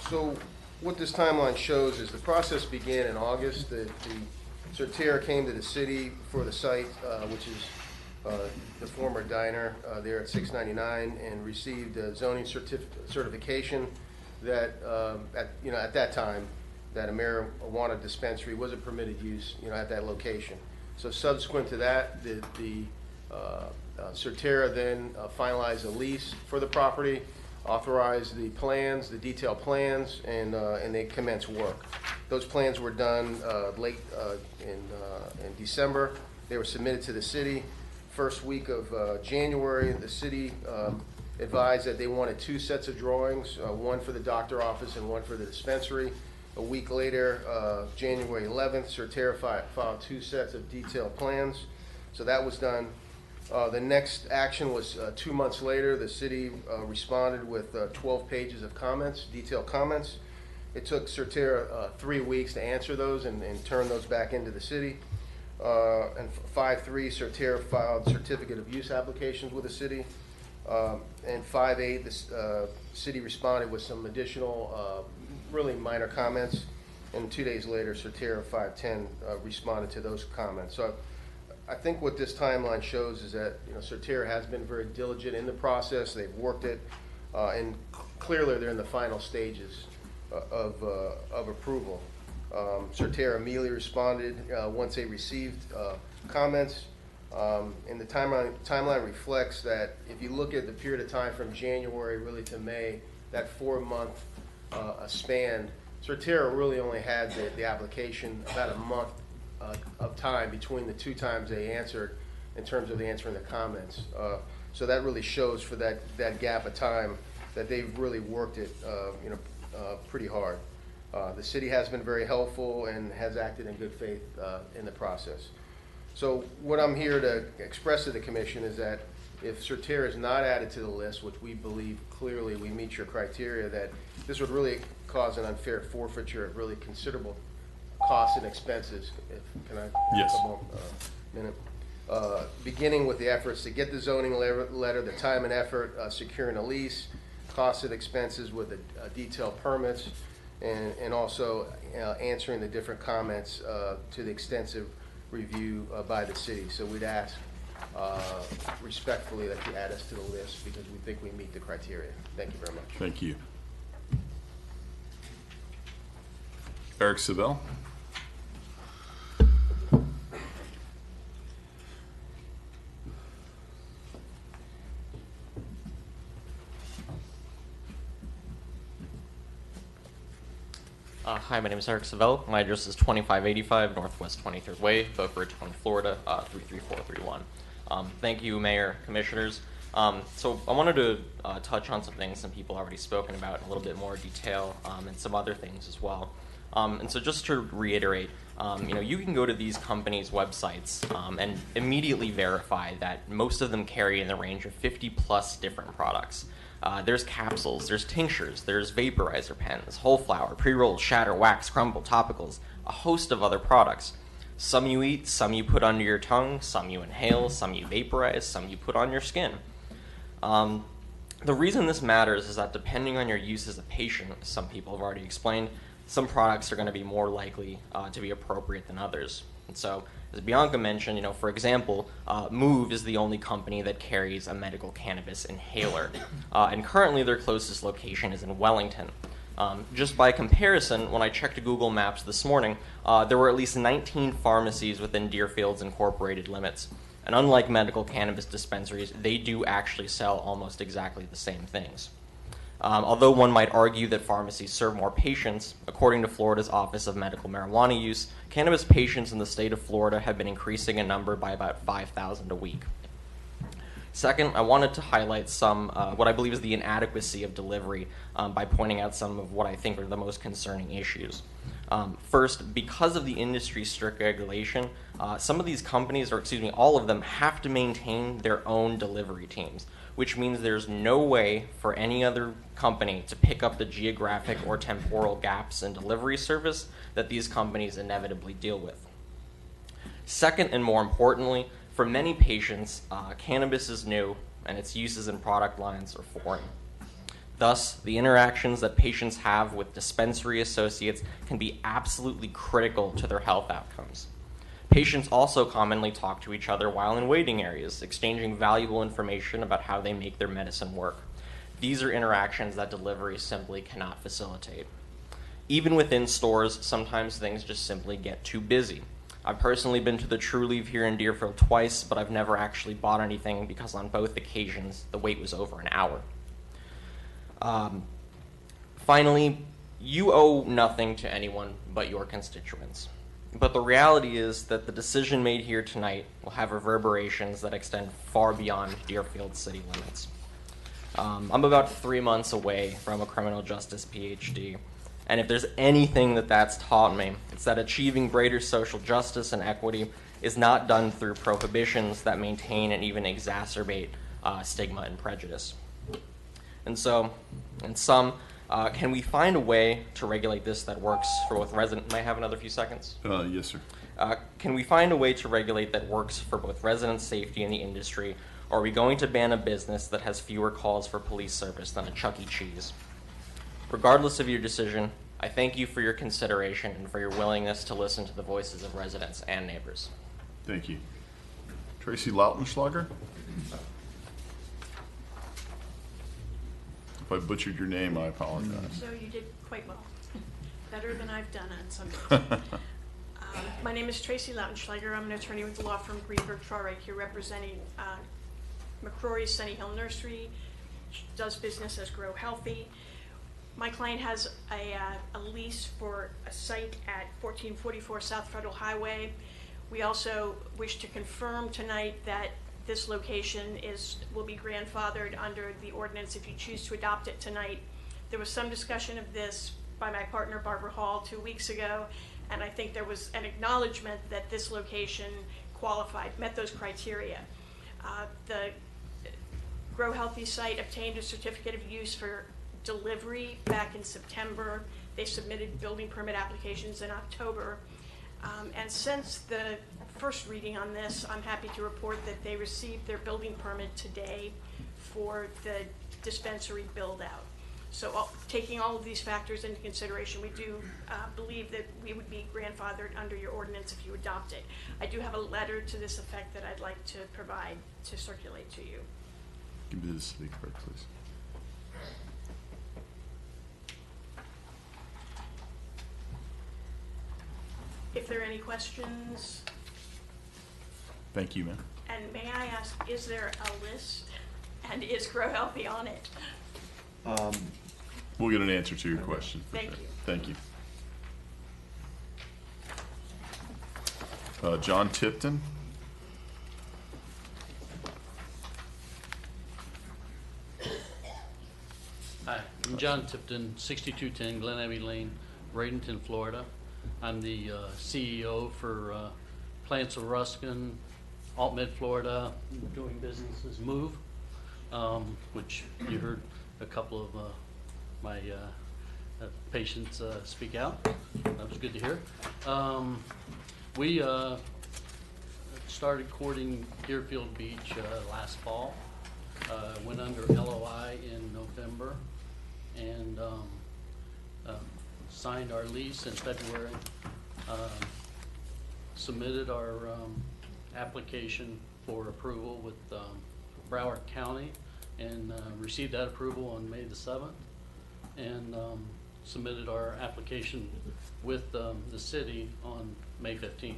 So what this timeline shows is the process began in August. The Certera came to the city for the site, which is the former diner there at 699, and received a zoning certification that at that time that a marijuana dispensary was a permitted use at that location. So subsequent to that, the Certera then finalized a lease for the property, authorized the plans, the detailed plans, and they commenced work. Those plans were done late in December. They were submitted to the city. First week of January, the city advised that they wanted 2 sets of drawings, one for the doctor office and one for the dispensary. A week later, January 11th, Certera filed 2 sets of detailed plans. So that was done. The next action was 2 months later. The city responded with 12 pages of comments, detailed comments. It took Certera 3 weeks to answer those and turn those back into the city. And 5.3, Certerra filed certificate of use applications with the city. And 5.8, the city responded with some additional, really minor comments. And 2 days later, Certerra 5.10 responded to those comments. So I think what this timeline shows is that Certerra has been very diligent in the process. They've worked it, and clearly they're in the final stages of approval. Certerra immediately responded once they received comments. And the timeline reflects that if you look at the period of time from January really to May, that 4-month span, Certerra really only had the application about a month of time between the 2 times they answered in terms of answering the comments. So that really shows for that gap of time that they've really worked it pretty hard. The city has been very helpful and has acted in good faith in the process. So what I'm here to express to the commission is that if Certerra is not added to the list, which we believe clearly we meet your criteria, that this would really cause an unfair forfeiture of really considerable costs and expenses. Can I Yes. come on a minute? Beginning with the efforts to get the zoning letter, the time and effort securing a lease, costs and expenses with the detailed permits, and also answering the different comments to the extensive review by the city. So we'd ask respectfully that you add us to the list because we think we meet the criteria. Thank you very much. Thank you. Eric Savell. Hi, my name is Eric Savell. My address is 2585 Northwest 23rd Way, Boca Raton, Florida, 33431. Thank you, Mayor, Commissioners. So I wanted to touch on some things some people already spoken about in a little bit more detail, and some other things as well. And so just to reiterate, you can go to these companies' websites and immediately verify that most of them carry in the range of 50 plus different products. There's capsules, there's tinctures, there's vaporizer pens, whole flour, pre-rolls, shatter, wax, crumble, topicals, a host of other products. Some you eat, some you put under your tongue, some you inhale, some you vaporize, some you put on your skin. The reason this matters is that depending on your use as a patient, as some people have already explained, some products are going to be more likely to be appropriate than others. And so, as Bianca mentioned, for example, Move is the only company that carries a medical cannabis inhaler. And currently their closest location is in Wellington. Just by comparison, when I checked Google Maps this morning, there were at least 19 pharmacies within Deerfield's incorporated limits. And unlike medical cannabis dispensaries, they do actually sell almost exactly the same things. Although one might argue that pharmacies serve more patients, according to Florida's Office of Medical Marijuana Use, cannabis patients in the state of Florida have been increasing in number by about 5,000 a week. Second, I wanted to highlight some, what I believe is the inadequacy of delivery by pointing out some of what I think are the most concerning issues. First, because of the industry's strict regulation, some of these companies, or excuse me, all of them, have to maintain their own delivery teams, which means there's no way for any other company to pick up the geographic or temporal gaps in delivery service that these companies inevitably deal with. Second, and more importantly, for many patients, cannabis is new and its uses and product lines are foreign. Thus, the interactions that patients have with dispensary associates can be absolutely critical to their health outcomes. Patients also commonly talk to each other while in waiting areas, exchanging valuable information about how they make their medicine work. These are interactions that delivery simply cannot facilitate. Even within stores, sometimes things just simply get too busy. I've personally been to the True Leaf here in Deerfield twice, but I've never actually bought anything because on both occasions the wait was over an hour. Finally, you owe nothing to anyone but your constituents. But the reality is that the decision made here tonight will have reverberations that extend far beyond Deerfield city limits. I'm about 3 months away from a criminal justice PhD, and if there's anything that's taught me, it's that achieving greater social justice and equity is not done through prohibitions that maintain and even exacerbate stigma and prejudice. And so, in sum, Can we find a way to regulate this that works for both residents? May I have another few seconds? Yes, sir. Can we find a way to regulate that works for both residents' safety and the industry? Or are we going to ban a business that has fewer calls for police service than a Chuck E. Cheese? Regardless of your decision, I thank you for your consideration and for your willingness to listen to the voices of residents and neighbors. Thank you. Tracy Lautenschlager? If I butchered your name, I apologize. No, you did quite well. Better than I've done on some days. My name is Tracy Lautenschlager. I'm an attorney with the law firm Greenberg Traureich here representing McCrory's Sunny Hill Nursery, which does business as Grow Healthy. My client has a lease for a site at 1444 South Federal Highway. We also wish to confirm tonight that this location will be grandfathered under the ordinance if you choose to adopt it tonight. There was some discussion of this by my partner Barbara Hall 2 weeks ago, and I think there was an acknowledgement that this location met those criteria. The Grow Healthy site obtained a certificate of use for delivery back in September. They submitted building permit applications in October. And since the first reading on this, I'm happy to report that they received their building permit today for the dispensary build out. So taking all of these factors into consideration, we do believe that we would be grandfathered under your ordinance if you adopt it. I do have a letter to this effect that I'd like to provide to circulate to you. Give me the city clerk, please. If there are any questions. Thank you, ma'am. And may I ask, is there a list and is Grow Healthy on it? We'll get an answer to your question. Thank you. Thank you. John Tipton. Hi, I'm John Tipton, 6210 Glen Abbey Lane, Bradenton, Florida. I'm the CEO for Plants of Ruskin, Alt-Med Florida, doing business as Move, which you heard a couple of my patients speak out. That was good to hear. We started courting Deerfield Beach last fall, went under LOI in November, and signed our lease in February, submitted our application for approval with Broward County, and received that approval on May the 7th, and submitted our application with the city on May 15th.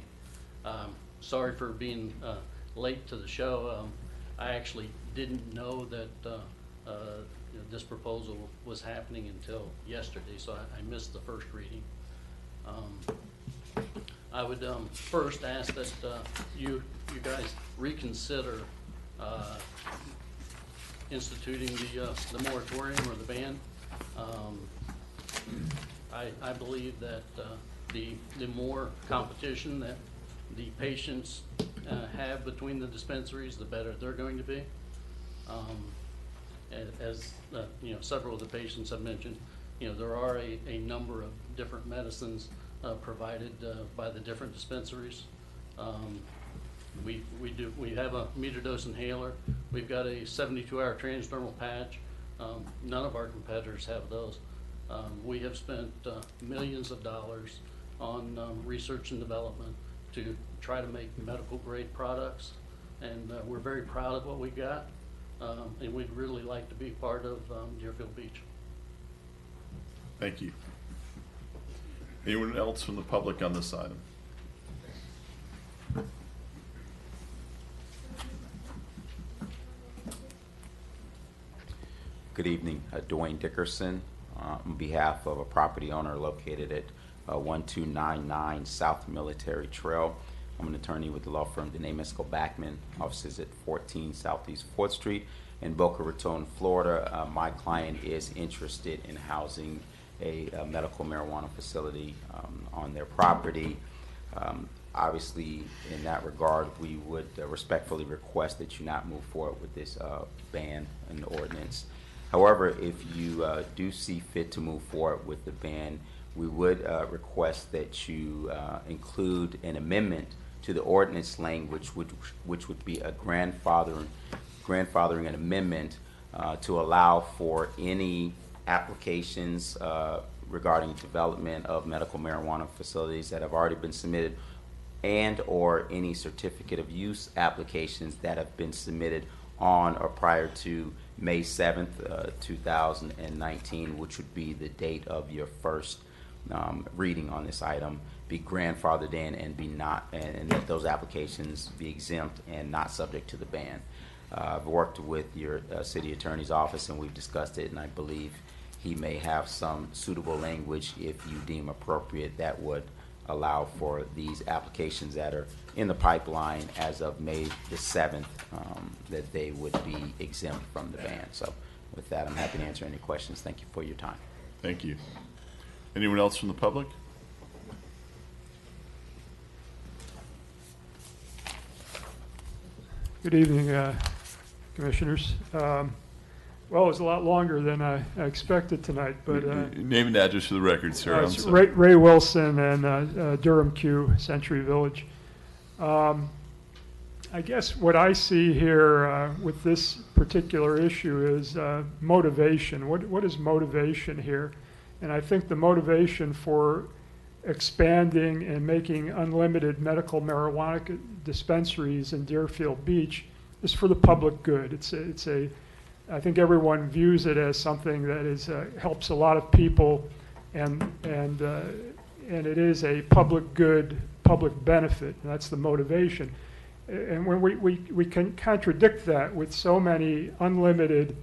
Sorry for being late to the show. I actually didn't know that this proposal was happening until yesterday, so I missed the first reading. I would first ask that you guys reconsider instituting the moratorium or the ban. I believe that the more competition that the patients have between the dispensaries, the better they're going to be. As several of the patients have mentioned, there are a number of different medicines provided by the different dispensaries. We have a meter dose inhaler. We've got a 72-hour transdermal patch. None of our competitors have those. We have spent millions of dollars on research and development to try to make medical grade products, and we're very proud of what we got, and we'd really like to be part of Deerfield Beach. Thank you. Anyone else from the public on this item? Good evening, Dwayne Dickerson, on behalf of a property owner located at 1299 South Military Trail. I'm an attorney with the law firm Dene Miskel Backman, offices at 14 Southeast 4th Street in Boca Raton, Florida. My client is interested in housing a medical marijuana facility on their property. Obviously, in that regard, we would respectfully request that you not move forward with this ban and ordinance. However, if you do see fit to move forward with the ban, we would request that you include an amendment to the ordinance language, which would be a grandfathering an amendment to allow for any applications regarding development of medical marijuana facilities that have already been submitted, and or any certificate of use applications that have been submitted on or prior to May 7th, 2019, which would be the date of your first reading on this item, be grandfathered in and that those applications be exempt and not subject to the ban. I've worked with your city attorney's office and we've discussed it, and I believe he may have some suitable language, if you deem appropriate, that would allow for these applications that are in the pipeline as of May the 7th, that they would be exempt from the ban. So with that, I'm happy to answer any questions. Thank you for your time. Thank you. Anyone else from the public? Good evening, Commissioners. Well, it was a lot longer than I expected tonight, but Name and address for the record, sir. I'm it's sorry. Ray Wilson and Durham Q, Century Village. I guess what I see here with this particular issue is motivation. What is motivation here? And I think the motivation for expanding and making unlimited medical marijuana dispensaries in Deerfield Beach is for the public good. I think everyone views it as something that is helps a lot of people, and it is a public good, public benefit. And that's the motivation. And when we can contradict that with so many unlimited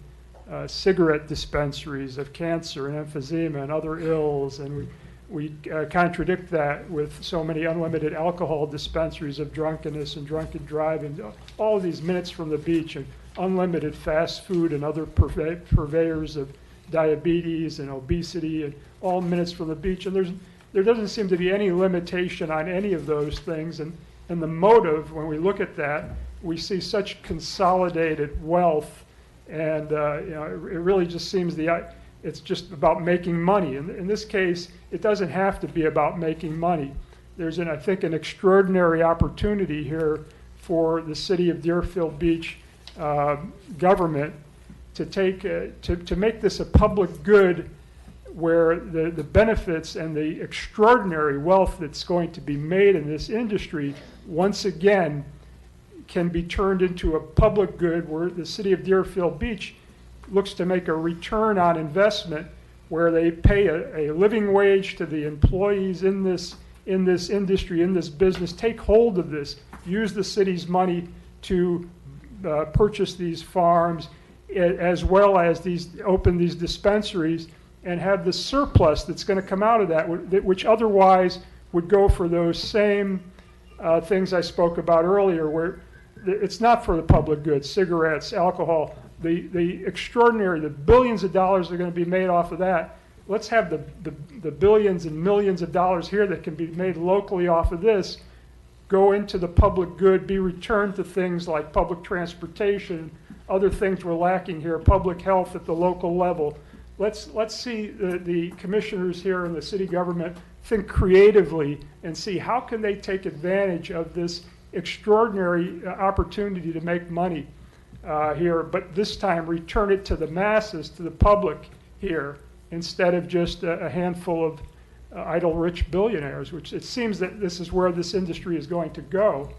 cigarette dispensaries of cancer and emphysema and other ills, and we contradict that with so many unlimited alcohol dispensaries of drunkenness and drunken driving, all of these minutes from the beach, and unlimited fast food and other purveyors of diabetes and obesity, and all minutes from the beach. And there doesn't seem to be any limitation on any of those things. And the motive, when we look at that, we see such consolidated wealth, and it really just seems it's just about making money. In this case, it doesn't have to be about making money. There's, I think, an extraordinary opportunity here for the city of Deerfield Beach government to to make this a public good, where the benefits and the extraordinary wealth that's going to be made in this industry once again can be turned into a public good, where the city of Deerfield Beach looks to make a return on investment, where they pay a living wage to the employees in this industry, in this business, take hold of this, use the city's money to purchase these farms, as well as open these dispensaries, and have the surplus that's going to come out of that, which otherwise would go for those same things I spoke about earlier, where it's not for the public good, cigarettes, alcohol. The extraordinary, the billions of dollars that are going to be made off of that. Let's have the billions and millions of dollars here that can be made locally off of this go into the public good, be returned to things like public transportation, other things we're lacking here, public health at the local level. Let's see the commissioners here in the city government think creatively and see how can they take advantage of this extraordinary opportunity to make money here, but this time return it to the masses, to the public here, instead of just a handful of idle rich billionaires, which it seems that this is where this industry is going to go.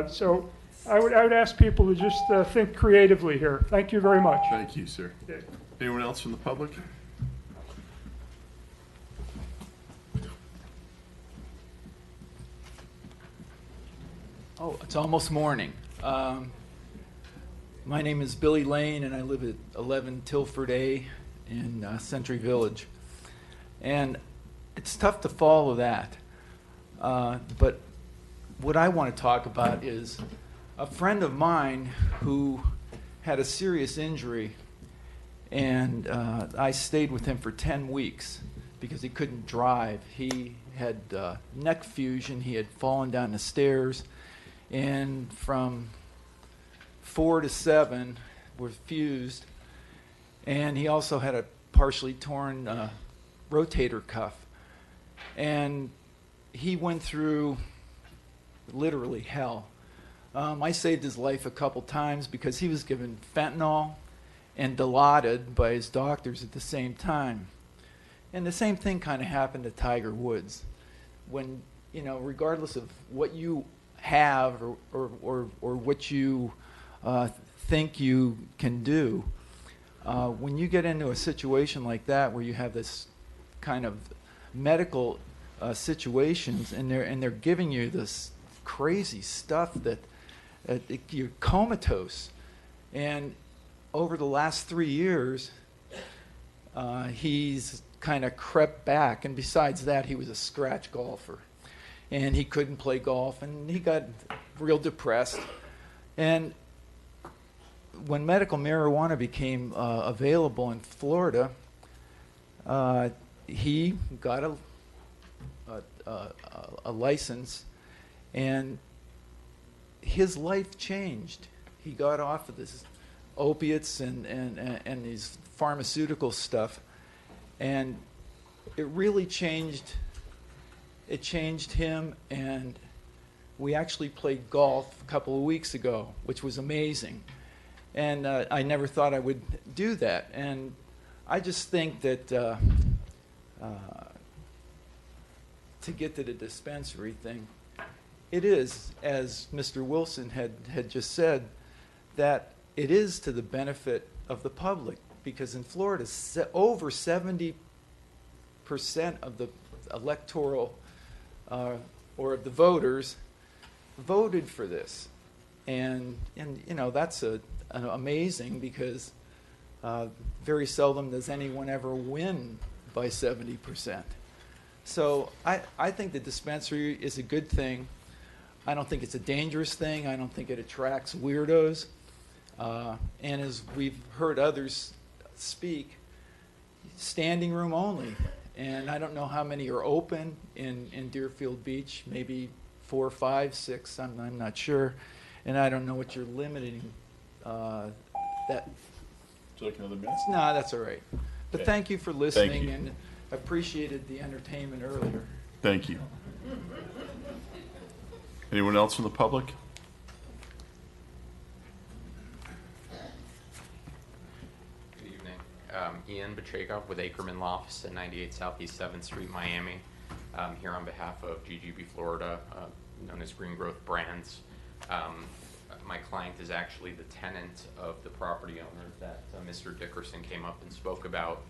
So I would ask people to just think creatively here. Thank you very much. Thank you, sir. Okay. Anyone else from the public? Oh, it's almost morning. My name is Billy Lane, and I live at 11 Tilford A in Century Village. And it's tough to follow that. But what I want to talk about is a friend of mine who had a serious injury, and I stayed with him for 10 weeks because he couldn't drive. He had neck fusion. He had fallen down the stairs, and from 4 to 7 were fused, and he also had a partially torn rotator cuff. And he went through literally hell. I saved his life a couple times because he was given fentanyl and Dilaudid by his doctors at the same time. And the same thing kind of happened to Tiger Woods. When, you know, regardless of what you have or what you think you can do, when you get into a situation like that where you have this kind of medical situations and they're giving you this crazy stuff that you're comatose. And over the last 3 years, he's kind of crept back. And besides that, he was a scratch golfer. And he couldn't play golf, and he got real depressed. And when medical marijuana became available in Florida, he got a license, and his life changed. He got off of this opiates and these pharmaceutical stuff, and it really changed. It changed him, and we actually played golf a couple of weeks ago, which was amazing. And I never thought I would do that. And I just think that to get to the dispensary thing, it is, as Mr. Wilson had just said, that it is to the benefit of the public, because in Florida, over 70% of the electoral or of the voters voted for this. And you know, that's amazing, because very seldom does anyone ever win by 70%. So I think the dispensary is a good thing. I don't think it's a dangerous thing. I don't think it attracts weirdos. And as we've heard others speak, standing room only. And I don't know how many are open in Deerfield Beach, maybe 4, 5, 6, I'm not sure. And I don't know what you're limiting that. Would you like another minute? No, that's all right. But Okay. thank you for listening, you. and appreciated the entertainment earlier. Thank you. Anyone else from the public? Good evening. Ian Bachakov with Ackerman Lofts at 98 Southeast 7th Street, Miami. I'm here on behalf of GGB Florida, known as Green Growth Brands. My client is actually the tenant of the property owner that Mr. Dickerson came up and spoke about.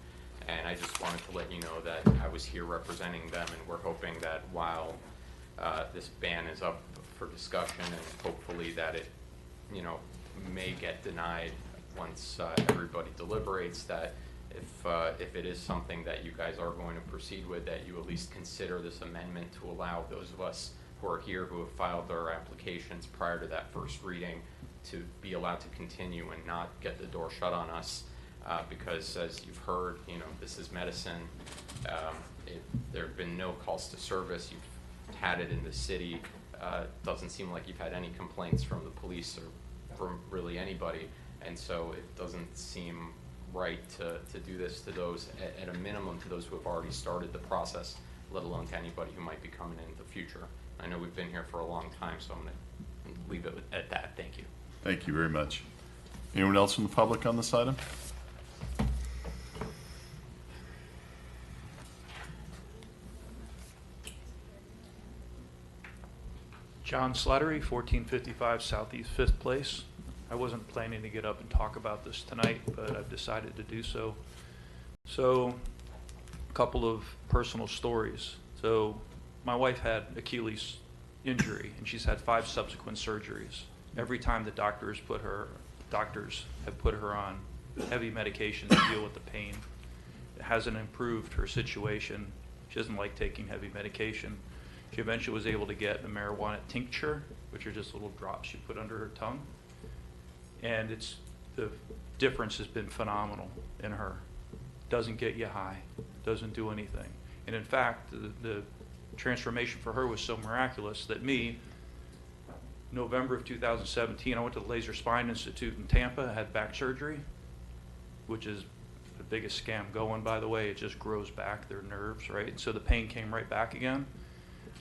And I just wanted to let you know that I was here representing them, and we're hoping that while this ban is up for discussion, and hopefully that it, you know, may get denied once everybody deliberates, that if it is something that you guys are going to proceed with, that you at least consider this amendment to allow those of us who are here who have filed their applications prior to that first reading to be allowed to continue and not get the door shut on us. Because as you've heard, you know, this is medicine. There have been no calls to service. You've had it in the city. Doesn't seem like you've had any complaints from the police or from really anybody. And so it doesn't seem right to do this to those, at a minimum, to those who have already started the process, let alone to anybody who might be coming in the future. I know we've been here for a long time, so I'm going to leave it at that. Thank you. Thank you very much. Anyone else from the public on this item? John Slattery, 1455 Southeast 5th Place. I wasn't planning to get up and talk about this tonight, but I've decided to do so. So, a couple of personal stories. So, my wife had Achilles injury, and she's had 5 subsequent surgeries. Every time the doctors have put her on heavy medication to deal with the pain. It hasn't improved her situation. She doesn't like taking heavy medication. She eventually was able to get a marijuana tincture, which are just little drops you put under her tongue. And the difference has been phenomenal in her. Doesn't get you high, doesn't do anything. And in fact, the transformation for her was so miraculous that November of 2017, I went to the Laser Spine Institute in Tampa, had back surgery, which is the biggest scam going, by the way. It just grows back their nerves, right? And so the pain came right back again.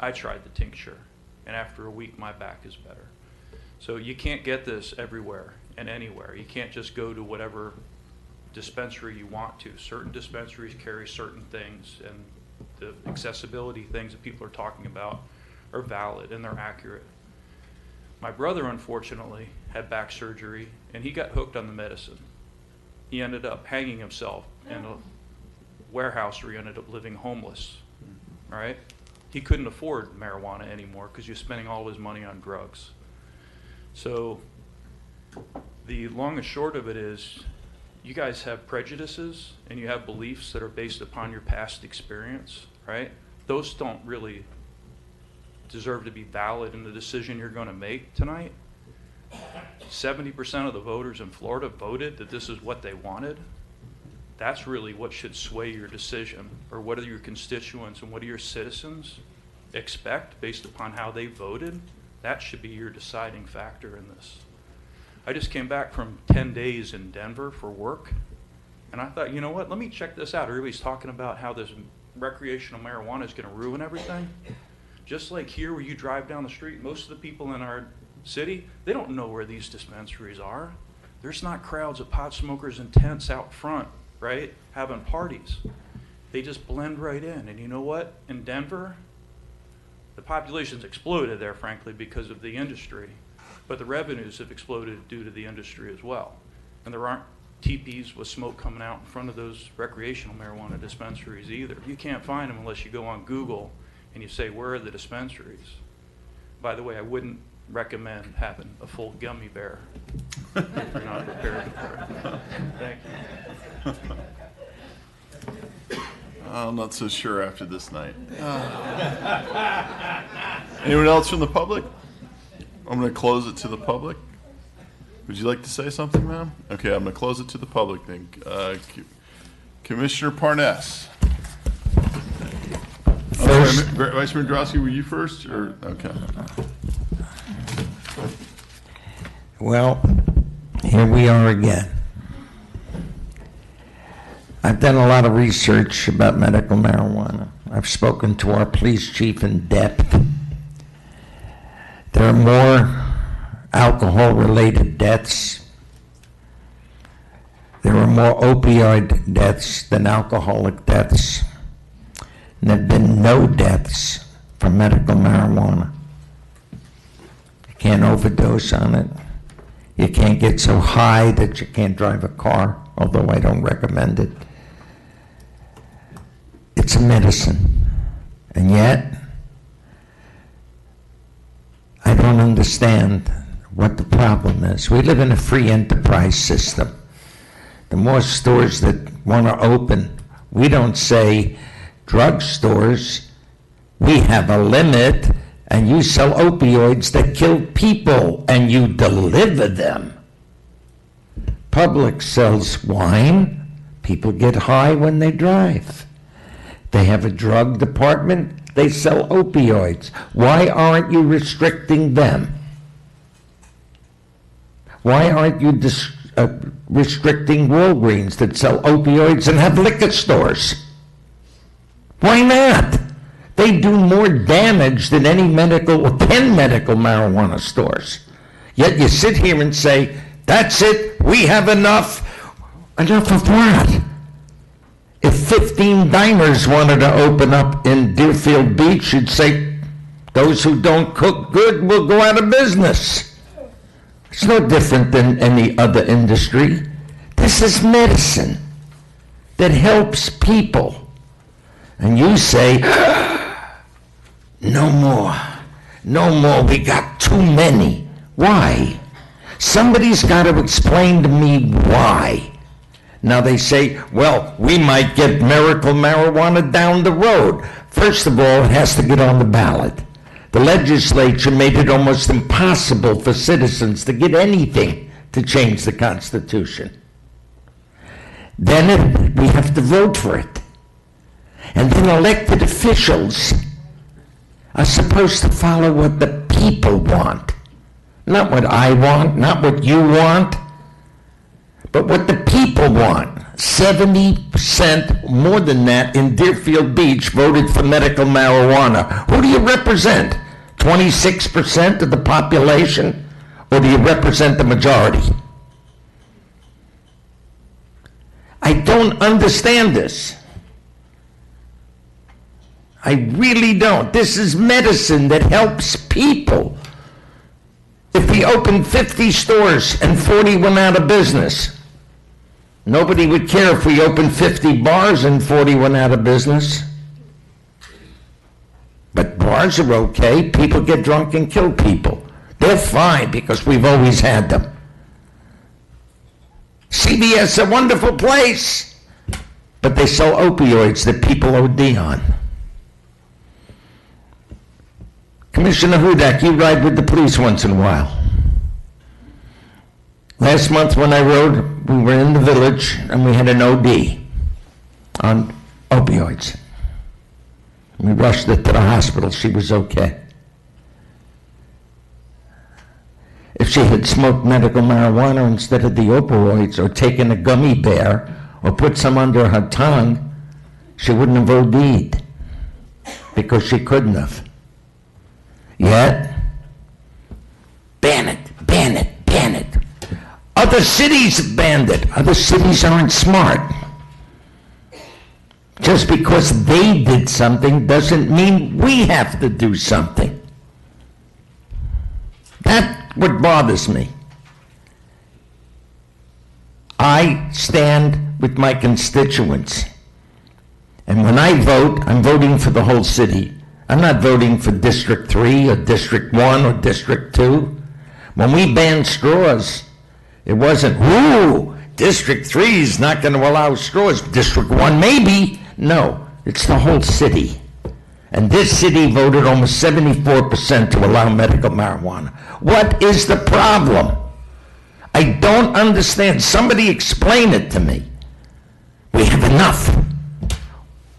I tried the tincture, and after a week, my back is better. So you can't get this everywhere and anywhere. You can't just go to whatever dispensary you want to. Certain dispensaries carry certain things, and the accessibility things that people are talking about are valid and they're accurate. My brother, unfortunately, had back surgery, and he got hooked on the medicine. He ended up hanging himself in a warehouse where he ended up living homeless, all right? He couldn't afford marijuana anymore because he was spending all his money on drugs. So the long and short of it is, you guys have prejudices and you have beliefs that are based upon your past experience, right? Those don't really deserve to be valid in the decision you're going to make tonight. 70% of the voters in Florida voted that this is what they wanted. That's really what should sway your decision, or what do your constituents and what do your citizens expect based upon how they voted. That should be your deciding factor in this. I just came back from 10 days in Denver for work, and I thought, you know what, let me check this out. Everybody's talking about how this recreational marijuana is going to ruin everything. Just like here where you drive down the street, most of the people in our city, they don't know where these dispensaries are. There's not crowds of pot smokers and tents out front, right, having parties. They just blend right in. And you know what? In Denver, the population's exploded there, frankly, because of the industry. But the revenues have exploded due to the industry as well. And there aren't teepees with smoke coming out in front of those recreational marijuana dispensaries either. You can't find them unless you go on Google and you say, where are the dispensaries? By the way, I wouldn't recommend having a full gummy bear if you're not prepared for it. Thank you. I'm not so sure after this night. Anyone else from the public? I'm going to close it to the public. Would you like to say something, ma'am? Okay, I'm going to close it to the public then. Commissioner Parnas. Vice Mayor Drosky, were you first? Or okay. Well, here we are again. I've done a lot of research about medical marijuana. I've spoken to our police chief in depth. There are more alcohol-related deaths. There are more opioid deaths than alcoholic deaths. And there have been no deaths from medical marijuana. You can't overdose on it. You can't get so high that you can't drive a car, although I don't recommend it. It's a medicine. And yet, I don't understand what the problem is. We live in a free enterprise system. The more stores that want to open, we don't say, drugstores, we have a limit, and you sell opioids that kill people, and you deliver them. Publix sells wine. People get high when they drive. They have a drug department. They sell opioids. Why aren't you restricting them? Why aren't you restricting Walgreens that sell opioids and have liquor stores? Why not? They do more damage than any medical or 10 medical marijuana stores. Yet you sit here and say, that's it, we have enough. Enough of what? If 15 diners wanted to open up in Deerfield Beach, you'd say, those who don't cook good will go out of business. It's no different than any other industry. This is medicine that helps people. And you say, no more, no more, we got too many. Why? Somebody's got to explain to me why. Now they say, well, we might get medical marijuana down the road. First of all, it has to get on the ballot. The legislature made it almost impossible for citizens to get anything to change the Constitution. Then we have to vote for it. And then elected officials are supposed to follow what the people want. Not what I want, not what you want, but what the people want. 70% more than that in Deerfield Beach voted for medical marijuana. Who do you represent? 26% of the population? Or do you represent the majority? I don't understand this. I really don't. This is medicine that helps people. If we opened 50 stores and 40 went out of business, nobody would care if we opened 50 bars and 40 went out of business. But bars are okay. People get drunk and kill people. They're fine because we've always had them. CVS is a wonderful place, but they sell opioids that people OD on. Commissioner Hudak, you ride with the police once in a while. Last month when I rode, we were in the village and we had an OD on opioids. We rushed her to the hospital. She was okay. If she had smoked medical marijuana instead of the opioids or taken a gummy bear or put some under her tongue, she wouldn't have OD'd because she couldn't have. Yet, ban it, ban it, ban it. Other cities banned it. Other cities aren't smart. Just because they did something doesn't mean we have to do something. That's what bothers me. I stand with my constituents. And when I vote, I'm voting for the whole city. I'm not voting for District 3 or District 1 or District 2. When we banned straws, it wasn't, ooh, District 3 is not going to allow straws. District 1 maybe. No, it's the whole city. And this city voted almost 74% to allow medical marijuana. What is the problem? I don't understand. Somebody explain it to me. We have enough.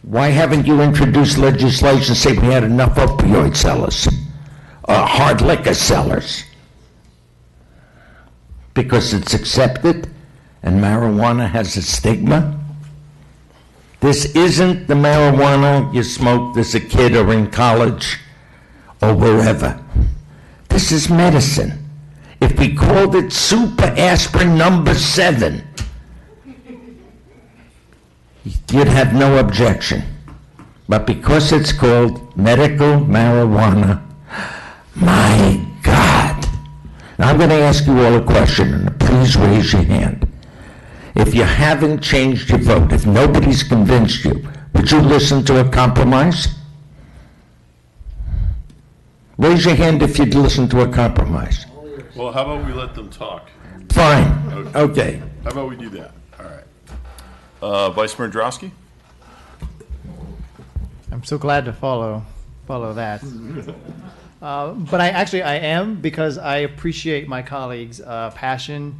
Why haven't you introduced legislation saying we had enough opioid sellers or hard liquor sellers? Because it's accepted and marijuana has a stigma? This isn't the marijuana you smoked as a kid or in college or wherever. This is medicine. If we called it super aspirin number 7, you'd have no objection. But because it's called medical marijuana, my God. Now I'm going to ask you all a question, and please raise your hand. If you haven't changed your vote, if nobody's convinced you, would you listen to a compromise? Raise your hand if you'd listen to a compromise. Well, how about we let them talk? Fine. Okay. How about we do that? All right. Vice Mayor Drosky? I'm so glad to follow that. But I am, because I appreciate my colleagues' passion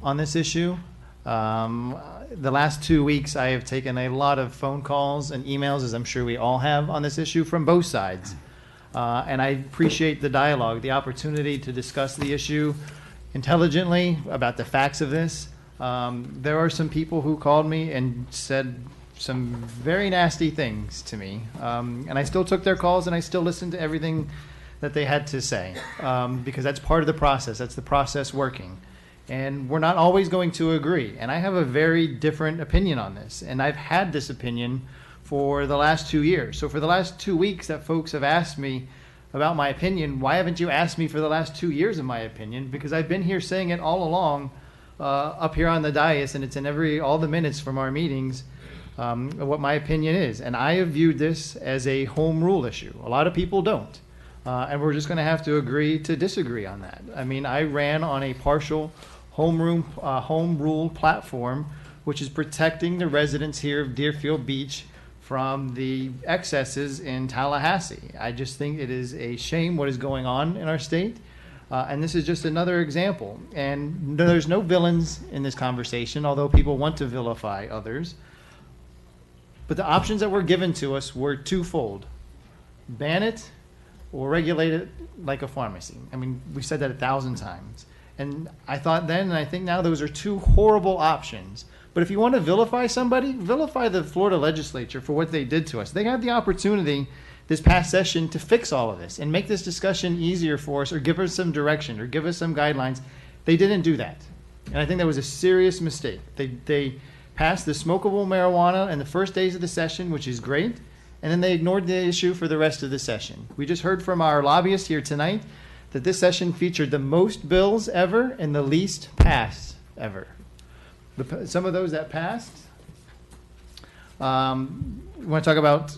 on this issue. The last 2 weeks, I have taken a lot of phone calls and emails, as I'm sure we all have, on this issue from both sides. And I appreciate the dialogue, the opportunity to discuss the issue intelligently about the facts of this. There are some people who called me and said some very nasty things to me. And I still took their calls and I still listened to everything that they had to say, because that's part of the process. That's the process working. And we're not always going to agree. And I have a very different opinion on this. And I've had this opinion for the last 2 years. So for the last 2 weeks that folks have asked me about my opinion, why haven't you asked me for the last 2 years of my opinion? Because I've been here saying it all along, up here on the dais, and it's in all the minutes from our meetings, of what my opinion is. And I have viewed this as a home rule issue. A lot of people don't. And we're just going to have to agree to disagree on that. I mean, I ran on a partial home rule platform, which is protecting the residents here of Deerfield Beach from the excesses in Tallahassee. I just think it is a shame what is going on in our state. And this is just another example. And there's no villains in this conversation, although people want to vilify others. But the options that were given to us were twofold. Ban it or regulate it like a pharmacy. I mean, we said that 1,000 times. And I thought then, and I think now, those are two horrible options But if you want to vilify somebody, vilify the Florida legislature for what they did to us. They had the opportunity this past session to fix all of this and make this discussion easier for us, or give us some direction, or give us some guidelines. They didn't do that. And I think that was a serious mistake. They passed the smokable marijuana in the first days of the session, which is great, and then they ignored the issue for the rest of the session. We just heard from our lobbyist here tonight that this session featured the most bills ever and the least passed ever. Some of those that passed, we want to talk about,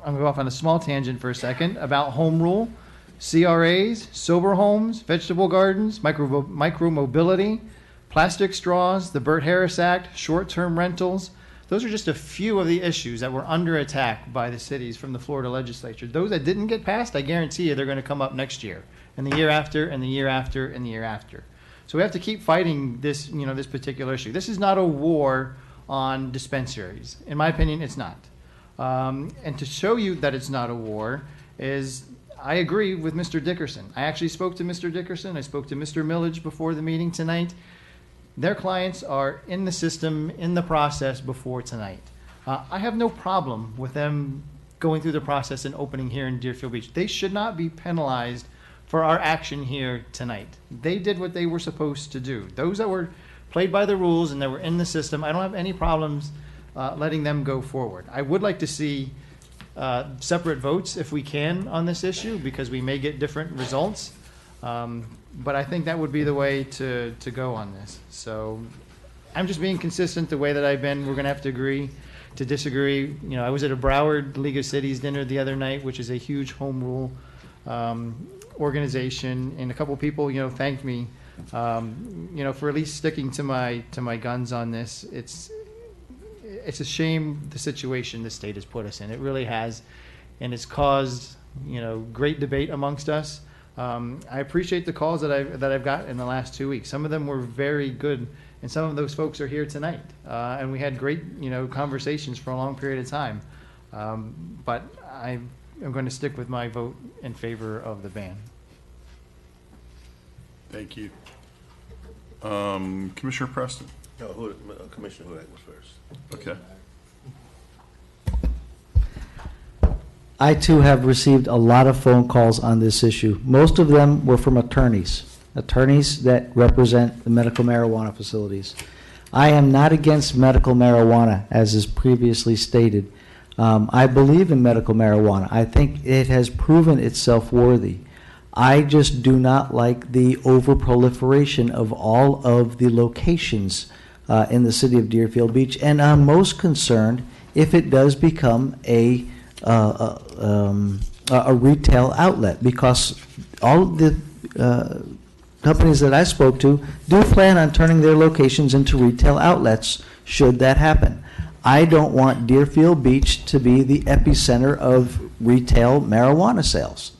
I'm going to go off on a small tangent for a second, about home rule, CRAs, sober homes, vegetable gardens, micro mobility, plastic straws, the Burt Harris Act, short-term rentals. Those are just a few of the issues that were under attack by the cities from the Florida legislature. Those that didn't get passed, I guarantee you they're going to come up next year, and the year after, and the year after, and the year after. So we have to keep fighting this, this particular issue. This is not a war on dispensaries. In my opinion, it's not. And to show you that it's not a war is, I agree with Mr. Dickerson. I actually spoke to Mr. Dickerson. I spoke to Mr. Millage before the meeting tonight. Their clients are in the system, in the process before tonight. I have no problem with them going through the process and opening here in Deerfield Beach. They should not be penalized for our action here tonight. They did what they were supposed to do. Those that were played by the rules and that were in the system, I don't have any problems letting them go forward. I would like to see separate votes if we can on this issue, because we may get different results. But I think that would be the way to go on this. So I'm just being consistent the way that I've been. We're going to have to agree to disagree. I was at a Broward League of Cities dinner the other night, which is a huge home rule organization, and a couple people, thanked me, for at least sticking to my guns on this. It's a shame the situation the state has put us in. It really has, and it's caused, great debate amongst us. I appreciate the calls that I've got in the last 2 weeks. Some of them were very good, and some of those folks are here tonight, and we had great, conversations for a long period of time. But I'm going to stick with my vote in favor of the ban. Thank you. Commissioner Preston? No, Commissioner Hudak was first. Okay. I too have received a lot of phone calls on this issue. Most of them were from attorneys that represent the medical marijuana facilities. I am not against medical marijuana, as is previously stated. I believe in medical marijuana. I think it has proven itself worthy. I just do not like the overproliferation of all of the locations in the city of Deerfield Beach, and I'm most concerned if it does become a retail outlet, because all the companies that I spoke to do plan on turning their locations into retail outlets should that happen. I don't want Deerfield Beach to be the epicenter of retail marijuana sales.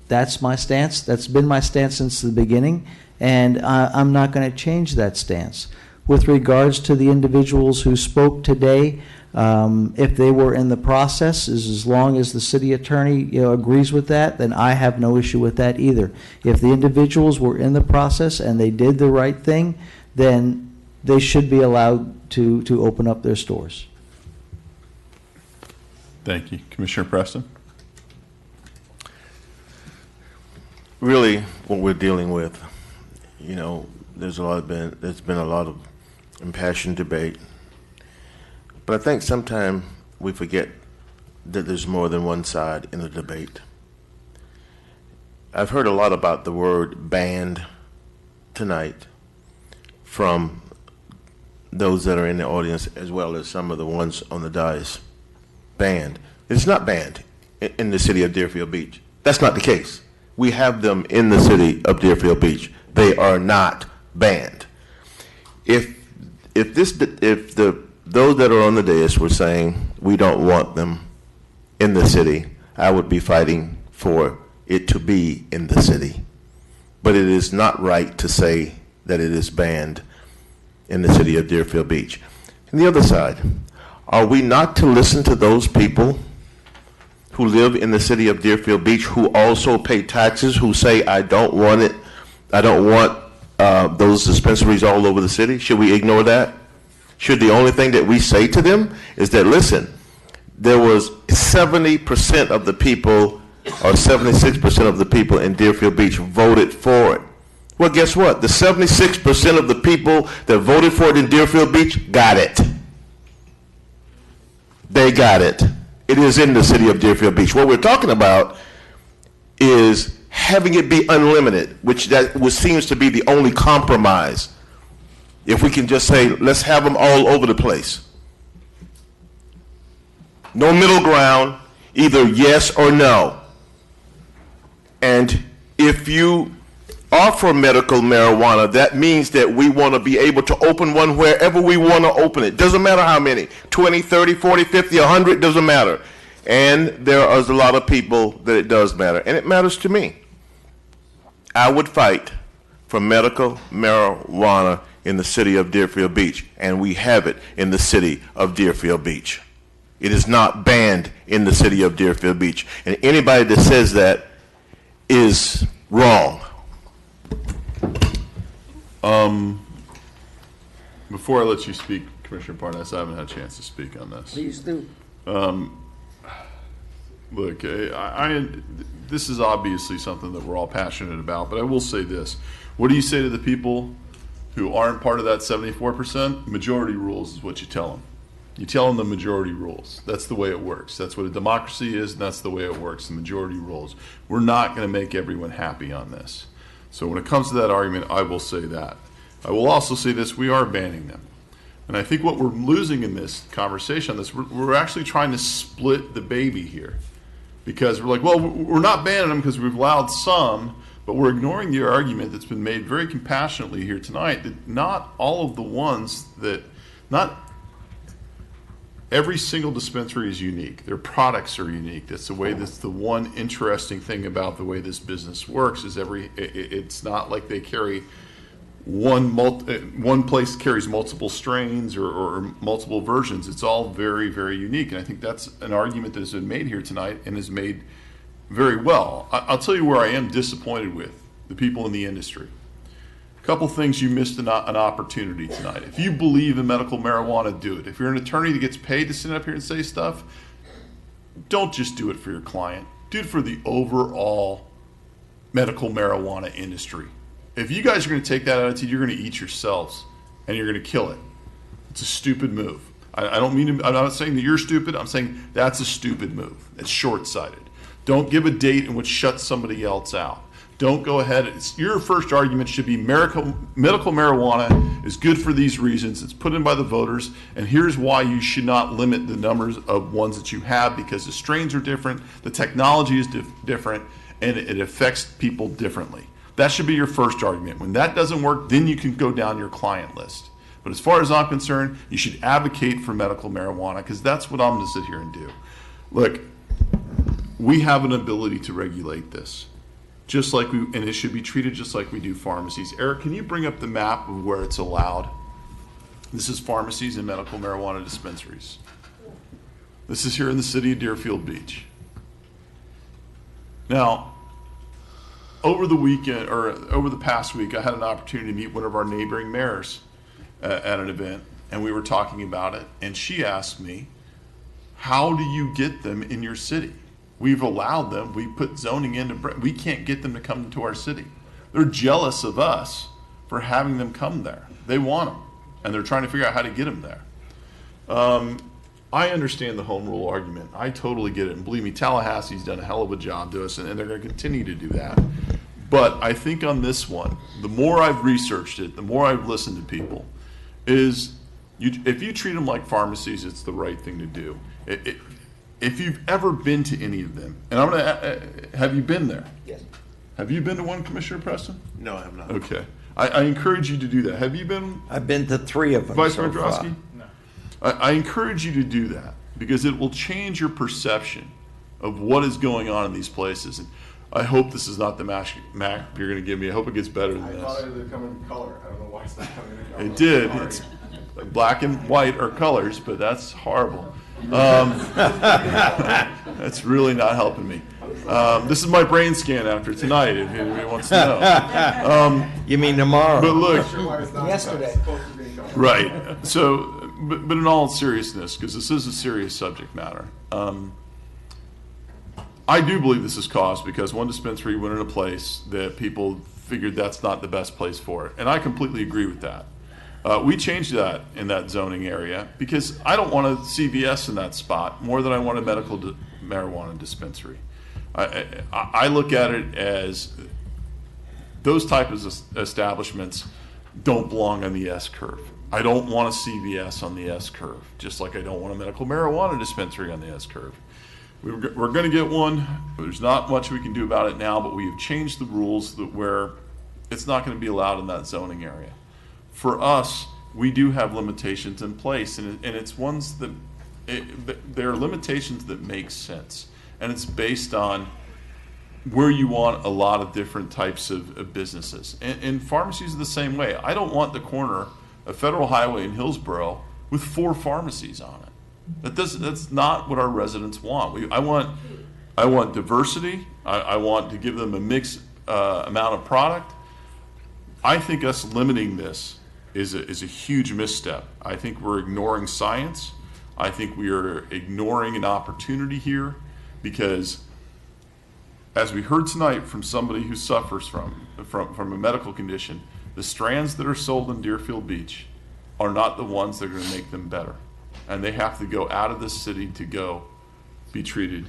That's my stance. That's been my stance since the beginning, and I'm not going to change that stance. With regards to the individuals who spoke today, if they were in the process, as long as the city attorney agrees with that, then I have no issue with that either. If the individuals were in the process and they did the right thing, then they should be allowed to open up their stores. Thank you. Commissioner Preston? Really, what we're dealing with, there's been a lot of impassioned debate. But I think sometimes we forget that there's more than one side in the debate. I've heard a lot about the word banned tonight from those that are in the audience, as well as some of the ones on the dais. Banned. It's not banned in the city of Deerfield Beach. That's not the case. We have them in the city of Deerfield Beach. They are not banned. If those that are on the dais were saying we don't want them in the city, I would be fighting for it to be in the city. But it is not right to say that it is banned in the city of Deerfield Beach. And the other side, are we not to listen to those people who live in the city of Deerfield Beach, who also pay taxes, who say, I don't want it, I don't want those dispensaries all over the city? Should we ignore that? Should the only thing that we say to them is that, listen, there was 70% of the people or 76% of the people in Deerfield Beach voted for it. Well, guess what? The 76% of the people that voted for it in Deerfield Beach got it. They got it. It is in the city of Deerfield Beach. What we're talking about is having it be unlimited, which seems to be the only compromise. If we can just say, let's have them all over the place. No middle ground, either yes or no. And if you offer medical marijuana, that means that we want to be able to open one wherever we want to open it. Doesn't matter how many, 20, 30, 40, 50, 100, doesn't matter. And there are a lot of people that it does matter, and it matters to me. I would fight for medical marijuana in the city of Deerfield Beach, and we have it in the city of Deerfield Beach. It is not banned in the city of Deerfield Beach, and anybody that says that is wrong. Before I let you speak, Commissioner Parnas, I haven't had a chance to speak on this. Please do. Look, this is obviously something that we're all passionate about, but I will say this. What do you say to the people who aren't part of that 74%? Majority rules is what you tell them. You tell them the majority rules. That's the way it works. That's what a democracy is, and that's the way it works, the majority rules. We're not going to make everyone happy on this. So when it comes to that argument, I will say that. I will also say this, we are banning them. And I think what we're losing in this conversation on this, we're actually trying to split the baby here. Because we're like, well, we're not banning them because we've allowed some, but we're ignoring the argument that's been made very compassionately here tonight that not all of the ones that, not every single dispensary is unique. Their products are unique. That's the one interesting thing about the way this business works is it's not like they carry one place carries multiple strains or multiple versions. It's all very, very unique. And I think that's an argument that has been made here tonight and is made very well. I'll tell you where I am disappointed with the people in the industry. A couple things you missed an opportunity tonight. If you believe in medical marijuana, do it. If you're an attorney that gets paid to sit up here and say stuff, don't just do it for your client. Do it for the overall medical marijuana industry. If you guys are going to take that attitude, you're going to eat yourselves and you're going to kill it. It's a stupid move. I don't mean to, I'm not saying that you're stupid. I'm saying that's a stupid move. It's short-sighted. Don't give a date in which shuts somebody else out. Don't go ahead. Your first argument should be medical marijuana is good for these reasons. It's put in by the voters, and here's why you should not limit the numbers of ones that you have because the strains are different, the technology is different, and it affects people differently. That should be your first argument. When that doesn't work, then you can go down your client list. But as far as I'm concerned, you should advocate for medical marijuana because that's what I'm going to sit here and do. Look, we have an ability to regulate this, just like and it should be treated just like we do pharmacies. Eric, can you bring up the map of where it's allowed? This is pharmacies and medical marijuana dispensaries. This is here in the city of Deerfield Beach. Now, over the weekend, or over the past week, I had an opportunity to meet one of our neighboring mayors at an event, and we were talking about it, and she asked me, how do you get them in your city? We've allowed them, we put zoning in, we can't get them to come to our city. They're jealous of us for having them come there. They want them, and they're trying to figure out how to get them there. I understand the home rule argument. I totally get it. And believe me, Tallahassee's done a hell of a job to us, and they're going to continue to do that. But I think on this one, the more I've researched it, the more I've listened to people, is if you treat them like pharmacies, it's the right thing to do. If you've ever been to any of them, and I'm going to, have you been there? Yes. Have you been to one, Commissioner Preston? No, I have not. Okay. I encourage you to do that. Have you been? I've been to 3 of them Vice so Mayor far. Drosky? I encourage you to do that because it will change your perception of what is going on in these places. And I hope this is not the map you're going to give me. I hope it gets better than this. I thought it would come in color. I don't know why it's not coming in color. It did. It's like black and white are colors, but that's horrible. That's really not helping me. This is my brain scan after tonight, if anybody wants to know. You mean tomorrow? But look, Yesterday. right. So but in all seriousness, because this is a serious subject matter, I do believe this is caused because one dispensary went in a place that people figured that's not the best place for it. And I completely agree with that. We changed that in that zoning area because I don't want a CVS in that spot more than I want a medical marijuana dispensary. I look at it as those types of establishments don't belong on the S curve. I don't want a CVS on the S curve, just like I don't want a medical marijuana dispensary on the S curve. We're going to get one. There's not much we can do about it now, but we have changed the rules that where it's not going to be allowed in that zoning area. For us, we do have limitations in place, and it's ones that there are limitations that make sense, and it's based on where you want a lot of different types of businesses. And pharmacies are the same way. I don't want the corner of Federal Highway in Hillsborough with 4 pharmacies on it. That's not what our residents want. I want diversity. I want to give them a mixed amount of product. I think us limiting this is a huge misstep. I think we're ignoring science. I think we are ignoring an opportunity here because, as we heard tonight from somebody who suffers from a medical condition, the strands that are sold in Deerfield Beach are not the ones that are going to make them better. And they have to go out of this city to go be treated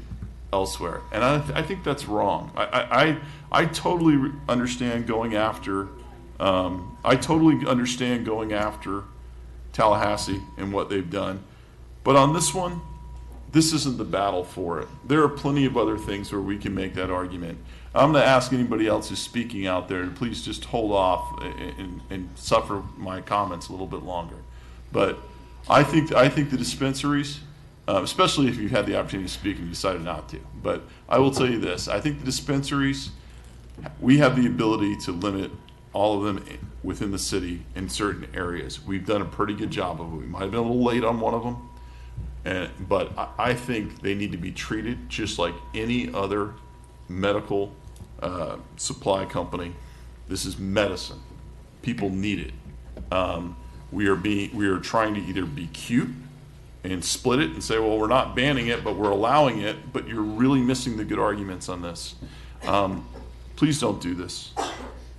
elsewhere. And I think that's wrong. I totally understand going after Tallahassee and what they've done. But on this one, this isn't the battle for it. There are plenty of other things where we can make that argument. I'm going to ask anybody else who's speaking out there to please just hold off and suffer my comments a little bit longer. But I think the dispensaries, especially if you've had the opportunity to speak and you decided not to, but I will tell you this, I think the dispensaries, we have the ability to limit all of them within the city in certain areas. We've done a pretty good job of it. We might have been a little late on one of them, but I think they need to be treated just like any other medical supply company. This is medicine. People need it. We are trying to either be cute and split it and say, well, we're not banning it, but we're allowing it, but you're really missing the good arguments on this. Please don't do this.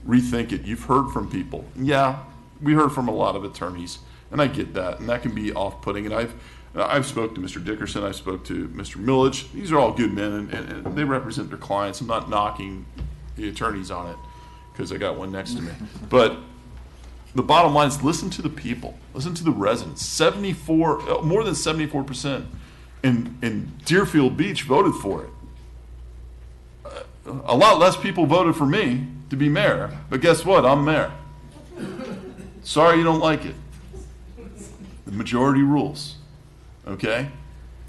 Rethink it. You've heard from people. Yeah, we heard from a lot of attorneys, and I get that, and that can be off-putting. And I've spoke to Mr. Dickerson. I spoke to Mr. Millage. These are all good men, and they represent their clients. I'm not knocking the attorneys on it because I got one next to me. But the bottom line is listen to the people. Listen to the residents. More than 74% in Deerfield Beach voted for it. A lot less people voted for me to be mayor, but guess what? I'm mayor. Sorry you don't like it. The majority rules. Okay?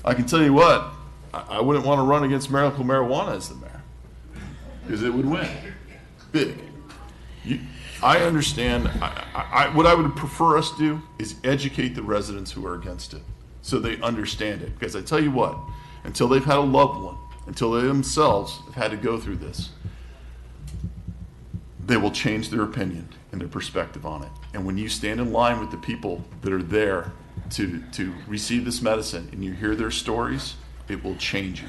I can tell you what, I wouldn't want to run against medical marijuana as the mayor because it would win. Big. I understand. What I would prefer us do is educate the residents who are against it so they understand it. Because I tell you what, until they've had a loved one, until they themselves have had to go through this, they will change their opinion and their perspective on it. And when you stand in line with the people that are there to receive this medicine and you hear their stories, it will change you.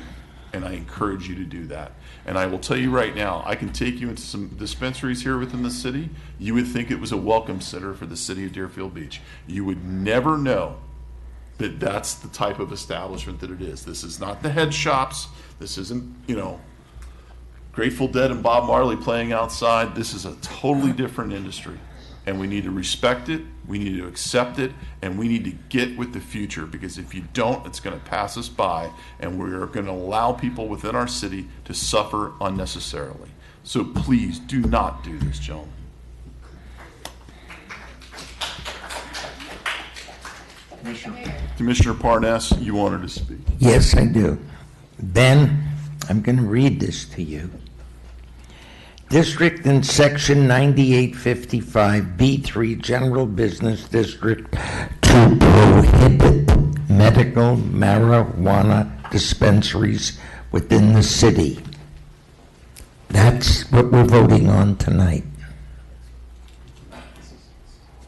And I encourage you to do that. And I will tell you right now, I can take you into some dispensaries here within the city. You would think it was a welcome center for the city of Deerfield Beach. You would never know that that's the type of establishment that it is. This is not the head shops. This isn't, Grateful Dead and Bob Marley playing outside. This is a totally different industry. And we need to respect it, we need to accept it, and we need to get with the future, because if you don't, it's going to pass us by, and we're going to allow people within our city to suffer unnecessarily. So please do not do this, gentlemen. Commissioner Parnas, you wanted to speak. Yes, I do. Ben, I'm going to read this to you. District in Section 9855B3 General Business District to prohibit medical marijuana dispensaries within the city. That's what we're voting on tonight.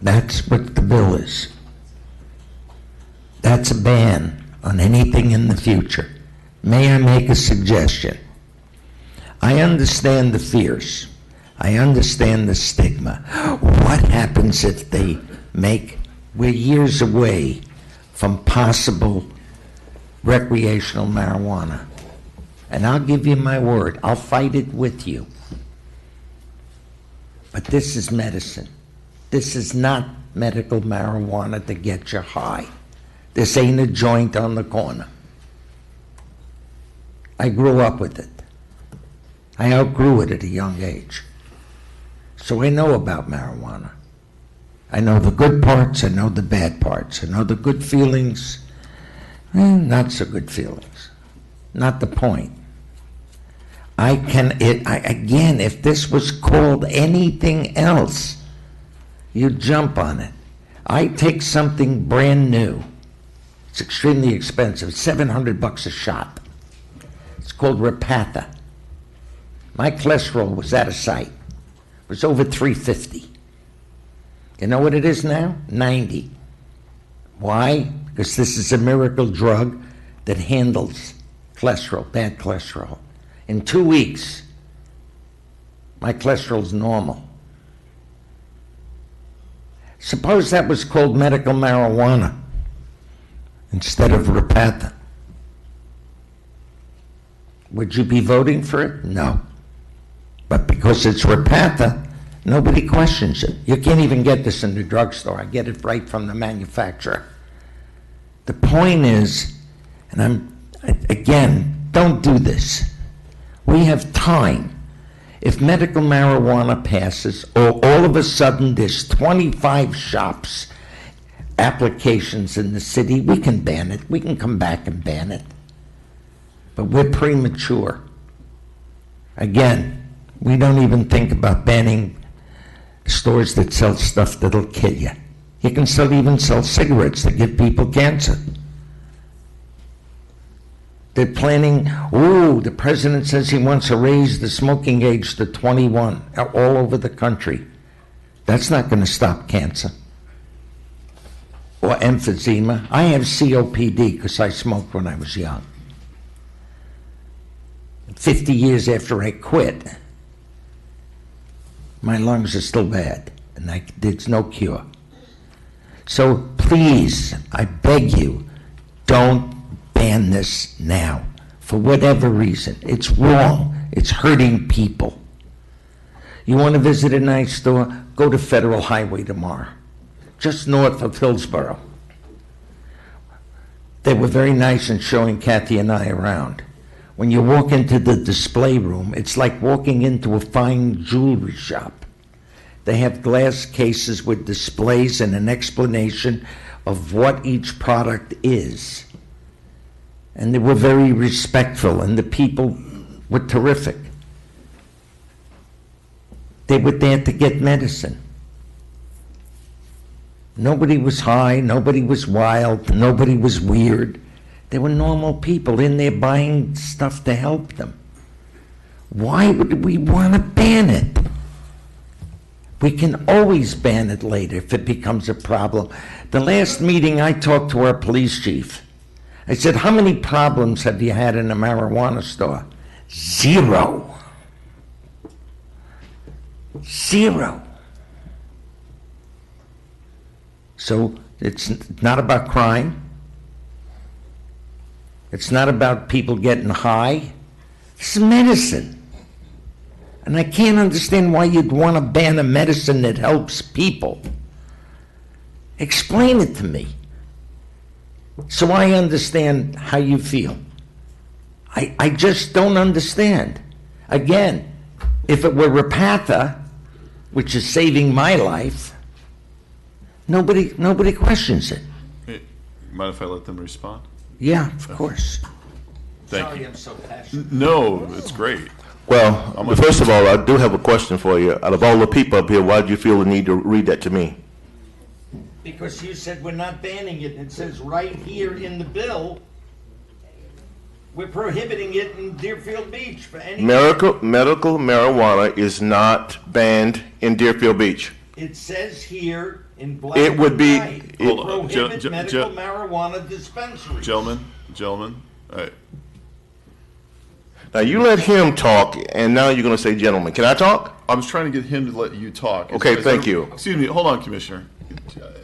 That's what the bill is. That's a ban on anything in the future. May I make a suggestion? I understand the fears. I understand the stigma. What happens if they we're years away from possible recreational marijuana? And I'll give you my word, I'll fight it with you. But this is medicine. This is not medical marijuana to get you high. This ain't a joint on the corner. I grew up with it. I outgrew it at a young age. So I know about marijuana. I know the good parts, I know the bad parts. I know the good feelings, not so good feelings. Not the point. Again, if this was called anything else, you'd jump on it. I take something brand new. It's extremely expensive, $700 a shot. It's called Repatha. My cholesterol was out of sight. It was over 350. You know what it is now? 90. Why? Because this is a miracle drug that handles cholesterol, bad cholesterol. In 2 weeks, my cholesterol's normal. Suppose that was called medical marijuana instead of Repatha. Would you be voting for it? No. But because it's Repatha, nobody questions it. You can't even get this in the drugstore. I get it right from the manufacturer. The point is, and again, don't do this. We have time. If medical marijuana passes, or all of a sudden there's 25 shops, applications in the city, we can ban it. We can come back and ban it. But we're premature. Again, we don't even think about banning stores that sell stuff that'll kill you. You can even sell cigarettes that give people cancer. They're planning, the president says he wants to raise the smoking age to 21 all over the country. That's not going to stop cancer or emphysema. I have COPD because I smoked when I was young. 50 years after I quit, my lungs are still bad, and there's no cure. So please, I beg you, don't ban this now. For whatever reason. It's wrong. It's hurting people. You want to visit a nice store? Go to Federal Highway tomorrow, just north of Hillsborough. They were very nice in showing Kathy and I around. When you walk into the display room, it's like walking into a fine jewelry shop. They have glass cases with displays and an explanation of what each product is. And they were very respectful, and the people were terrific. They were there to get medicine. Nobody was high, nobody was wild, nobody was weird. They were normal people in there buying stuff to help them. Why would we want to ban it? We can always ban it later if it becomes a problem. The last meeting I talked to our police chief. I said, how many problems have you had in a marijuana store? 0. 0. So it's not about crime. It's not about people getting high. It's medicine. And I can't understand why you'd want to ban a medicine that helps people. Explain it to me, so I understand how you feel. I just don't understand. Again, if it were Repatha, which is saving my life, nobody questions it. Hey, mind if I let them respond? Yeah, of course. Thank Sorry, you. I'm so passionate. No, it's great. Well, first of all, I do have a question for you. Out of all the people up here, why did you feel the need to read that to me? Because you said we're not banning it. It says right here in the bill, we're prohibiting it in Deerfield Beach for any... Medical marijuana is not banned in Deerfield Beach. It says here in black It would and be- white, Hold on. prohibit medical marijuana dispensaries. Gentlemen, all right. Now, you let him talk, and now you're going to say gentlemen. Can I talk? I was trying to get him to let you talk. Okay, thank you. Excuse me, hold on, Commissioner.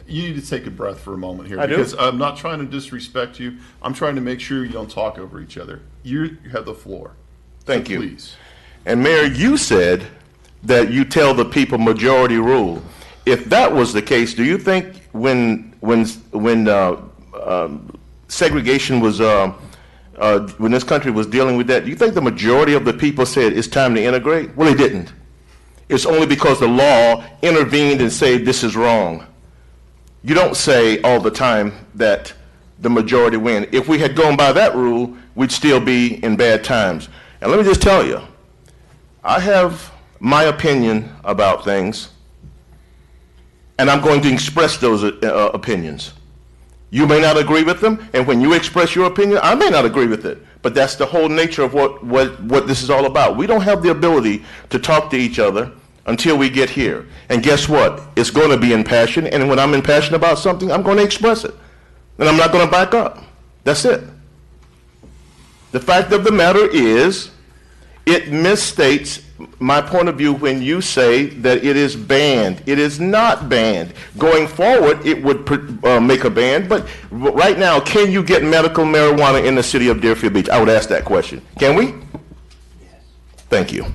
You need to take a breath for a moment here. I do? Because I'm not trying to disrespect you. I'm trying to make sure you don't talk over each other. You have the floor. Thank you. Please. And Mayor, you said that you tell the people majority rule. If that was the case, do you think when segregation was when this country was dealing with that, do you think the majority of the people said it's time to integrate? Well, they didn't. It's only because the law intervened and said this is wrong. You don't say all the time that the majority win. If we had gone by that rule, we'd still be in bad times. And let me just tell you, I have my opinion about things, and I'm going to express those opinions. You may not agree with them, and when you express your opinion, I may not agree with it. But that's the whole nature of what this is all about. We don't have the ability to talk to each other until we get here. And guess what? It's going to be impassioned, and when I'm impassioned about something, I'm going to express it. And I'm not going to back up. That's it. The fact of the matter is, it misstates my point of view when you say that it is banned. It is not banned. Going forward, it would make a ban, but right now, can you get medical marijuana in the city of Deerfield Beach? I would ask that question. Can we? Yes. Thank you.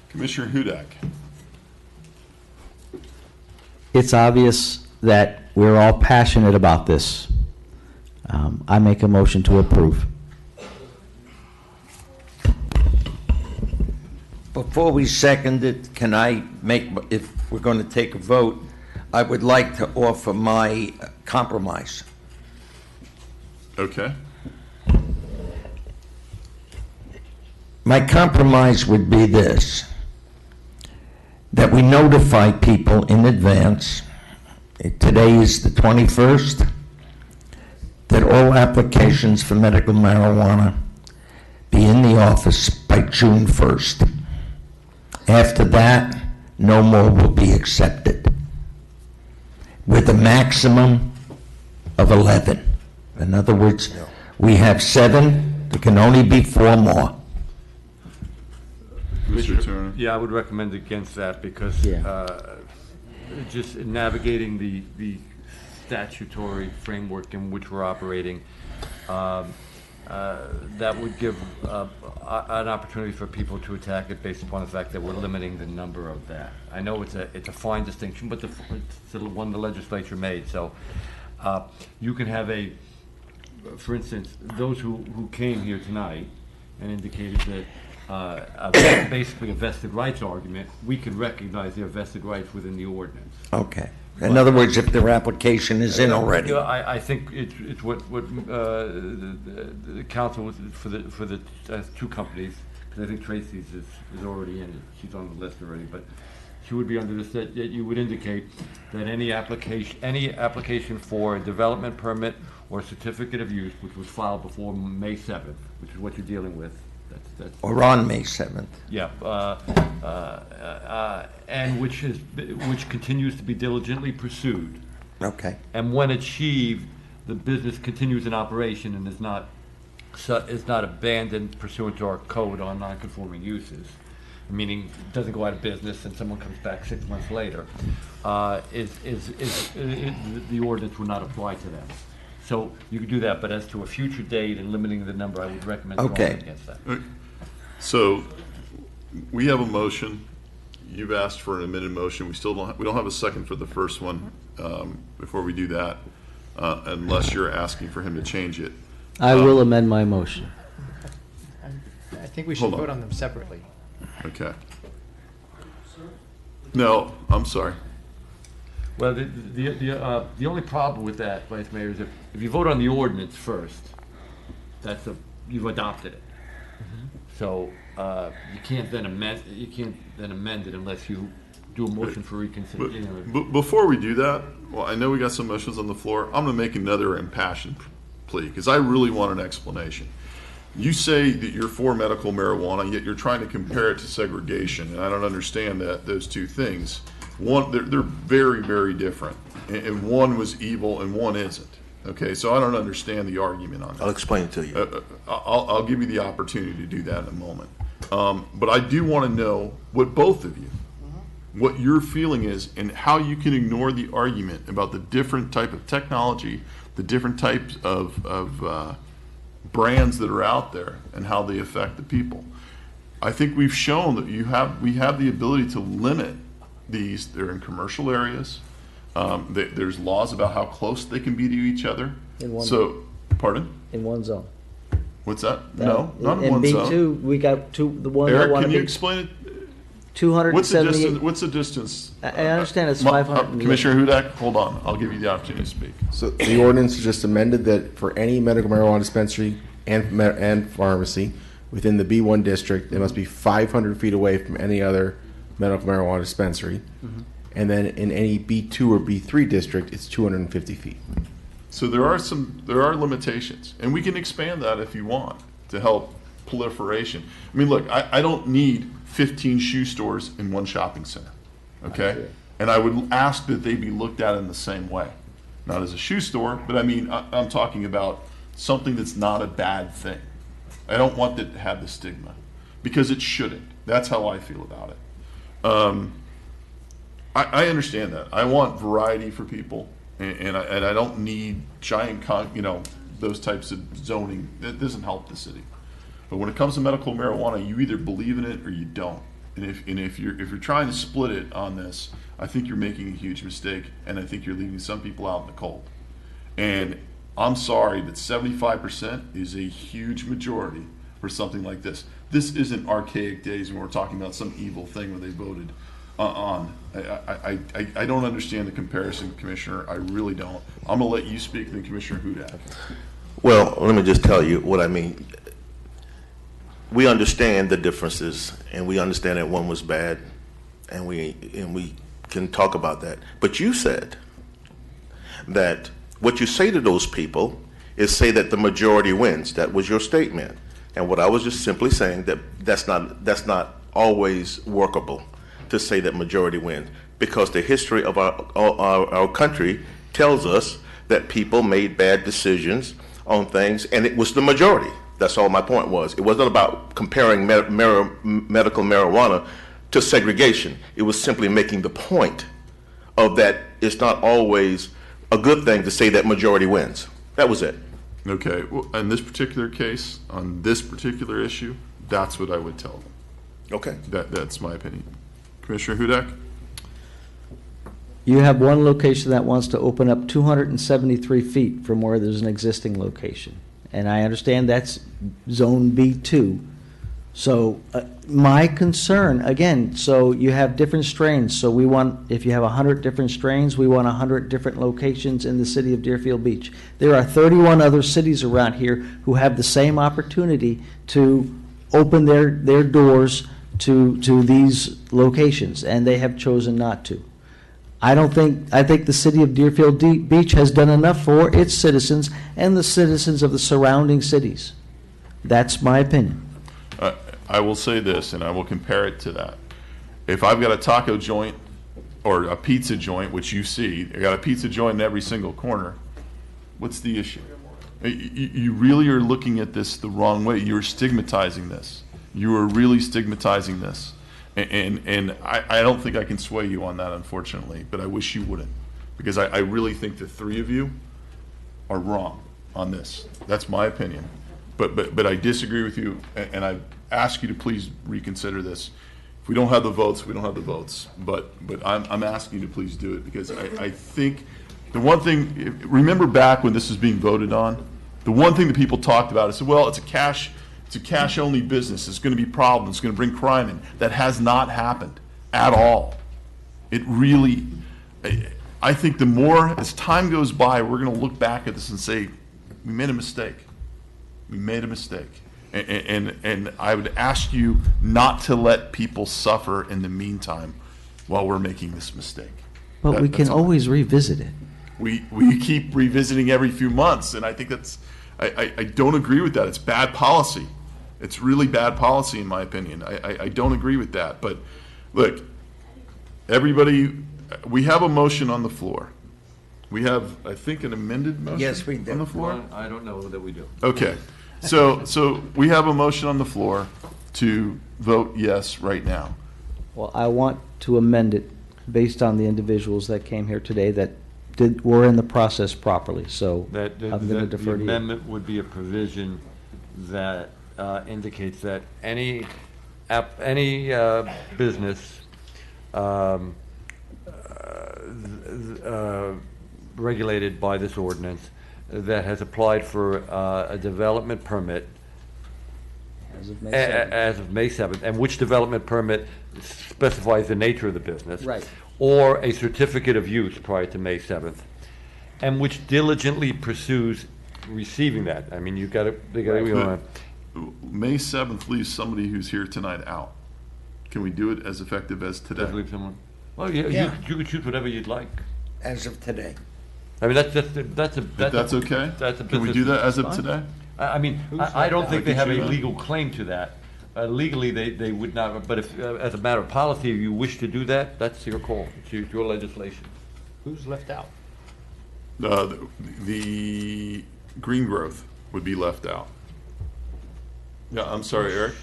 Commissioner Hudak. It's obvious that we're all passionate about this. I make a motion to approve. Before we second it, can I make, if we're going to take a vote, I would like to offer my compromise. Okay. My compromise would be this, that we notify people in advance, today is the 21st, that all applications for medical marijuana be in the office by June 1st. After that, no more will be accepted, with a maximum of 11. In other words, we have 7, there can only be 4 more. Mr. Turner. Yeah, I would recommend against that because just navigating the statutory framework in which we're operating, that would give an opportunity for people to attack it based upon the fact that we're limiting the number of that. I know it's a fine distinction, but it's the one the legislature made. So you can have for instance, those who came here tonight and indicated that basically a vested rights argument, we could recognize their vested rights within the ordinance. Okay. In other words, if their application is in already. I think it's what the council for the 2 companies, because I think Tracy's is already in it. She's on the list already, but she would be under this, that you would indicate that any application for a development permit or certificate of use, which was filed before May 7th, which is what you're dealing with. Or on May 7th. Yeah, and which continues to be diligently pursued. Okay. And when achieved, the business continues in operation and is not abandoned pursuant to our code on non-conforming uses, meaning it doesn't go out of business and someone comes back 6 months later. The ordinance would not apply to them. So you could do that, but as to a future date and limiting the number, I would recommend going against that. So we have a motion. You've asked for an amended motion. We don't have a second for the first one. Before we do that, unless you're asking for him to change it. I will amend my motion. I think we should vote on them separately. Okay. No, I'm sorry. Well, the only problem with that, Vice Mayor, is if you vote on the ordinance first, you've adopted it. So you can't then amend it unless you do a motion for reconsideration. Before we do that, well, I know we got some motions on the floor. I'm going to make another impassioned plea because I really want an explanation. You say that you're for medical marijuana, yet you're trying to compare it to segregation, and I don't understand those two things. One, they're very, very different, and one was evil and one isn't. Okay, so I don't understand the argument on that. I'll explain it to you. I'll give you the opportunity to do that in a moment. But I do want to know what both of you, what your feeling is, and how you can ignore the argument about the different type of technology, the different types of brands that are out there, and how they affect the people. I think we've shown that we have the ability to limit these. They're in commercial areas. There's laws about how close they can be to each other. In one pardon? In one zone. What's that? No, not in in one zone. B2, we got the one that Eric, want to can you be explain it? 278. What's the distance? I understand it's 500. Commissioner Hudak, hold on. I'll give you the opportunity to speak. So the ordinance is just amended that for any medical marijuana dispensary and pharmacy within the B1 district, they must be 500 feet away from any other medical marijuana dispensary. And then in any B2 or B3 district, it's 250 feet. So there are limitations, and we can expand that if you want to help proliferation. I mean, look, I don't need 15 shoe stores in one shopping center, okay? And I would ask that they be looked at in the same way, not as a shoe store, but I mean, I'm talking about something that's not a bad thing. I don't want that to have the stigma, because it shouldn't. That's how I feel about it. I understand that. I want variety for people, and I don't need giant, those types of zoning. That doesn't help the city. But when it comes to medical marijuana, you either believe in it or you don't. And if you're trying to split it on this, I think you're making a huge mistake, and I think you're leaving some people out in the cold. And I'm sorry, but 75% is a huge majority for something like this. This isn't archaic days when we're talking about some evil thing where they voted on. I don't understand the comparison, Commissioner. I really don't. I'm going to let you speak, then Commissioner Hudak. Well, let me just tell you what I mean. We understand the differences, and we understand that one was bad, and we can talk about that. But you said that what you say to those people is say that the majority wins. That was your statement. And what I was just simply saying that that's not always workable to say that majority wins, because the history of our country tells us that people made bad decisions on things, and it was the majority. That's all my point was. It wasn't about comparing medical marijuana to segregation. It was simply making the point of that it's not always a good thing to say that majority wins. That was it. Okay. Well, in this particular case, on this particular issue, that's what I would tell them. Okay. That's my opinion. Commissioner Hudak? You have one location that wants to open up 273 feet from where there's an existing location. And I understand that's zone B2. So my concern, again, so you have different strains. So we want, if you have 100 different strains, we want 100 different locations in the city of Deerfield Beach. There are 31 other cities around here who have the same opportunity to open their doors to these locations, and they have chosen not to. I think the city of Deerfield Beach has done enough for its citizens and the citizens of the surrounding cities. That's my opinion. I will say this, and I will compare it to that. If I've got a taco joint or a pizza joint, which you see, I got a pizza joint in every single corner, what's the issue? You really are looking at this the wrong way. You're stigmatizing this. You are really stigmatizing this. And I don't think I can sway you on that, unfortunately, but I wish you wouldn't, because I really think the three of you are wrong on this. That's my opinion. But I disagree with you, and I ask you to please reconsider this. If we don't have the votes, we don't have the votes. But I'm asking you to please do it, because I think the one thing, remember back when this was being voted on, the one thing that people talked about is, well, it's a cash-only business. It's going to be problems. It's going to bring crime in. That has not happened at all. It really, I think the more, as time goes by, we're going to look back at this and say, we made a mistake. We made a mistake. And I would ask you not to let people suffer in the meantime while we're making this mistake. But we can always revisit it. We keep revisiting every few months, and I think I don't agree with that. It's bad policy. It's really bad policy, in my opinion. I don't agree with that. But look, everybody, we have a motion on the floor. We have, I think, an amended motion Yes, we do. on the floor? I don't know that we do. Okay. So we have a motion on the floor to vote yes right now. Well, I want to amend it based on the individuals that came here today that were in the process properly, so That I'm going to the defer to you. amendment would be a provision that indicates that any business regulated by this ordinance that has applied for a development permit As of May 7th. as of May 7th, and which development permit specifies the nature of the business. Right. Or a certificate of use prior to May 7th, and which diligently pursues receiving that. I mean, they gotta, May 7th leaves somebody who's here tonight out. Can we do it as effective as today? Does leave someone? Well, you Yeah. could choose whatever you'd like. As of today. I mean, that's If that's okay? That's a Can we business- do that as of Fine. today? I mean, I don't think they have a Like, legal claim to that. Legally, they would not, but if, as a matter of policy, if you wish to do that, that's your call. It's your legislation. Who's left out? The green growth would be left out. Yeah, I'm sorry, Eric.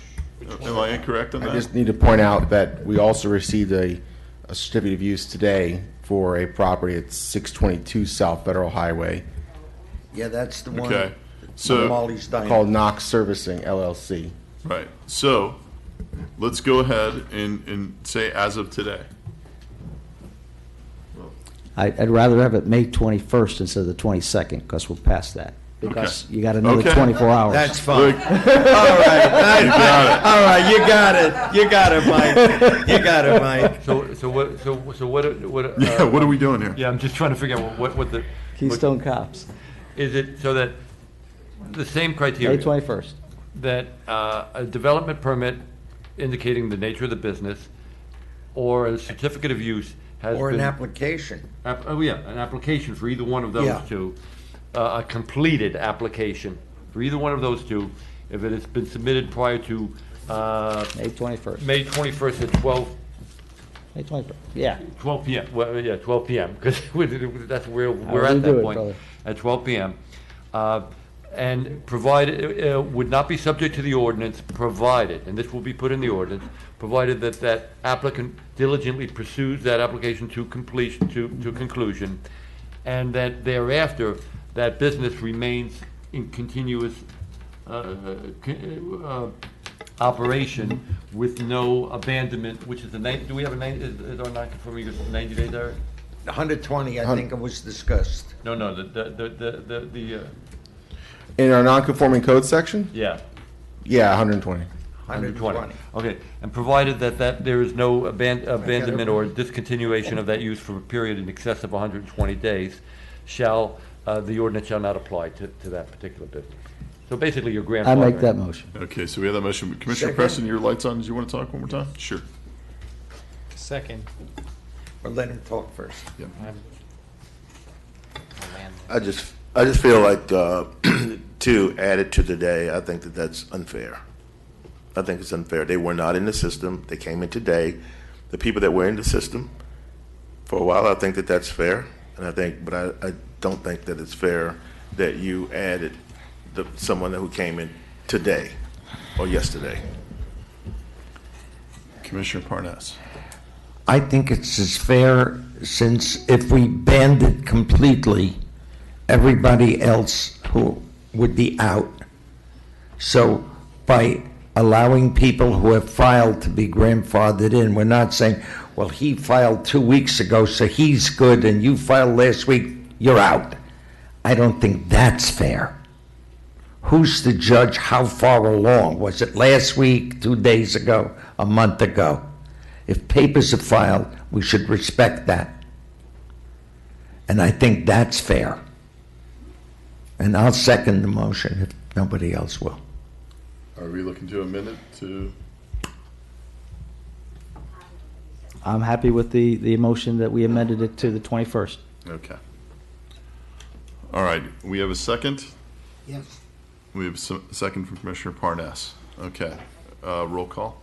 Am I incorrect on I that? just need to point out that we also received a certificate of use today for a property at 622 South Federal Highway Yeah, that's the one. Okay, so, Molly's Diner. called Knox Servicing LLC. right, so, let's go ahead and say as of today. I'd rather have it May 21st instead of the 22nd, because we're past that. Because Okay. you got another Okay. 24 hours. That's fine. Look, All right. You got it. All right, you got it. You got it, Mike. You got it, Mike. So what? Yeah, what are we doing here? Yeah, I'm just trying to figure out what the. Keystone Cops, Is it so that the same criteria? May 21st. That a development permit indicating the nature of the business or a certificate of use has been. Or an application. An application for either one of those Yeah. two, a completed application for either one of those two, if it has been submitted prior to May 21st. May 21st at 12 May 21st, yeah. 12 p.m. Well, yeah, 12 p.m. because that's where we're How at we that do it, point brother. at 12 p.m. And provided would not be subject to the ordinance, provided, and this will be put in the ordinance, provided that that applicant diligently pursues that application to completion to conclusion, and that thereafter that business remains in continuous operation with no abandonment, which is the nine. Do we have a nine? Is our non-conforming use 90 days, Eric? 120, I think it was discussed. No, the In our non-conforming code section? yeah. Yeah, 120. 120. Okay, and provided that there is no abandonment or discontinuation of that use for a period in excess of 120 days, the ordinance shall not apply to that particular business. So basically, your I grandfather. make that motion. Okay, so we have that motion. Commissioner Second. Preston, your light's on. Did you want to talk one more time? Sure. Second. Or let him talk first. Yeah. I just feel like to add it to today, I think that's unfair. I think it's unfair. They were not in the system. They came in today. The people that were in the system for a while, I think that's fair. And I don't think that it's fair that you added someone who came in today or yesterday. Commissioner Parnas. I think it's as fair since if we banned it completely, everybody else who would be out. So by allowing people who have filed to be grandfathered in, we're not saying, well, he filed 2 weeks ago, so he's good, and you filed last week, you're out. I don't think that's fair. Who's to judge how far along? Was it last week, 2 days ago, a month ago? If papers are filed, we should respect that. And I think that's fair. And I'll second the motion if nobody else will. Are we looking to amend it to? I'm happy with the motion that we amended it to the 21st. Okay. All right, we have a second? Yes. We have a second from Commissioner Parnas. Okay. Roll call.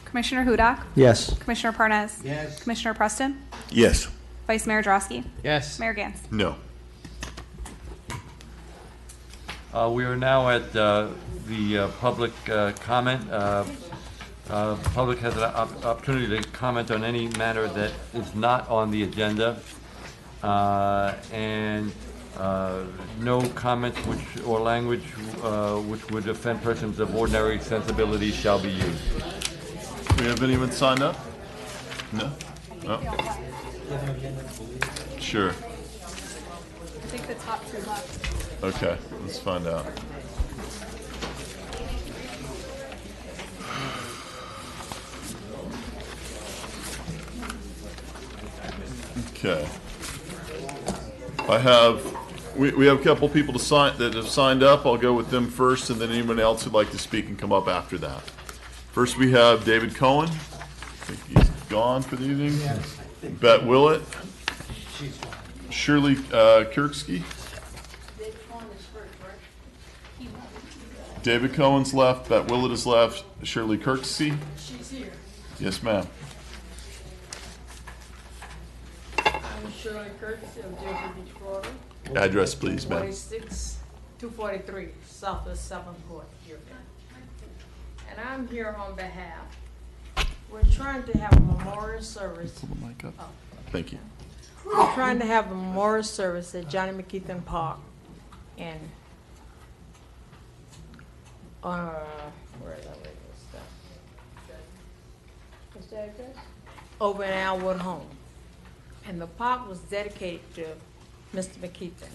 Commissioner Hudak? Yes. Commissioner Parnas? Yes. Commissioner Preston? Yes. Vice Mayor Drosky? Yes. Mayor Gantz? No. We are now at the public comment. Public has an opportunity to comment on any matter that is not on the agenda. And no comments or language which would offend persons of ordinary sensibility shall be used. Do we have anyone signed up? No? Oh. Sure. I think the top two left. Okay, let's find out. Okay. We have a couple people that have signed up. I'll go with them first, and then anyone else who'd like to speak can come up after that. First, we have David Cohen. I think he's gone for the evening. Bet Willett. Shirley Kirksky. David Cohen's left. Bet Willett is left. Shirley Kirksey. She's here. Yes, ma'am. I'm Shirley Curtis of Deerfield Beach, Florida. Address, please, ma'am. 243 Southwest 7th Court, Deerfield. And I'm here on behalf, we're trying to have a memorial service. Pull the mic up. Thank you. We're trying to have a memorial service at Johnny McKeithen Park in, where is that? What's the address? Over in Alwood Home. And the park was dedicated to Mr. McKeithen.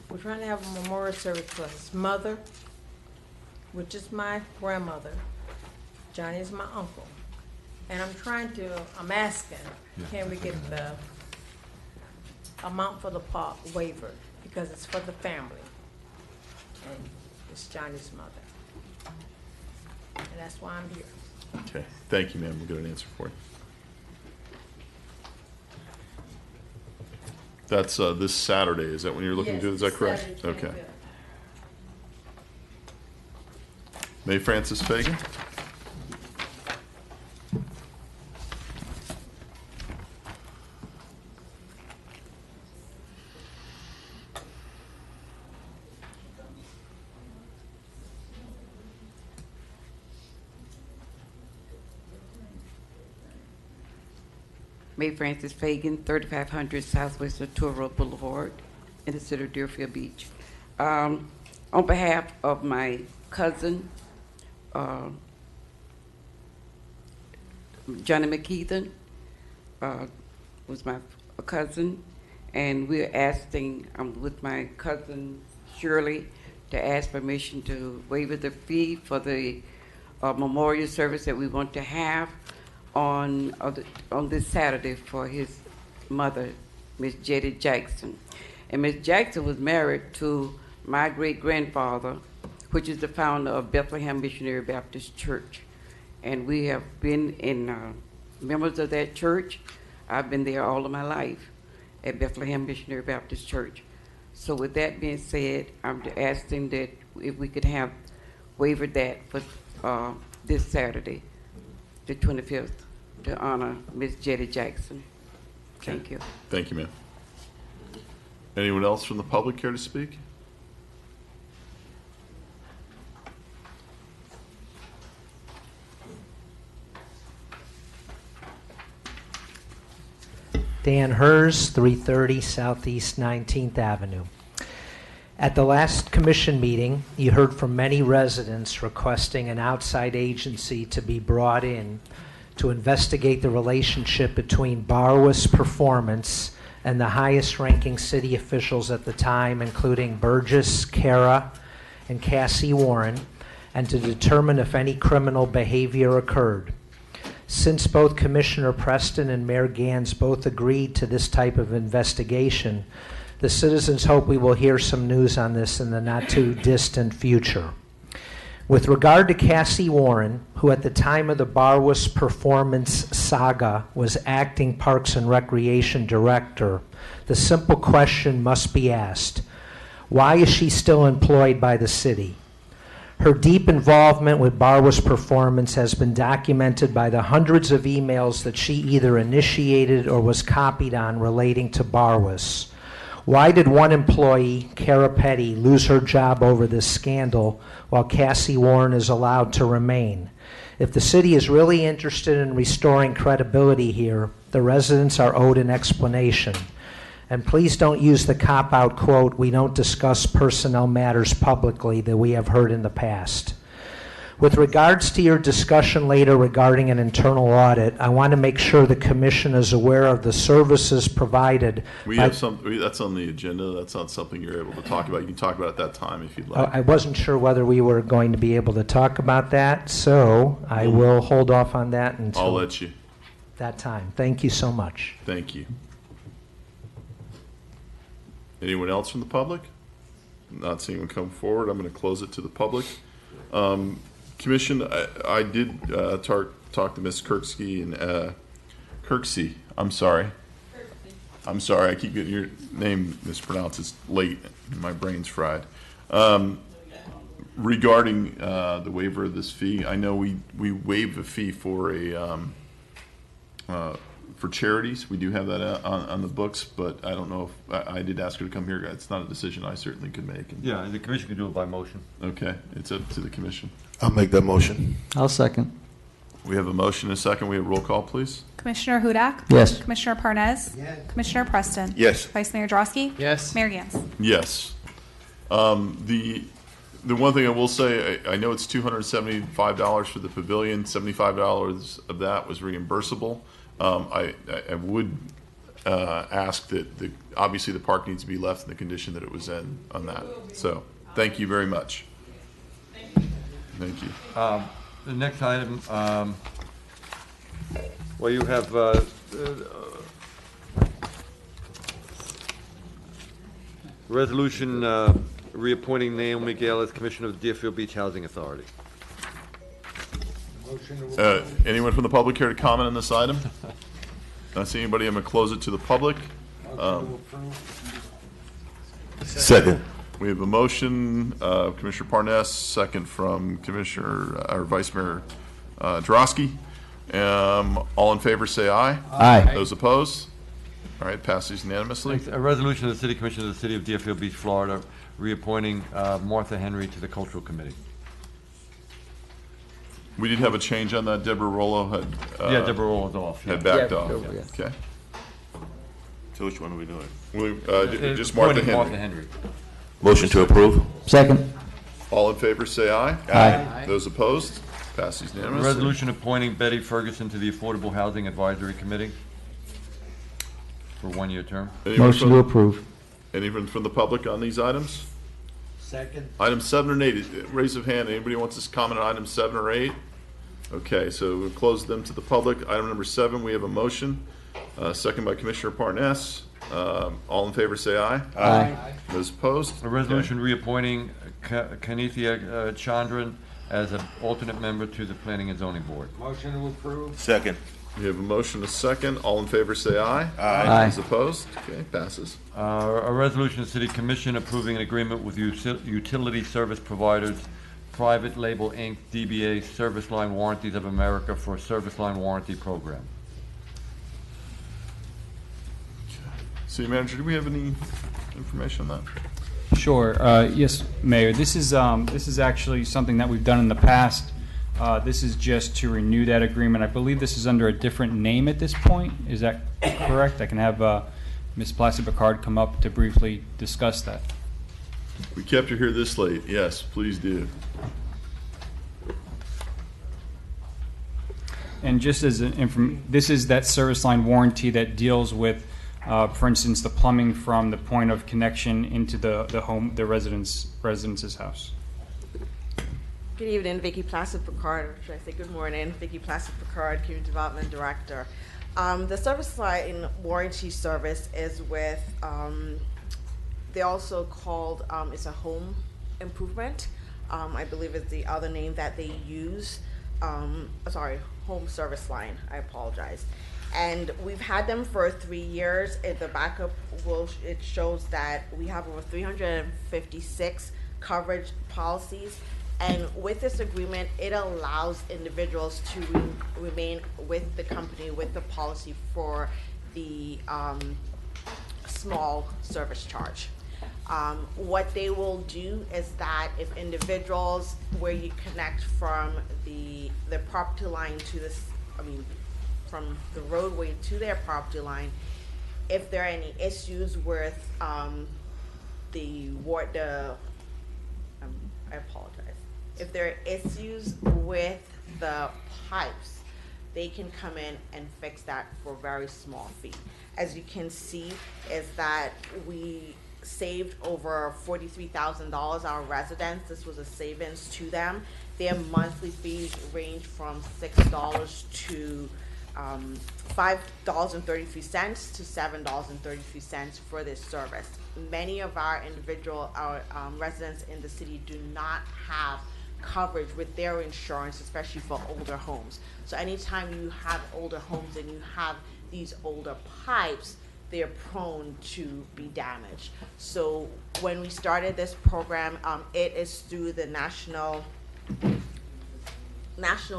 We're trying to have a memorial service for his mother, which is my grandmother. Johnny is my uncle. And I'm asking, can we get the amount for the park waived? Because it's for the family. And it's Johnny's mother. And that's why I'm here. Okay. Thank you, ma'am. We'll get an answer for you. That's this Saturday. Is that when you're looking to do it? Is that correct? Saturday, Okay. 25th. May Francis Fagan. May Francis Fagan, 3500 Southwest Arturo Boulevard in the city of Deerfield Beach. On behalf of my cousin, Johnny McKeithen, was my cousin, and we're asking, with my cousin Shirley, to ask permission to waive the fee for the memorial service that we want to have on this Saturday for his mother, Miss Jetty Jackson. And Miss Jackson was married to my great-grandfather, which is the founder of Bethlehem Missionary Baptist Church. And we have been members of that church. I've been there all of my life at Bethlehem Missionary Baptist Church. So with that being said, I'm asking that if we could have waived that for this Saturday, the 25th, to honor Miss Jetty Jackson. Thank you. Thank you, ma'am. Anyone else from the public care to speak? Dan Hers, 330 Southeast 19th Avenue. At the last commission meeting, you heard from many residents requesting an outside agency to be brought in to investigate the relationship between Barwis Performance and the highest-ranking city officials at the time, including Burgess, Kara, and Cassie Warren, and to determine if any criminal behavior occurred. Since both Commissioner Preston and Mayor Gans both agreed to this type of investigation, the citizens hope we will hear some news on this in the not-too-distant future. With regard to Cassie Warren, who at the time of the Barwis Performance saga was acting Parks and Recreation Director, the simple question must be asked: Why is she still employed by the city? Her deep involvement with Barwas Performance has been documented by the hundreds of emails that she either initiated or was copied on relating to Barwas. Why did one employee, Cara Petty, lose her job over this scandal while Cassie Warren is allowed to remain? If the city is really interested in restoring credibility here, the residents are owed an explanation. And please don't use the cop-out quote, "We don't discuss personnel matters publicly," that we have heard in the past. With regards to your discussion later regarding an internal audit, I want to make sure the commission is aware of the services provided. That's on the agenda. That's not something you're able to talk about. You can talk about it at that time if you'd like. I wasn't sure whether we were going to be able to talk about that, so I will hold off on that I'll until let you. that time. Thank you so much. Thank you. Anyone else from the public? Not seeing them come forward. I'm going to close it to the public. Commission, I did talk to Ms. Kirksey and Kirksey. I'm sorry. I keep getting your name mispronounced. It's late. My brain's fried. Regarding the waiver of this fee, I know we waive a fee for for charities. We do have that on the books, but I don't know if I did ask her to come here. It's not a decision I certainly could make. Yeah, the commission can do it by motion. Okay, it's up to the commission. I'll make that motion. I'll second. We have a motion and a second. We have roll call, please. Commissioner Hudak? Yes. Commissioner Parnes? Yes. Commissioner Preston? Yes. Vice Mayor Drosky? Yes. Mayor Gantz? Yes. The one thing I will say, I know it's $275 for the pavilion. $75 of that was reimbursable. I would ask that obviously the park needs to be left in the condition that it was in on that. So thank you very much. Thank you. The next item, well, you have resolution reappointing Naomi Gale as Commissioner of the Deerfield Beach Housing Authority. Anyone from the public here to comment on this item? Not seeing anybody. I'm going to close it to the public. Second. We have a motion, Commissioner Parnes, second from Commissioner or Vice Mayor Drosky. All in favor, say aye. Aye. Those opposed? All right, passes unanimously. A resolution of the City Commission of the City of Deerfield Beach, Florida, reappointing Martha Henry to the Cultural Committee. We did have a change on that. Deborah Rollo had Deborah Rollo's off. had backed off. yeah. Okay. So which one are we doing? Just Martha Appointing Henry. Martha Henry. Motion to approve. Second. All in favor, say aye. Aye. Those opposed? Passes A unanimously. resolution appointing Betty Ferguson to the Affordable Housing Advisory Committee for a one-year term. Anyone Motion to approve. Anyone from the public on these items? Second. Items 7 and 8, raise of hand. Anybody wants to comment on items 7 or 8? Okay, so we'll close them to the public. Item number 7, we have a motion, second by Commissioner Parnes. All in favor, say aye. Aye. Those opposed? A resolution reappointing Kanithia Chandran as an alternate member to the Planning and Zoning Board. Motion to approve. Second. We have a motion, a second. All in favor, say aye. Aye. Those opposed? Okay, passes. A resolution of the City Commission approving an agreement with Utility Service Providers, Private Label Inc., DBA Service Line Warranties of America for a Service Line Warranty Program. City Manager, do we have any information on that? Sure. Yes, Mayor. This is actually something that we've done in the past. This is just to renew that agreement. I believe this is under a different name at this point. Is that correct? I can have Ms. Placid Picard come up to briefly discuss that. We kept her here this late. Yes, please do. And just as this is that service line warranty that deals with, for instance, the plumbing from the point of connection into the home, the resident's house. Good evening, Vicki Placid Picard, or should I say good morning, Vicki Placid Picard, Community Development Director. The service line warranty service is with, they also called, it's a home improvement. I believe it's the other name that they use. Sorry, home service line, I apologize. And we've had them for 3 years. The backup it shows that we have over 356 coverage policies. And with this agreement, it allows individuals to remain with the company, with the policy for the small service charge. What they will do is that if individuals, where you connect from the property line to this, from the roadway to their property line, if there are any issues with I apologize. If there are issues with the pipes, they can come in and fix that for a very small fee. As you can see, is that we saved over $43,000 our residents. This was a savings to them. Their monthly fees range from $6 to $5.33 to $7.33 for this service. Many of our residents in the city do not have coverage with their insurance, especially for older homes. So anytime you have older homes and you have these older pipes, they're prone to be damaged. So when we started this program, it is through the National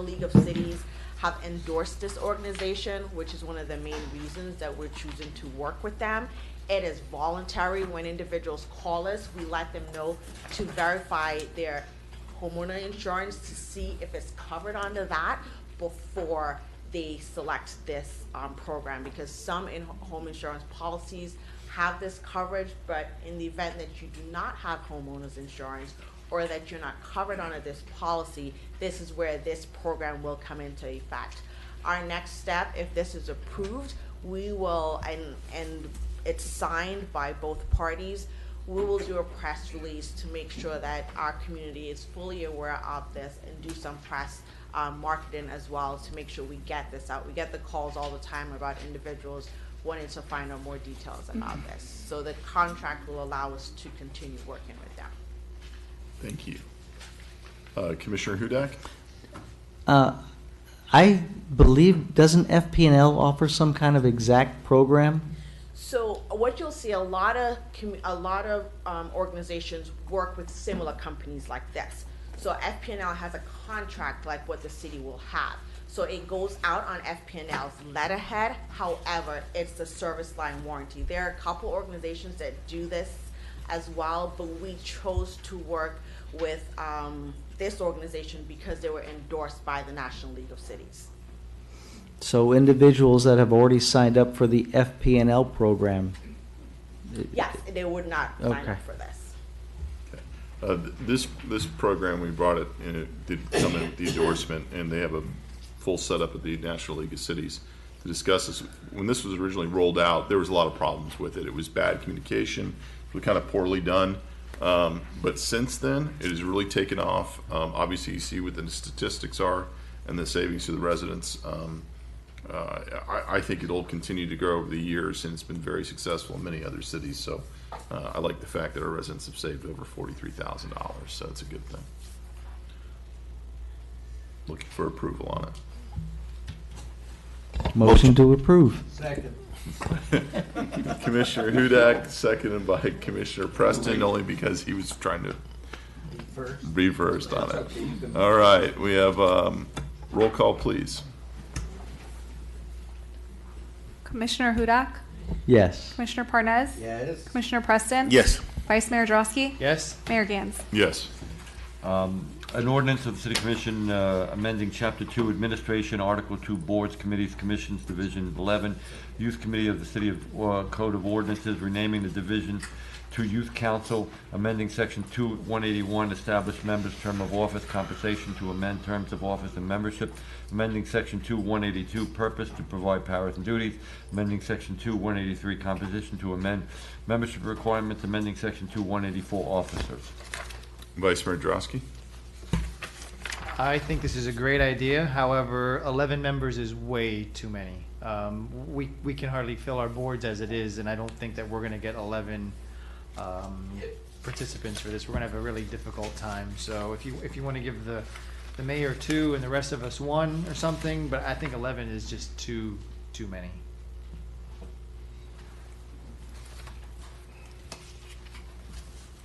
League of Cities have endorsed this organization, which is one of the main reasons that we're choosing to work with them. It is voluntary. When individuals call us, we let them know to verify their homeowner insurance to see if it's covered under that before they select this program, because some home insurance policies have this coverage, but in the event that you do not have homeowners insurance or that you're not covered under this policy, this is where this program will come into effect. Our next step, if this is approved, we will, and it's signed by both parties, we will do a press release to make sure that our community is fully aware of this and do some press marketing as well to make sure we get this out. We get the calls all the time about individuals wanting to find out more details about this. So the contract will allow us to continue working with them. Thank you. Commissioner Hudak? I believe, doesn't FP&L offer some kind of exact program? So what you'll see, a lot of organizations work with similar companies like this. So FP&L has a contract like what the city will have. So it goes out on FP&L's letterhead. However, it's the service line warranty. There are a couple organizations that do this as well, but we chose to work with this organization because they were endorsed by the National League of Cities. So individuals that have already signed up for the FP&L program? Yes, they would not sign up for this. This program, we brought it, and it did come in with the endorsement, and they have a full setup at the National League of Cities to discuss this. When this was originally rolled out, there was a lot of problems with it. It was bad communication, it was kind of poorly done. But since then, it has really taken off. Obviously, you see what the statistics are and the savings to the residents. I think it'll continue to grow over the years, and it's been very successful in many other cities. So I like the fact that our residents have saved over $43,000. So it's a good thing. Looking for approval on it. Motion to approve. Second. Commissioner Hudak, seconded by Commissioner Preston, only because he was trying to be first on it. All right, we have roll call, please. Commissioner Hudak? Yes. Commissioner Parnez? Yes. Commissioner Preston? Yes. Vice Mayor Drosky? Yes. Mayor Gans? Yes. An ordinance of the City Commission amending Chapter 2 Administration, Article 2 Boards, Committees, Commissions, Division 11, Youth Committee of the City of Code of Ordinances, renaming the division to Youth Council, amending Section 2-181, establish members' term of office, compensation to amend terms of office and membership, amending Section 2-182, purpose to provide powers and duties, amending Section 2-183, composition to amend membership requirements, amending Section 2-184, officers. Vice Mayor Drosky. I think this is a great idea. However, 11 members is way too many. We can hardly fill our boards as it is, and I don't think that we're going to get 11 participants for this. We're going to have a really difficult time. So if you want to give the mayor 2 and the rest of us 1 or something, but I think 11 is just too too many.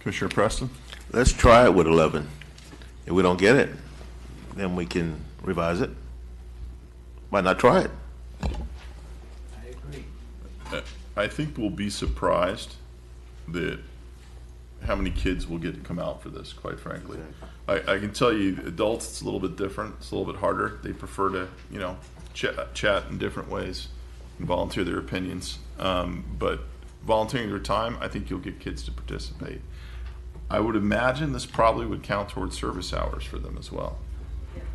Commissioner Preston? Let's try it with 11. If we don't get it, then we can revise it. Why not try it? I think we'll be surprised that how many kids will get to come out for this, quite frankly. I can tell you, adults, it's a little bit different. It's a little bit harder. They prefer to, chat in different ways and volunteer their opinions. But volunteering their time, I think you'll get kids to participate. I would imagine this probably would count towards service hours for them as well.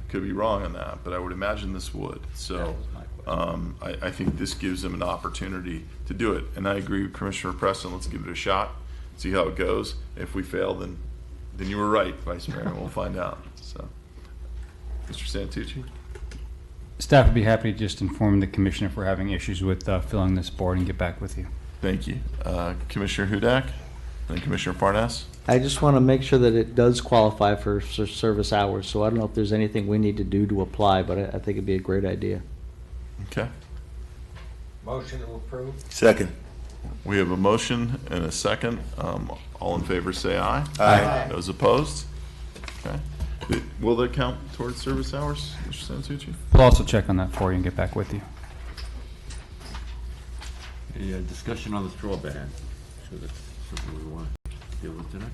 Could be wrong on that, but I would imagine this would. So I think this gives them an opportunity to do it. And I agree with Commissioner Preston. Let's give it a shot, see how it goes. If we fail, then you were right, Vice Mayor, and we'll find out. So, Mr. Santucci? Staff would be happy to just inform the commission if we're having issues with filling this board and get back with you. Thank you. Commissioner Hudak and Commissioner Parnas? I just want to make sure that it does qualify for service hours, so I don't know if there's anything we need to do to apply, but I think it'd be a great idea. Okay. Motion to approve. Second. We have a motion and a second. All in favor say aye. Aye. Those opposed? Okay. Will that count towards service hours, Mr. Santucci? We'll also check on that for you and get back with you. Any discussion on the straw ban? So that's something we want to deal with tonight.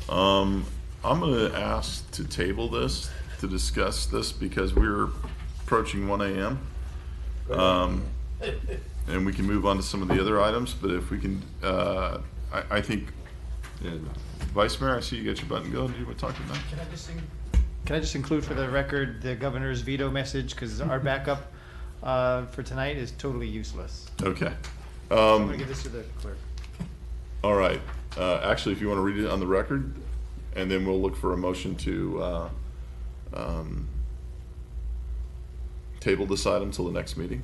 I'm going to ask to table this, to discuss this, because we're approaching 1 a.m. And we can move on to some of the other items, but if we can, I think, Vice Mayor, I see you got your button going. Do you want to talk about that? Can I just include for the record the governor's veto message, because our backup for tonight is totally useless. Okay. I'm going to give this to the clerk. All right. Actually, if you want to read it on the record, and then we'll look for a motion to table this item till the next meeting.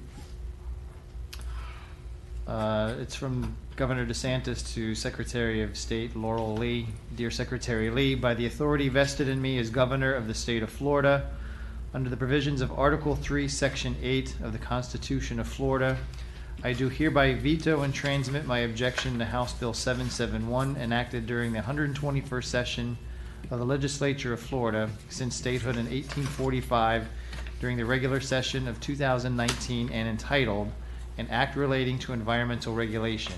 It's from Governor DeSantis to Secretary of State Laurel Lee. Dear Secretary Lee, by the authority vested in me as Governor of the State of Florida, under the provisions of Article 3, Section 8 of the Constitution of Florida, I do hereby veto and transmit my objection to House Bill 771, enacted during the 121st session of the Legislature of Florida since statehood in 1845, during the regular session of 2019, and entitled An Act Relating to Environmental Regulation.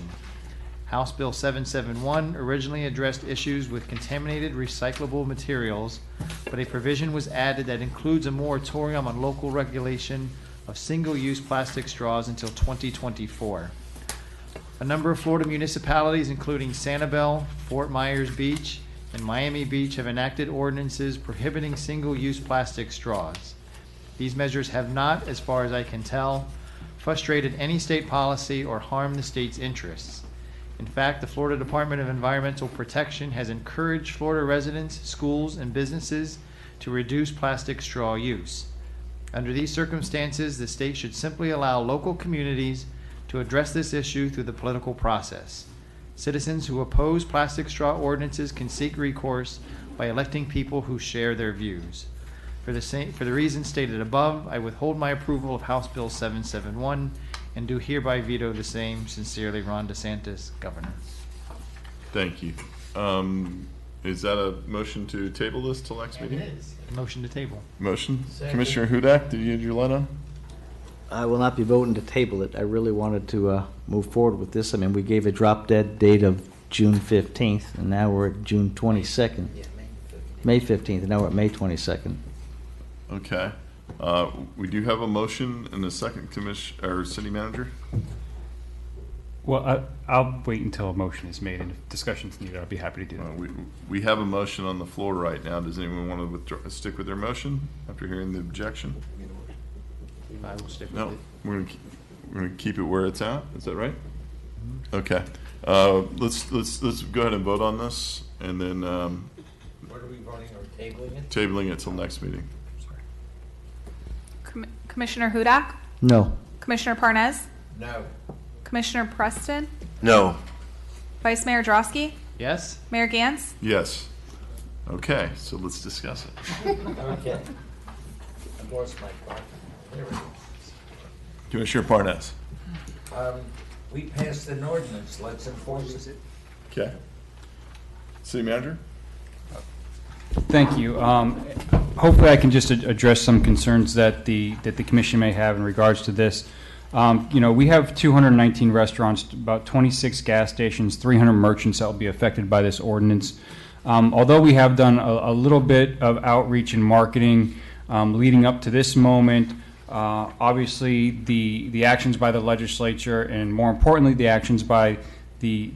House Bill 771 originally addressed issues with contaminated recyclable materials, but a provision was added that includes a moratorium on local regulation of single-use plastic straws until 2024. A number of Florida municipalities, including Sanibel, Fort Myers Beach, and Miami Beach, have enacted ordinances prohibiting single-use plastic straws. These measures have not, as far as I can tell, frustrated any state policy or harmed the state's interests. In fact, the Florida Department of Environmental Protection has encouraged Florida residents, schools, and businesses to reduce plastic straw use. Under these circumstances, the state should simply allow local communities to address this issue through the political process. Citizens who oppose plastic straw ordinances can seek recourse by electing people who share their views. For the reasons stated above, I withhold my approval of House Bill 771 and do hereby veto the same. Sincerely, Ron DeSantis, Governor. Thank you. Is that a motion to table this till next meeting? It is. Motion to table. Motion. Second. Commissioner Hudak, did you have your light on? I will not be voting to table it. I really wanted to move forward with this. I mean, we gave a drop dead date of June 15th, and now we're at June 22nd. May 15th, and now we're at May 22nd. Okay. We do have a motion and a second, City Manager. Well, I'll wait until a motion is made, and if discussion's needed, I'll be happy to do that. We have a motion on the floor right now. Does anyone want to stick with their motion after hearing the objection? I will stick with No, it. we're going to keep it where it's at. Is that right? Okay. Let's go ahead and vote on this, and then What are we voting, or tabling it? tabling it till next meeting. Commissioner Hudak? No. Commissioner Parnes? No. Commissioner Preston? No. Vice Mayor Drosky? Yes? Mayor Gantz? Yes. Okay, so let's discuss it. Okay. I lost my card. There it is. Commissioner Parnas. We passed an ordinance, let's enforce it. Okay. City Manager? Thank you. Hopefully, I can just address some concerns that the commission may have in regards to this. We have 219 restaurants, about 26 gas stations, 300 merchants that will be affected by this ordinance. Although we have done a little bit of outreach and marketing leading up to this moment, obviously the actions by the legislature and more importantly the actions by the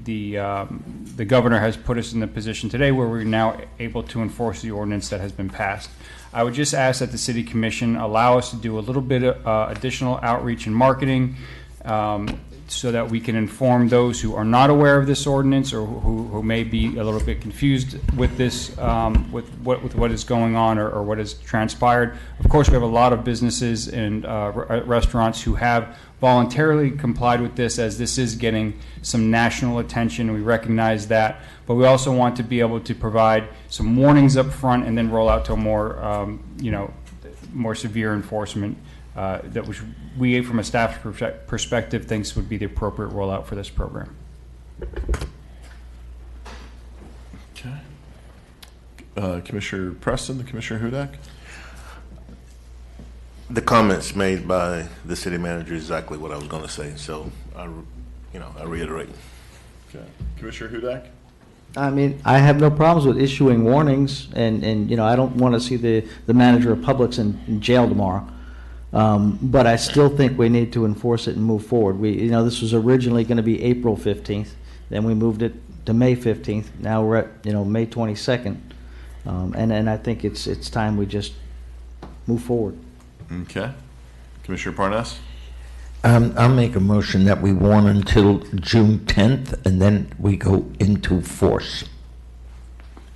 governor has put us in the position today where we're now able to enforce the ordinance that has been passed. I would just ask that the City Commission allow us to do a little bit of additional outreach and marketing so that we can inform those who are not aware of this ordinance or who may be a little bit confused with this, with what is going on or what has transpired. Of course, we have a lot of businesses and restaurants who have voluntarily complied with this, as this is getting some national attention. We recognize that, but we also want to be able to provide some warnings up front and then roll out to a more, more severe enforcement that which we, from a staff perspective, thinks would be the appropriate rollout for this program. Okay. Commissioner Preston, Commissioner Hudak? The comments made by the city manager is exactly what I was going to say, so I reiterate. Okay. Commissioner Hudak? I mean, I have no problems with issuing warnings, and I don't want to see the manager of Publix in jail tomorrow. But I still think we need to enforce it and move forward. This was originally going to be April 15th, then we moved it to May 15th. Now we're at, May 22nd, and I think it's time we just move forward. Okay. Commissioner Parnas? I'll make a motion that we warn until June 10th, and then we go into force.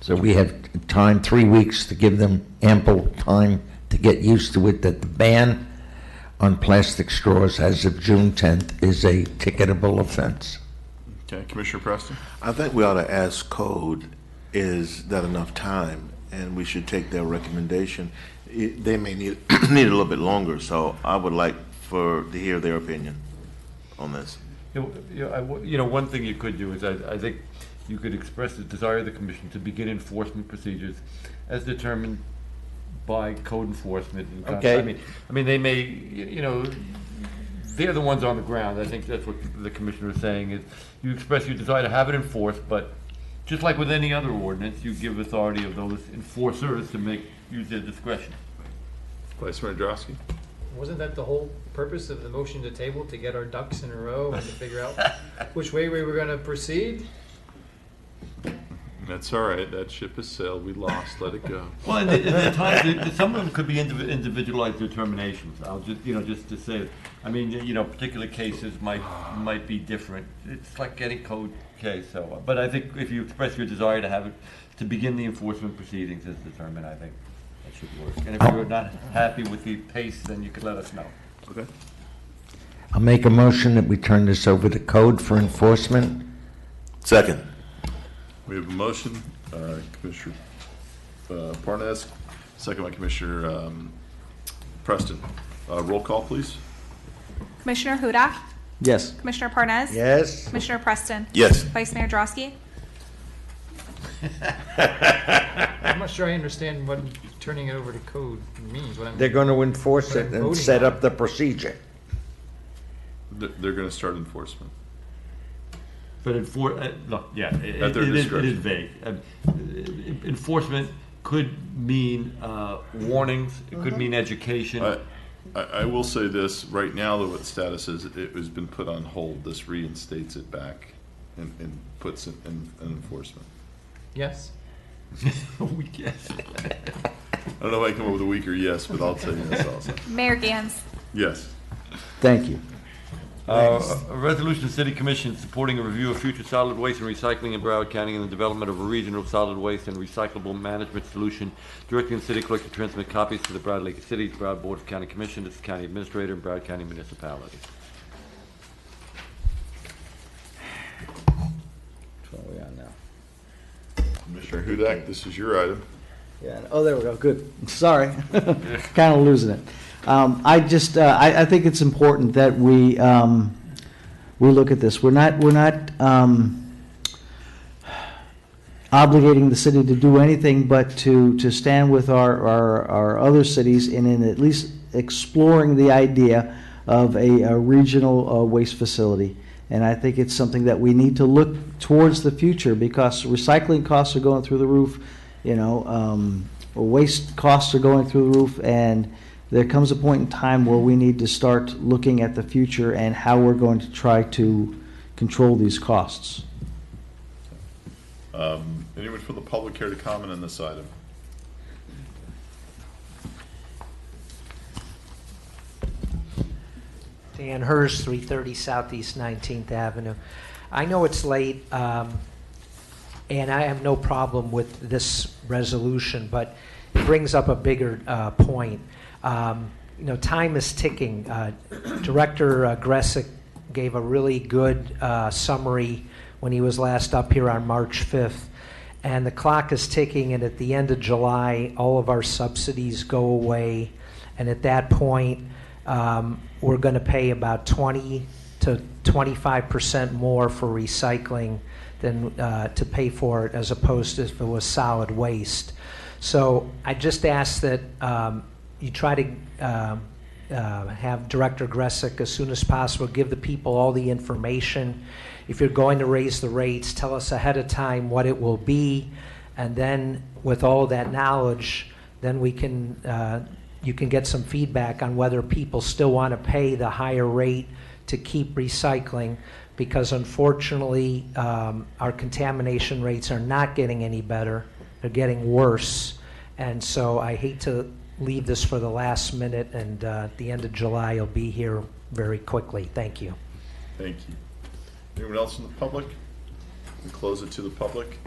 So we have time, 3 weeks, to give them ample time to get used to it, that the ban on plastic straws as of June 10th is a ticketable offense. Okay. Commissioner Preston? I think we ought to ask Code, is that enough time? And we should take their recommendation. They may need need a little bit longer, so I would like to hear their opinion on this. One thing you could do is I think you could express the desire of the commission to begin enforcement procedures as determined by code enforcement. Okay. I mean, they may, they're the ones on the ground. I think that's what the commissioner is saying, is you express your desire to have it enforced, but just like with any other ordinance, you give authority of those enforcers to use their discretion. Vice Mayor Drosky? Wasn't that the whole purpose of the motion to table, to get our ducks in a row and to figure out which way we were going to proceed? That's all right. That ship has sailed. We lost. Let it go. Well, and at times, some of them could be individualized determinations. I'll just to say it. I mean, particular cases might be different. It's like any code case. So, but I think if you express your desire to have it, to begin the enforcement proceedings as determined, I think that should work. And if you're not happy with the pace, then you could let us know. Okay. I'll make a motion that we turn this over to Code for enforcement. Second. We have a motion, Commissioner Parnas, second by Commissioner Preston. Roll call, please. Commissioner Hudak? Yes. Commissioner Parnas? Yes. Commissioner Preston? Yes. Vice Mayor Drosky? I'm not sure I understand what turning it over to code means. They're going to enforce it and set up the procedure. They're going to start enforcement. But it is vague. Enforcement could mean warnings. It could mean education. I will say this right now, though, what the status is, it has been put on hold. This reinstates it back and puts it in enforcement. Yes. Yes. I don't know if I come up with a weaker yes, but I'll tell you this also. Mayor Gans? Yes. Thank you. A resolution of the City Commission supporting a review of future solid waste and recycling in Broward County and the development of a regional solid waste and recyclable management solution, directing the City Clerk to transmit copies to the Broward Lake City, Broward Board of County Commissioners, the County Administrator, and Broward County Municipality. What are we on now? Commissioner Hudak, this is your item. Yeah. Oh, there we go. Good. Sorry. Kind of losing it. I just, I think it's important that we look at this. We're not obligating the city to do anything but to stand with our other cities in at least exploring the idea of a regional waste facility. And I think it's something that we need to look towards the future, because recycling costs are going through the roof, waste costs are going through the roof, and there comes a point in time where we need to start looking at the future and how we're going to try to control these costs. Anyone from the public care to comment on this item? Dan Hers, 330 Southeast 19th Avenue. I know it's late, and I have no problem with this resolution, but it brings up a bigger point. Time is ticking. Director Gressick gave a really good summary when he was last up here on March 5th. And the clock is ticking, and at the end of July, all of our subsidies go away. And at that point, we're going to pay about 20 to 25% more for recycling than to pay for it, as opposed to if it was solid waste. So I just ask that you try to have Director Gressick, as soon as possible, give the people all the information. If you're going to raise the rates, tell us ahead of time what it will be, and then with all that knowledge, then we can you can get some feedback on whether people still want to pay the higher rate to keep recycling, because unfortunately our contamination rates are not getting any better, they're getting worse. And so I hate to leave this for the last minute, and at the end of July you'll be here very quickly. Thank you. Thank you. Anyone else in the public? We close it to the public.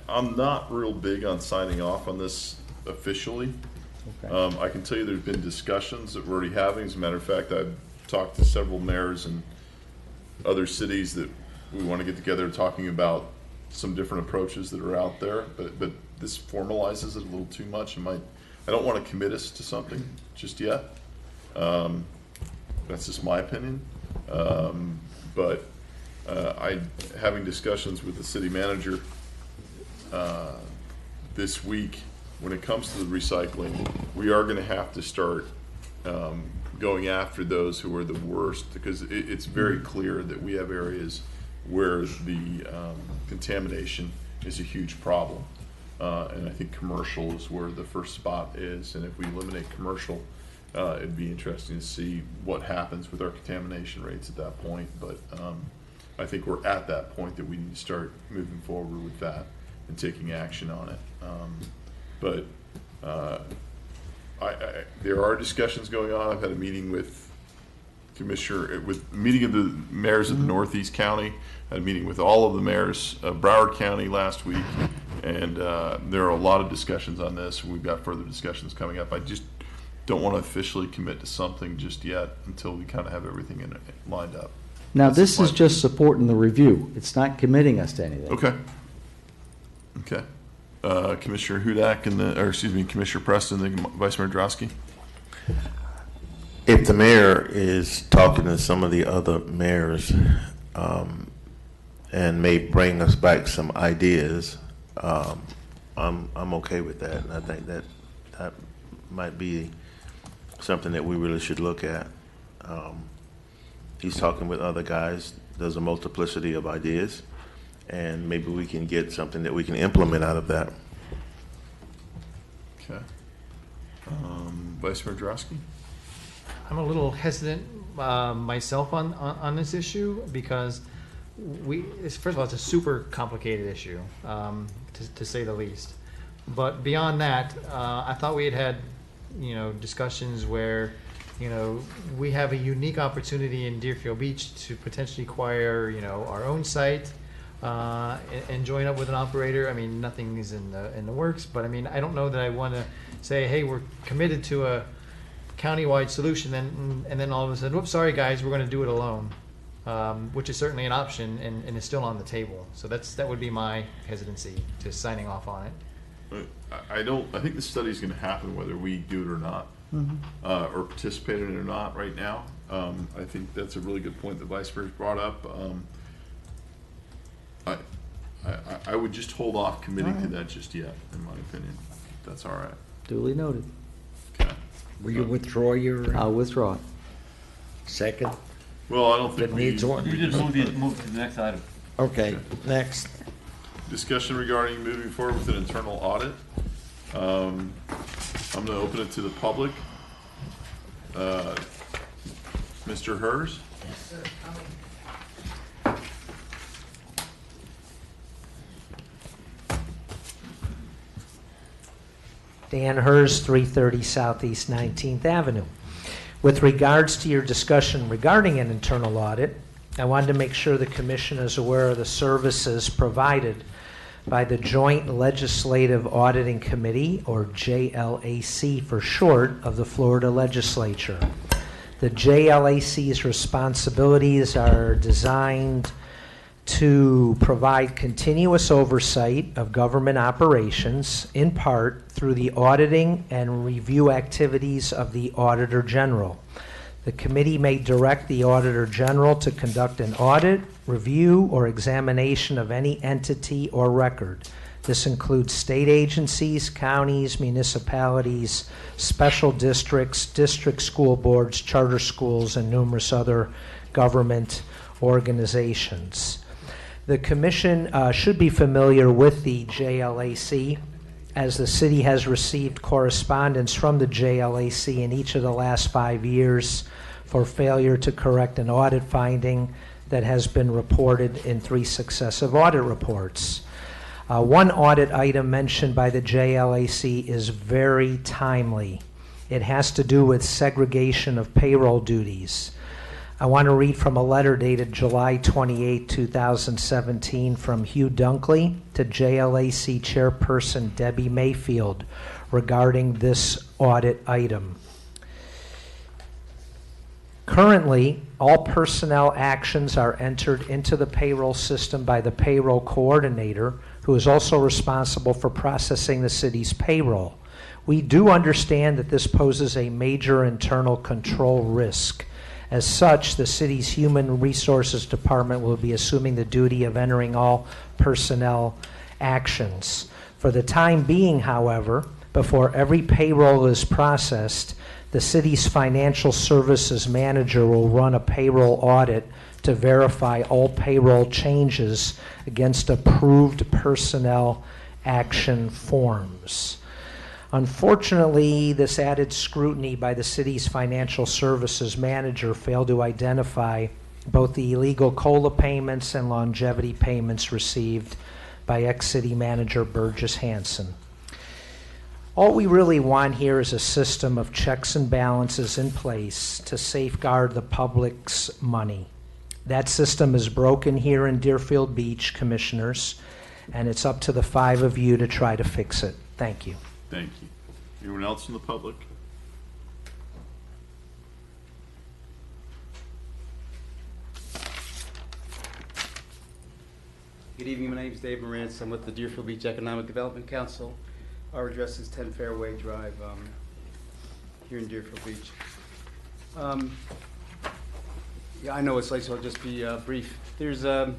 I'm not real big on signing off on this officially. Okay. I can tell you there's been discussions that we're already having. As a matter of fact, I've talked to several mayors in other cities that we want to get together talking about some different approaches that are out there, but this formalizes it a little too much. I don't want to commit us to something just yet. That's just my opinion. But having discussions with the city manager this week, when it comes to the recycling, we are going to have to start going after those who are the worst, because it's very clear that we have areas where the contamination is a huge problem. And I think commercial is where the first spot is. And if we eliminate commercial, it'd be interesting to see what happens with our contamination rates at that point. But I think we're at that point that we need to start moving forward with that and taking action on it. But there are discussions going on. I've had a meeting with meeting of the mayors of the Northeast County. I had a meeting with all of the mayors of Broward County last week, and there are a lot of discussions on this. We've got further discussions coming up. I just don't want to officially commit to something just yet until we kind of have everything lined up. Now, this is just supporting the review. It's not committing us to anything. Okay. Commissioner Hudak Commissioner Preston, then Vice Mayor Drosky. If the mayor is talking to some of the other mayors and may bring us back some ideas, I'm okay with that, and I think that might be something that we really should look at. He's talking with other guys. There's a multiplicity of ideas, and maybe we can get something that we can implement out of that. Okay. Vice Mayor Drosky? I'm a little hesitant myself on this issue, because first of all, it's a super complicated issue, to say the least. But beyond that, I thought we had discussions where, we have a unique opportunity in Deerfield Beach to potentially acquire, our own site, and join up with an operator. I mean, nothing is in the works, but I mean, I don't know that I want to say, hey, we're committed to a countywide solution, and then all of a sudden, whoops, sorry guys, we're going to do it alone, which is certainly an option and is still on the table. So that would be my hesitancy to signing off on it. I think the study is going to happen whether we do it or not. Mhm. Or participated in it or not right now. I think that's a really good point the Vice Mayor's brought up. I would just hold off committing to that just yet, in my opinion. That's all right. Duly noted. Will you withdraw your? I'll withdraw it. Second? Well, I don't think It needs one. You just move to the next item. Okay, next. Discussion regarding moving forward with an internal audit. I'm going to open it to the public. Mr. Hers? Yes, sir. Dan Hers, 330 Southeast 19th Avenue. With regards to your discussion regarding an internal audit, I wanted to make sure the Commission is aware of the services provided by the Joint Legislative Auditing Committee, or JLAC for short, of the Florida Legislature. The JLAC's responsibilities are designed to provide continuous oversight of government operations, in part through the auditing and review activities of the Auditor General. The committee may direct the Auditor General to conduct an audit, review, or examination of any entity or record. This includes state agencies, counties, municipalities, special districts, district school boards, charter schools, and numerous other government organizations. The Commission should be familiar with the JLAC, as the city has received correspondence from the JLAC in each of the last 5 years for failure to correct an audit finding that has been reported in 3 successive audit reports. One audit item mentioned by the JLAC is very timely. It has to do with segregation of payroll duties. I want to read from a letter dated July 28, 2017 from Hugh Dunkley to JLAC Chairperson Debbie Mayfield regarding this audit item. Currently, all personnel actions are entered into the payroll system by the payroll coordinator, who is also responsible for processing the city's payroll. We do understand that this poses a major internal control risk. As such, the city's Human Resources Department will be assuming the duty of entering all personnel actions. For the time being, however, before every payroll is processed, the city's financial services manager will run a payroll audit to verify all payroll changes against approved personnel action forms. Unfortunately, this added scrutiny by the city's financial services manager failed to identify both the illegal COLA payments and longevity payments received by ex-city manager Burgess Hanson. All we really want here is a system of checks and balances in place to safeguard the public's money. That system is broken here in Deerfield Beach, Commissioners, and it's up to the 5 of you to try to fix it. Thank you. Thank you. Anyone else in the public? Good evening, my name is Dave Morantz. I'm with the Deerfield Beach Economic Development Council. Our address is 10 Fairway Drive here in Deerfield Beach. Yeah, I know it's late, so I'll just be brief. There's a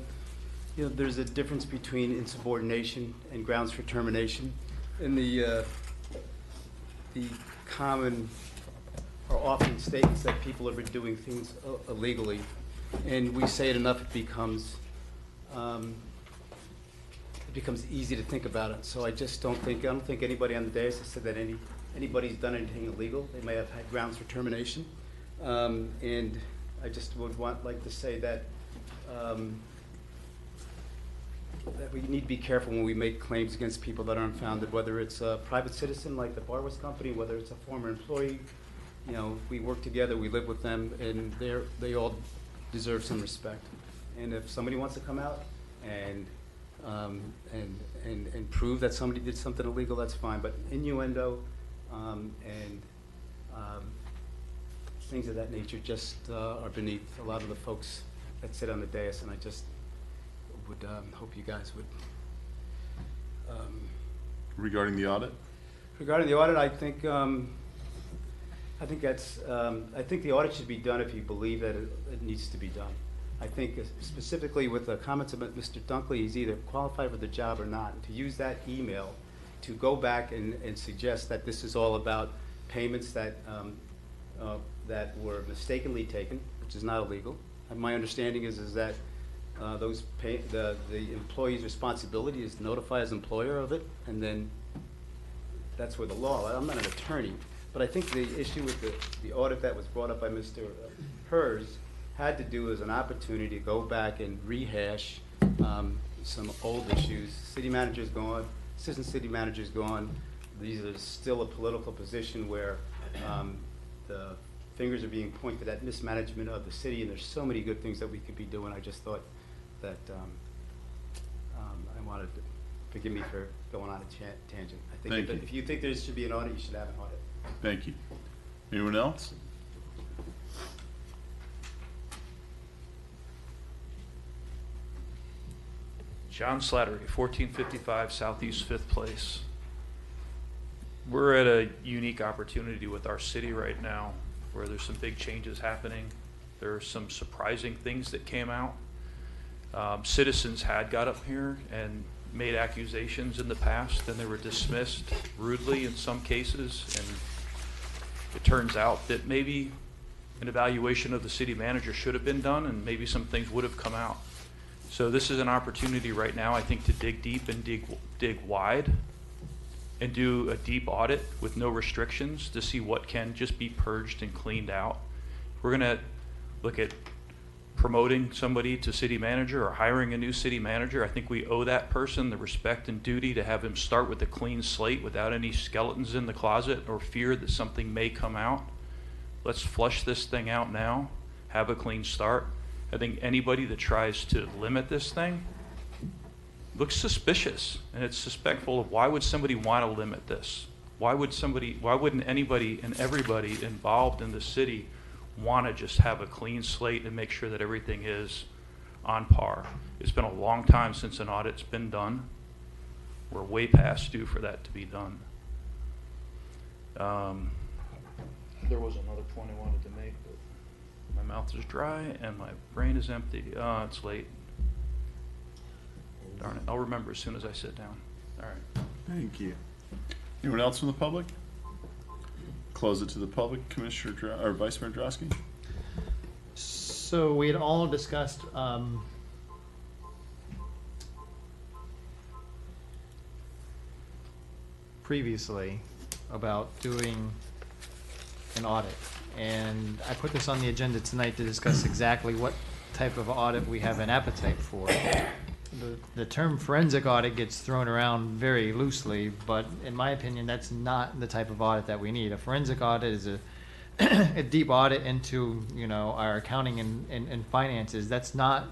difference between insubordination and grounds for termination. In the common or often statements that people have been doing things illegally, and we say it enough, it becomes easy to think about it. So I don't think anybody on the dais has said that anybody's done anything illegal. They may have had grounds for termination, and I just would like to say that that we need to be careful when we make claims against people that are unfounded, whether it's a private citizen like the Barwas Company, whether it's a former employee. You know, we work together, we live with them, and they all deserve some respect. And if somebody wants to come out and prove that somebody did something illegal, that's fine. But innuendo and things of that nature just are beneath a lot of the folks that sit on the dais, and I just would hope you guys would. Regarding the audit? Regarding the audit, I think I think that's, I think the audit should be done if you believe that it needs to be done. I think specifically with the comments about Mr. Dunkley, he's either qualified for the job or not. And to use that email to go back and suggest that this is all about payments that, that were mistakenly taken, which is not illegal. And my understanding is that the employee's responsibility is to notify his employer of it, and then that's where the law. I'm not an attorney, but I think the issue with the audit that was brought up by Mr. Hers had to do as an opportunity to go back and rehash some old issues. City manager's gone, assistant city manager's gone. These are still a political position where the fingers are being pointed at mismanagement of the city, and there's so many good things that we could be doing. I just thought that I wanted to forgive me for going on a tangent. I think if you think there should be an audit, you should have an audit. Thank you. Anyone else? John Slattery, 1455 Southeast 5th Place. We're at a unique opportunity with our city right now where there's some big changes happening. There are some surprising things that came out. Citizens had got up here and made accusations in the past, and they were dismissed rudely in some cases, and it turns out that maybe an evaluation of the city manager should have been done, and maybe some things would have come out. So this is an opportunity right now, I think, to dig deep and dig wide and do a deep audit with no restrictions to see what can just be purged and cleaned out. We're gonna look at promoting somebody to city manager or hiring a new city manager. I think we owe that person the respect and duty to have him start with a clean slate without any skeletons in the closet or fear that something may come out. Let's flush this thing out now, have a clean start. I think anybody that tries to limit this thing looks suspicious, and it's suspectful of why would somebody want to limit this? Why wouldn't anybody and everybody involved in the city want to just have a clean slate and make sure that everything is on par? It's been a long time since an audit's been done. We're way past due for that to be done. There was another point I wanted to make, but my mouth is dry and my brain is empty. It's late. Darn it. I'll remember as soon as I sit down. All right. Thank you. Anyone else from the public? Close it to the public. Commissioner or Vice Mayor Drosky. So we had all discussed previously about doing an audit, and I put this on the agenda tonight to discuss exactly what type of audit we have an appetite for. The term forensic audit gets thrown around very loosely, but in my opinion, that's not the type of audit that we need. A forensic audit is a deep audit into, our accounting and finances. That's not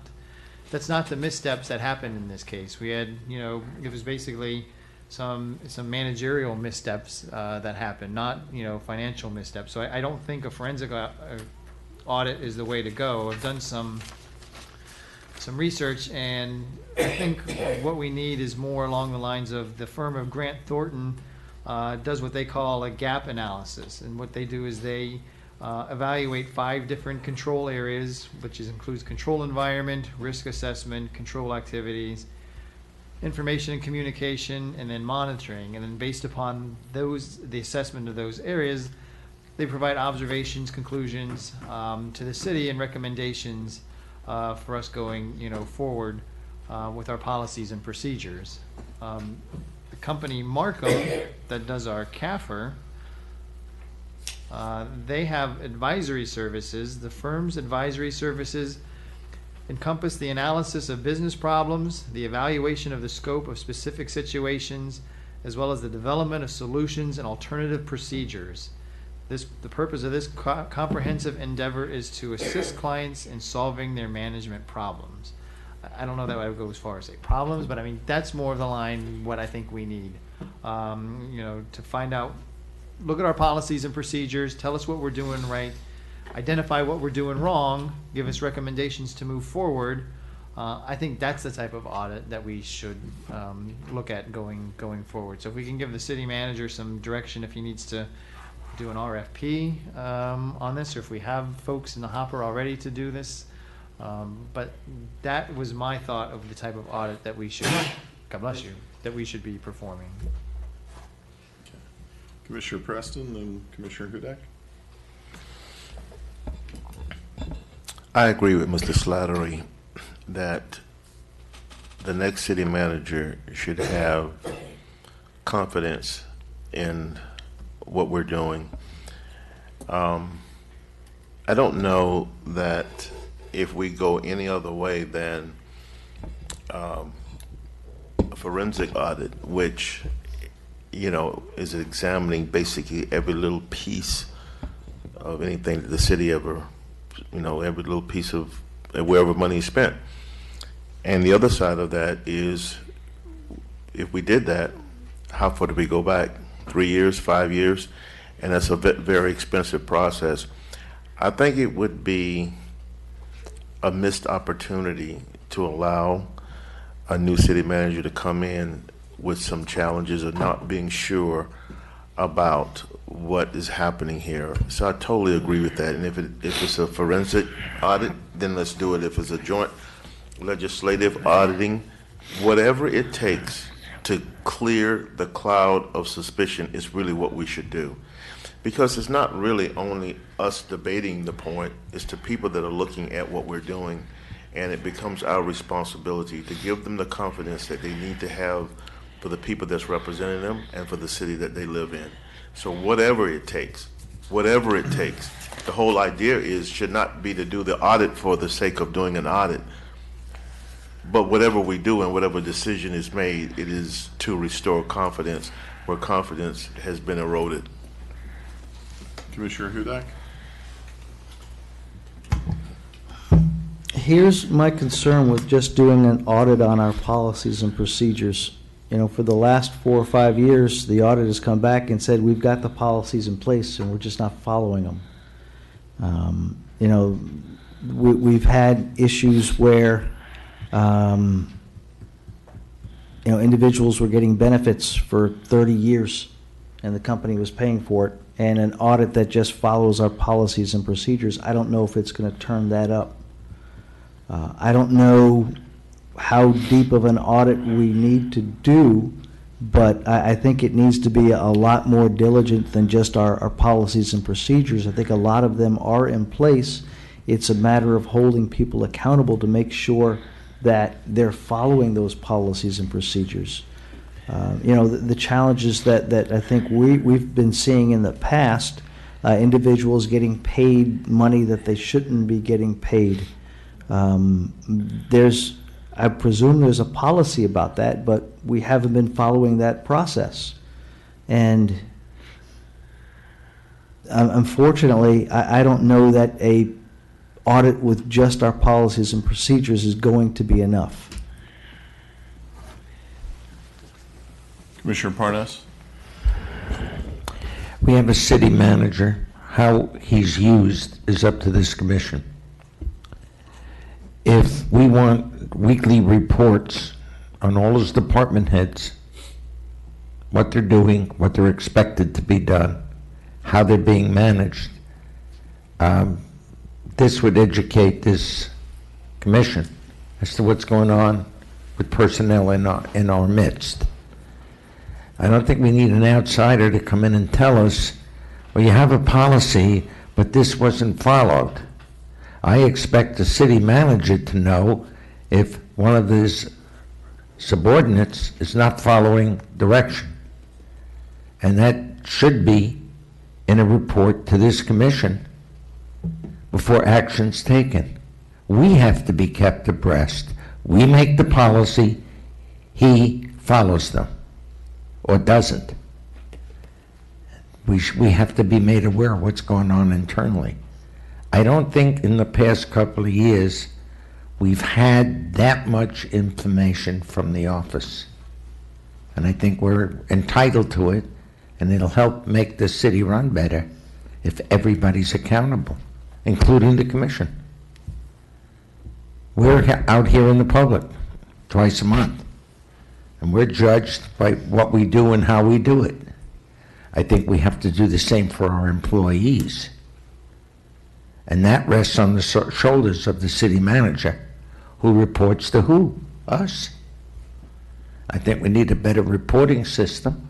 the missteps that happened in this case. We had, it was basically some managerial missteps that happened, not, financial missteps. So I don't think a forensic audit is the way to go. I've done some research, and I think what we need is more along the lines of the firm of Grant Thornton does what they call a gap analysis. And what they do is they evaluate 5 different control areas, which includes control environment, risk assessment, control activities, information and communication, and then monitoring. And then based upon the assessment of those areas, they provide observations, conclusions to the city, and recommendations for us going, forward with our policies and procedures. The company Markham that does our CAFR, they have advisory services. The firm's advisory services encompass the analysis of business problems, the evaluation of the scope of specific situations, as well as the development of solutions and alternative procedures. The purpose of this comprehensive endeavor is to assist clients in solving their management problems. I don't know that I would go as far as say problems, but I mean, that's more of the line what I think we need. To find out, look at our policies and procedures, tell us what we're doing right, identify what we're doing wrong, give us recommendations to move forward. I think that's the type of audit that we should look at going forward. So if we can give the city manager some direction if he needs to do an RFP on this, or if we have folks in the hopper already to do this. But that was my thought of the type of audit that we should, God bless you, that we should be performing. Commissioner Preston and Commissioner Hudak. I agree with Mr. Slattery that the next city manager should have confidence in what we're doing. I don't know that if we go any other way than a forensic audit, which, you know, is examining basically every little piece of anything that the city ever, you know, every little piece of wherever money is spent. And the other side of that is, if we did that, how far do we go back? 3 years, 5 years? And that's a very expensive process. I think it would be a missed opportunity to allow a new city manager to come in with some challenges of not being sure about what is happening here. So I totally agree with that. And if it's a forensic audit, then let's do it. If it's a joint legislative auditing, whatever it takes to clear the cloud of suspicion is really what we should do. Because it's not really only us debating the point, it's the people that are looking at what we're doing, and it becomes our responsibility to give them the confidence that they need to have for the people that's representing them and for the city that they live in. So whatever it takes, the whole idea should not be to do the audit for the sake of doing an audit, but whatever we do and whatever decision is made, it is to restore confidence where confidence has been eroded. Commissioner Hudak. Here's my concern with just doing an audit on our policies and procedures. You know, for the last 4 or 5 years, the audit has come back and said, we've got the policies in place and we're just not following them. You know, we've had issues where, you know, individuals were getting benefits for 30 years and the company was paying for it. And an audit that just follows our policies and procedures, I don't know if it's going to turn that up. I don't know how deep of an audit we need to do, but I think it needs to be a lot more diligent than just our policies and procedures. I think a lot of them are in place. It's a matter of holding people accountable to make sure that they're following those policies and procedures. You know, the challenges that I think we've been seeing in the past, individuals getting paid money that they shouldn't be getting paid. I presume there's a policy about that, but we haven't been following that process. And unfortunately, I don't know that a audit with just our policies and procedures is going to be enough. Commissioner Parnas. We have a city manager. How he's used is up to this commission. If we want weekly reports on all his department heads, what they're doing, what they're expected to be done, how they're being managed, this would educate this commission as to what's going on with personnel in our midst. I don't think we need an outsider to come in and tell us, well, you have a policy, but this wasn't followed. I expect the city manager to know if one of his subordinates is not following direction. And that should be in a report to this commission before action's taken. We have to be kept abreast. We make the policy, he follows them, or doesn't. We have to be made aware of what's going on internally. I don't think in the past couple of years we've had that much information from the office. And I think we're entitled to it, and it'll help make the city run better if everybody's accountable, including the commission. We're out here in the public twice a month, and we're judged by what we do and how we do it. I think we have to do the same for our employees. And that rests on the shoulders of the city manager, who reports to who? Us. I think we need a better reporting system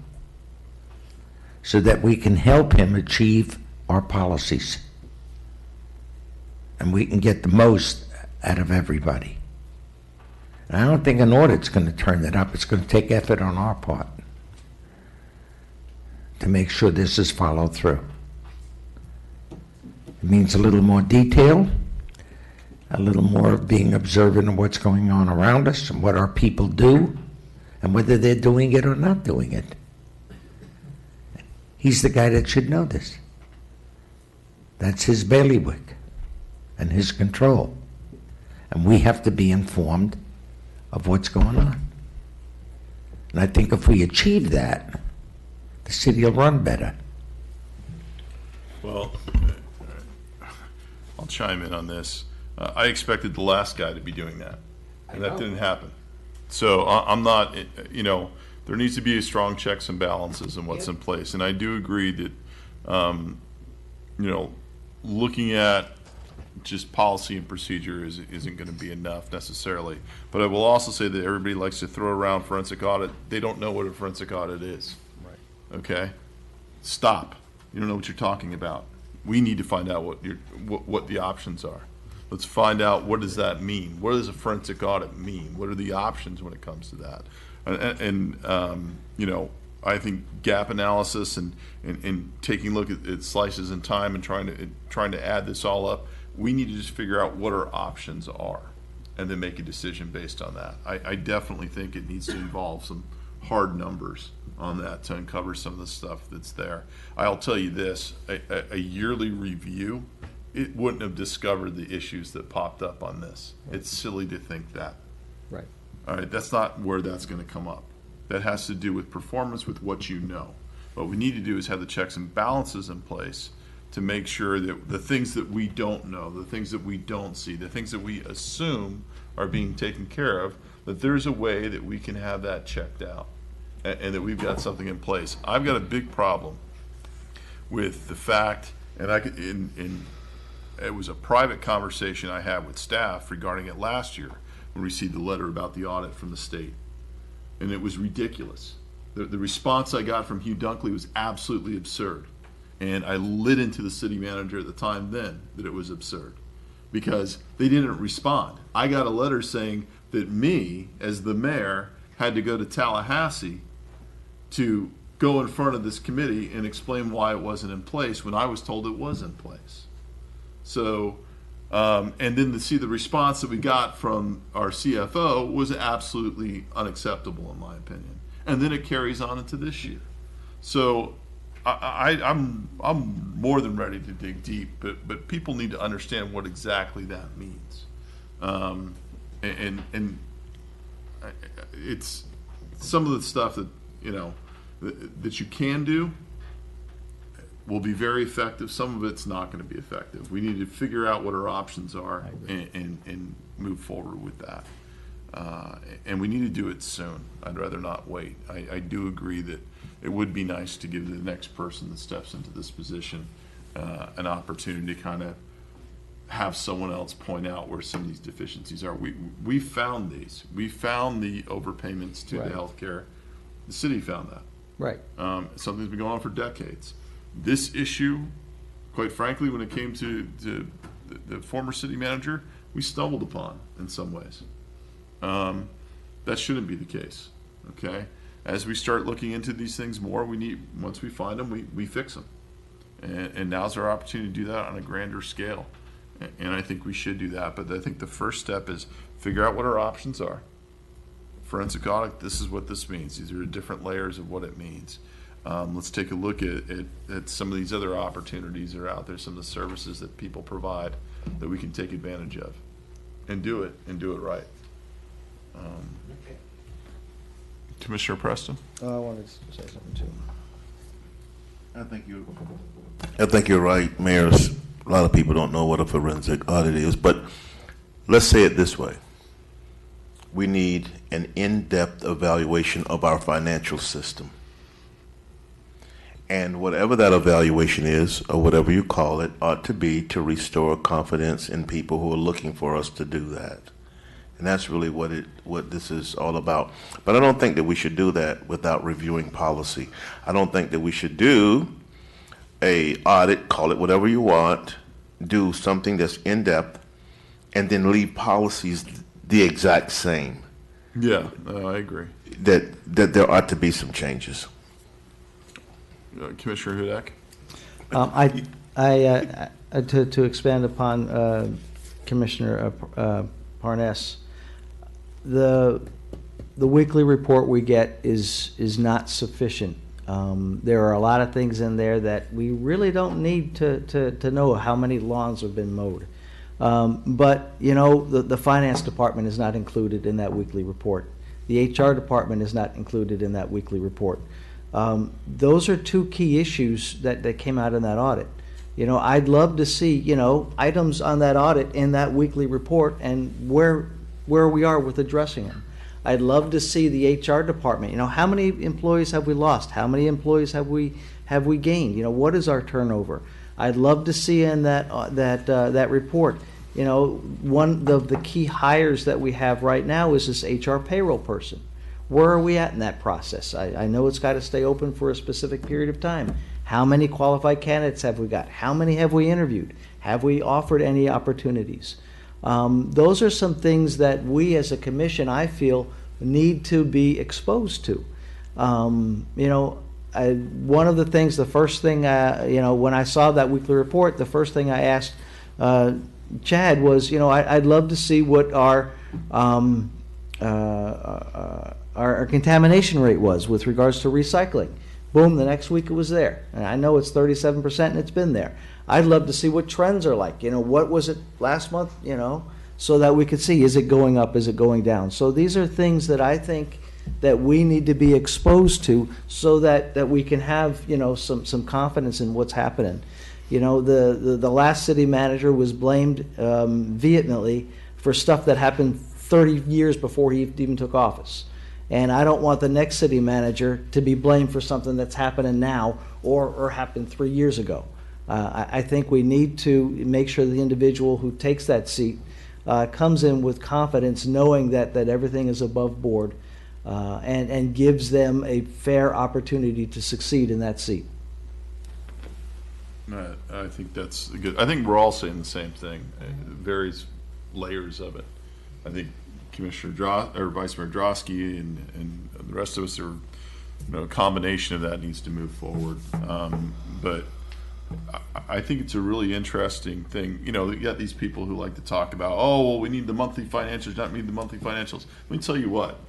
so that we can help him achieve our policies. And we can get the most out of everybody. And I don't think an audit's going to turn that up. It's going to take effort on our part to make sure this is followed through. It means a little more detail, a little more of being observant of what's going on around us and what our people do and whether they're doing it or not doing it. He's the guy that should know this. That's his bailiwick and his control. And we have to be informed of what's going on. And I think if we achieve that, the city will run better. Well, I'll chime in on this. I expected the last guy to be doing that, and that didn't happen. So I'm not, there needs to be a strong checks and balances in what's in place. And I do agree that, looking at just policy and procedure isn't going to be enough necessarily. But I will also say that everybody likes to throw around forensic audit. They don't know what a forensic audit is. Right. Okay? Stop. You don't know what you're talking about. We need to find out what the options are. Let's find out, what does that mean? What does a forensic audit mean? What are the options when it comes to that? And I think gap analysis and taking a look at slices in time and trying to add this all up, we need to just figure out what our options are and then make a decision based on that. I definitely think it needs to involve some hard numbers on that to uncover some of the stuff that's there. I'll tell you this, a yearly review, it wouldn't have discovered the issues that popped up on this. It's silly to think that. Right. All right, that's not where that's going to come up. That has to do with performance, with what you know. What we need to do is have the checks and balances in place to make sure that the things that we don't know, the things that we don't see, the things that we assume are being taken care of, that there's a way that we can have that checked out and that we've got something in place. I've got a big problem with the fact, and it was a private conversation I had with staff regarding it last year when we received the letter about the audit from the state. And it was ridiculous. The response I got from Hugh Dunkley was absolutely absurd. And I lit into the city manager at the time then that it was absurd because they didn't respond. I got a letter saying that me, as the mayor, had to go to Tallahassee to go in front of this committee and explain why it wasn't in place when I was told it was in place. So, and then to see the response that we got from our CFO was absolutely unacceptable in my opinion. And then it carries on into this year. So I'm more than ready to dig deep, but people need to understand what exactly that means. And it's some of the stuff that, that you can do will be very effective. Some of it's not going to be effective. We need to figure out what our options are and move forward with that. And we need to do it soon. I'd rather not wait. I do agree that it would be nice to give the next person that steps into this position an opportunity to kind of have someone else point out where some of these deficiencies are. We found these. We found the overpayments to the healthcare. The city found that. Right. Something's been going on for decades. This issue, quite frankly, when it came to the former city manager, we stumbled upon in some ways. That shouldn't be the case. Okay. As we start looking into these things more, once we find them, we fix them. And now's our opportunity to do that on a grander scale. And I think we should do that. But I think the first step is figure out what our options are. Forensic audit, this is what this means. These are different layers of what it means. Let's take a look at some of these other opportunities that are out there, some of the services that people provide that we can take advantage of. And do it right. Commissioner Preston? I wanted to say something too. I think you're right, Mayor. A lot of people don't know what a forensic audit is, but let's say it this way. We need an in-depth evaluation of our financial system And whatever that evaluation is, or whatever you call it, ought to be to restore confidence in people who are looking for us to do that. And that's really what this is all about. But I don't think that we should do that without reviewing policy. I don't think that we should do a audit, call it whatever you want, do something that's in-depth, and then leave policies the exact same. Yeah, I agree. That there ought to be some changes. Commissioner Hudak? To expand upon Commissioner Parnas, the weekly report we get is not sufficient. There are a lot of things in there that we really don't need to know how many lawns have been mowed. But, you know, the finance department is not included in that weekly report. The HR department is not included in that weekly report. Those are two key issues that came out in that audit. You know, I'd love to see, you know, items on that audit in that weekly report and where we are with addressing them. I'd love to see the HR department, you know, how many employees have we lost? How many employees have we gained? You know, what is our turnover? I'd love to see in that report, you know, one of the key hires that we have right now is this HR payroll person. Where are we at in that process? I know it's got to stay open for a specific period of time. How many qualified candidates have we got? How many have we interviewed? Have we offered any opportunities? Those are some things that we as a commission, I feel, need to be exposed to. You know, one of the things, the first thing, you know, when I saw that weekly report, the first thing I asked Chad was, you know, I'd love to see what our contamination rate was with regards to recycling. Boom, the next week it was there. And I know it's 37% and it's been there. I'd love to see what trends are like. You know, what was it last month, you know, so that we could see, is it going up, is it going down? So these are things that I think that we need to be exposed to so that we can have, you know, some confidence in what's happening. You know, the last city manager was blamed vehemently for stuff that happened 30 years before he even took office. And I don't want the next city manager to be blamed for something that's happening now or happened 3 years ago. I think we need to make sure the individual who takes that seat comes in with confidence, knowing that everything is above board, and gives them a fair opportunity to succeed in that seat. I think that's good. I think we're all saying the same thing. Various layers of it. I think Commissioner Vice Mayor Drosky and the rest of us are, you know, a combination of that needs to move forward. But I think it's a really interesting thing. You know, you got these people who like to talk about, oh, well, we need the monthly financials, not need the monthly financials. Let me tell you what.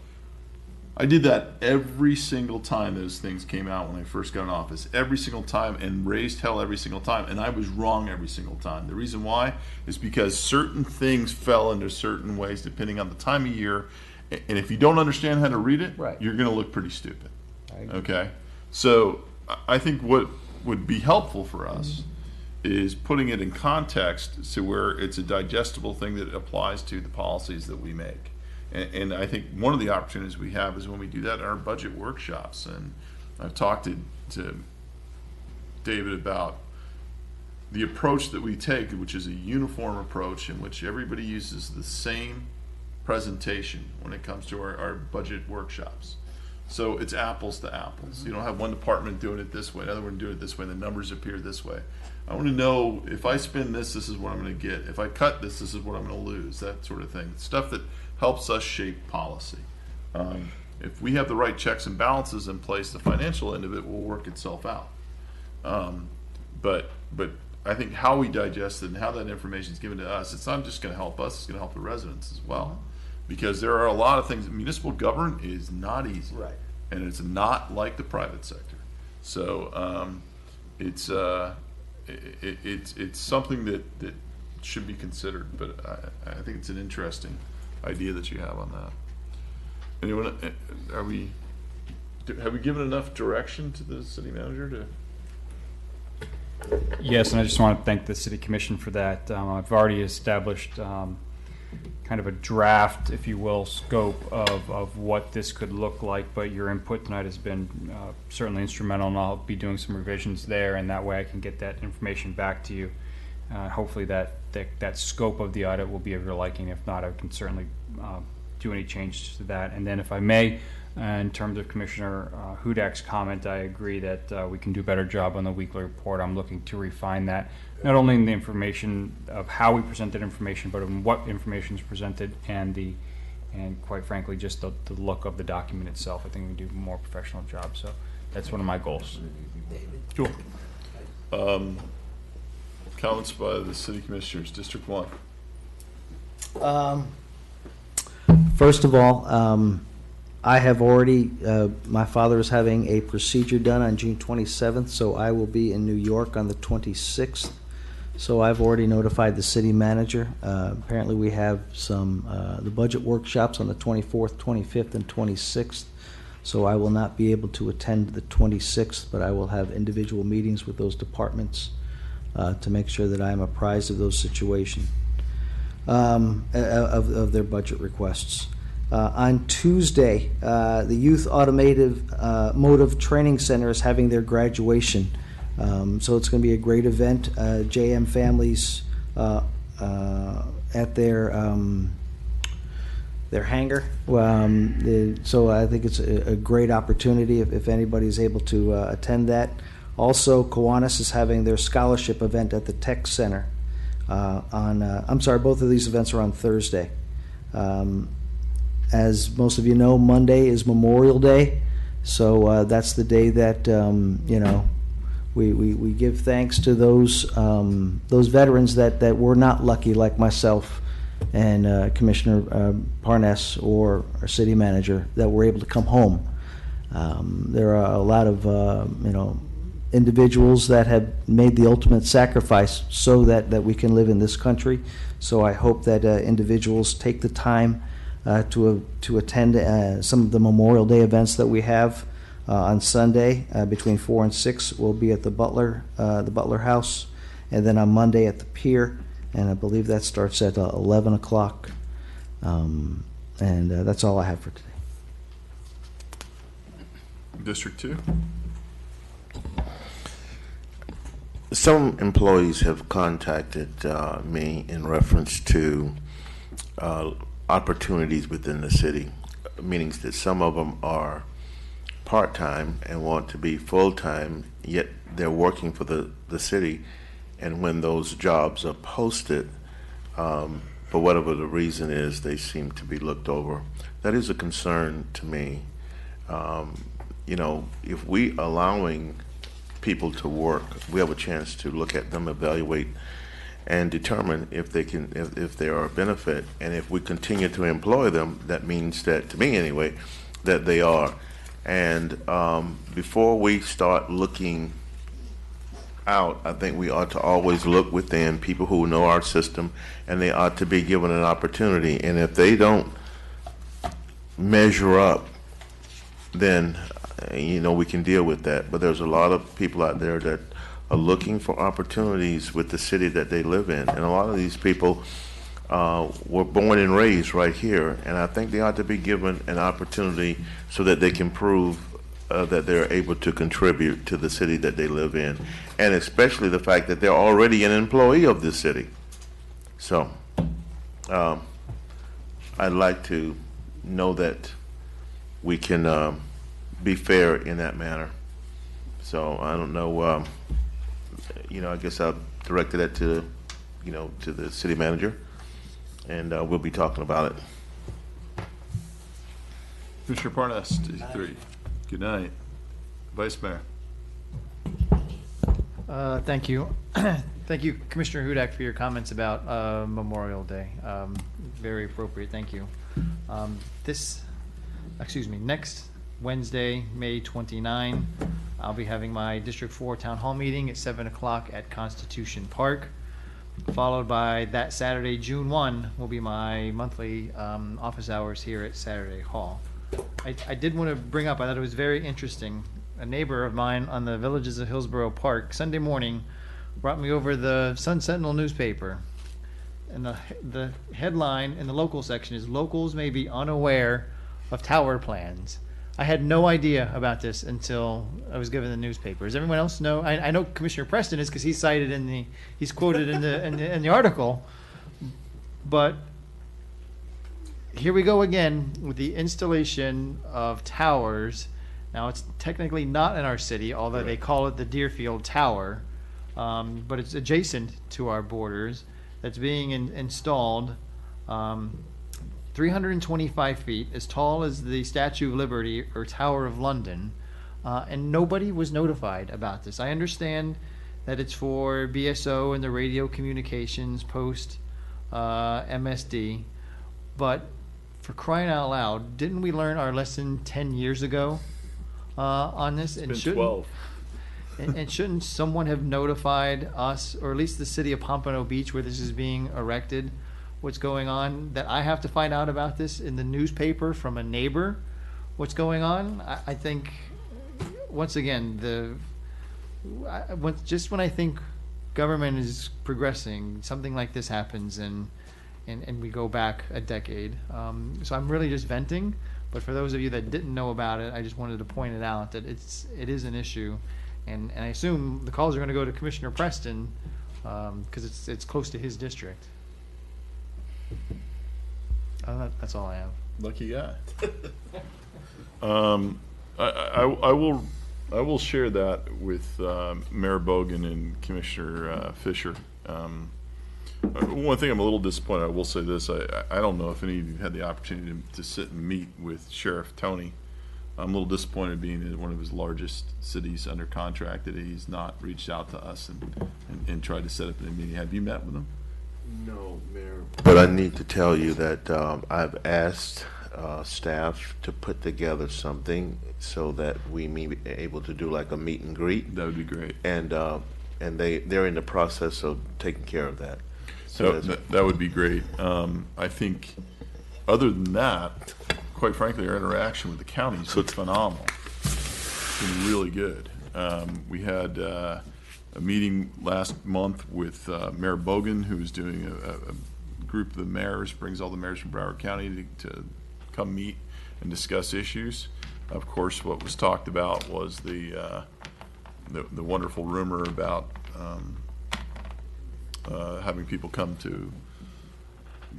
I did that every single time those things came out when I first got in office, every single time, and raised hell every single time, and I was wrong every single time. The reason why is because certain things fell into certain ways depending on the time of year, and if you don't understand how to read it, right, you're going to look pretty stupid. Okay? So I think what would be helpful for us is putting it in context to where it's a digestible thing that applies to the policies that we make. And I think one of the opportunities we have is when we do that in our budget workshops. And I've talked to David about the approach that we take, which is a uniform approach in which everybody uses the same presentation when it comes to our budget workshops. So it's apples to apples. You don't have one department doing it this way, another one doing it this way, and the numbers appear this way. I want to know, if I spend this is what I'm going to get. If I cut this is what I'm going to lose, that sort of thing. Stuff that helps us shape policy. If we have the right checks and balances in place, the financial end of it will work itself out. But I think how we digest it and how that information is given to us, it's not just going to help us, it's going to help the residents as well. Because there are a lot of things. Municipal government is not easy, right? And it's not like the private sector. So it's something that should be considered. But I think it's an interesting idea that you have on that. Anyone? Have we given enough direction to the city manager to? Yes, and I just want to thank the City Commission for that. I've already established kind of a draft, if you will, scope of what this could look like, but your input tonight has been certainly instrumental, and I'll be doing some revisions there, and that way I can get that information back to you. Hopefully that scope of the audit will be of your liking. If not, I can certainly do any changes to that. And then if I may, in terms of Commissioner Hudak's comment, I agree that we can do a better job on the weekly report. I'm looking to refine that, not only in the information of how we present that information, but in what information is presented, and quite frankly, just the look of the document itself. I think we can do a more professional job. So that's one of my goals. Cool. Comments by the city commissioners, District 1. First of all, I have already, my father is having a procedure done on June 27th, so I will be in New York on the 26th. So I've already notified the city manager. Apparently we have the budget workshops on the 24th, 25th, and 26th. So I will not be able to attend the 26th, but I will have individual meetings with those departments to make sure that I am apprised of those situations, of their budget requests. On Tuesday, the Youth Automotive Training Center is having their graduation. So it's going to be a great event. JM Families at their hangar. So I think it's a great opportunity if anybody's able to attend that. Also, Kiwanis is having their scholarship event at the Tech Center I'm sorry, both of these events are on Thursday. As most of you know, Monday is Memorial Day, so that's the day that we give thanks to those veterans that were not lucky, like myself and Commissioner Parnas or our city manager, that were able to come home. There are a lot of individuals that have made the ultimate sacrifice so that we can live in this country. So I hope that individuals take the time to attend some of the Memorial Day events that we have on Sunday between 4 and 6. We'll be at the Butler House, and then on Monday at the Pier, and I believe that starts at 11 o'clock. And that's all I have for today. District 2. Some employees have contacted me in reference to opportunities within the city, meaning that some of them are part-time and want to be full-time, yet they're working for the city, and when those jobs are posted, for whatever the reason is, they seem to be looked over. That is a concern to me. If we allowing people to work, we have a chance to look at them, evaluate, and determine if they are a benefit. And if we continue to employ them, that means that, to me anyway, that they are. And before we start looking out, I think we ought to always look within, people who know our system, and they ought to be given an opportunity. And if they don't measure up, then we can deal with that. But there's a lot of people out there that are looking for opportunities with the city that they live in, and a lot of these people were born and raised right here, and I think they ought to be given an opportunity so that they can prove that they're able to contribute to the city that they live in, and especially the fact that they're already an employee of this city. So I'd like to know that we can be fair in that manner. So I don't know, I guess I've directed that to the city manager, and we'll be talking about it. Commissioner Parnas, D3. Good night. Vice Mayor. Thank you. Thank you, Commissioner Hudak, for your comments about Memorial Day. Very appropriate, thank you. Next Wednesday, May 29, I'll be having my District 4 Town Hall meeting at 7 o'clock at Constitution Park. Followed by that Saturday, June 1, will be my monthly office hours here at Saturday Hall. I did want to bring up, I thought it was very interesting, a neighbor of mine on the Villages of Hillsborough Park, Sunday morning, brought me over the Sun Sentinel newspaper. and the headline in the local section is "Locals may be unaware of tower plans." I had no idea about this until I was given the newspaper. Does everyone else know? I know Commissioner Preston is because he's cited he's quoted in the article. But here we go again with the installation of towers. Now it's technically not in our city, although they call it the Deerfield Tower, but it's adjacent to our borders. That's being installed. 325 feet, as tall as the Statue of Liberty or Tower of London, and nobody was notified about this. I understand that it's for BSO and the radio communications post MSD, but for crying out loud, didn't we learn our lesson 10 years ago on this? It's been 12. And shouldn't someone have notified us, or at least the city of Pompano Beach, where this is being erected, what's going on, that I have to find out about this in the newspaper from a neighbor, what's going on? I think, once again, just when I think government is progressing, something like this happens and we go back a decade. So I'm really just venting, but for those of you that didn't know about it, I just wanted to point it out that it is an issue. And I assume the calls are going to go to Commissioner Preston because it's close to his district. That's all I have. Lucky guy. I will share that with Mayor Bogan and Commissioner Fisher. One thing I'm a little disappointed. I will say this: I don't know if any of you had the opportunity to sit and meet with Sheriff Tony. I'm a little disappointed, being in one of his largest cities under contract, that he's not reached out to us and tried to set up a meeting. Have you met with him? No, Mayor. But I need to tell you that I've asked staff to put together something so that we may be able to do like a meet and greet. That would be great. And they're in the process of taking care of that. So that would be great. I think, other than that, quite frankly, our interaction with the county has been phenomenal. It's been really good. We had a meeting last month with Mayor Bogan, who is doing a group of the mayors, brings all the mayors from Broward County to come meet and discuss issues. Of course, what was talked about was the wonderful rumor about having people come to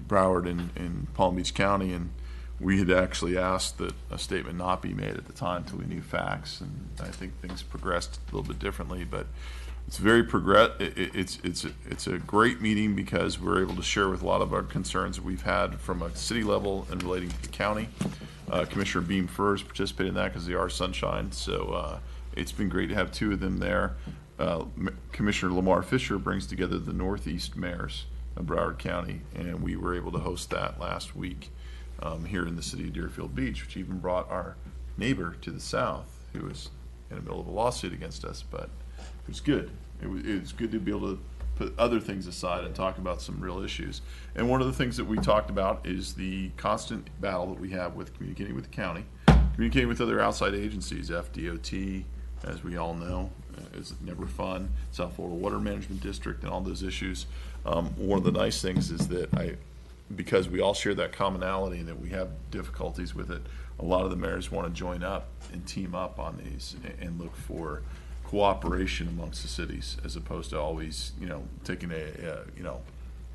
Broward and Palm Beach County, and we had actually asked that a statement not be made at the time until we knew facts, and I think things progressed a little bit differently. But it's very it's a great meeting because we're able to share with a lot of our concerns that we've had from a city level and relating to the county. Commissioner Beam first participated in that because they are Sunshine, so it's been great to have two of them there. Commissioner Lamar Fisher brings together the Northeast mayors of Broward County, and we were able to host that last week here in the city of Deerfield Beach, which even brought our neighbor to the south, who was in the middle of a lawsuit against us, but it was good. It was good to be able to put other things aside and talk about some real issues. And one of the things that we talked about is the constant battle that we have with communicating with the county, communicating with other outside agencies. FDOT, as we all know, is never fun. South Florida Water Management District and all those issues. One of the nice things is that because we all share that commonality and that we have difficulties with it, a lot of the mayors want to join up and team up on these and look for cooperation amongst the cities, as opposed to always, taking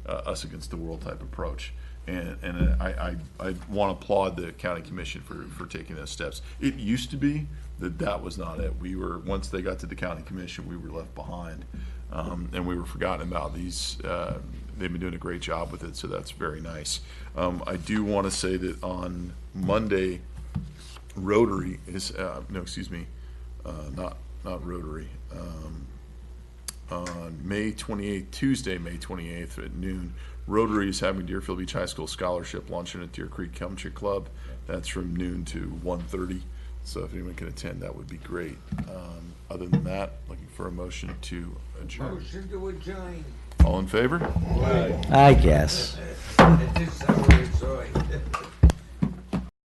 us against the world type approach. And I want to applaud the county commission for taking those steps. It used to be that was not it. Once they got to the county commission, we were left behind, and we were forgotten about. They've been doing a great job with it, so that's very nice. I do want to say that on Monday, Rotary is not Rotary. On May 28th, Tuesday, May 28th at noon, Rotary is having Deerfield Beach High School Scholarship luncheon at Deer Creek Country Club. That's from noon to 1:30. So if anyone can attend, that would be great. Other than that, looking for a motion to adjourn. Motion to adjourn. All in favor? I guess. It is so enjoyed.